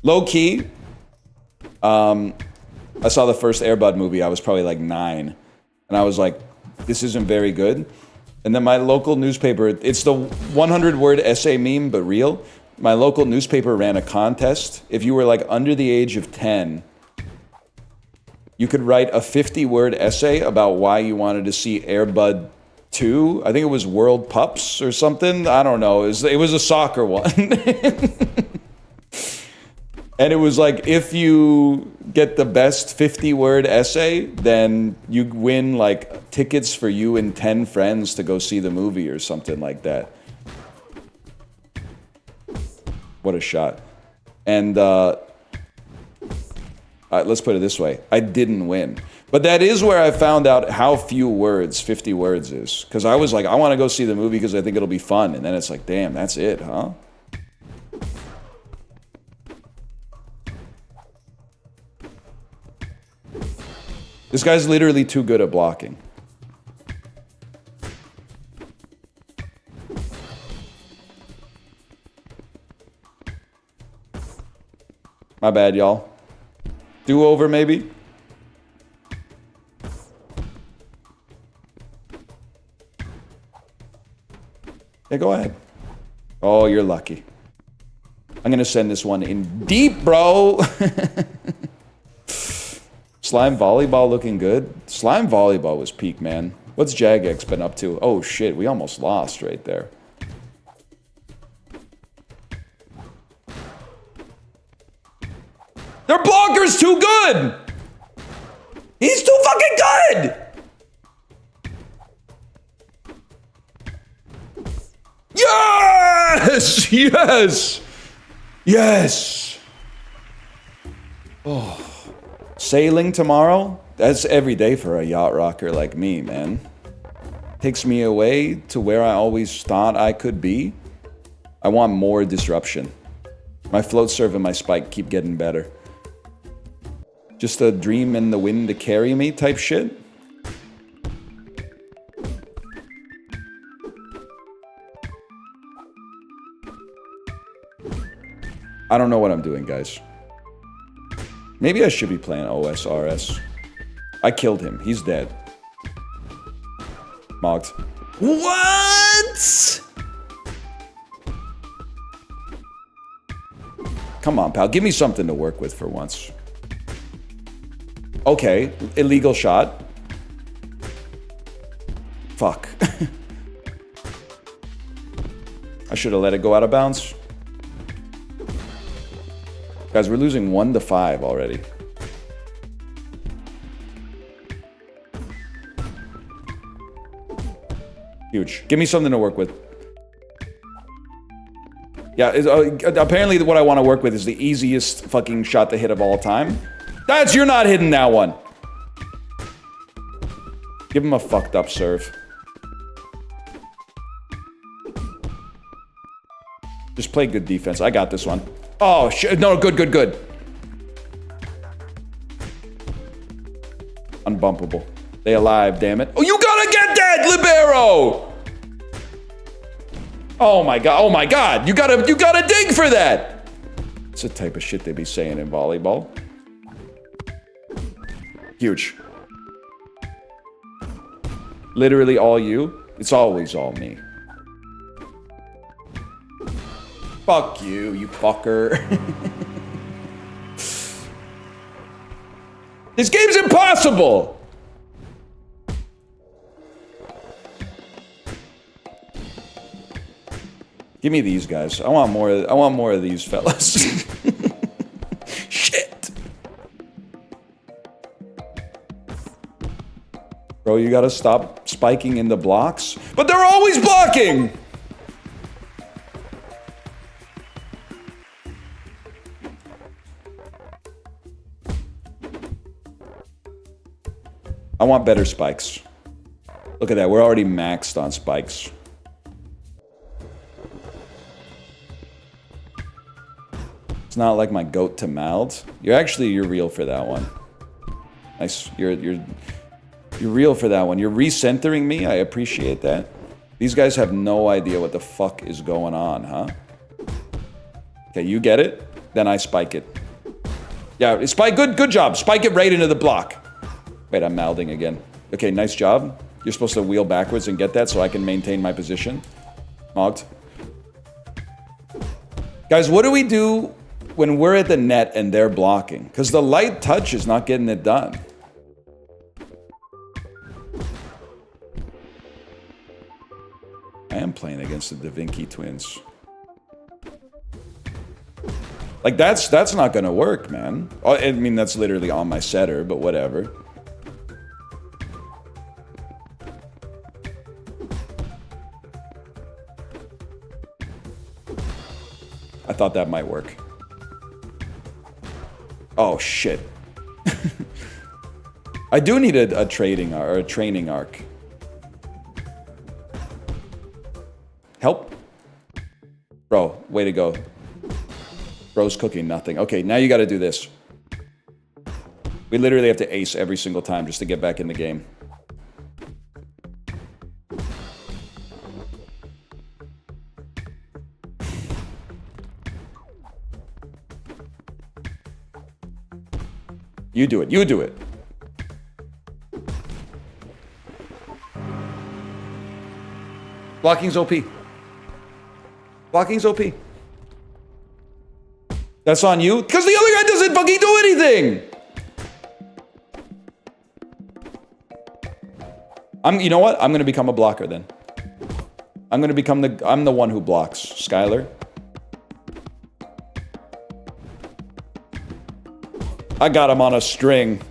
Low key. I saw the first Air Bud movie. I was probably like 9. And I was like, this isn't very good. And then my local newspaper, it's the 100-word essay meme, but real. My local newspaper ran a contest. If you were like under the age of 10, you could write a 50-word essay about why you wanted to see Air Bud 2. I think it was World Pups or something. I don't know. It was a soccer one. And it was like, if you get the best 50-word essay, then you win like tickets for you and 10 friends to go see the movie or something like that. What a shot. And let's put it this way. I didn't win. But that is where I found out how few words 50 words is. Because I was like, I want to go see the movie because I think it'll be fun. And then it's like, damn, that's it, huh? This guy's literally too good at blocking. My bad, y'all. Do-over, maybe? Yeah, go ahead. Oh, you're lucky. I'm gonna send this one in deep, bro. Slime volleyball looking good. Slime volleyball was peak, man. What's Jagex been up to? Oh shit, we almost lost right there. Their blocker's too good! He's too fucking good! Yes! Yes! Yes! Oh. Sailing tomorrow? That's every day for a yacht rocker like me, man. Takes me away to where I always thought I could be. I want more disruption. My float serve and my spike keep getting better. Just a dream in the wind to carry me type shit. I don't know what I'm doing, guys. Maybe I should be playing OSRS. I killed him. He's dead. Mogged. What? Come on, pal. Give me something to work with for once. Okay. Illegal shot. Fuck. I should have let it go out of bounds. Guys, we're losing 1-5 already. Huge. Give me something to work with. Yeah, apparently what I want to work with is the easiest fucking shot to hit of all time. You're not hitting that one. Give him a fucked up serve. Just play good defense. I got this one. Oh, shit. No, good. Unbumpable. They alive, damn it. Oh, you gotta get that, libero! Oh my god. You gotta dig for that! It's the type of shit they be saying in volleyball. Huge. Literally all you. It's always all me. Fuck you, you fucker. This game's impossible! Give me these guys. I want more of these fellas. Shit. Bro, you gotta stop spiking in the blocks. But they're always blocking! I want better spikes. Look at that, we're already maxed on spikes. It's not like my goat to mouth. You're real for that one. Nice. You're real for that one. You're recentering me. I appreciate that. These guys have no idea what the fuck is going on, huh? Okay, you get it. Then I spike it. Yeah, spike. Good job. Spike it right into the block. Wait, I'm mouthing again. Okay, nice job. You're supposed to wheel backwards and get that so I can maintain my position. Mogged. Guys, what do we do when we're at the net and they're blocking? Because the light touch is not getting it done. I am playing against the Da Vinci twins. Like, that's not gonna work, man. I mean, that's literally on my setter, but whatever. I thought that might work. Oh, shit. I do need a trading or a training arc. Help. Bro, way to go. Bro's cooking nothing. Okay, now you gotta do this. We literally have to ace every single time just to get back in the game. You do it. You do it. Blocking's OP. Blocking's OP. That's on you? Because the other guy doesn't fucking do anything! You know what? I'm gonna become a blocker then. I'm the one who blocks. Skylar. I got him on a string.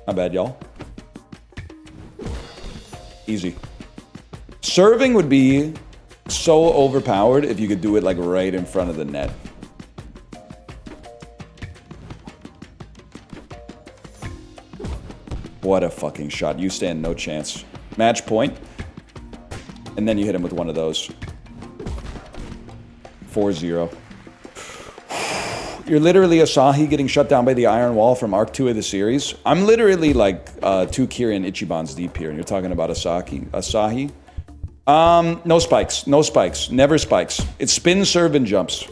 My bad, y'all. Easy. Serving would be so overpowered if you could do it like right in front of the net. What a fucking shot. You stand no chance. Match point. And then you hit him with one of those. 4-0. You're literally Asahi getting shut down by the Iron Wall from Arc 2 of the series. I'm literally like 2 Kirin Ichibans deep here, and you're talking about Asahi. No spikes. No spikes. Never spikes. It's spin, serve, and jumps.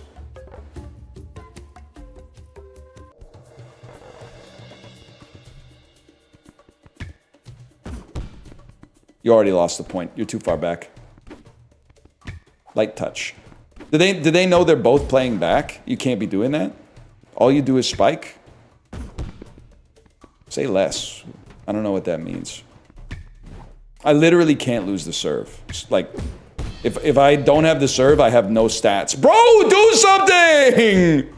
You already lost the point. You're too far back. Light touch. Did they know they're both playing back? You can't be doing that. All you do is spike. Say less. I don't know what that means. I literally can't lose the serve. It's like, if I don't have the serve, I have no stats. Bro, do something!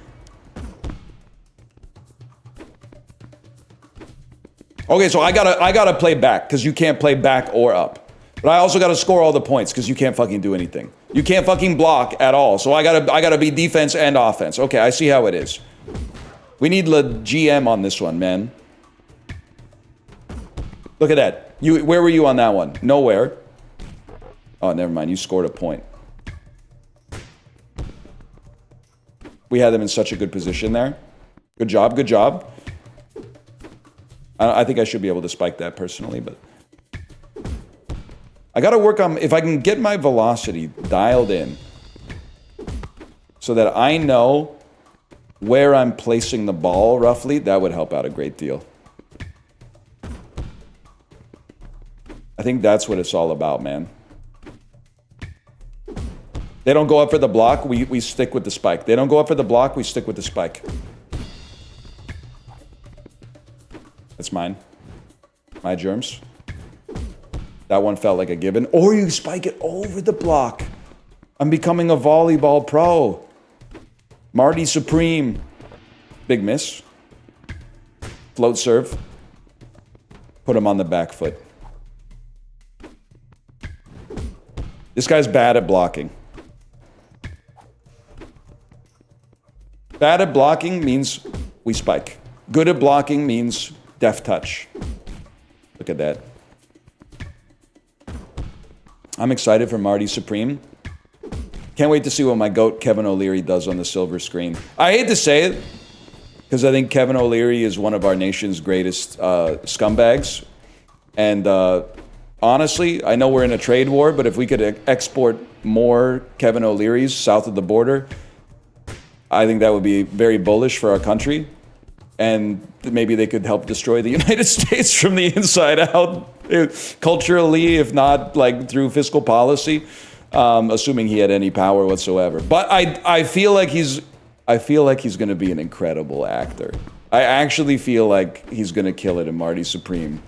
Okay, so I gotta play back, because you can't play back or up. But I also gotta score all the points, because you can't fucking do anything. You can't fucking block at all. So I gotta be defense and offense. Okay, I see how it is. We need the GM on this one, man. Look at that. Where were you on that one? Nowhere. Oh, never mind. You scored a point. We had them in such a good position there. Good job, good job. I think I should be able to spike that personally, but... I gotta work on... If I can get my velocity dialed in so that I know where I'm placing the ball, roughly, that would help out a great deal. I think that's what it's all about, man. They don't go up for the block, we stick with the spike. They don't go up for the block, we stick with the spike. That's mine. My germs. That one felt like a given. Or you spike it over the block. I'm becoming a volleyball pro. Marty Supreme. Big miss. Float serve. Put him on the back foot. This guy's bad at blocking. Bad at blocking means we spike. Good at blocking means deft touch. Look at that. I'm excited for Marty Supreme. Can't wait to see what my GOAT Kevin O'Leary does on the silver screen. I hate to say it, because I think Kevin O'Leary is one of our nation's greatest scumbags. And honestly, I know we're in a trade war, but if we could export more Kevin O'Learys south of the border, I think that would be very bullish for our country. And maybe they could help destroy the United States from the inside out, culturally, if not like through fiscal policy, assuming he had any power whatsoever. But I feel like he's going to be an incredible actor. I actually feel like he's going to kill it in Marty Supreme.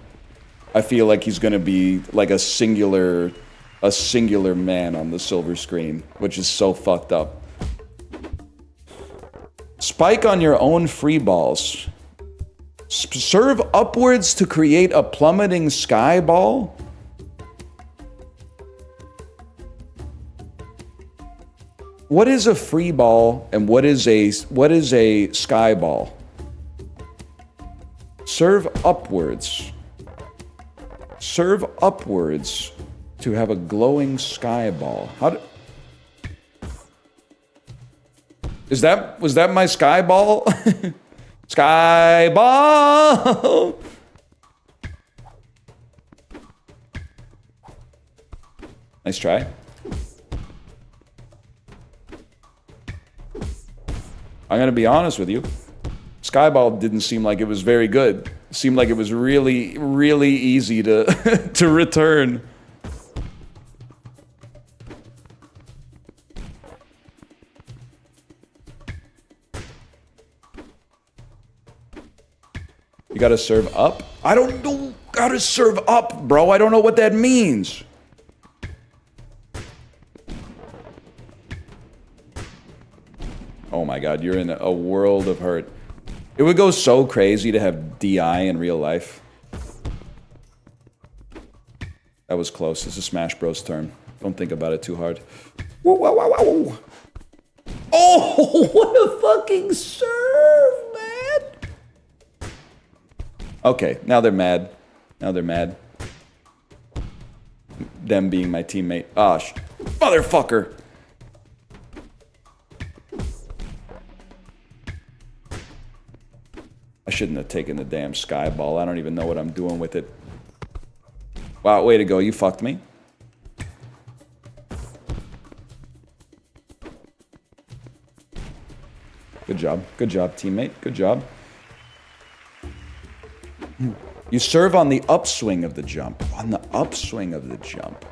I feel like he's going to be like a singular man on the silver screen, which is so fucked up. Spike on your own free balls. Serve upwards to create a plummeting sky ball? What is a free ball and what is a sky ball? Serve upwards. Serve upwards to have a glowing sky ball. Was that my sky ball? Sky ball! Nice try. I'm gonna be honest with you. Skyball didn't seem like it was very good. It seemed like it was really, really easy to to return. You gotta serve up? I don't know how to serve up, bro. I don't know what that means. Oh my god, you're in a world of hurt. It would go so crazy to have DI in real life. That was close. This is Smash Bros. Turn. Don't think about it too hard. Whoa, whoa, whoa, whoa. Oh, what a fucking serve, man! Okay, now they're mad. Now they're mad. Them being my teammate. Ah, motherfucker! I shouldn't have taken the damn sky ball. I don't even know what I'm doing with it. Wow, way to go. You fucked me. Good job. Good job, teammate. Good job. You serve on the upswing of the jump. On the upswing of the jump.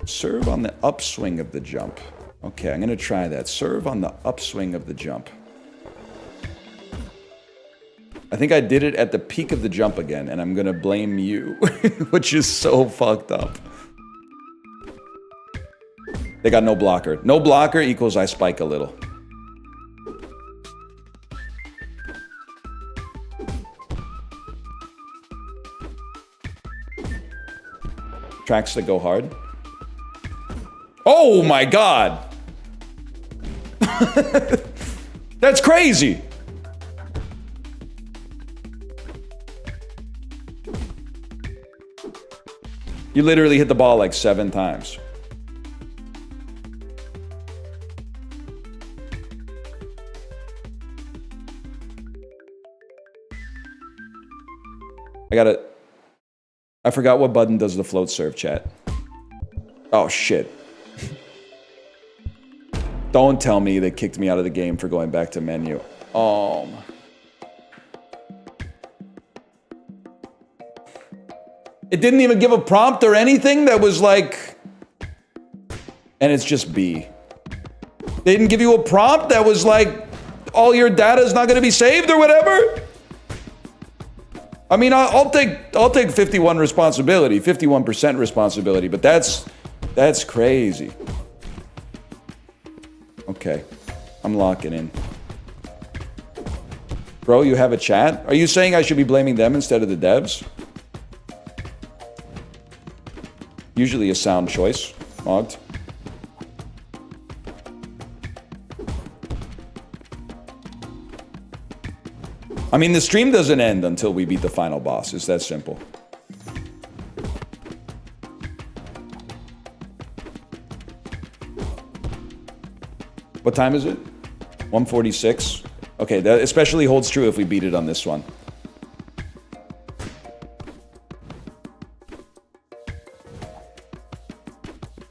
Serve on the upswing of the jump. Okay, I'm going to try that. Serve on the upswing of the jump. I think I did it at the peak of the jump again, and I'm gonna blame you, which is so fucked up. They got no blocker. No blocker equals I spike a little. Tracks that go hard. Oh my god! That's crazy! You literally hit the ball like 7 times. I forgot what button does the float serve, chat. Oh, shit. Don't tell me they kicked me out of the game for going back to menu. It didn't even give a prompt or anything that was like... And it's just B. They didn't give you a prompt that was like, all your data is not going to be saved or whatever? I mean, I'll take 51 responsibility, 51% responsibility, but that's crazy. Okay, I'm locking in. Bro, you have a chat? Are you saying I should be blaming them instead of the devs? Usually a sound choice, Mogged. I mean, the stream doesn't end until we beat the final boss. It's that simple. What time is it? 1:46. Okay, that especially holds true if we beat it on this one.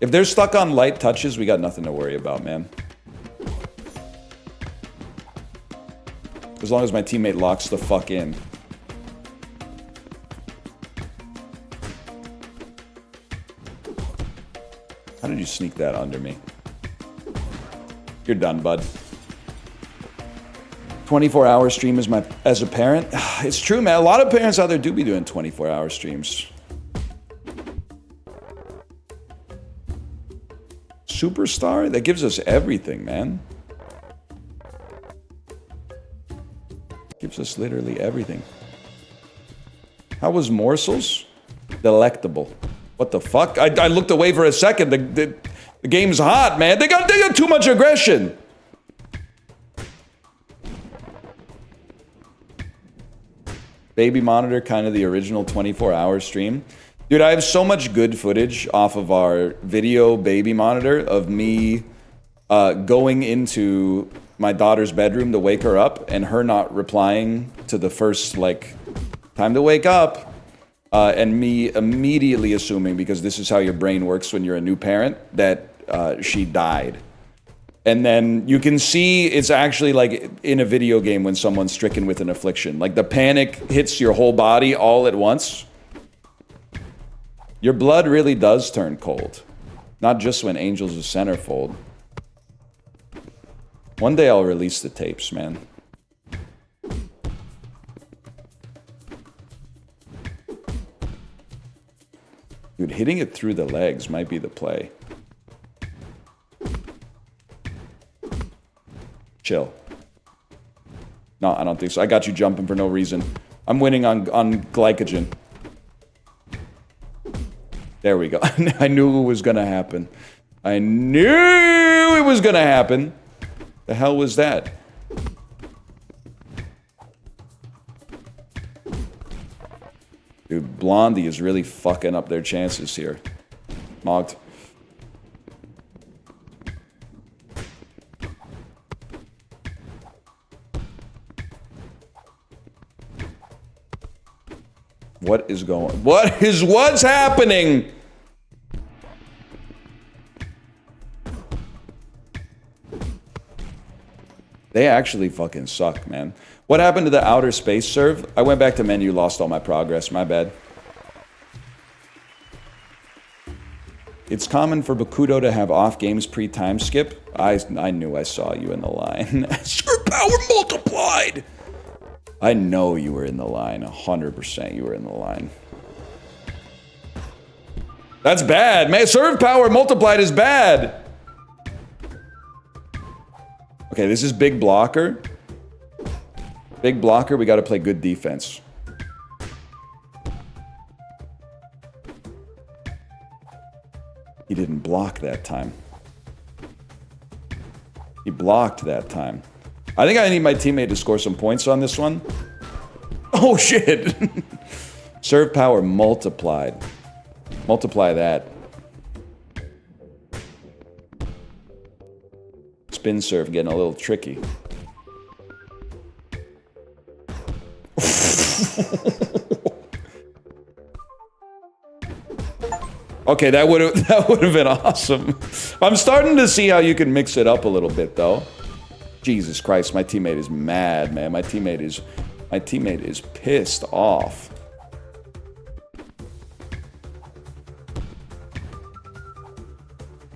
If they're stuck on light touches, we got nothing to worry about, man. As long as my teammate locks the fuck in. How did you sneak that under me? You're done, bud. 24-hour stream as a parent. It's true, man. A lot of parents out there do be doing 24-hour streams. Superstar? That gives us everything, man. Gives us literally everything. How was Morsels? Delectable. What the fuck? I looked away for a second. The game's hot, man. They got too much aggression. Baby monitor, kind of the original 24-hour stream. Dude, I have so much good footage off of our video baby monitor of me going into my daughter's bedroom to wake her up and her not replying to the first, like, time to wake up. And me immediately assuming, because this is how your brain works when you're a new parent, that she died. And then you can see it's actually like in a video game when someone's stricken with an affliction. Like the panic hits your whole body all at once. Your blood really does turn cold. Not just when Angels of Centerfold. One day I'll release the tapes, man. Dude, hitting it through the legs might be the play. Chill. No, I don't think so. I got you jumping for no reason. I'm winning on glycogen. There we go. I knew it was gonna happen. I knew it was gonna happen. The hell was that? Dude, Blondie is really fucking up their chances here. Mogged. What's happening? They actually fucking suck, man. What happened to the outer space serve? I went back to menu, lost all my progress. My bad. It's common for Bakudo to have off games pre-time skip. I knew I saw you in the line. Serve power multiplied! I know you were in the line. 100% you were in the line. That's bad, man. Serve power multiplied is bad. Okay, this is big blocker. Big blocker, we got to play good defense. He didn't block that time. He blocked that time. I think I need my teammate to score some points on this one. Oh, shit. Serve power multiplied. Multiply that. Spin serve getting a little tricky. Okay, that would have been awesome. I'm starting to see how you can mix it up a little bit, though. Jesus Christ, my teammate is mad, man. My teammate is pissed off.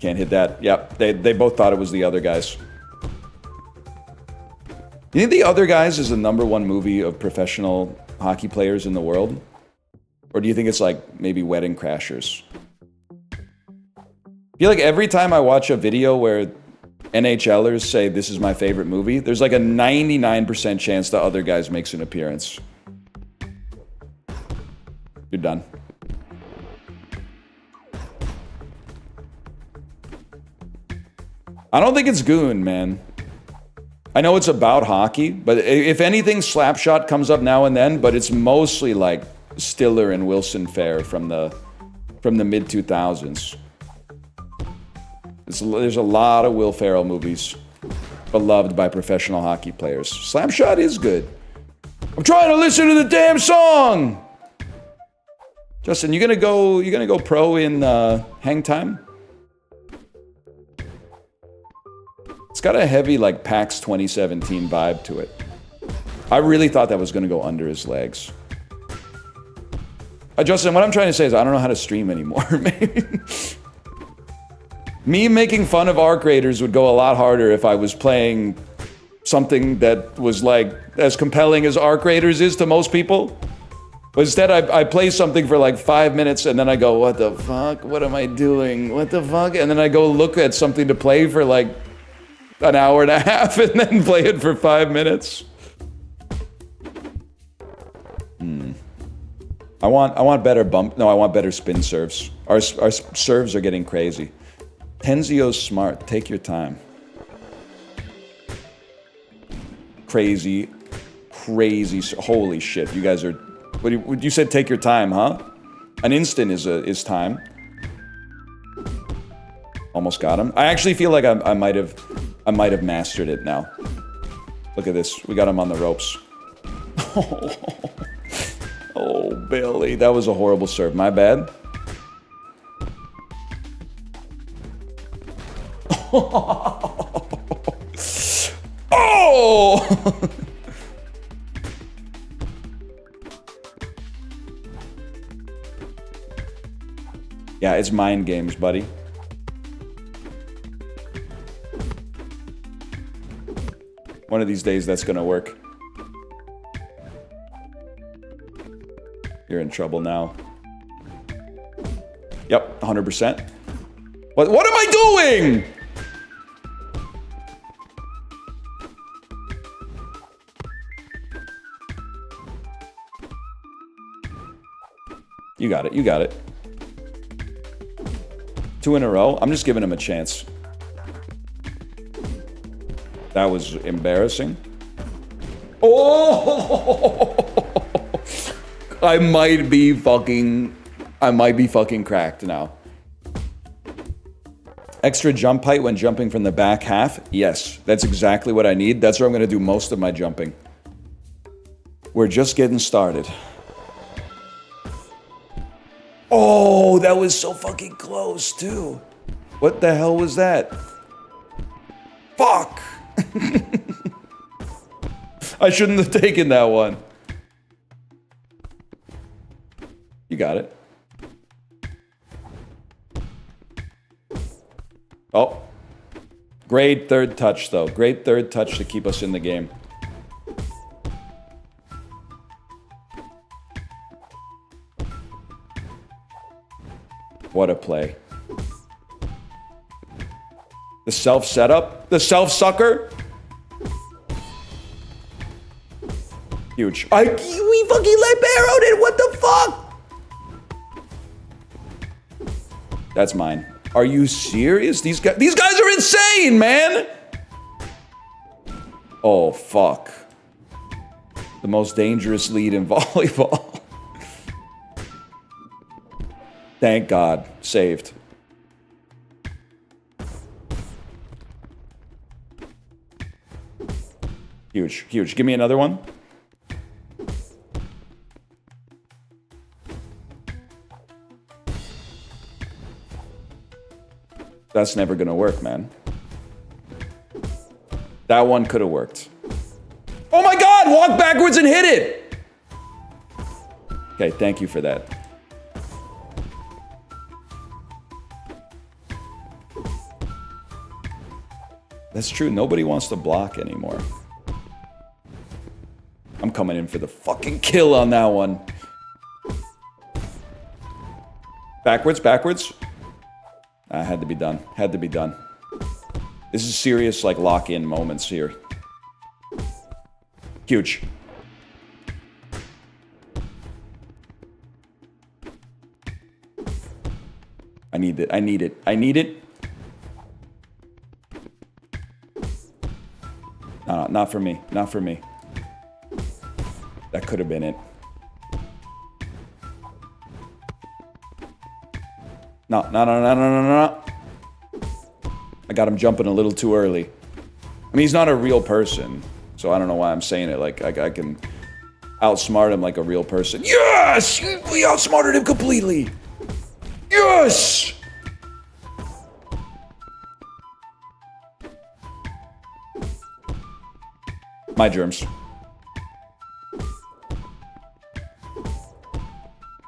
Can't hit that. Yep, they both thought it was the other guys. You think The Other Guys is the #1 movie of professional hockey players in the world? Or do you think it's like maybe Wedding Crashers? I feel like every time I watch a video where NHLers say this is my favorite movie, there's like a 99% chance The Other Guys makes an appearance. You're done. I don't think it's Goon, man. I know it's about hockey, but if anything, Slapshot comes up now and then, but it's mostly like Stiller and Wilson Fair from the mid-2000s. There's a lot of Will Ferrell movies. beloved by professional hockey players. Slapshot is good. I'm trying to listen to the damn song! Justin, you gonna go pro in Hangtime? It's got a heavy, like, PAX 2017 vibe to it. I really thought that was gonna go under his legs. Justin, what I'm trying to say is I don't know how to stream anymore. Me making fun of arc raiders would go a lot harder if I was playing something that was like as compelling as arc raiders is to most people. But instead, I play something for like 5 minutes and then I go, what the fuck? What am I doing? What the fuck? And then I go look at something to play for like an hour and a half and then play it for 5 minutes. I want better bump. No, I want better spin serves. Our serves are getting crazy. Tenzio's smart. Take your time. Crazy. Holy shit! You guys are. What you said? Take your time, huh? An instant is time. Almost got him. I actually feel like I might have mastered it now. Look at this. We got him on the ropes. Oh, Billy, that was a horrible serve. My bad. Oh! Yeah, it's mind games, buddy. One of these days, that's gonna work. You're in trouble now. Yep, 100%. What am I doing? You got it, you got it. 2 in a row. I'm just giving him a chance. That was embarrassing. Oh! I might be fucking cracked now. Extra jump height when jumping from the back half? Yes, that's exactly what I need. That's where I'm gonna do most of my jumping. We're just getting started. Oh, that was so fucking close, too. What the hell was that? Fuck! I shouldn't have taken that one. You got it. Oh. Great third touch, though. Great third touch to keep us in the game. What a play. The self-setup? The self-sucker? Huge. We fucking liberoed it! What the fuck? That's mine. Are you serious? These guys are insane, man! Oh, fuck. The most dangerous lead in volleyball. Thank God. Saved. Huge, huge. Give me another one. That's never gonna work, man. That one could have worked. Oh my God! Walk backwards and hit it! Okay, thank you for that. That's true. Nobody wants to block anymore. I'm coming in for the fucking kill on that one. Backwards, backwards. Had to be done. Had to be done. This is serious, like, lock-in moments here. Huge. I need it. I need it. I need it. No, not for me. Not for me. That could have been it. No. I got him jumping a little too early. I mean, he's not a real person, so I don't know why I'm saying it. Like, I can outsmart him like a real person. Yes! We outsmarted him completely! Yes! My germs.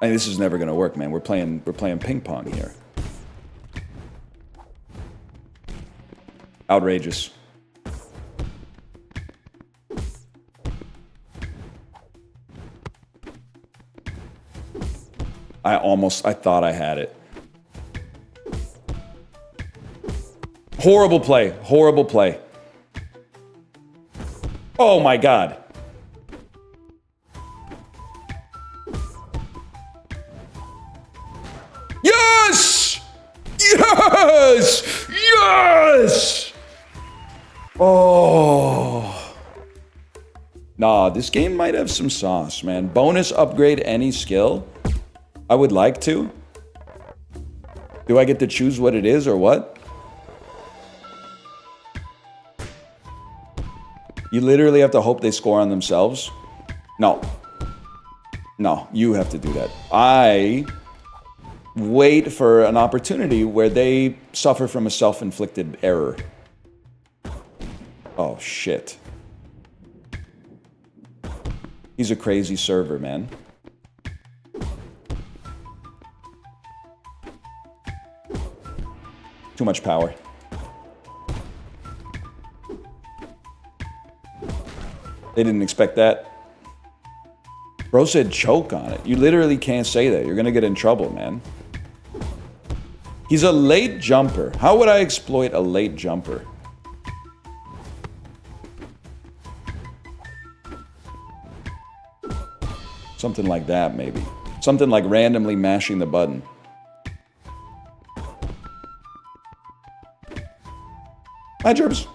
I mean, this is never gonna work, man. We're playing ping pong here. Outrageous. I thought I had it. Horrible play. Horrible play. Oh my god. Yes! Yes! Yes! Oh. Nah, this game might have some sauce, man. Bonus upgrade any skill? I would like to. Do I get to choose what it is or what? You literally have to hope they score on themselves? No. No, you have to do that. I wait for an opportunity where they suffer from a self-inflicted error. Oh, shit. He's a crazy server, man. Too much power. They didn't expect that. Bro said choke on it. You literally can't say that. You're gonna get in trouble, man. He's a late jumper. How would I exploit a late jumper? Something like that, maybe. Something like randomly mashing the button. Hi, Gerbs.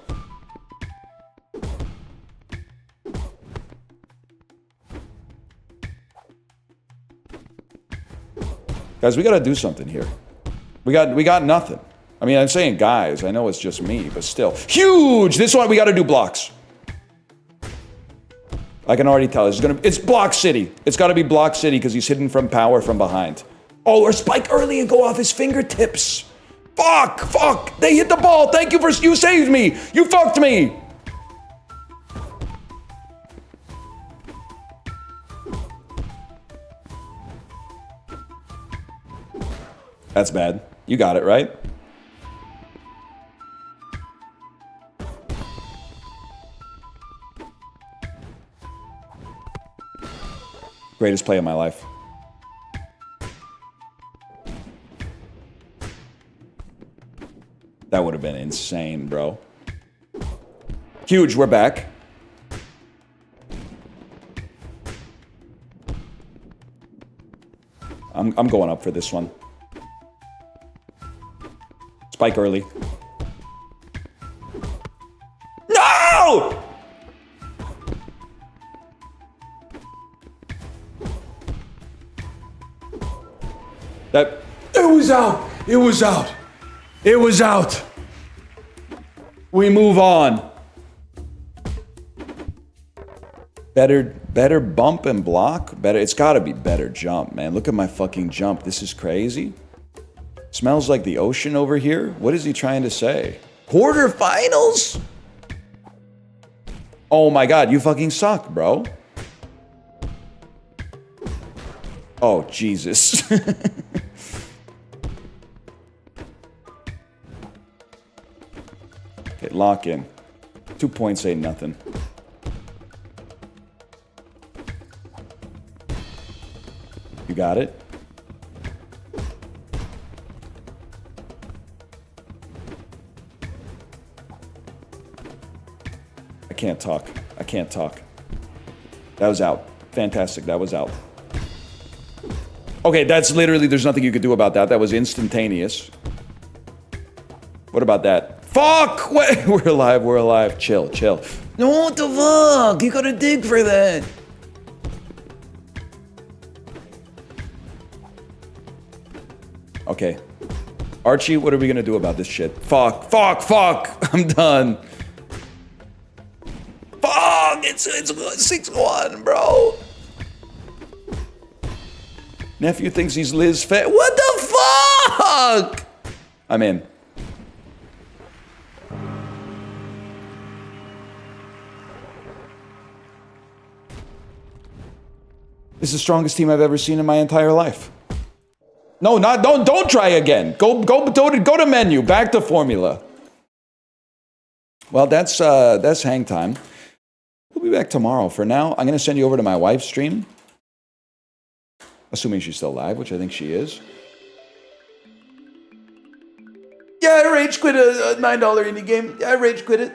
Guys, we gotta do something here. We got nothing. I mean, I'm saying guys, I know it's just me, but still. Huge! This one, we gotta do blocks. I can already tell. It's Block City. It's gotta be Block City because he's hidden from power from behind. Oh, or spike early and go off his fingertips. Fuck! Fuck! They hit the ball! Thank you for... You saved me! You fucked me! That's bad. You got it, right? Greatest play of my life. That would have been insane, bro. Huge, we're back. I'm going up for this one. Spike early. No! It was out. It was out. It was out. We move on. Better bump and block. It's gotta be better jump, man. Look at my fucking jump. This is crazy. Smells like the ocean over here. What is he trying to say? Quarterfinals? Oh my god, you fucking suck, bro. Oh, Jesus. Okay, lock in. 2 points ain't nothing. You got it? I can't talk. I can't talk. That was out. Fantastic. That was out. Okay, that's literally, there's nothing you could do about that. That was instantaneous. What about that? Fuck! Wait, we're alive, we're alive. Chill, chill. No, what the fuck? You gotta dig for that. Okay. Archie, what are we gonna do about this shit? Fuck, fuck, fuck! I'm done. It's 6-1, bro. Nephew thinks he's Liz Fair. What the fuck? I'm in. This is the strongest team I've ever seen in my entire life. No, don't try again. Go to menu. Back to formula. Well, that's Hangtime. We'll be back tomorrow. For now, I'm gonna send you over to my wife's stream. Assuming she's still live, which I think she is. Yeah, I rage quit a $9 indie game. Yeah, I rage quit it.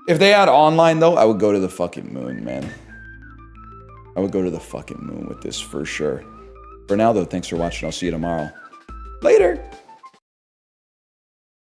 If they had online though, I would go to the fucking moon, man. I would go to the fucking moon with this for sure. For now though, thanks for watching. I'll see you tomorrow. Later.